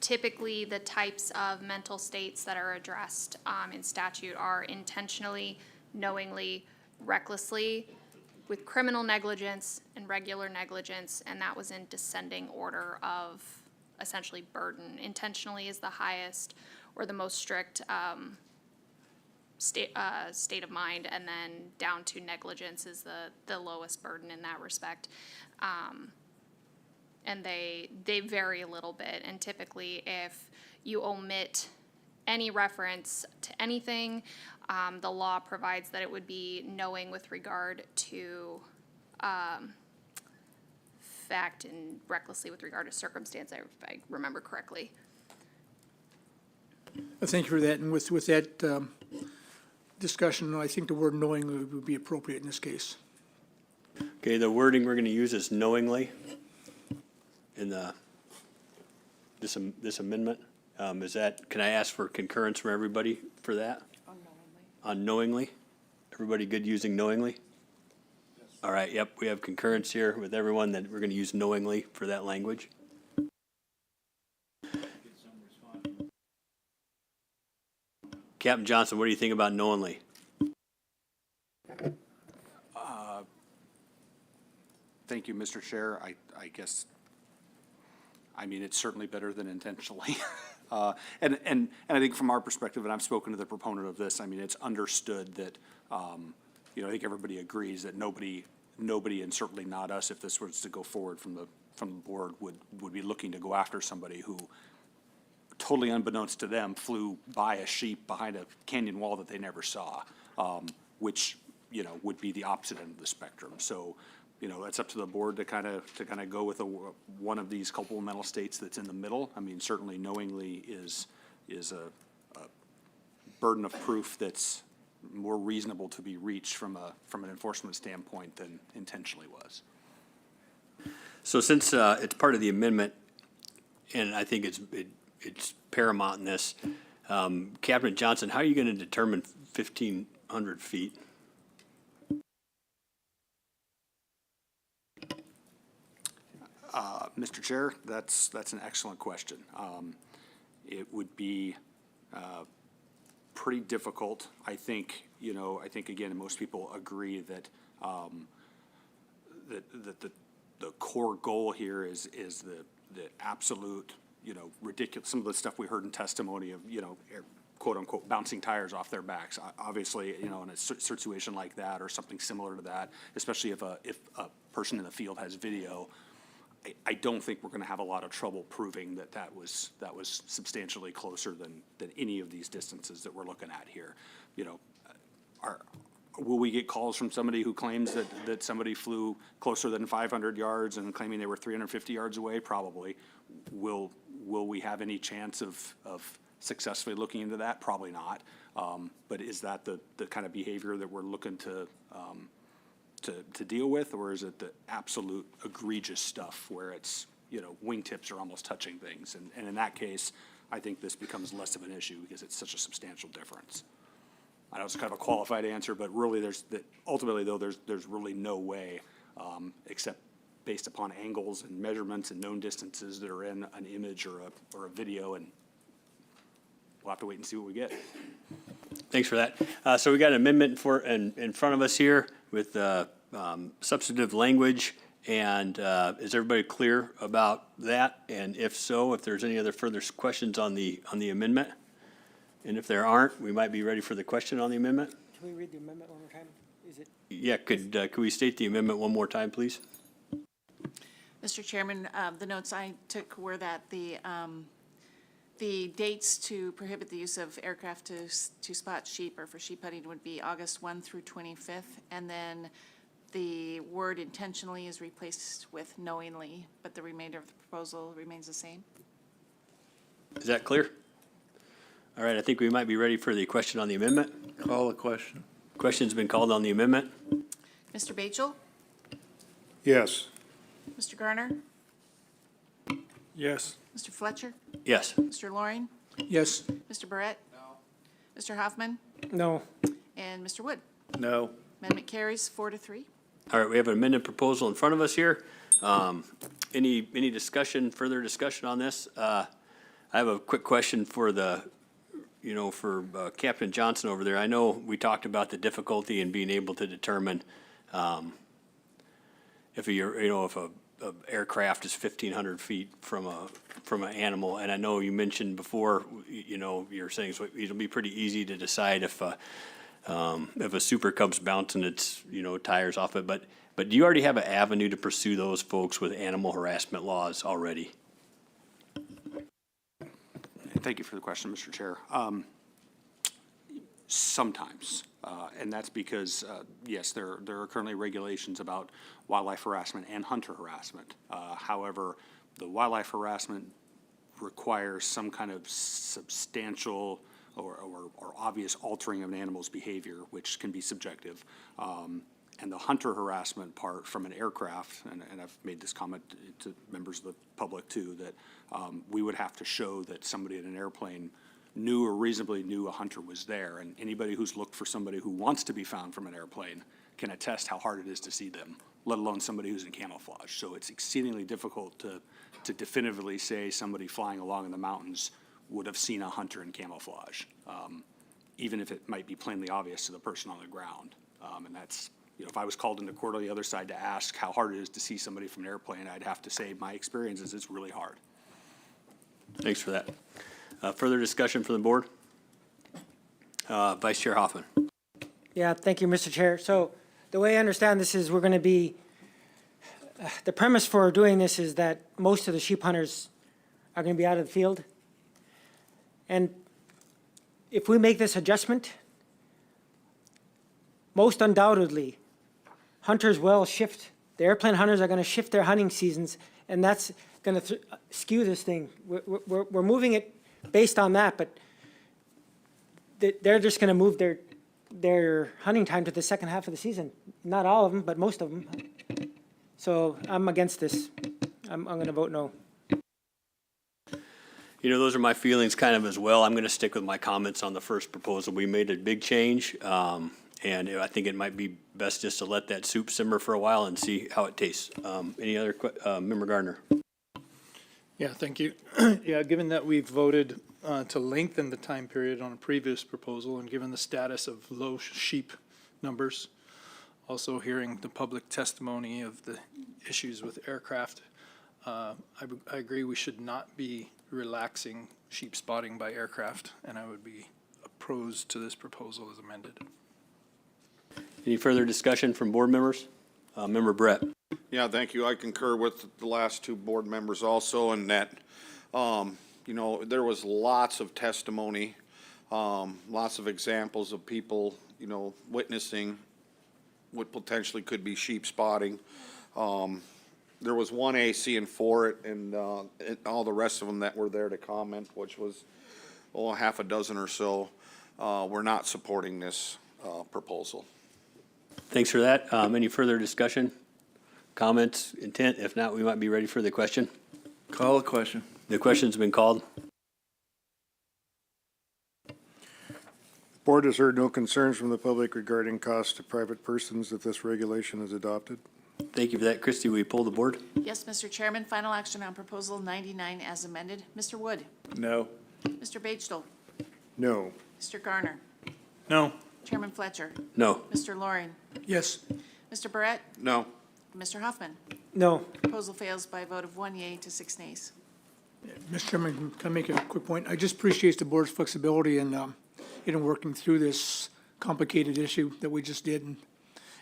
Typically, the types of mental states that are addressed in statute are intentionally, knowingly, recklessly, with criminal negligence and regular negligence, and that was in descending order of essentially burden. Intentionally is the highest or the most strict state of mind, and then down to negligence is the lowest burden in that respect. And they vary a little bit, and typically if you omit any reference to anything, the law provides that it would be knowing with regard to fact and recklessly with regard to circumstance, if I remember correctly. Thank you for that, and with that discussion, I think the word knowingly would be appropriate in this case. Okay, the wording we're going to use is knowingly in this amendment. Is that, can I ask for concurrence from everybody for that? On knowingly? Everybody good using knowingly? All right, yep, we have concurrence here with everyone that we're going to use knowingly for that language. Captain Johnson, what do you think about knowingly? Thank you, Mr. Chair. I guess, I mean, it's certainly better than intentionally. And I think from our perspective, and I've spoken to the proponent of this, I mean, it's understood that, you know, I think everybody agrees that nobody, and certainly not us, if this was to go forward from the board, would be looking to go after somebody who, totally unbeknownst to them, flew by a sheep behind a canyon wall that they never saw, which, you know, would be the opposite end of the spectrum. So, you know, it's up to the board to kind of go with one of these culpable mental states that's in the middle. I mean, certainly knowingly is a burden of proof that's more reasonable to be reached from an enforcement standpoint than intentionally was. So since it's part of the amendment, and I think it's paramount in this, Captain Johnson, how are you going to determine 1,500 feet? Mr. Chair, that's an excellent question. It would be pretty difficult. I think, you know, again, most people agree that the core goal here is the absolute, you know, ridiculous, some of the stuff we heard in testimony of, you know, quote unquote, bouncing tires off their backs. Obviously, you know, in a situation like that or something similar to that, especially if a person in the field has video, I don't think we're going to have a lot of trouble proving that was substantially closer than any of these distances that we're looking at here. You know, will we get calls from somebody who claims that somebody flew closer than 500 yards and claiming they were 350 yards away? Probably. Will we have any chance of successfully looking into that? Probably not. But is that the kind of behavior that we're looking to deal with, or is it the absolute egregious stuff where it's, you know, wingtips are almost touching things? And in that case, I think this becomes less of an issue because it's such a substantial difference. I know it's kind of a qualified answer, but really ultimately though, there's really no way, except based upon angles and measurements and known distances that are in an image or a video, and we'll have to wait and see what we get. Thanks for that. So we got an amendment in front of us here with substantive language, and is everybody clear about that? And if so, if there's any other further questions on the amendment, and if there aren't, we might be ready for the question on the amendment. Can we read the amendment one more time? Is it? Yeah, could we state the amendment one more time, please? Mr. Chairman, the notes I took were that the dates to prohibit the use of aircraft to spot sheep or for sheep hunting would be August 1 through 25th, and then the word intentionally is replaced with knowingly, but the remainder of the proposal remains the same. Is that clear? All right, I think we might be ready for the question on the amendment. Call the question. Question's been called on the amendment. Mr. Batchel? Yes. Mr. Garner? Yes. Mr. Fletcher? Yes. Mr. Loring? Yes. Mr. Barrett? Mr. Hoffman? No. And Mr. Wood? No. Amendment carries 4-3. All right, we have an amended proposal in front of us here. Any discussion, further discussion on this? I have a quick question for for Captain Johnson over there. I know we talked about the difficulty in being able to determine if a aircraft is 1,500 feet from an animal, and I know you mentioned before, you're saying it'll be pretty easy to decide if a Super Cub's bouncing its tires off it, but do you already have an avenue to pursue those folks with animal harassment laws already? Thank you for the question, Mr. Chair. Sometimes, and that's because, yes, there are currently regulations about wildlife harassment and hunter harassment. However, the wildlife harassment requires some kind of substantial or obvious altering of an animal's behavior, which can be subjective. And the hunter harassment part from an aircraft, and I've made this comment to members of the public too, that we would have to show that somebody in an airplane knew or reasonably knew a hunter was there. And anybody who's looked for somebody who wants to be found from an airplane can attest how hard it is to see them, let alone somebody who's in camouflage. So it's exceedingly difficult to definitively say somebody flying along in the mountains would have seen a hunter in camouflage, even if it might be plainly obvious to the person on the ground. And that's, if I was called into court on the other side to ask how hard it is to see somebody from an airplane, I'd have to say my experience is it's really hard. Thanks for that. Further discussion from the board? Vice Chair Hoffman. Yeah, thank you, Mr. Chair. So the way I understand this is we're going to be, the premise for doing this is that most of the sheep hunters are going to be out of the field. And if we make this adjustment, most undoubtedly, hunters will shift. The airplane hunters are going to shift their hunting seasons, and that's going to skew this thing. We're moving it based on that, but they're just going to move their hunting time to the second half of the season. Not all of them, but most of them. So I'm against this. I'm going to vote no. Those are my feelings kind of as well. I'm going to stick with my comments on the first proposal. We made a big change, and I think it might be best just to let that soup simmer for a while and see how it tastes. Any other, Member Gardner? Yeah, thank you. Yeah, given that we've voted to lengthen the time period on a previous proposal and given the status of low sheep numbers, also hearing the public testimony of the issues with aircraft, I agree we should not be relaxing sheep spotting by aircraft, and I would be opposed to this proposal as amended. Any further discussion from board members? Member Brett. Yeah, thank you. I concur with the last two board members also, and that, there was lots of testimony, lots of examples of people, witnessing what potentially could be sheep spotting. There was one AC and for it, and all the rest of them that were there to comment, which was, half a dozen or so, were not supporting this proposal. Thanks for that. Any further discussion, comments, intent? If not, we might be ready for the question. Call the question. The question's been called. Board has heard no concerns from the public regarding costs to private persons if this regulation is adopted. Thank you for that. Christie, will you pull the board? Yes, Mr. Chairman, final action on Proposal 99 as amended. Mr. Wood? No. Mr. Batesdell? No. Mr. Garner? No. Chairman Fletcher? No. Mr. Loring? Yes. Mr. Barrett? No. Mr. Huffman? No. Proposal fails by a vote of 1 yea to 6 nays. Mr. Chairman, can I make a quick point? I just appreciate the board's flexibility in working through this complicated issue that we just did,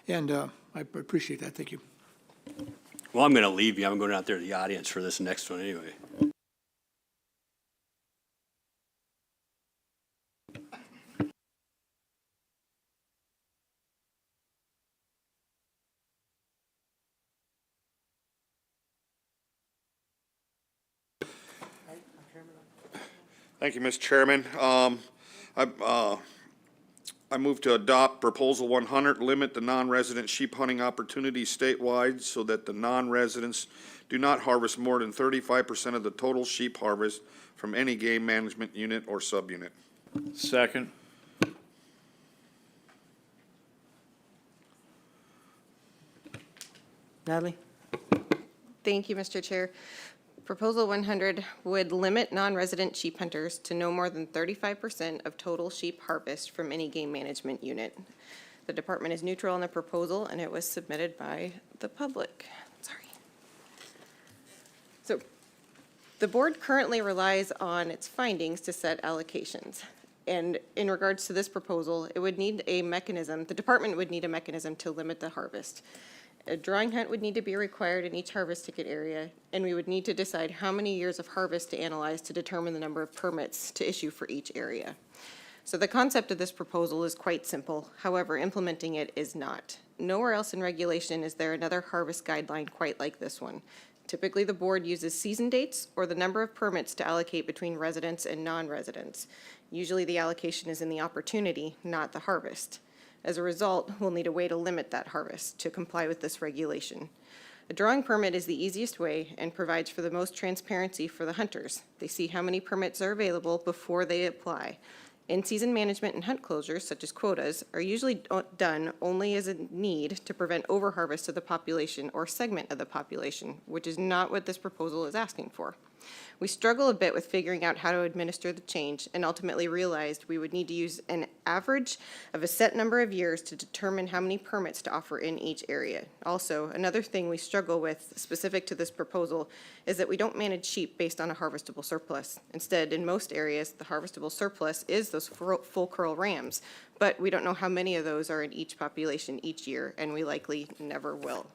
and I appreciate that. Thank you. Well, I'm going to leave you. I'm going out there to the audience for this next one anyway. Thank you, Mr. Chairman. I move to adopt Proposal 100, limit the non-resident sheep hunting opportunities statewide so that the non-residents do not harvest more than 35% of the total sheep harvest from any game management unit or subunit. Second. Natalie? Thank you, Mr. Chair. Proposal 100 would limit non-resident sheep hunters to no more than 35% of total sheep harvest from any game management unit. The department is neutral on the proposal, and it was submitted by the public. Sorry. So the board currently relies on its findings to set allocations. And in regards to this proposal, it would need a mechanism, the department would need a mechanism to limit the harvest. A drawing hunt would need to be required in each harvest ticket area, and we would need to decide how many years of harvest to analyze to determine the number of permits to issue for each area. So the concept of this proposal is quite simple. However, implementing it is not. Nowhere else in regulation is there another harvest guideline quite like this one. Typically, the board uses season dates or the number of permits to allocate between residents and non-residents. Usually the allocation is in the opportunity, not the harvest. As a result, we'll need a way to limit that harvest to comply with this regulation. A drawing permit is the easiest way and provides for the most transparency for the hunters. They see how many permits are available before they apply. In-season management and hunt closures, such as quotas, are usually done only as a need to prevent overharvest of the population or segment of the population, which is not what this proposal is asking for. We struggle a bit with figuring out how to administer the change and ultimately realized we would need to use an average of a set number of years to determine how many permits to offer in each area. Also, another thing we struggle with specific to this proposal is that we don't manage sheep based on a harvestable surplus. Instead, in most areas, the harvestable surplus is those full curl rams, but we don't know how many of those are in each population each year, and we likely never will.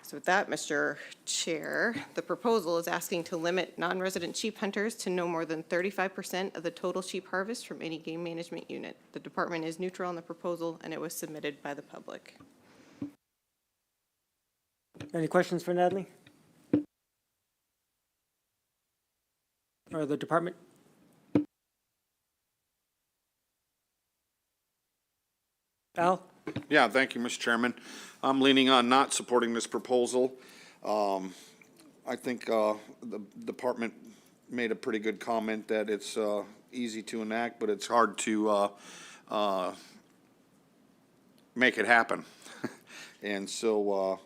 So with that, Mr. Chair, the proposal is asking to limit non-resident sheep hunters to no more than 35% of the total sheep harvest from any game management unit. The department is neutral on the proposal, and it was submitted by the public. Any questions for Natalie? Or the department? Al? Yeah, thank you, Mr. Chairman. I'm leaning on not supporting this proposal. I think the department made a pretty good comment that it's easy to enact, but it's hard to make it happen. And so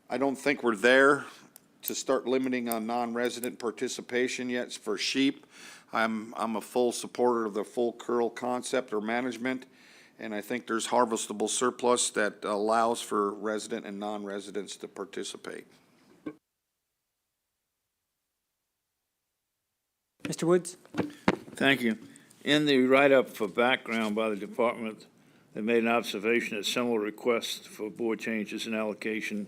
I don't think we're there to start limiting on non-resident participation yet for sheep. I'm a full supporter of the full curl concept or management. And I think there's harvestable surplus that allows for resident and non-residents to participate. Mr. Woods? Thank you. In the write-up for background by the department, they made an observation that similar requests for board changes and allocation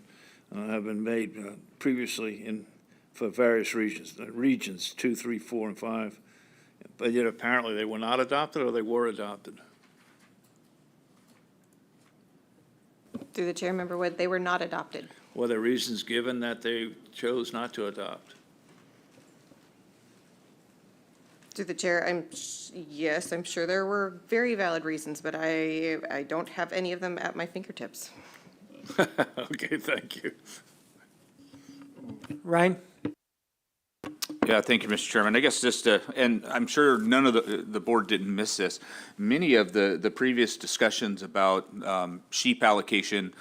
have been made previously for various regions 2, 3, 4, and 5. But yet apparently they were not adopted or they were adopted. Through the chair, Member Wood, they were not adopted. Were there reasons given that they chose not to adopt? Through the chair, yes, I'm sure there were very valid reasons, but I don't have any of them at my fingertips. Okay, thank you. Ryan? Yeah, thank you, Mr. Chairman. I guess just, and I'm sure none of the board didn't miss this. Many of the previous discussions about sheep allocation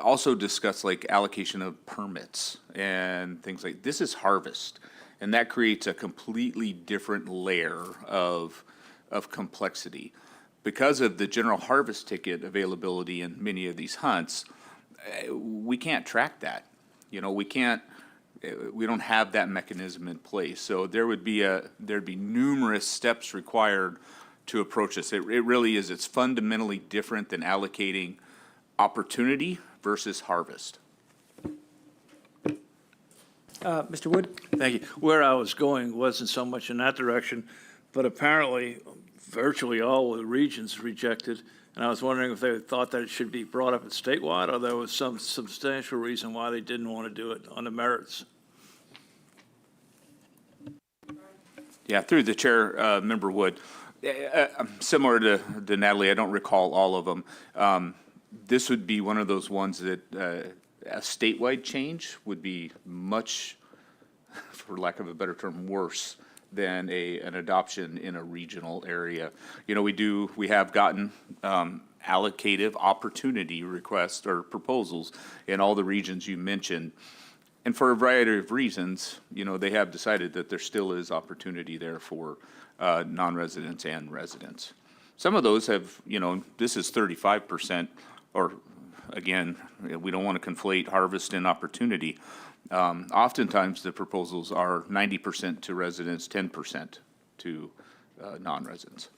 also discuss like allocation of permits and things like, this is harvest. And that creates a completely different layer of complexity. Because of the general harvest ticket availability in many of these hunts, we can't track that. You know, we don't have that mechanism in place. So there'd be numerous steps required to approach this. It really is, it's fundamentally different than allocating opportunity versus harvest. Mr. Wood? Thank you. Where I was going wasn't so much in that direction, but apparently virtually all of the regions rejected. And I was wondering if they thought that it should be brought up at statewide or there was some substantial reason why they didn't want to do it on the merits. Yeah, through the chair, Member Wood, similar to Natalie, I don't recall all of them. This would be one of those ones that a statewide change would be much, for lack of a better term, worse than an adoption in a regional area. You know, we have gotten allocative opportunity requests or proposals in all the regions you mentioned. And for a variety of reasons, you know, they have decided that there still is opportunity there for non-residents and residents. Some of those have, you know, this is 35%, or again, we don't want to conflate harvest and opportunity. Oftentimes, the proposals are 90% to residents, 10% to non-residents.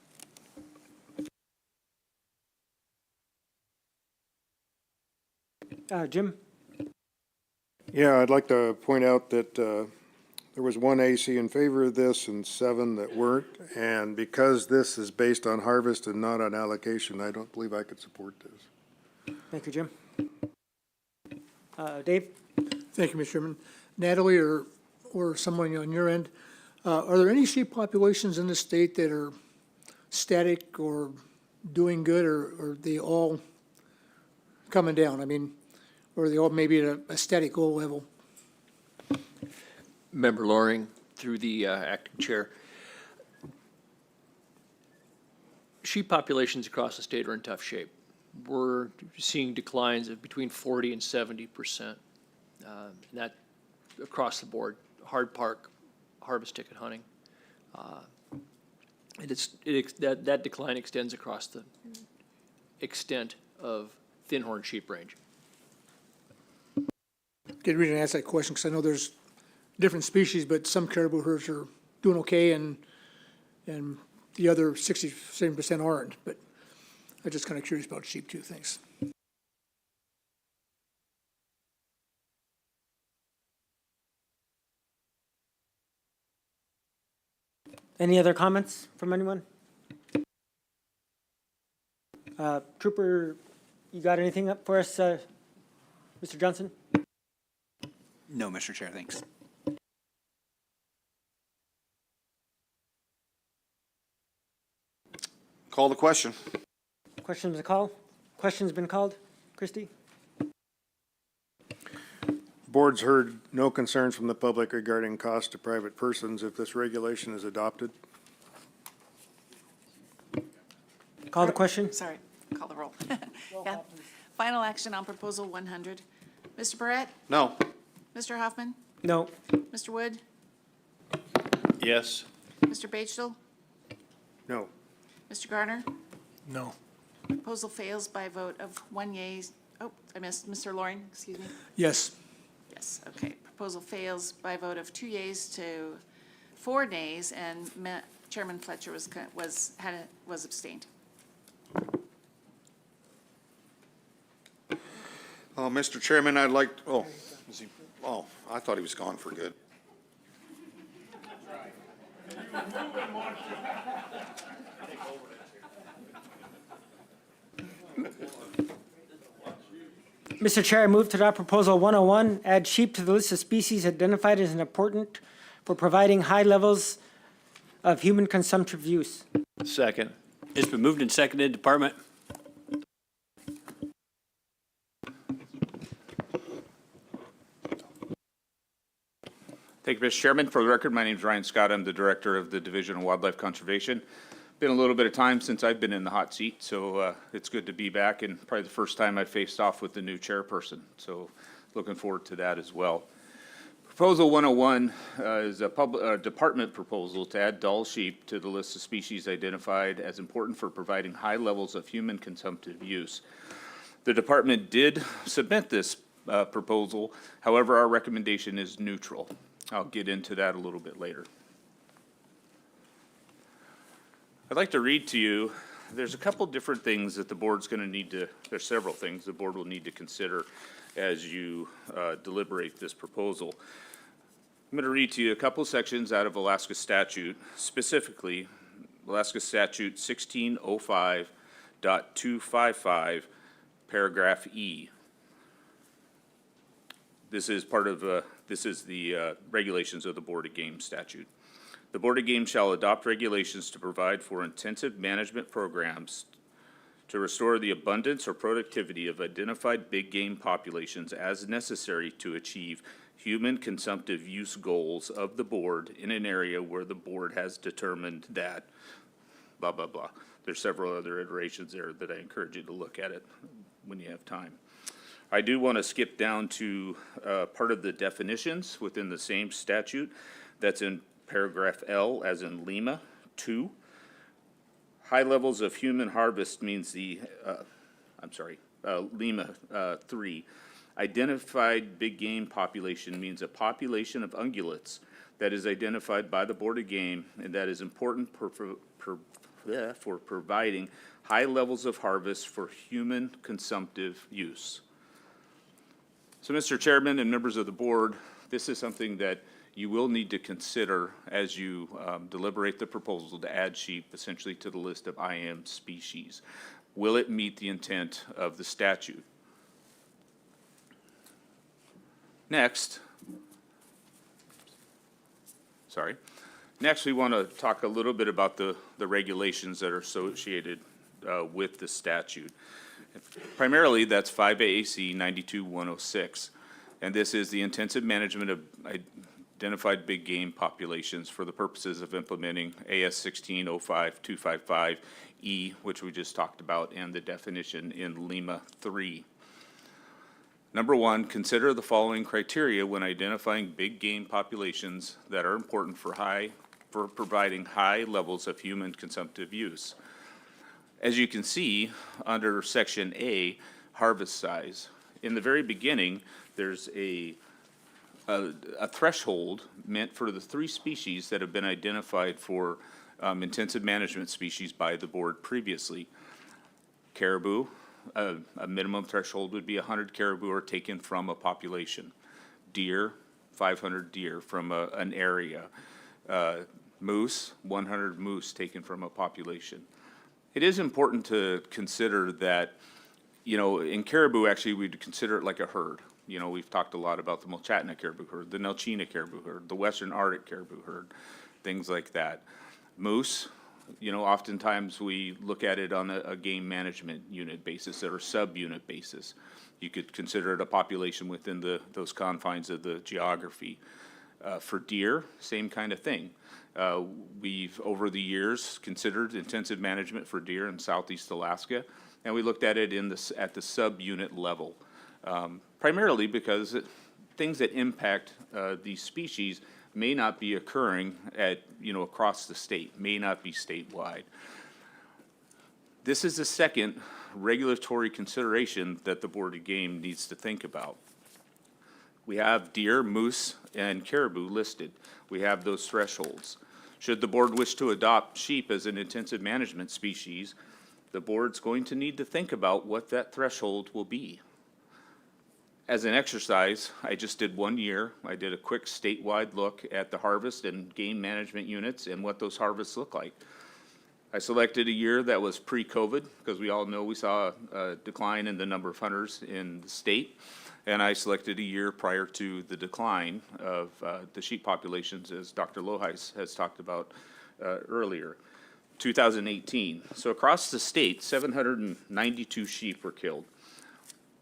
Jim? Yeah, I'd like to point out that there was 1 AC in favor of this and 7 that weren't. And because this is based on harvest and not on allocation, I don't believe I could support this. Thank you, Jim. Dave? Thank you, Mr. Chairman. Natalie, or someone on your end, are there any sheep populations in the state that are static or doing good, or are they all coming down? I mean, or are they all maybe at a static low level? Member Loring, through the acting chair. Sheep populations across the state are in tough shape. We're seeing declines of between 40 and 70%. And that across the board, hard park, harvest ticket hunting. And that decline extends across the extent of thin-horn sheep range. Good reason to ask that question, because I know there's different species, but some caribou herds are doing okay and the other 67% aren't. But I'm just kind of curious about sheep too. Thanks. Any other comments from anyone? Trooper, you got anything up for us, Mr. Johnson? No, Mr. Chair, thanks. Call the question. Question's been called. Christie? Board's heard no concerns from the public regarding cost to private persons if this regulation is adopted. Call the question. Sorry, call the roll. Yeah. Final action on proposal 100. Mr. Barrett? No. Mr. Hoffman? No. Mr. Wood? Yes. Mr. Batesville? No. Mr. Garner? No. Proposal fails by a vote of 1 yea. Oh, I missed Mr. Loring, excuse me. Yes. Yes, okay. Proposal fails by a vote of 2 yeas to 4 nays, and Chairman Fletcher was abstained. Mr. Chairman, I'd like, I thought he was gone for good. Mr. Chair, I move to adopt Proposal 101, add sheep to the list of species identified as important for providing high levels of human consumptive use. Second. It's been moved and seconded. Department? Thank you, Mr. Chairman. For the record, my name is Ryan Scott. I'm the Director of the Division of Wildlife Conservation. Been a little bit of time since I've been in the hot seat, so it's good to be back, and probably the first time I faced off with the new chairperson. So looking forward to that as well. Proposal 101 is a department proposal to add Dall sheep to the list of species identified as important for providing high levels of human consumptive use. The department did submit this proposal. However, our recommendation is neutral. I'll get into that a little bit later. I'd like to read to you, there's a couple different things that the board's going to need to, there's several things the board will need to consider as you deliberate this proposal. I'm going to read to you a couple sections out of Alaska statute, specifically Alaska statute 1605.255, paragraph E. This is part of, this is the regulations of the Board of Game statute. The Board of Game shall adopt regulations to provide for intensive management programs to restore the abundance or productivity of identified big game populations as necessary to achieve human consumptive use goals of the board in an area where the board has determined that blah, blah, blah. there's several other iterations there that I encourage you to look at it when you have time. I do want to skip down to part of the definitions within the same statute. That's in paragraph L, as in Lima 2. High levels of human harvest means Lima 3. Identified big game population means a population of ungulates that is identified by the Board of Game and that is important for providing high levels of harvest for human consumptive use. So, Mr. Chairman and members of the board, this is something that you will need to consider as you deliberate the proposal to add sheep essentially to the list of IM species. Will it meet the intent of the statute? Next, we want to talk a little bit about the regulations that are associated with the statute. Primarily, that's 5 AAC 92-106, and this is the intensive management of identified big game populations for the purposes of implementing AS 1605-255E, which we just talked about, and the definition in Lima 3. Number one, consider the following criteria when identifying big game populations that are important for providing high levels of human consumptive use. As you can see, under Section A, harvest size, in the very beginning, there's a threshold meant for the 3 species that have been identified for intensive management species by the board previously. Caribou, a minimum threshold would be 100 caribou are taken from a population. Deer, 500 deer from an area. Moose, 100 moose taken from a population. It is important to consider that, in caribou, actually, we'd consider it like a herd. We've talked a lot about the Mulchatna caribou herd, the Nelchina caribou herd, the Western Arctic caribou herd, things like that. Moose, oftentimes we look at it on a game management unit basis or sub-unit basis. You could consider it a population within those confines of the geography. For deer, same kind of thing. We've, over the years, considered intensive management for deer in Southeast Alaska, and we looked at it at the sub-unit level. Primarily because things that impact these species may not be occurring across the state, may not be statewide. This is the second regulatory consideration that the Board of Game needs to think about. We have deer, moose, and caribou listed. We have those thresholds. Should the board wish to adopt sheep as an intensive management species, the board's going to need to think about what that threshold will be. As an exercise, I just did 1 year. I did a quick statewide look at the harvest and game management units and what those harvests look like. I selected a year that was pre-COVID, because we all know we saw a decline in the number of hunters in the state. And I selected a year prior to the decline of the sheep populations, as Dr. Loheis has talked about earlier, 2018. So across the state, 792 sheep were killed.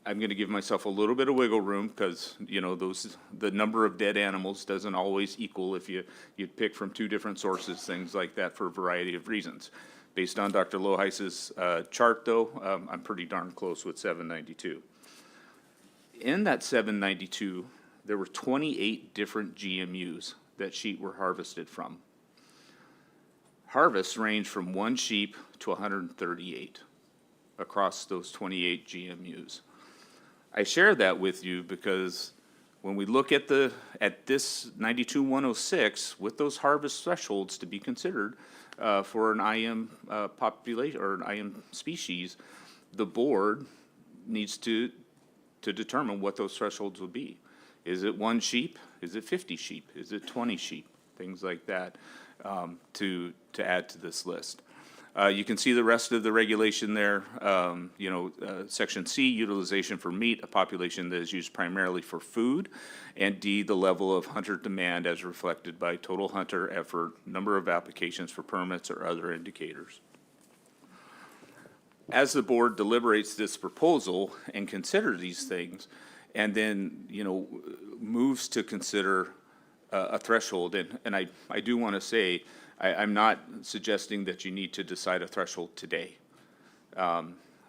I'm going to give myself a little bit of wiggle room because, the number of dead animals doesn't always equal if you'd pick from 2 different sources, things like that, for a variety of reasons. Based on Dr. Loheis's chart, though, I'm pretty darn close with 792. In that 792, there were 28 different GMUs that sheep were harvested from. Harvests range from 1 sheep to 138 across those 28 GMUs. I share that with you because when we look at this 92-106 with those harvest thresholds to be considered for an IM population or an IM species, the board needs to determine what those thresholds will be. Is it 1 sheep? Is it 50 sheep? Is it 20 sheep? Things like that to add to this list. You can see the rest of the regulation there. Section C, utilization for meat, a population that is used primarily for food, and D, the level of hunter demand as reflected by total hunter effort, number of applications for permits, or other indicators. As the board deliberates this proposal and considers these things, and then, moves to consider a threshold, and I do want to say, I'm not suggesting that you need to decide a threshold today.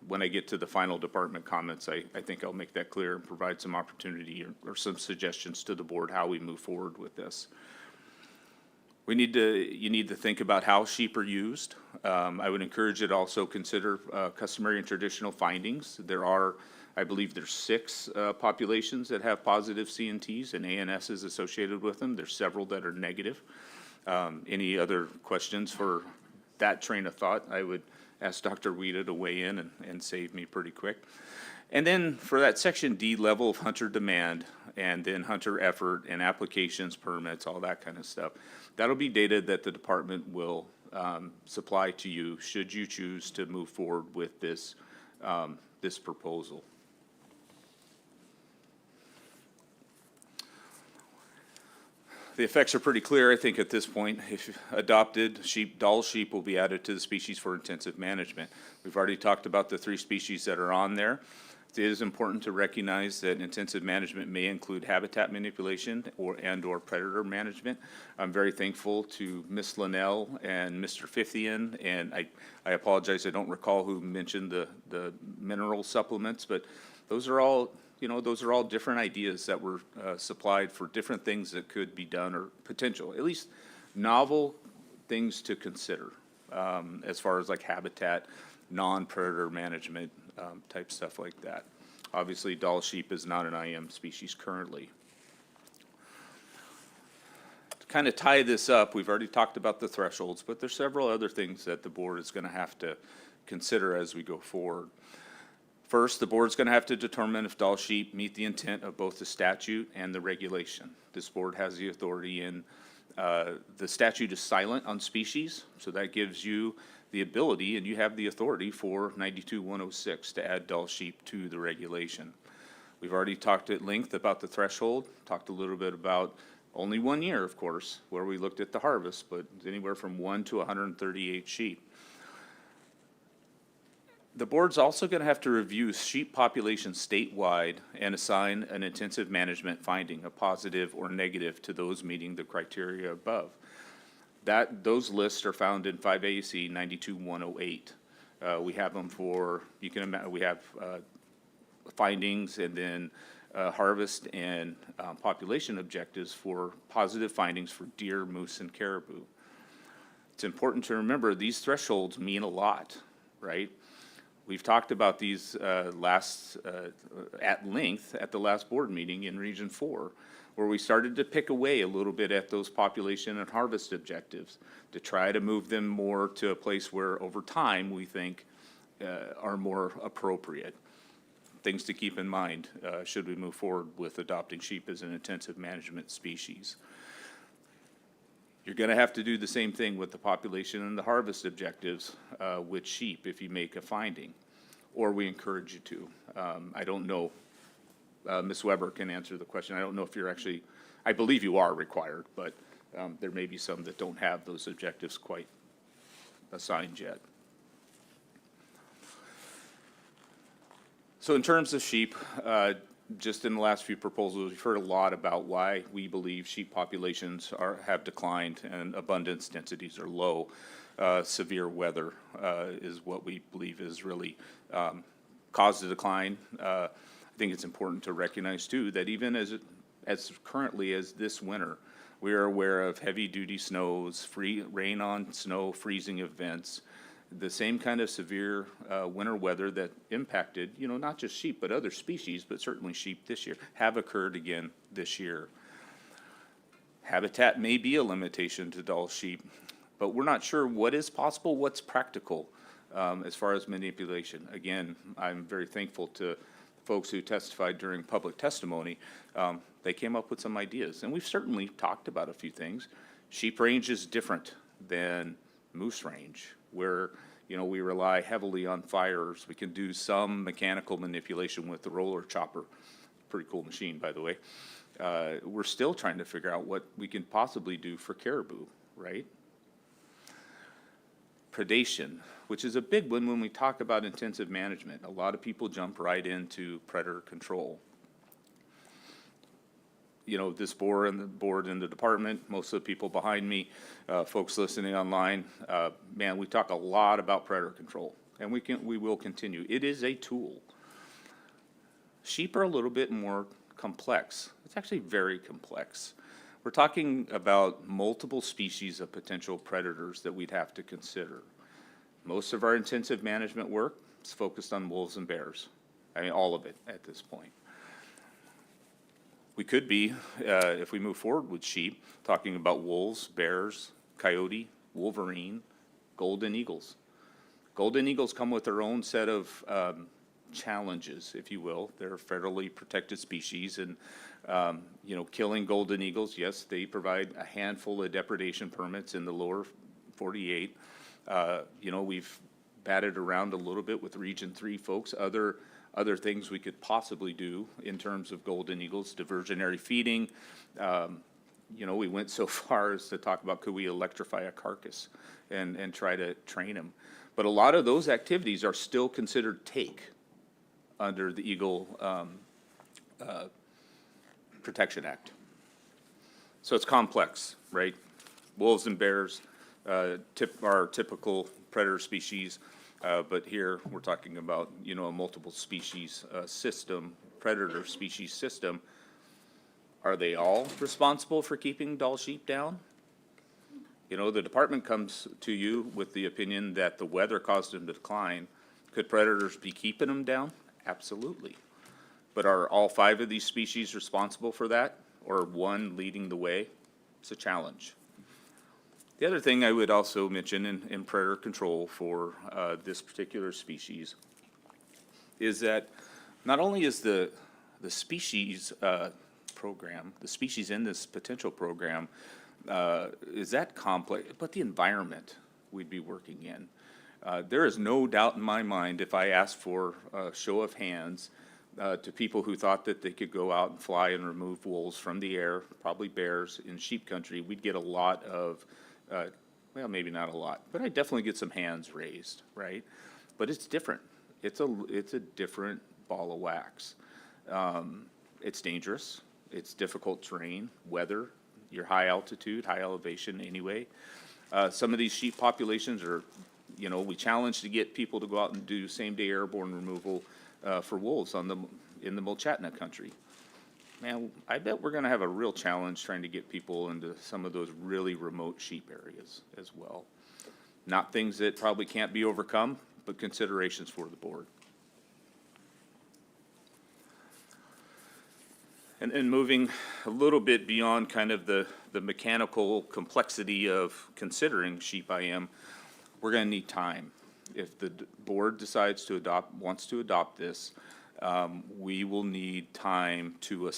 When I get to the final department comments, I think I'll make that clear and provide some opportunity or some suggestions to the board how we move forward with this. You need to think about how sheep are used. I would encourage you to also consider customary and traditional findings. I believe there's 6 populations that have positive CNTs and ANSs associated with them. There's several that are negative. Any other questions for that train of thought? I would ask Dr. Weta to weigh in and save me pretty quick. And then for that section D, level of hunter demand, and then hunter effort and applications, permits, all that kind of stuff. That'll be data that the department will supply to you should you choose to move forward with this, this proposal. The effects are pretty clear, I think, at this point. If adopted, Dall sheep will be added to the species for intensive management. We've already talked about the 3 species that are on there. It is important to recognize that intensive management may include habitat manipulation or predator management. I'm very thankful to Ms. Linnell and Mr. Fithian, and I apologize, I don't recall who mentioned the mineral supplements, but those are all different ideas that were supplied for different things that could be done, or potential, at least novel things to consider, as far as like habitat, non-predator management, type stuff like that. Obviously, Dall sheep is not an IM species currently. To kind of tie this up, we've already talked about the thresholds, but there's several other things that the board is going to have to consider as we go forward. First, the board's going to have to determine if Dall sheep meet the intent of both the statute and the regulation. This board has the authority in, the statute is silent on species, so that gives you the ability, and you have the authority for 92-106 to add Dall sheep to the regulation. We've already talked at length about the threshold, talked a little bit about only 1 year, of course, where we looked at the harvest, but anywhere from 1 to 138 sheep. The board's also going to have to review sheep population statewide and assign an intensive management finding, a positive or negative, to those meeting the criteria above. Those lists are found in 5 AAC 92-108. We have them for, you can imagine, we have findings and then harvest and population objectives for positive findings for deer, moose, and caribou. It's important to remember these thresholds mean a lot, right? We've talked about these at length at the last board meeting in Region 4, where we started to pick away a little bit at those population and harvest objectives to try to move them more to a place where over time we think are more appropriate. Things to keep in mind should we move forward with adopting sheep as an intensive management species. You're going to have to do the same thing with the population and the harvest objectives with sheep if you make a finding, or we encourage you to. I don't know, Ms. Weber can answer the question. I don't know if you're actually, I believe you are required, but there may be some that don't have those objectives quite assigned yet. So in terms of sheep, just in the last few proposals, we've heard a lot about why we believe sheep populations have declined and abundance densities are low. Severe weather is what we believe is really caused the decline. I think it's important to recognize too that even as currently as this winter, we are aware of heavy-duty snows, rain on snow, freezing events, the same kind of severe winter weather that impacted, not just sheep, but other species, but certainly sheep this year, have occurred again this year. Habitat may be a limitation to Dall sheep, but we're not sure what is possible, what's practical as far as manipulation. Again, I'm very thankful to folks who testified during public testimony. They came up with some ideas, and we've certainly talked about a few things. Sheep range is different than moose range, where we rely heavily on fires. We can do some mechanical manipulation with the roller chopper. Pretty cool machine, by the way. We're still trying to figure out what we can possibly do for caribou, right? Predation, which is a big one when we talk about intensive management. A lot of people jump right into predator control. you know, this board and the department, most of the people behind me, folks listening online, man, we talk a lot about predator control, and we will continue. It is a tool. Sheep are a little bit more complex. It's actually very complex. We're talking about multiple species of potential predators that we'd have to consider. Most of our intensive management work is focused on wolves and bears. I mean, all of it at this point. We could be, if we move forward with sheep, talking about wolves, bears, coyote, wolverine, golden eagles. Golden eagles come with their own set of challenges, if you will. They're a federally protected species, and you know, killing golden eagles, yes, they provide a handful of depredation permits in the lower 48. You know, we've batted around a little bit with Region 3 folks, other things we could possibly do in terms of golden eagles, diversionary feeding. You know, we went so far as to talk about, could we electrify a carcass and try to train them? But a lot of those activities are still considered take under the Eagle Protection Act. So it's complex, right? Wolves and bears are typical predator species, but here we're talking about, you know, a multiple species system, predator species system. Are they all responsible for keeping Dall sheep down? You know, the department comes to you with the opinion that the weather caused them to decline. Could predators be keeping them down? Absolutely. But are all 5 of these species responsible for that, or one leading the way? It's a challenge. The other thing I would also mention in predator control for this particular species is that not only is the species program, the species in this potential program, is that complex, but the environment we'd be working in. There is no doubt in my mind, if I asked for a show of hands to people who thought that they could go out and fly and remove wolves from the air, probably bears in sheep country, we'd get a lot of, well, maybe not a lot, but I'd definitely get some hands raised, right? But it's different. It's a different ball of wax. It's dangerous. It's difficult terrain, weather. You're high altitude, high elevation anyway. Some of these sheep populations are, you know, we challenge to get people to go out and do same-day airborne removal for wolves in the Mulchatna country. Man, I bet we're going to have a real challenge trying to get people into some of those really remote sheep areas as well. Not things that probably can't be overcome, but considerations for the board. And moving a little bit beyond kind of the mechanical complexity of considering sheep IM, we're going to need time. If the board decides to wants to adopt this, we will need time to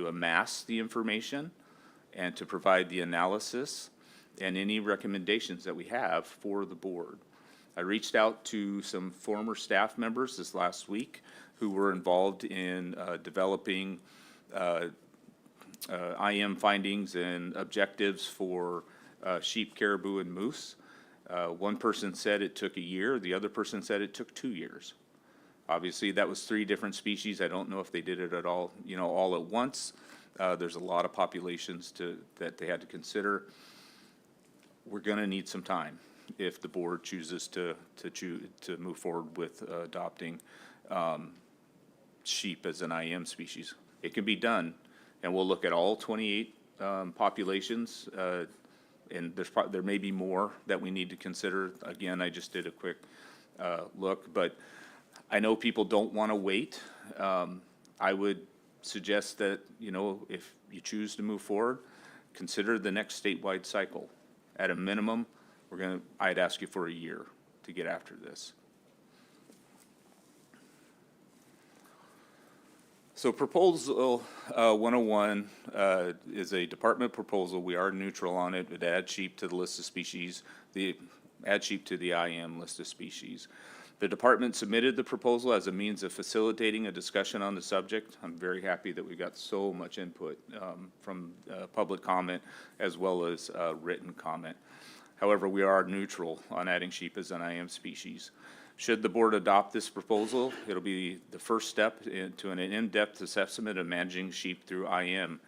amass the information and to provide the analysis and any recommendations that we have for the board. I reached out to some former staff members this last week who were involved in developing IM findings and objectives for sheep, caribou, and moose. One person said it took a year. The other person said it took 2 years. Obviously, that was 3 different species. I don't know if they did it at all, you know, all at once. There's a lot of populations that they had to consider. We're going to need some time if the board chooses to move forward with adopting sheep as an IM species. It can be done, and we'll look at all 28 populations, and there may be more that we need to consider. Again, I just did a quick look, but I know people don't want to wait. I would suggest that, you know, if you choose to move forward, consider the next statewide cycle. At a minimum, I'd ask you for a year to get after this. So proposal 101 is a department proposal. We are neutral on it. It adds sheep to the list of species, add sheep to the IM list of species. The department submitted the proposal as a means of facilitating a discussion on the subject. I'm very happy that we got so much input from public comment as well as written comment. However, we are neutral on adding sheep as an IM species. Should the board adopt this proposal, it'll be the first step into an in-depth assessment of managing sheep through IM.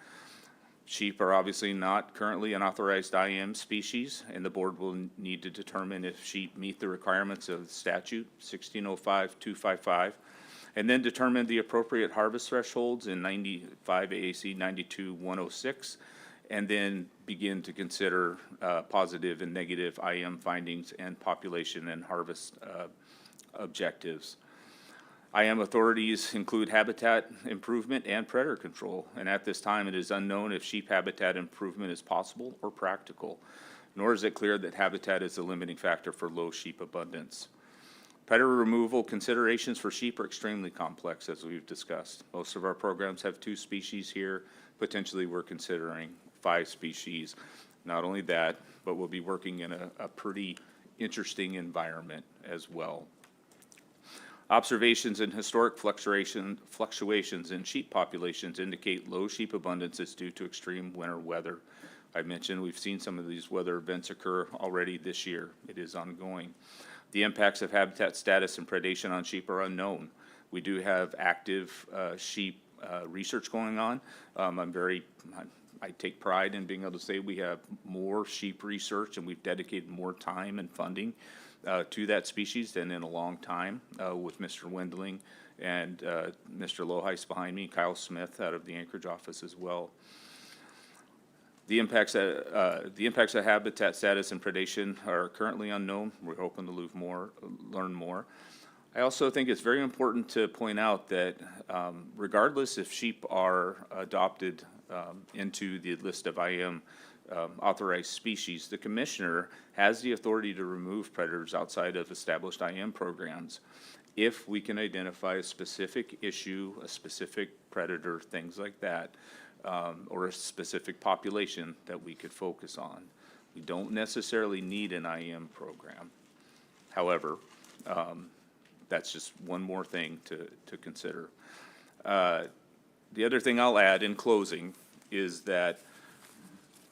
Sheep are obviously not currently an authorized IM species, and the board will need to determine if sheep meet the requirements of statute 1605-255, and then determine the appropriate harvest thresholds in 95 AAC 92-106, and then begin to consider positive and negative IM findings and population and harvest objectives. IM authorities include habitat improvement and predator control, and at this time it is unknown if sheep habitat improvement is possible or practical, nor is it clear that habitat is a limiting factor for low sheep abundance. Predator removal considerations for sheep are extremely complex, as we've discussed. Most of our programs have 2 species here. Potentially we're considering 5 species. Not only that, but we'll be working in a pretty interesting environment as well. Observations in historic fluctuations in sheep populations indicate low sheep abundance is due to extreme winter weather. I mentioned we've seen some of these weather events occur already this year. It is ongoing. The impacts of habitat status and predation on sheep are unknown. We do have active sheep research going on. I take pride in being able to say we have more sheep research, and we've dedicated more time and funding to that species than in a long time, with Mr. Wendling and Mr. Loheis behind me, Kyle Smith out of the Anchorage office as well. The impacts of habitat status and predation are currently unknown. We're hoping to learn more. I also think it's very important to point out that regardless if sheep are adopted into the list of IM authorized species, the commissioner has the authority to remove predators outside of established IM programs if we can identify a specific issue, a specific predator, things like that, or a specific population that we could focus on. We don't necessarily need an IM program. However, that's just one more thing to consider. The other thing I'll add in closing is that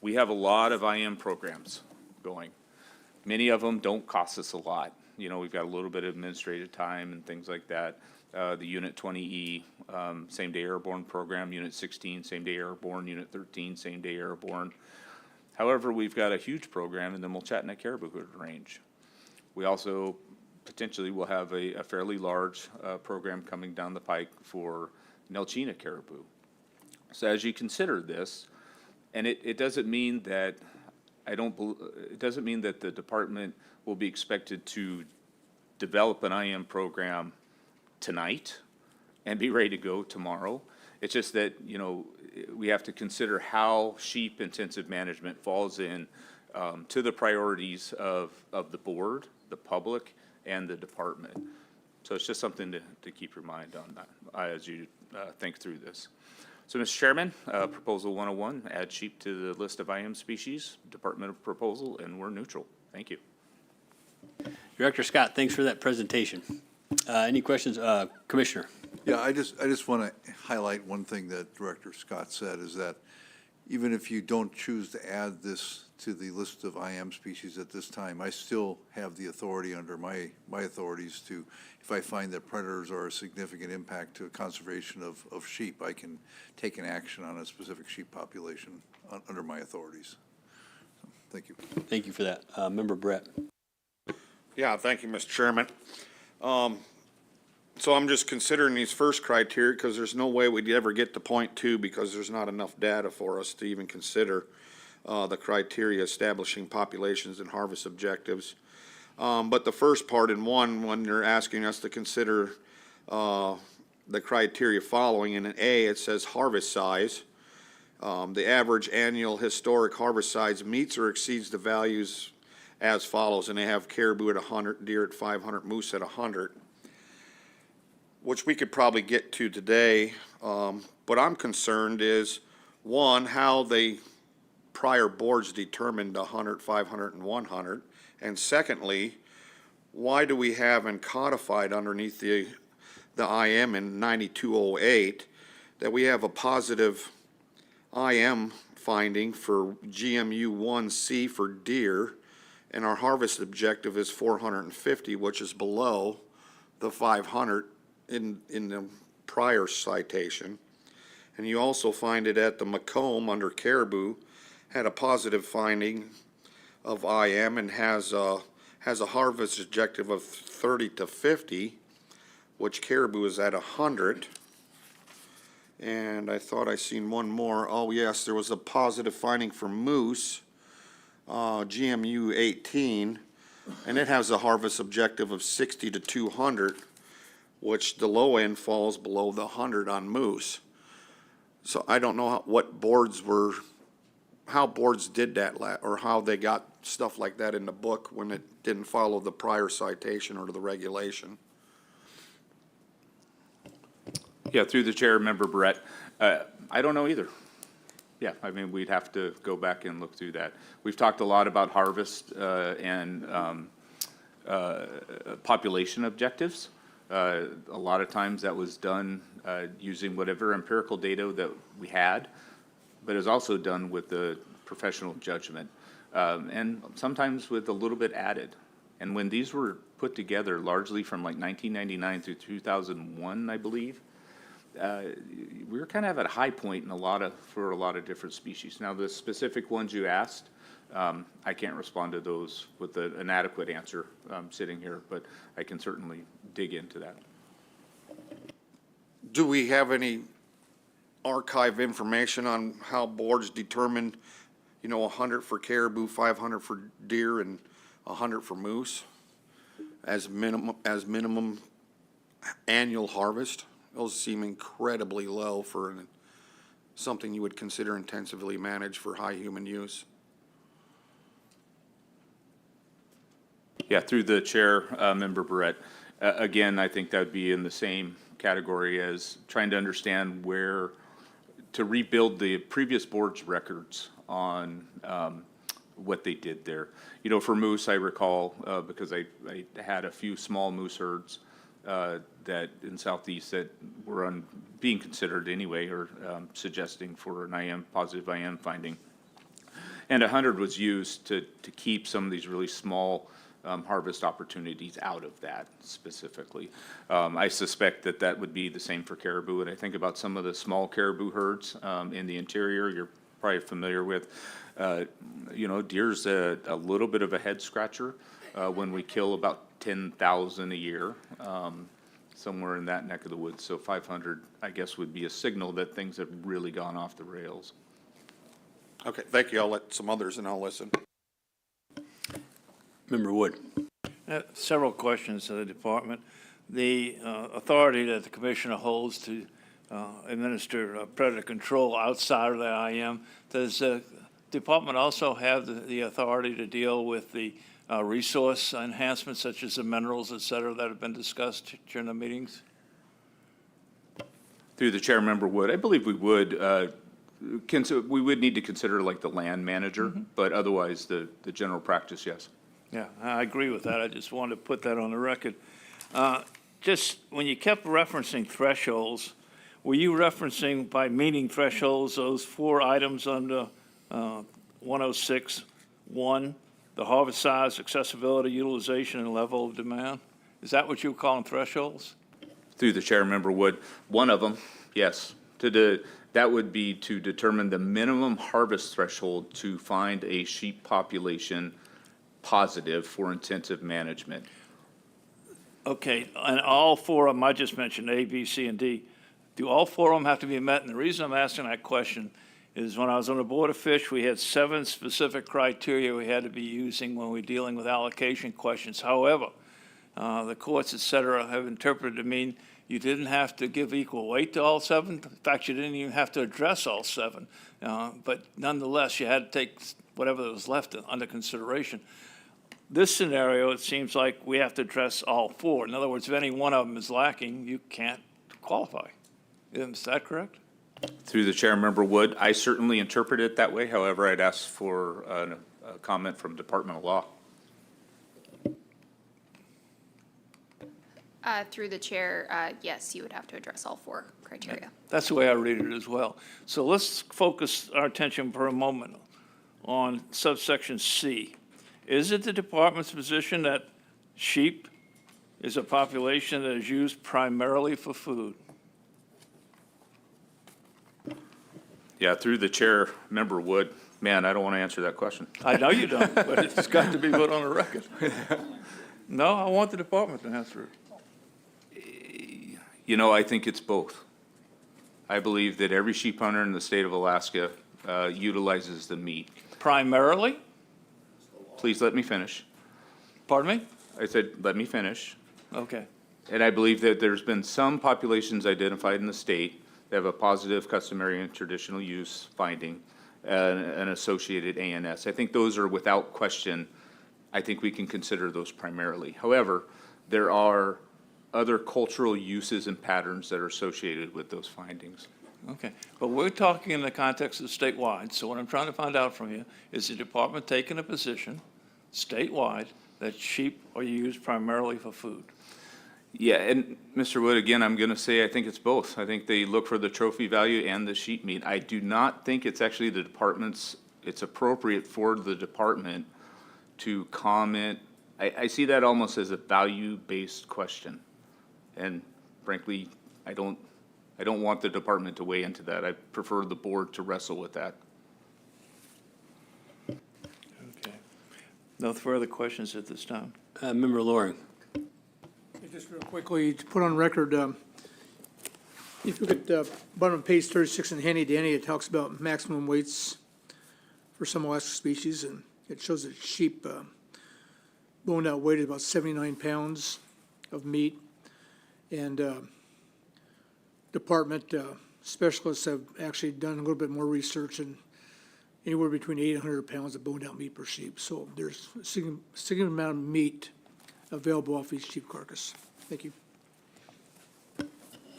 we have a lot of IM programs going. Many of them don't cost us a lot. You know, we've got a little bit of administrative time and things like that. The Unit 20E, same-day airborne program, Unit 16, same-day airborne, Unit 13, same-day airborne. However, we've got a huge program in the Mulchatna Caribou Range. We also potentially will have a fairly large program coming down the pike for Nelchina caribou. So as you consider this, and it doesn't mean that it doesn't mean that the department will be expected to develop an IM program tonight and be ready to go tomorrow. It's just that, you know, we have to consider how sheep intensive management falls in to the priorities of the board, the public, and the department. So it's just something to keep your mind on that as you think through this. So, Mr. Chairman, Proposal 101, add sheep to the list of IM species, Department of Proposal, and we're neutral. Thank you. Director Scott, thanks for that presentation. Any questions, Commissioner? Yeah, I just want to highlight one thing that Director Scott said, is that even if you don't choose to add this to the list of IM species at this time, I still have the authority under my authorities to, if I find that predators are a significant impact to conservation of sheep, I can take an action on a specific sheep population under my authorities. So, thank you. Thank you for that. Member Brett. Yeah, thank you, Mr. Chairman. So I'm just considering these first criteria because there's no way we'd ever get to point 2 because there's not enough data for us to even consider the criteria establishing populations and harvest objectives. But the first part in 1, when they're asking us to consider the criteria following, in an A, it says harvest size. The average annual historic harvest size meets or exceeds the values as follows, and they have caribou at 100, deer at 500, moose at 100. Which we could probably get to today. What I'm concerned is, 1, how the prior boards determined 100, 500, and 100. And secondly, why do we have and codified underneath the IM in 9208 that we have a positive IM finding for GMU 1C for deer, and our harvest objective is 450, which is below the 500 in the prior citation. And you also find it at the Macomb under caribou, had a positive finding of IM and has a harvest objective of 30 to 50, which caribou is at 100. And I thought I seen one more. Oh, yes, there was a positive finding for moose, GMU 18, and it has a harvest objective of 60 to 200, which the low end falls below the 100 on moose. So I don't know how boards did that, or how they got stuff like that in the book when it didn't follow the prior citation or the regulation. Yeah, through the chair, Member Brett, I don't know either. Yeah, I mean, we'd have to go back and look through that. We've talked a lot about harvest and population objectives. A lot of times that was done using whatever empirical data that we had, but it was also done with the professional judgment, and sometimes with a little bit added. And when these were put together, largely from like 1999 through 2001, I believe, we were kind of at a high point for a lot of different species. Now, the specific ones you asked, I can't respond to those with an adequate answer sitting here, but I can certainly dig into that. Do we have any archive information on how boards determined, 100 for caribou, 500 for deer, and 100 for moose as minimum annual harvest? Those seem incredibly low for something you would consider intensively managed for high human use. Yeah, through the chair, Member Barrett. Again, I think that would be in the same category as trying to understand where to rebuild the previous board's records on what they did there. For moose, I recall, because I had a few small moose herds that in Southeast that were being considered anyway, or suggesting for an positive IM finding. And 100 was used to keep some of these really small harvest opportunities out of that specifically. I suspect that would be the same for caribou. And I think about some of the small caribou herds in the interior you're probably familiar with. Deer's a little bit of a head scratcher when we kill about 10,000 a year, somewhere in that neck of the woods. So 500, I guess, would be a signal that things have really gone off the rails. Okay, thank you. I'll let some others and I'll listen. Member Wood. Several questions to the department. The authority that the commissioner holds to administer predator control outside of the IM, does the department also have the authority to deal with the resource enhancements such as the minerals, et cetera, that have been discussed during the meetings? Through the chair, Member Wood, I believe we would. We would need to consider like the land manager, but otherwise the general practice, yes. Yeah, I agree with that. I just wanted to put that on the record. Just when you kept referencing thresholds, were you referencing by meeting thresholds those 4 items under 106.1, the harvest size, accessibility, utilization, and level of demand? Is that what you were calling thresholds? Through the chair, Member Wood, one of them, yes. That would be to determine the minimum harvest threshold to find a sheep population positive for intensive management. Okay, and all 4 of them, I just mentioned A, B, C, and D. Do all 4 of them have to be met? And the reason I'm asking that question is when I was on the Board of Fish, we had 7 specific criteria we had to be using when we were dealing with allocation questions. However, the courts, et cetera, have interpreted to mean you didn't have to give equal weight to all 7. In fact, you didn't even have to address all 7. But nonetheless, you had to take whatever was left under consideration. This scenario, it seems like we have to address all 4. In other words, if any one of them is lacking, you can't qualify. Is that correct? Through the chair, Member Wood, I certainly interpret it that way. However, I'd ask for a comment from Department of Law. Through the chair, yes, you would have to address all 4 criteria. That's the way I read it as well. So let's focus our attention for a moment on subsection C. Is it the department's position that sheep is a population that is used primarily for food? Yeah, through the chair, Member Wood, man, I don't want to answer that question. I know you don't, but it's got to be put on the record. No, I want the department to answer it. You know, I think it's both. I believe that every sheep hunter in the state of Alaska utilizes the meat. Primarily? Please let me finish. Pardon me? I said, let me finish. Okay. And I believe that there's been some populations identified in the state that have a positive customary and traditional use finding, an associated ANS. I think those are without question, I think we can consider those primarily. However, there are other cultural uses and patterns that are associated with those findings. Okay, but we're talking in the context of statewide, so what I'm trying to find out from you is the department taking a position statewide that sheep are used primarily for food? Yeah, and Mr. Wood, again, I'm going to say I think it's both. I think they look for the trophy value and the sheep meat. I do not think it's actually the department's, it's appropriate for the department to comment. I see that almost as a value-based question. And frankly, I don't want the department to weigh into that. I prefer the board to wrestle with that. Okay. No further questions at this time. Member Loring. Just real quickly, to put on record, if you look at bottom of page 36 in Handy Danny, it talks about maximum weights for some Alaska species, and it shows that sheep boned out weight is about 79 pounds of meat. And department specialists have actually done a little bit more research, and anywhere between 8 and 100 pounds of boned out meat per sheep. So there's a significant amount of meat available off each sheep carcass. Thank you.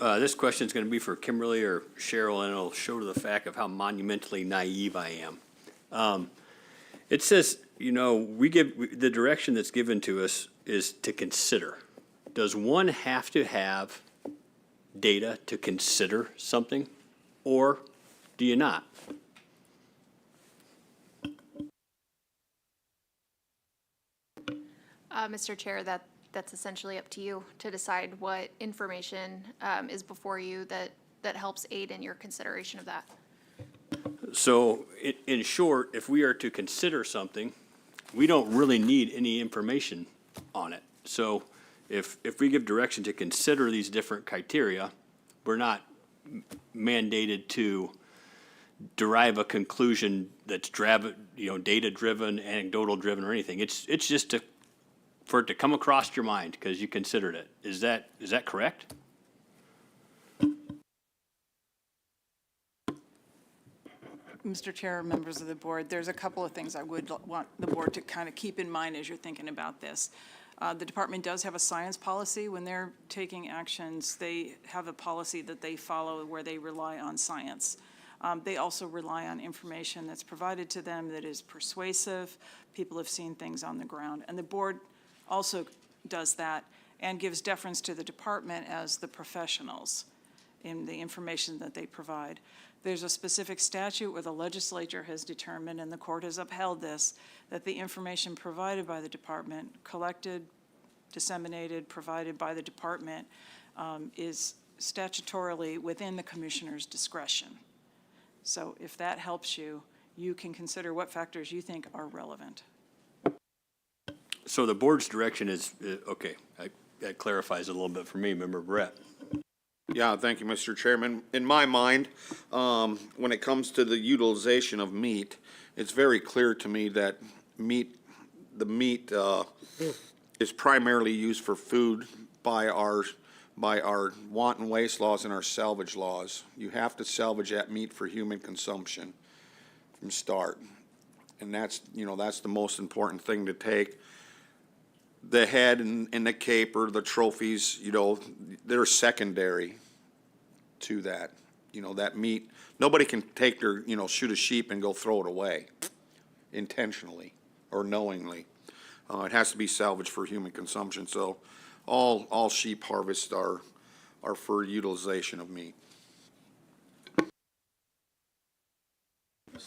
This question is going to be for Kimberly or Cheryl, and it'll show to the fact of how monumentally naive I am. It says, you know, the direction that's given to us is to consider. Does one have to have data to consider something, or do you not? Mr. Chair, that's essentially up to you to decide what information is before you that helps aid in your consideration of that. So in short, if we are to consider something, we don't really need any information on it. So if we give direction to consider these different criteria, we're not mandated to derive a conclusion that's data-driven, anecdotal-driven, or anything. It's just for it to come across your mind because you considered it. Is that correct? Mr. Chair, members of the board, there's a couple of things I would want the board to kind of keep in mind as you're thinking about this. The department does have a science policy. When they're taking actions, they have a policy that they follow where they rely on science. They also rely on information that's provided to them that is persuasive. People have seen things on the ground. And the board also does that and gives deference to the department as the professionals in the information that they provide. There's a specific statute where the legislature has determined, and the court has upheld this, that the information provided by the department, collected, disseminated, provided by the department, is statutorily within the commissioner's discretion. So if that helps you, you can consider what factors you think are relevant. So the board's direction is, okay, that clarifies it a little bit for me, Member Brett. Yeah, thank you, Mr. Chairman. In my mind, when it comes to the utilization of meat, it's very clear to me that the meat is primarily used for food by our want and waste laws and our salvage laws. You have to salvage that meat for human consumption from start. And that's the most important thing to take. The head and the caper, the trophies, they're secondary to that. That meat, nobody can take their, shoot a sheep and go throw it away intentionally or knowingly. It has to be salvaged for human consumption. So all sheep harvests are for utilization of meat.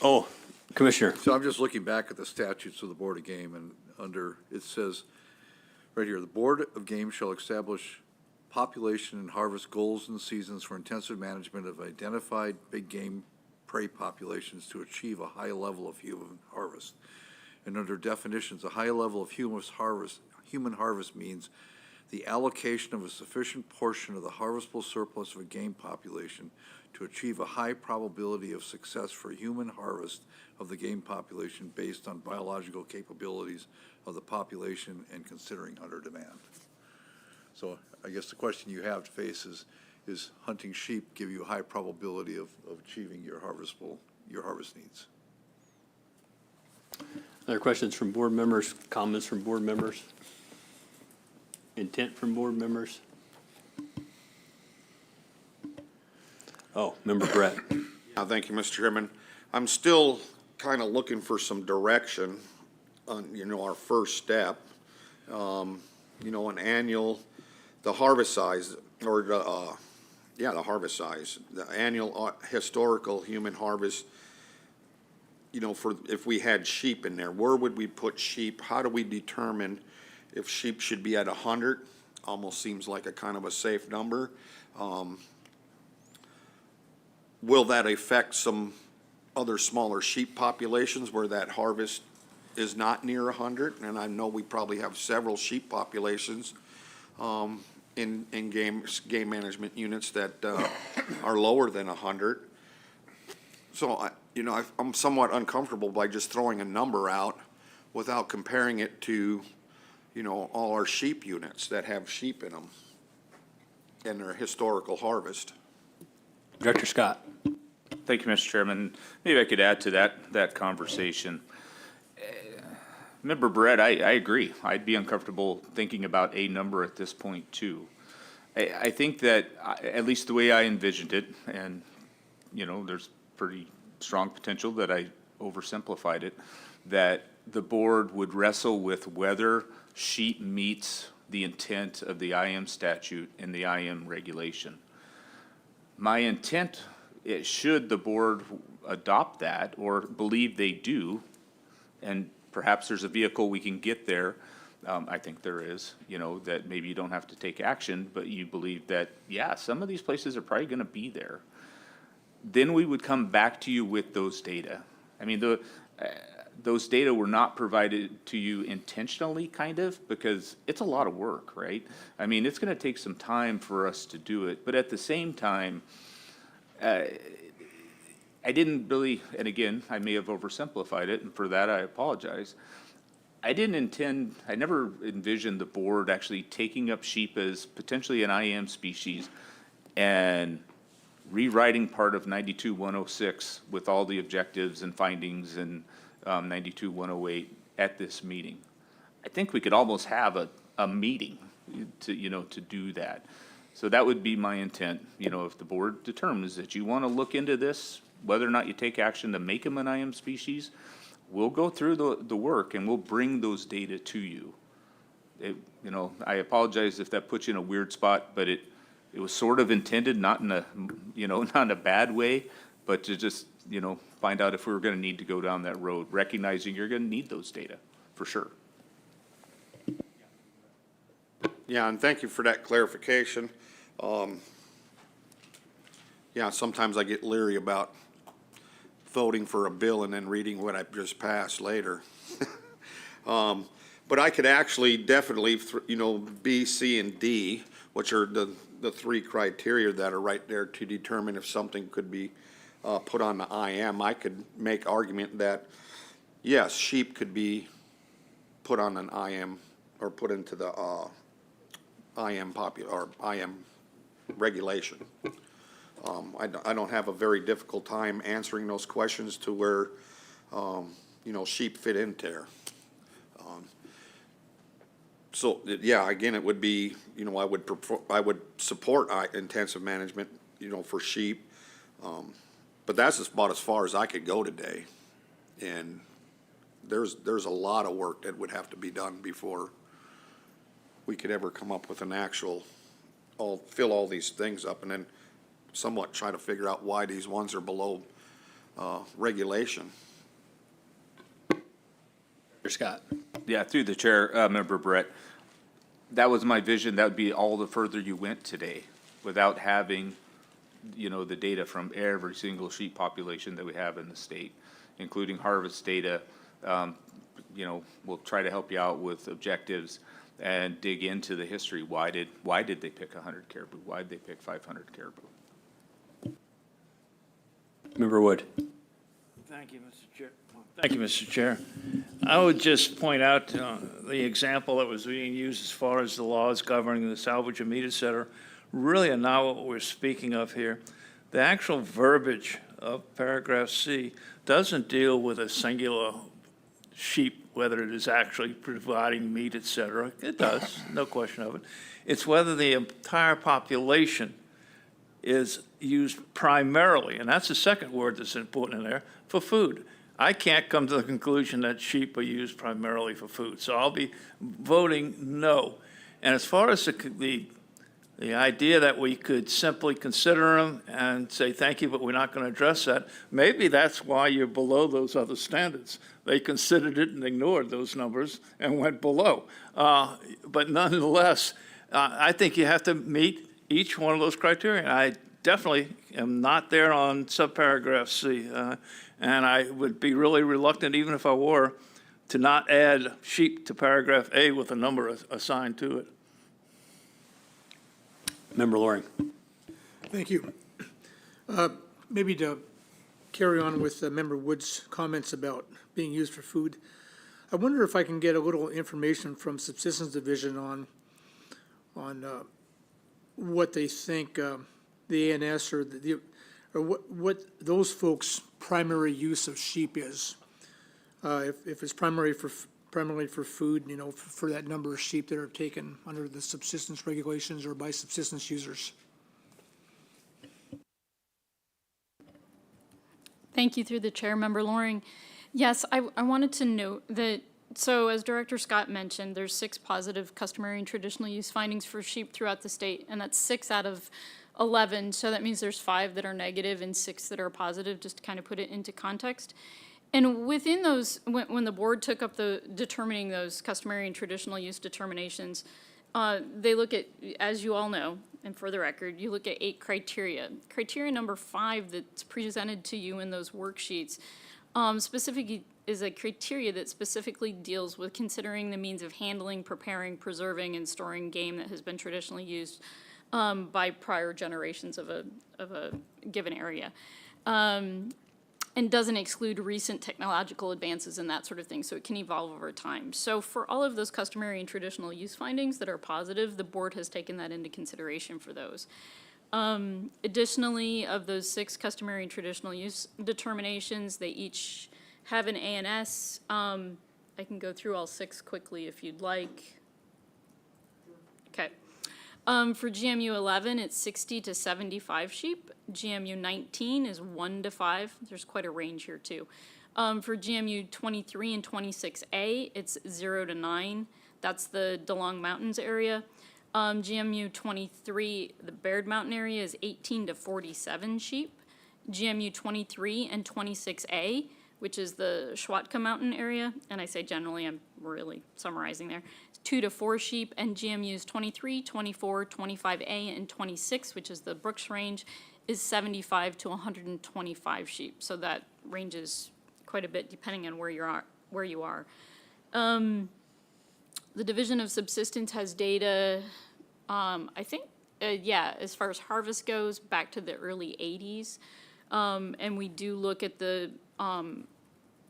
Oh, Commissioner. So I'm just looking back at the statutes of the Board of Game, and it says, right here, the Board of Game shall establish population and harvest goals and seasons for intensive management of identified big game prey populations to achieve a high level of human harvest. And under definitions, a high level of human harvest means the allocation of a sufficient portion of the harvestable surplus of a game population to achieve a high probability of success for human harvest of the game population based on biological capabilities of the population and considering hunter demand. So I guess the question you have to face is hunting sheep give you a high probability of achieving your harvest needs? Other questions from board members, comments from board members? Intent from board members? Oh, Member Brett. Thank you, Mr. Chairman. I'm still kind of looking for some direction on, our first step. An annual, the harvest size, or the harvest size, the annual historical human harvest, for, if we had sheep in there, where would we put sheep? How do we determine if sheep should be at 100? Almost seems like a kind of a safe number. Will that affect some other smaller sheep populations where that harvest is not near 100? And I know we probably have several sheep populations in game management units that are lower than 100. So I'm somewhat uncomfortable by just throwing a number out without comparing it to, all our sheep units that have sheep in them and their historical harvest. Director Scott. Thank you, Mr. Chairman. Maybe I could add to that conversation. Member Brett, I agree. I'd be uncomfortable thinking about a number at this point, too. I think that, at least the way I envisioned it, and, there's pretty strong potential that I oversimplified it, that the board would wrestle with whether sheep meets the intent of the IM statute and the IM regulation. My intent, should the board adopt that or believe they do, and perhaps there's a vehicle we can get there, I think there is, that maybe you don't have to take action, but you believe that, yeah, some of these places are probably going to be there. Then we would come back to you with those data. I mean, those data were not provided to you intentionally, kind of, because it's a lot of work, right? I mean, it's going to take some time for us to do it, but at the same time, I didn't really, and again, I may have oversimplified it, and for that I apologize. I never envisioned the board actually taking up sheep as potentially an IM species and rewriting part of 92-106 with all the objectives and findings and 92-108 at this meeting. I think we could almost have a meeting to do that. So that would be my intent, if the board determines that you want to look into this, whether or not you take action to make them an IM species, we'll go through the work and we'll bring those data to you. I apologize if that puts you in a weird spot, but it was sort of intended, not in a, not in a bad way, but to just, find out if we were going to need to go down that road, recognizing you're going to need those data, for sure. Yeah, and thank you for that clarification. Sometimes I get leery about voting for a bill and then reading what I just passed later. But I could actually definitely, B, C, and D, which are the three criteria that are right there to determine if something could be put on the IM. I could make argument that, yes, sheep could be put on an IM or put into the IM regulation. I don't have a very difficult time answering those questions to where, sheep fit into there. So, yeah, again, it would be, I would support intensive management, for sheep. But that's about as far as I could go today. And there's a lot of work that would have to be done before we could ever come up with an actual, fill all these things up and then somewhat try to figure out why these ones are below regulation. Scott. Yeah, through the chair, Member Brett, that was my vision. That would be all the further you went today without having you know, the data from every single sheep population that we have in the state, including harvest data. You know, we'll try to help you out with objectives and dig into the history. Why did they pick 100 caribou? Why did they pick 500 caribou? Member Wood. Thank you, Mr. Chair. Thank you, Mr. Chair. I would just point out the example that was being used as far as the laws governing the salvage of meat, et cetera, really are not what we're speaking of here. The actual verbiage of paragraph C doesn't deal with a singular sheep, whether it is actually providing meat, et cetera. It does, no question of it. It's whether the entire population is used primarily, and that's the second word that's important in there, for food. I can't come to the conclusion that sheep are used primarily for food, so I'll be voting no. And as far as the idea that we could simply consider them and say thank you, but we're not going to address that, maybe that's why you're below those other standards. They considered it and ignored those numbers and went below. But nonetheless, I think you have to meet each one of those criteria. I definitely am not there on subparagraph C, and I would be really reluctant, even if I were, to not add sheep to paragraph A with a number assigned to it. Member Loring. Thank you. Maybe to carry on with Member Wood's comments about being used for food, I wonder if I can get a little information from Subsistence Division on what they think the ANS or what those folks' primary use of sheep is. If it's primarily for food, you know, for that number of sheep that are taken under the subsistence regulations or by subsistence users. Thank you through the chair, Member Loring. Yes, I wanted to note that, so as Director Scott mentioned, there's 6 positive customary and traditional use findings for sheep throughout the state, and that's 6 out of 11. So that means there's 5 that are negative and 6 that are positive, just to kind of put it into context. And within those, when the board took up the determining those customary and traditional use determinations, they look at, as you all know, and for the record, you look at 8 criteria. Criteria number 5 that's presented to you in those worksheets specifically is a criteria that specifically deals with considering the means of handling, preparing, preserving, and storing game that has been traditionally used by prior generations of a given area. And doesn't exclude recent technological advances and that sort of thing, so it can evolve over time. So for all of those customary and traditional use findings that are positive, the board has taken that into consideration for those. Additionally, of those 6 customary and traditional use determinations, they each have an ANS. I can go through all 6 quickly if you'd like. Okay. For GMU 11, it's 60 to 75 sheep. GMU 19 is 1 to 5. There's quite a range here too. For GMU 23 and 26A, it's 0 to 9. That's the DeLong Mountains area. GMU 23, the Baird Mountain area, is 18 to 47 sheep. GMU 23 and 26A, which is the Schwatka Mountain area, and I say generally, I'm really summarizing there, 2 to 4 sheep, and GMUs 23, 24, 25A, and 26, which is the Brooks Range, is 75 to 125 sheep. So that ranges quite a bit depending on where you are. The Division of Subsistence has data, I think, as far as harvest goes, back to the early 80s. And we do look at the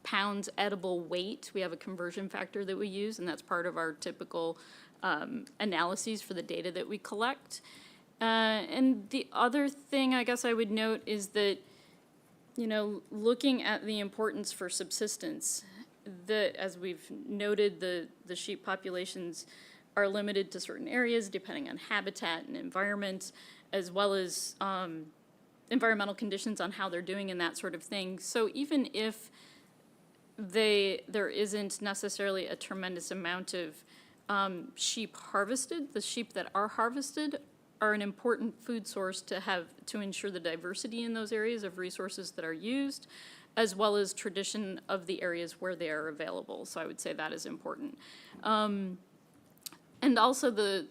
pounds edible weight. We have a conversion factor that we use, and that's part of our typical analyses for the data that we collect. And the other thing I guess I would note is that, you know, looking at the importance for subsistence, as we've noted, the sheep populations are limited to certain areas depending on habitat and environment, as well as environmental conditions on how they're doing and that sort of thing. So even if there isn't necessarily a tremendous amount of sheep harvested, the sheep that are harvested are an important food source to ensure the diversity in those areas of resources that are used, as well as tradition of the areas where they are available. So I would say that is important. And also the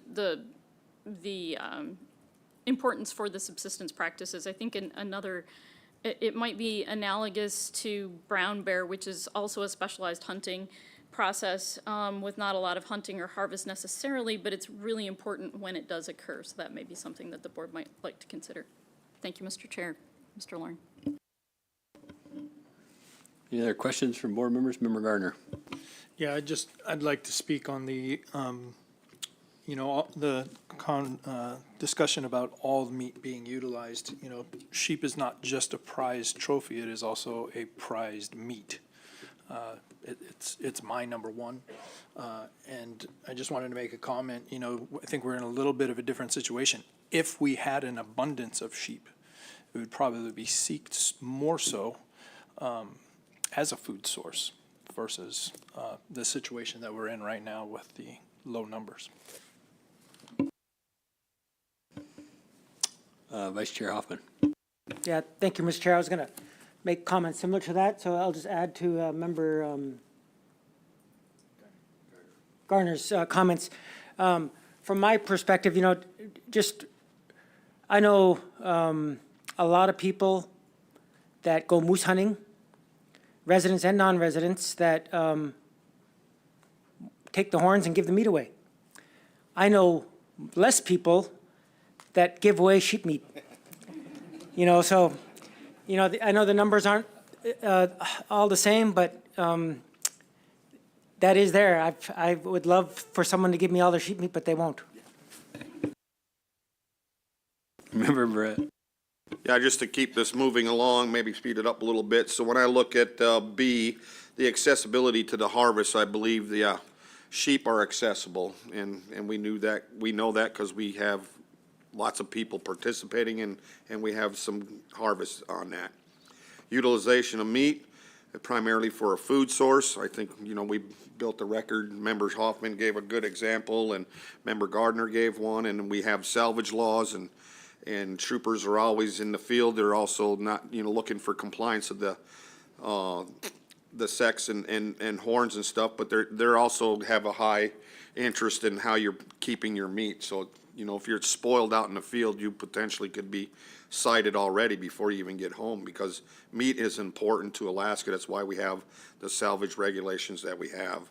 importance for the subsistence practices. I think it might be analogous to brown bear, which is also a specialized hunting process with not a lot of hunting or harvest necessarily, but it's really important when it does occur. So that may be something that the board might like to consider. Thank you, Mr. Chair. Mr. Loring. Any other questions from board members? Member Gardner. Yeah, I'd like to speak on the, discussion about all the meat being utilized. You know, sheep is not just a prized trophy, it is also a prized meat. It's my number one. And I just wanted to make a comment, I think we're in a little bit of a different situation. If we had an abundance of sheep, it would probably be seeked more so as a food source versus the situation that we're in right now with the low numbers. Vice Chair Hoffman. Yeah, thank you, Mr. Chair. I was going to make comments similar to that, so I'll just add to Member Garner's comments. From my perspective, I know a lot of people that go moose hunting, residents and non-residents, that take the horns and give the meat away. I know less people that give away sheep meat. I know the numbers aren't all the same, but that is there. I would love for someone to give me all their sheep meat, but they won't. Member Brett. Yeah, just to keep this moving along, maybe speed it up a little bit. So when I look at B, the accessibility to the harvest, I believe the sheep are accessible, and we know that because we have lots of people participating and we have some harvest on that. Utilization of meat, primarily for a food source. I think, we built the record. Member Hoffman gave a good example and Member Gardner gave one, and we have salvage laws and troopers are always in the field. They're also not, looking for compliance of the sex and horns and stuff, but they're also have a high interest in how you're keeping your meat. So, if you're spoiled out in the field, you potentially could be cited already before you even get home, because meat is important to Alaska. That's why we have the salvage regulations that we have.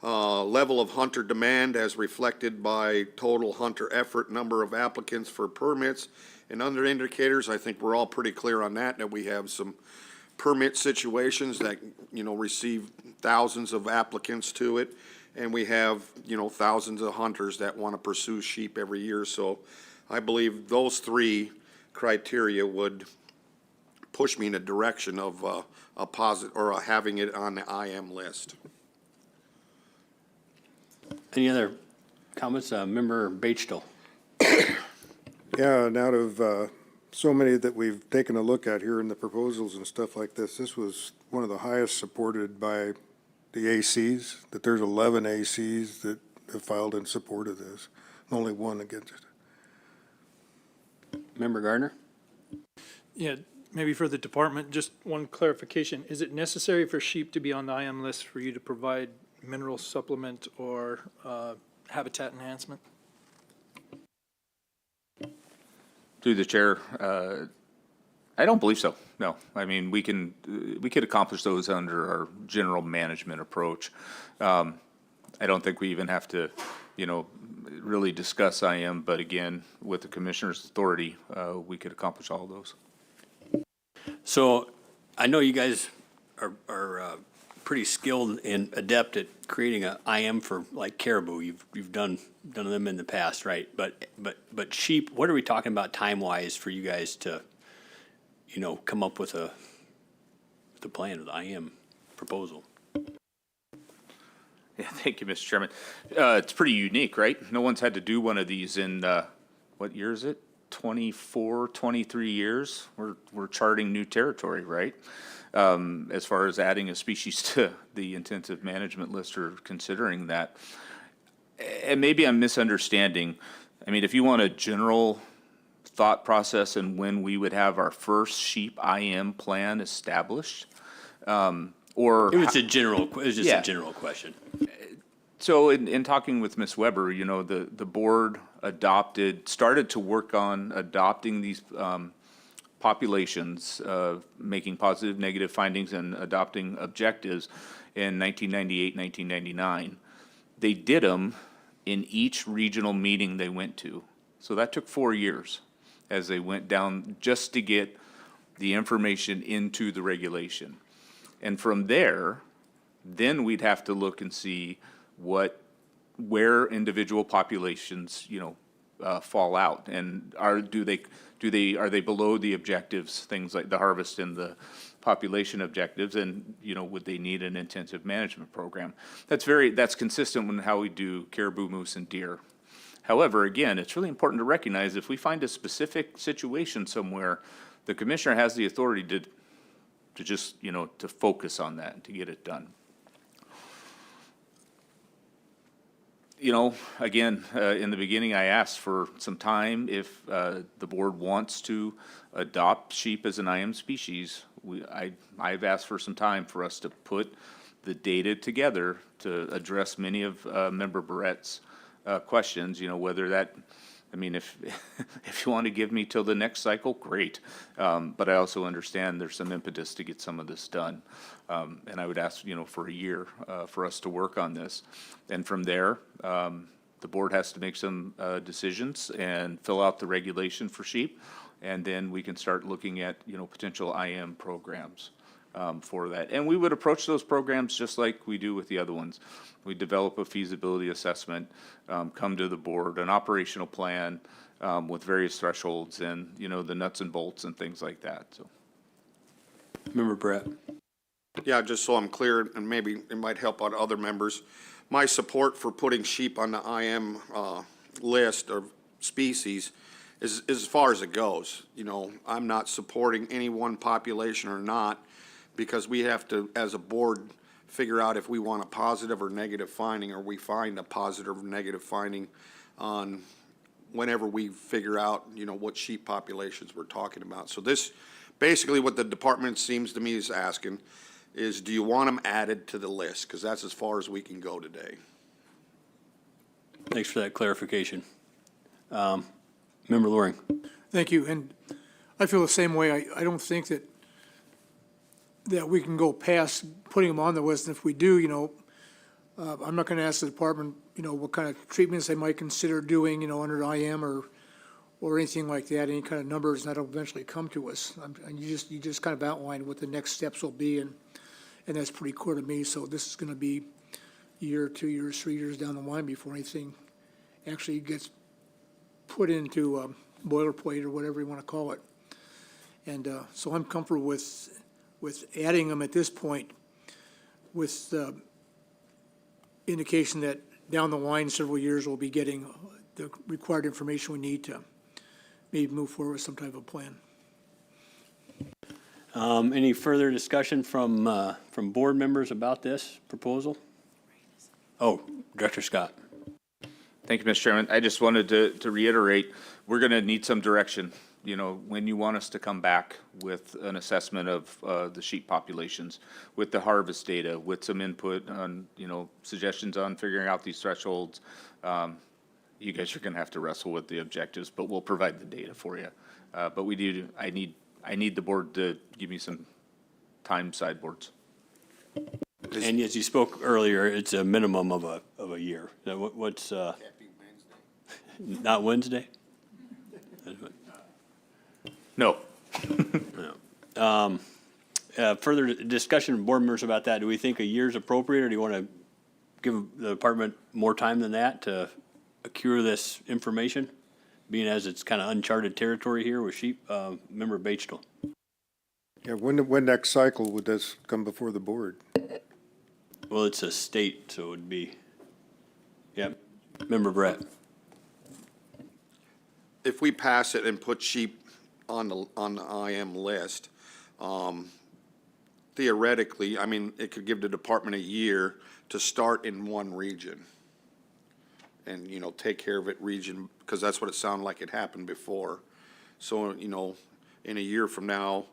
Level of hunter demand as reflected by total hunter effort, number of applicants for permits, and other indicators. I think we're all pretty clear on that we have some permit situations that, receive thousands of applicants to it. And we have, thousands of hunters that want to pursue sheep every year. So I believe those three criteria would push me in a direction of a positive or having it on the IM list. Any other comments? Member Batesville. Yeah, and out of so many that we've taken a look at here in the proposals and stuff like this, this was one of the highest supported by the ACs, that there's 11 ACs that have filed in support of this, only one against it. Member Gardner? Yeah, maybe for the department, just one clarification. Is it necessary for sheep to be on the IM list for you to provide mineral supplement or habitat enhancement? Through the chair, I don't believe so. No, I mean, we could accomplish those under our general management approach. I don't think we even have to, really discuss IM, but again, with the commissioner's authority, we could accomplish all of those. So I know you guys are pretty skilled and adept at creating a IM for like caribou. You've done them in the past, right? But sheep, what are we talking about time-wise for you guys to, come up with the plan of the IM proposal? Yeah, thank you, Mr. Chairman. It's pretty unique, right? No one's had to do one of these in, what year is it? 24, 23 years. We're charting new territory, right? As far as adding a species to the intensive management list or considering that. And maybe I'm misunderstanding. I mean, if you want a general thought process and when we would have our first sheep IM plan established, or It was just a general question. So in talking with Ms. Weber, you know, the board started to work on adopting these populations, making positive, negative findings and adopting objectives in 1998, 1999. They did them in each regional meeting they went to. So that took 4 years as they went down just to get the information into the regulation. And from there, then we'd have to look and see where individual populations, you know, fall out, and are they below the objectives, things like the harvest and the population objectives, and, you know, would they need an intensive management program? That's consistent with how we do caribou, moose, and deer. However, again, it's really important to recognize if we find a specific situation somewhere, the commissioner has the authority to just, you know, to focus on that and to get it done. You know, again, in the beginning, I asked for some time if the board wants to adopt sheep as an IM species. I've asked for some time for us to put the data together to address many of Member Barrett's questions, you know, whether that, I mean, if you want to give me till the next cycle, great. But I also understand there's some impetus to get some of this done. And I would ask, you know, for a year for us to work on this. And from there, the board has to make some decisions and fill out the regulation for sheep. And then we can start looking at, you know, potential IM programs for that. And we would approach those programs just like we do with the other ones. We develop a feasibility assessment, come to the board, an operational plan with various thresholds and, you know, the nuts and bolts and things like that. So, Member Brett. Yeah, just so I'm clear, and maybe it might help out other members. My support for putting sheep on the IM list of species is as far as it goes. You know, I'm not supporting any one population or not, because we have to, as a board, figure out if we want a positive or negative finding, or we find a positive or negative finding on whenever we figure out, you know, what sheep populations we're talking about. So this, basically what the department seems to me is asking is, do you want them added to the list? Because that's as far as we can go today. Thanks for that clarification. Member Loring. Thank you, and I feel the same way. I don't think that we can go past putting them on the list, and if we do, you know, I'm not gonna ask the department, you know, what kind of treatments they might consider doing, you know, under IM or anything like that, any kind of numbers that'll eventually come to us. And you just kind of outlined what the next steps will be, and that's pretty clear to me. So this is gonna be a year, 2 years, 3 years down the line before anything actually gets put into boilerplate or whatever you want to call it. And so I'm comfortable with adding them at this point, with the indication that down the line, several years, we'll be getting the required information we need to maybe move forward with some type of plan. Any further discussion from board members about this proposal? Oh, Director Scott. thank you, Mr. Chairman. I just wanted to reiterate, we're going to need some direction, you know, when you want us to come back with an assessment of the sheep populations, with the harvest data, with some input on, you know, suggestions on figuring out these thresholds. You guys are going to have to wrestle with the objectives, but we'll provide the data for you. But I need the board to give me some time sideboards. And as you spoke earlier, it's a minimum of a year. Now, what's not Wednesday? No. No. Further discussion of board members about that. Do we think a year's appropriate, or do you want to give the department more time than that to accrue this information, being as it's kind of uncharted territory here with sheep? Member Batesdale. Yeah, when next cycle would this come before the board? Well, it's a state, so it would be, yeah. Member Brett. If we pass it and put sheep on the IM list, theoretically, I mean, it could give the department a year to start in one region and, you know, take care of it region, because that's what it sounded like it happened before. So, you know, in a year from now,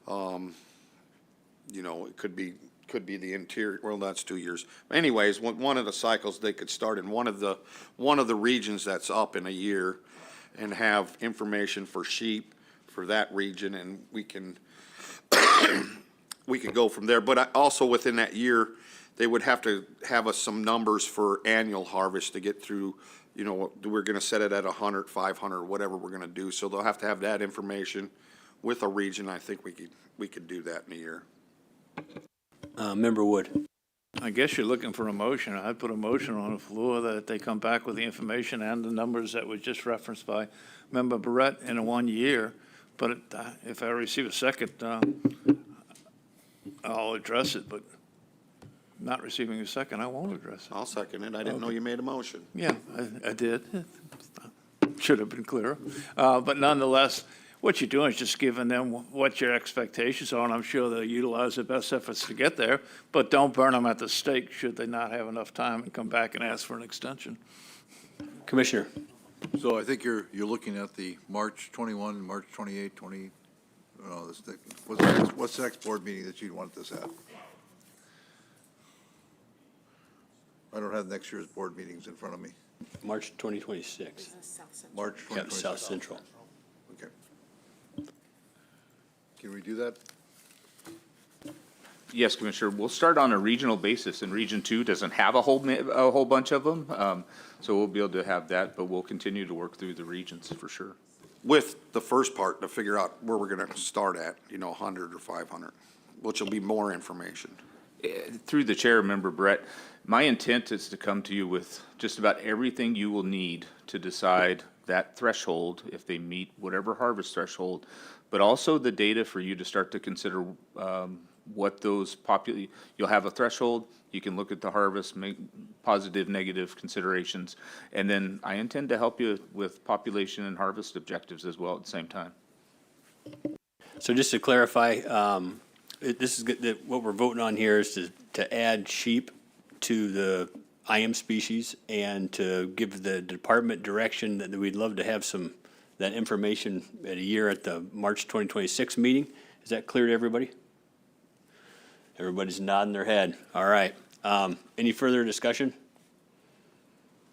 you know, it could be could be the interior, well, that's 2 years. Anyways, one of the cycles, they could start in one of the regions that's up in a year and have information for sheep for that region, and we can go from there. But also within that year, they would have to have us some numbers for annual harvest to get through, you know, we're gonna set it at 100, 500, whatever we're gonna do. So they'll have to have that information with a region. I think we could do that in a year. Member Wood. I guess you're looking for a motion. I'd put a motion on the floor that they come back with the information and the numbers that were just referenced by Member Barrett in 1 year. But if I receive a second, I'll address it, but not receiving a second, I won't address it. I'll second it. I didn't know you made a motion. Yeah, I did. Should have been clearer. But nonetheless, what you're doing is just giving them what your expectations are, and I'm sure they'll utilize their best efforts to get there, but don't burn them at the stake should they not have enough time and come back and ask for an extension. Commissioner. So I think you're looking at the March 21, March 28, 20, what's the next board meeting that you'd want this at? I don't have next year's board meetings in front of me. March 2026. March 2026. South Central. Okay. Can we do that? Yes, Commissioner, we'll start on a regional basis, and Region 2 doesn't have a whole bunch of them, so we'll be able to have that, but we'll continue to work through the regions for sure. With the first part to figure out where we're gonna start at, 100 or 500, which will be more information. Through the chair, Member Brett, my intent is to come to you with just about everything you will need to decide that threshold, if they meet whatever harvest threshold, but also the data for you to start to consider what those you'll have a threshold, you can look at the harvest, make positive, negative considerations, and then I intend to help you with population and harvest objectives as well at the same time. So just to clarify, this is what we're voting on here is to add sheep to the IM species and to give the department direction that we'd love to have that information at a year at the March 2026 meeting. Is that clear to everybody? Everybody's nodding their head. All right. Any further discussion?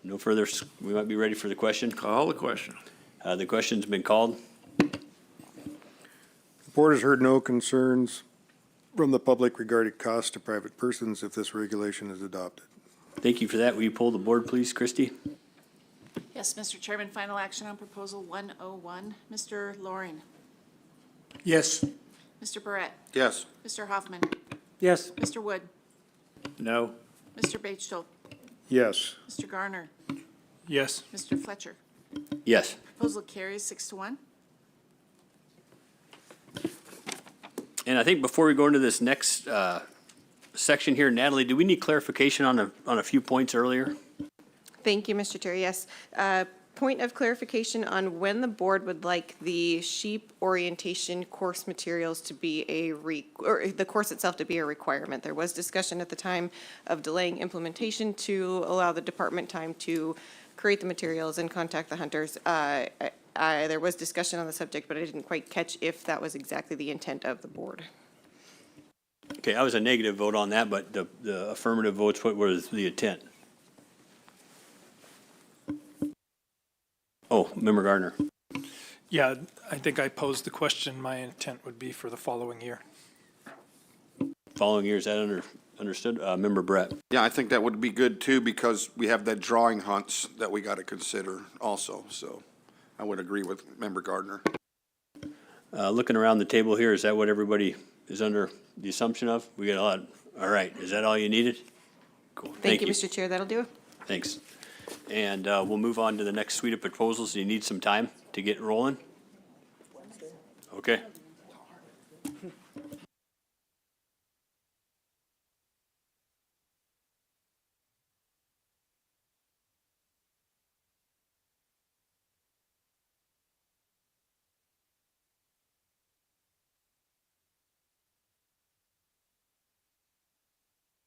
No further, we might be ready for the question. Call the question. The question's been called. The board has heard no concerns from the public regarding costs to private persons if this regulation is adopted. Thank you for that. Will you poll the board, please, Christie? Yes, Mr. Chairman, final action on proposal 101. Mr. Loring. Yes. Mr. Barrett. Yes. Mr. Hoffman. Yes. Mr. Wood. No. Mr. Batchel. Yes. Mr. Garner. Yes. Mr. Fletcher. Yes. Proposal carries 6-1. And I think before we go into this next section here, Natalie, do we need clarification on a few points earlier? Thank you, Mr. Chair. Yes. Point of clarification on when the board would like the sheep orientation course materials to be or the course itself to be a requirement. There was discussion at the time of delaying implementation to allow the department time to create the materials and contact the hunters. There was discussion on the subject, but I didn't quite catch if that was exactly the intent of the board. Okay, I was a negative vote on that, but the affirmative votes, what was the intent? Oh, Member Gardner. Yeah, I think I posed the question. My intent would be for the following year. Following year, is that understood? Member Brett. Yeah, I think that would be good too, because we have that drawing hunts that we got to consider also. So I would agree with Member Gardner. Looking around the table here, is that what everybody is under the assumption of? We got a lot. All right, is that all you needed? Cool. Thank you, Mr. Chair. That'll do it. Thanks. And we'll move on to the next suite of proposals. You need some time to get rolling? Okay.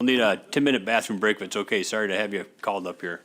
We'll need a 10-minute bathroom break if it's okay. Sorry to have you called up here.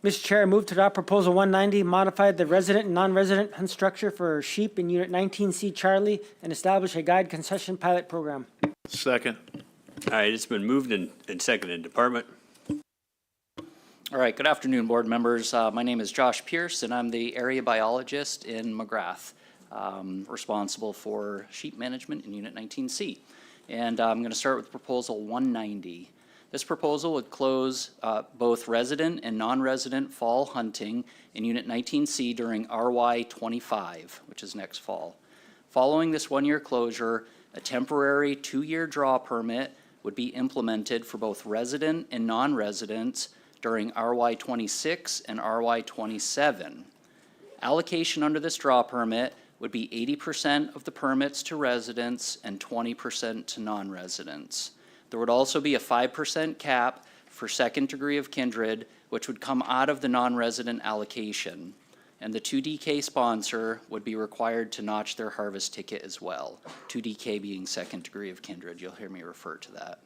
Mr. Chair, I move to adopt Proposal 190, modify the resident and non-resident hunt structure for sheep in Unit 19C Charlie, and establish a guide concession pilot program. Second. All right, it's been moved and seconded. Department? All right, good afternoon, board members. My name is Josh Pierce, and I'm the area biologist in McGrath, responsible for sheep management in Unit 19C. And I'm going to start with Proposal 190. This proposal would close both resident and non-resident fall hunting in Unit 19C during RY 25, which is next fall. Following this one-year closure, a temporary 2-year draw permit would be implemented for both resident and non-residents during RY 26 and RY 27. Allocation under this draw permit would be 80% of the permits to residents and 20% to non-residents. There would also be a 5% cap for second degree of kindred, which would come out of the non-resident allocation. And the 2DK sponsor would be required to notch their harvest ticket as well, 2DK being second degree of kindred. You'll hear me refer to that.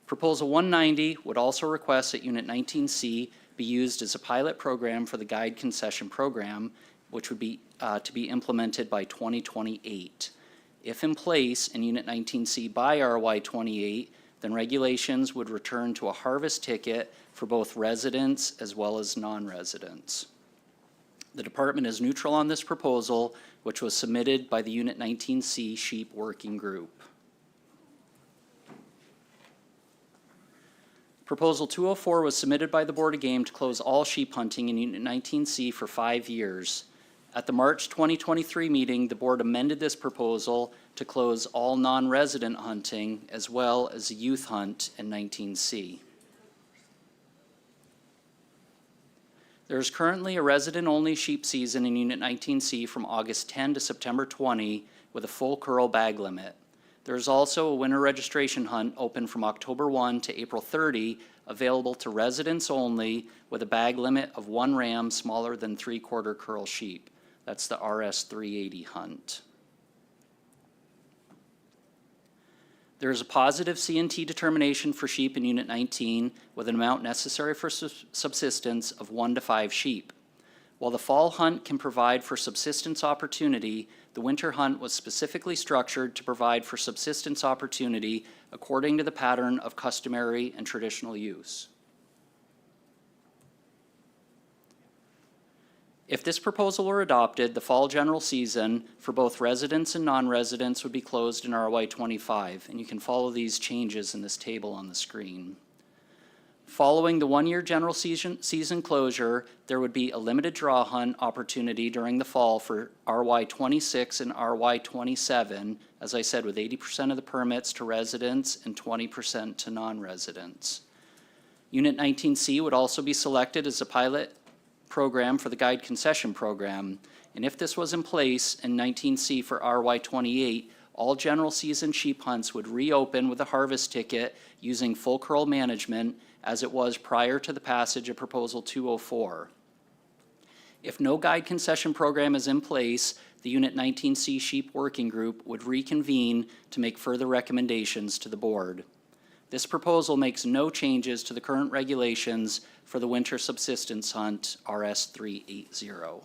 Proposal 190 would also request that Unit 19C be used as a pilot program for the guide concession program, which would be to be implemented by 2028. If in place in Unit 19C by RY 28, then regulations would return to a harvest ticket for both residents as well as non-residents. The department is neutral on this proposal, which was submitted by the Unit 19C Sheep Working Group. Proposal 204 was submitted by the Board of Game to close all sheep hunting in Unit 19C for 5 years. At the March 2023 meeting, the board amended this proposal to close all non-resident hunting as well as a youth hunt in 19C. There is currently a resident-only sheep season in Unit 19C from August 10 to September 20 with a full curl bag limit. There is also a winter registration hunt open from October 1 to April 30, available to residents only with a bag limit of 1 ram smaller than 3/4 curl sheep. That's the RS 380 hunt. There is a positive C&T determination for sheep in Unit 19 with an amount necessary for subsistence of 1 to 5 sheep. While the fall hunt can provide for subsistence opportunity, the winter hunt was specifically structured to provide for subsistence opportunity according to the pattern of customary and traditional use. If this proposal were adopted, the fall general season for both residents and non-residents would be closed in RY 25, and you can follow these changes in this table on the screen. Following the one-year general season closure, there would be a limited draw hunt opportunity during the fall for RY 26 and RY 27, as I said, with 80% of the permits to residents and 20% to non-residents. Unit 19C would also be selected as a pilot program for the guide concession program, and if this was in place in 19C for RY 28, all general season sheep hunts would reopen with a harvest ticket using full curl management as it was prior to the passage of Proposal 204. If no guide concession program is in place, the Unit 19C Sheep Working Group would reconvene to make further recommendations to the board. This proposal makes no changes to the current regulations for the winter subsistence hunt, RS 380.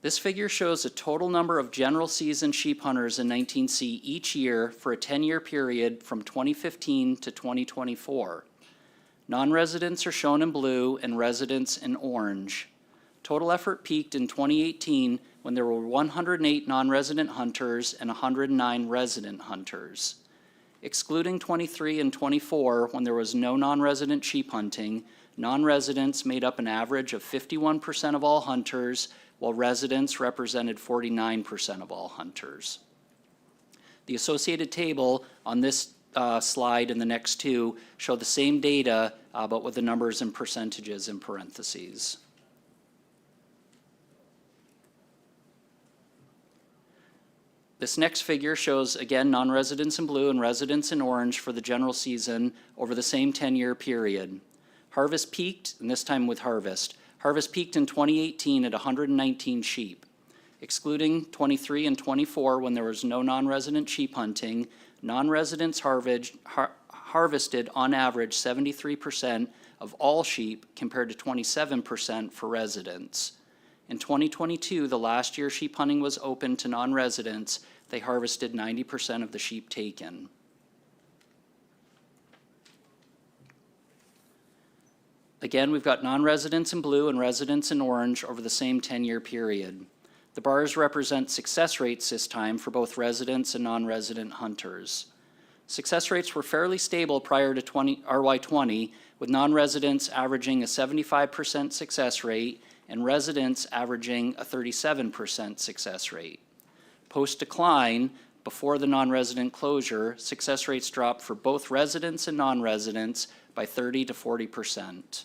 This figure shows the total number of general season sheep hunters in 19C each year for a 10-year period from 2015 to 2024. Non-residents are shown in blue and residents in orange. Total effort peaked in 2018 when there were 108 non-resident hunters and 109 resident hunters. Excluding 23 and 24, when there was no non-resident sheep hunting, non-residents made up an average of 51% of all hunters, while residents represented 49% of all hunters. The associated table on this slide and the next two show the same data, but with the numbers and percentages in parentheses. This next figure shows, again, non-residents in blue and residents in orange for the general season over the same 10-year period. Harvest peaked, and this time with harvest. Harvest peaked in 2018 at 119 sheep. Excluding 23 and 24 when there was no non-resident sheep hunting, non-residents harvested on average 73% of all sheep compared to 27% for residents. In 2022, the last year sheep hunting was open to non-residents, they harvested 90% of the sheep taken. Again, we've got non-residents in blue and residents in orange over the same 10-year period. The bars represent success rates this time for both residents and non-resident hunters. Success rates were fairly stable prior to RY20, with non-residents averaging a 75% success rate and residents averaging a 37% success rate. Post-decline, before the non-resident closure, success rates dropped for both residents and non-residents by 30 to 40%.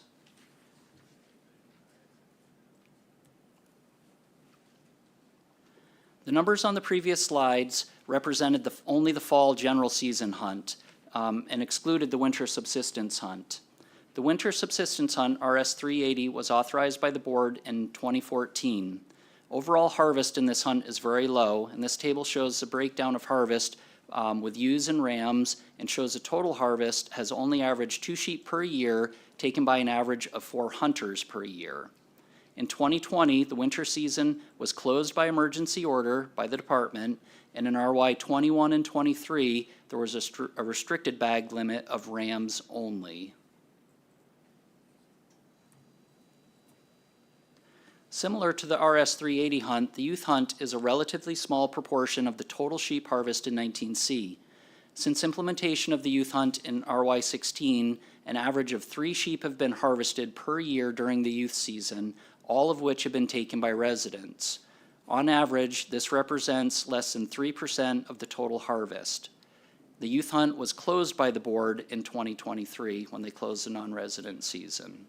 The numbers on the previous slides represented only the fall general season hunt and excluded the winter subsistence hunt. The winter subsistence hunt, RS 380, was authorized by the board in 2014. Overall harvest in this hunt is very low, and this table shows the breakdown of harvest with ewes and rams and shows the total harvest has only averaged 2 sheep per year, taken by an average of 4 hunters per year. In 2020, the winter season was closed by emergency order by the department, and in RY 21 and 23, there was a restricted bag limit of rams only. Similar to the RS 380 hunt, the youth hunt is a relatively small proportion of the total sheep harvest in 19C. Since implementation of the youth hunt in RY 16, an average of 3 sheep have been harvested per year during the youth season, all of which have been taken by residents. On average, this represents less than 3% of the total harvest. The youth hunt was closed by the board in 2023 when they closed the non-resident season.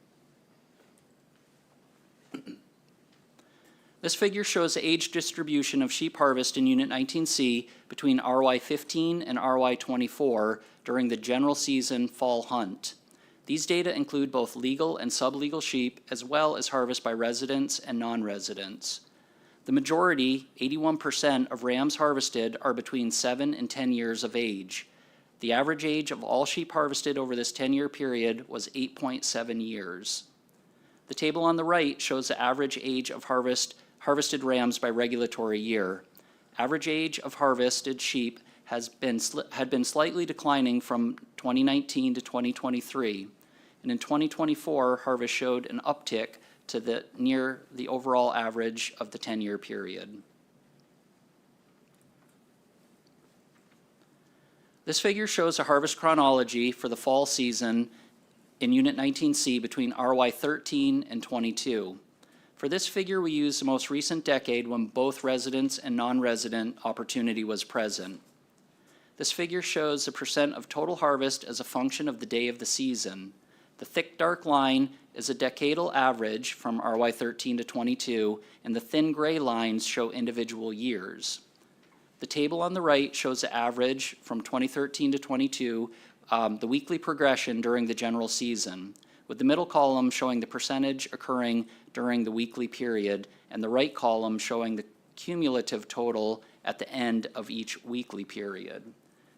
This figure shows the age distribution of sheep harvest in Unit 19C between RY 15 and RY 24 during the general season fall hunt. These data include both legal and sublegal sheep, as well as harvest by residents and non-residents. The majority, 81% of rams harvested, are between 7 and 10 years of age. The average age of all sheep harvested over this 10-year period was 8.7 years. The table on the right shows the average age of harvested rams by regulatory year. Average age of harvested sheep had been slightly declining from 2019 to 2023, and in 2024, harvest showed an uptick to near the overall average of the 10-year period. This figure shows a harvest chronology for the fall season in Unit 19C between RY 13 and 22. For this figure, we use the most recent decade when both residents and non-resident opportunity was present. This figure shows the percent of total harvest as a function of the day of the season. The thick dark line is a decadal average from RY 13 to 22, and the thin gray lines show individual years. The table on the right shows the average from 2013 to 22, the weekly progression during the general season, with the middle column showing the percentage occurring during the weekly period, and the right column showing the cumulative total at the end of each weekly period.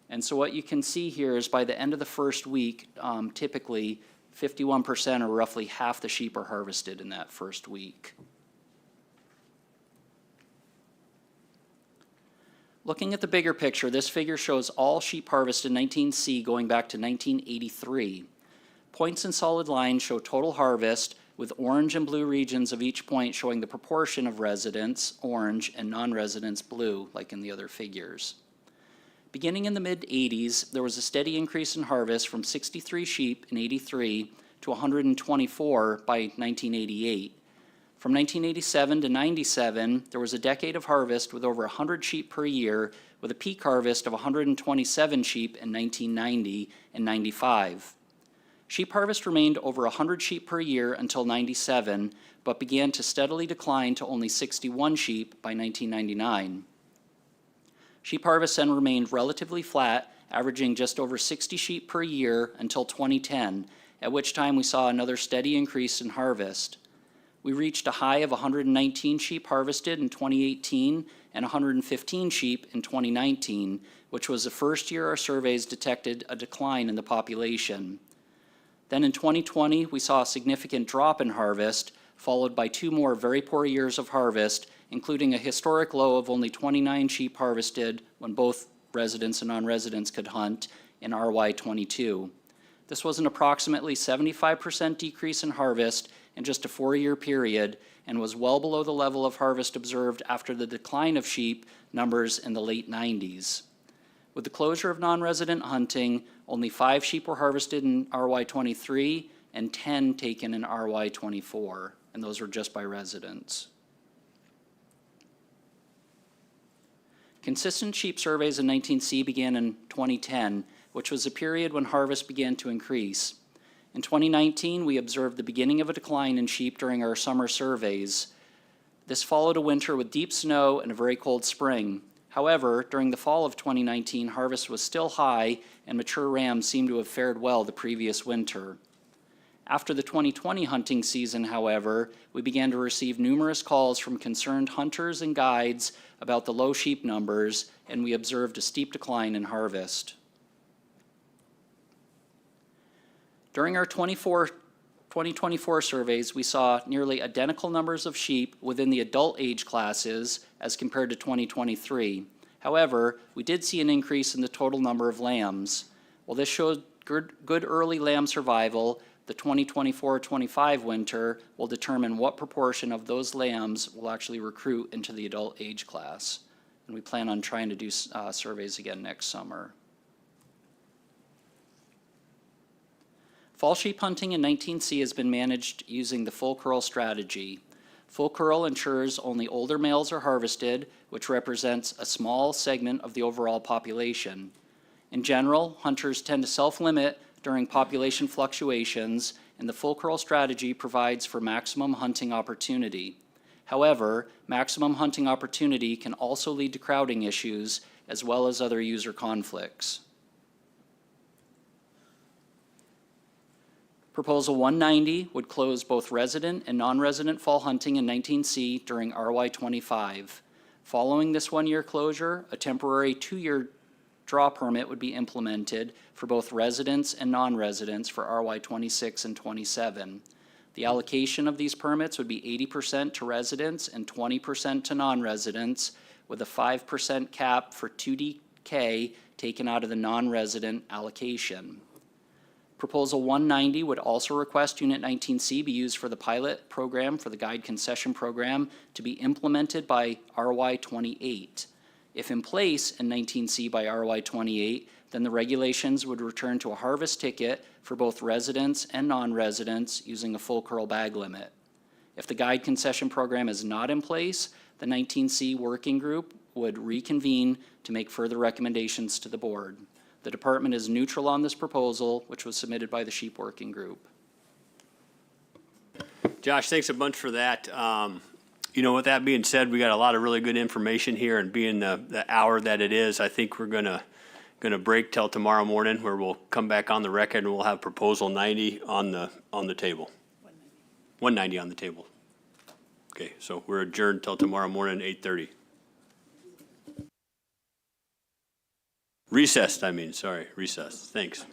And so what you can see here is by the end of the first week, typically 51% or roughly half the sheep are harvested in that first week. Looking at the bigger picture, this figure shows all sheep harvested in 19C going back to 1983. Points and solid lines show total harvest, with orange and blue regions of each point showing the proportion of residents, orange, and non-residents, blue, like in the other figures. Beginning in the mid-80s, there was a steady increase in harvest from 63 sheep in 83 to 124 by 1988. From 1987 to 97, there was a decade of harvest with over 100 sheep per year, with a peak harvest of 127 sheep in 1990 and 95. Sheep harvest remained over 100 sheep per year until 97, but began to steadily decline to only 61 sheep by 1999. Sheep harvest then remained relatively flat, averaging just over 60 sheep per year until 2010, at which time we saw another steady increase in harvest. We reached a high of 119 sheep harvested in 2018 and 115 sheep in 2019, which was the first year our surveys detected a decline in the population. Then in 2020, we saw a significant drop in harvest, followed by 2 more very poor years of harvest, including a historic low of only 29 sheep harvested when both residents and non-residents could hunt in RY22. This was an approximately 75% decrease in harvest in just a 4-year period and was well below the level of harvest observed after the decline of sheep numbers in the late 90s. With the closure of non-resident hunting, only 5 sheep were harvested in RY23 and 10 taken in RY24, and those were just by residents. Consistent sheep surveys in 19C began in 2010, which was a period when harvest began to increase. In 2019, we observed the beginning of a decline in sheep during our summer surveys. This followed a winter with deep snow and a very cold spring. However, during the fall of 2019, harvest was still high and mature rams seemed to have fared well the previous winter. After the 2020 hunting season, however, we began to receive numerous calls from concerned hunters and guides about the low sheep numbers, and we observed a steep decline in harvest. During our 2024 surveys, we saw nearly identical numbers of sheep within the adult age classes as compared to 2023. However, we did see an increase in the total number of lambs. While this showed good early lamb survival, the 2024-25 winter will determine what proportion of those lambs will actually recruit into the adult age class. And we plan on trying to do surveys again next summer. Fall sheep hunting in 19C has been managed using the full curl strategy. Full curl ensures only older males are harvested, which represents a small segment of the overall population. In general, hunters tend to self-limit during population fluctuations, and the full curl strategy provides for maximum hunting opportunity. However, maximum hunting opportunity can also lead to crowding issues as well as other user conflicts. Proposal 190 would close both resident and non-resident fall hunting in 19C during RY25. Following this 1-year closure, a temporary 2-year draw permit would be implemented for both residents and non-residents for RY26 and 27. The allocation of these permits would be 80% to residents and 20% to non-residents, with a 5% cap for 2DK taken out of the non-resident allocation. Proposal 190 would also request Unit 19C be used for the pilot program for the guide concession program to be implemented by RY28. If in place in 19C by RY28, then the regulations would return to a harvest ticket for both residents and non-residents using a full curl bag limit. If the guide concession program is not in place, the 19C working group would reconvene to make further recommendations to the board. The department is neutral on this proposal, which was submitted by the sheep working group. Josh, thanks a bunch for that. You know, with that being said, we got a lot of really good information here, and being the hour that it is, I think we're gonna break till tomorrow morning, where we'll come back on the record and we'll have proposal 90 on the table. 190 on the table. Okay, so we're adjourned till tomorrow morning, 8:30. Recessed, recessed. Thanks.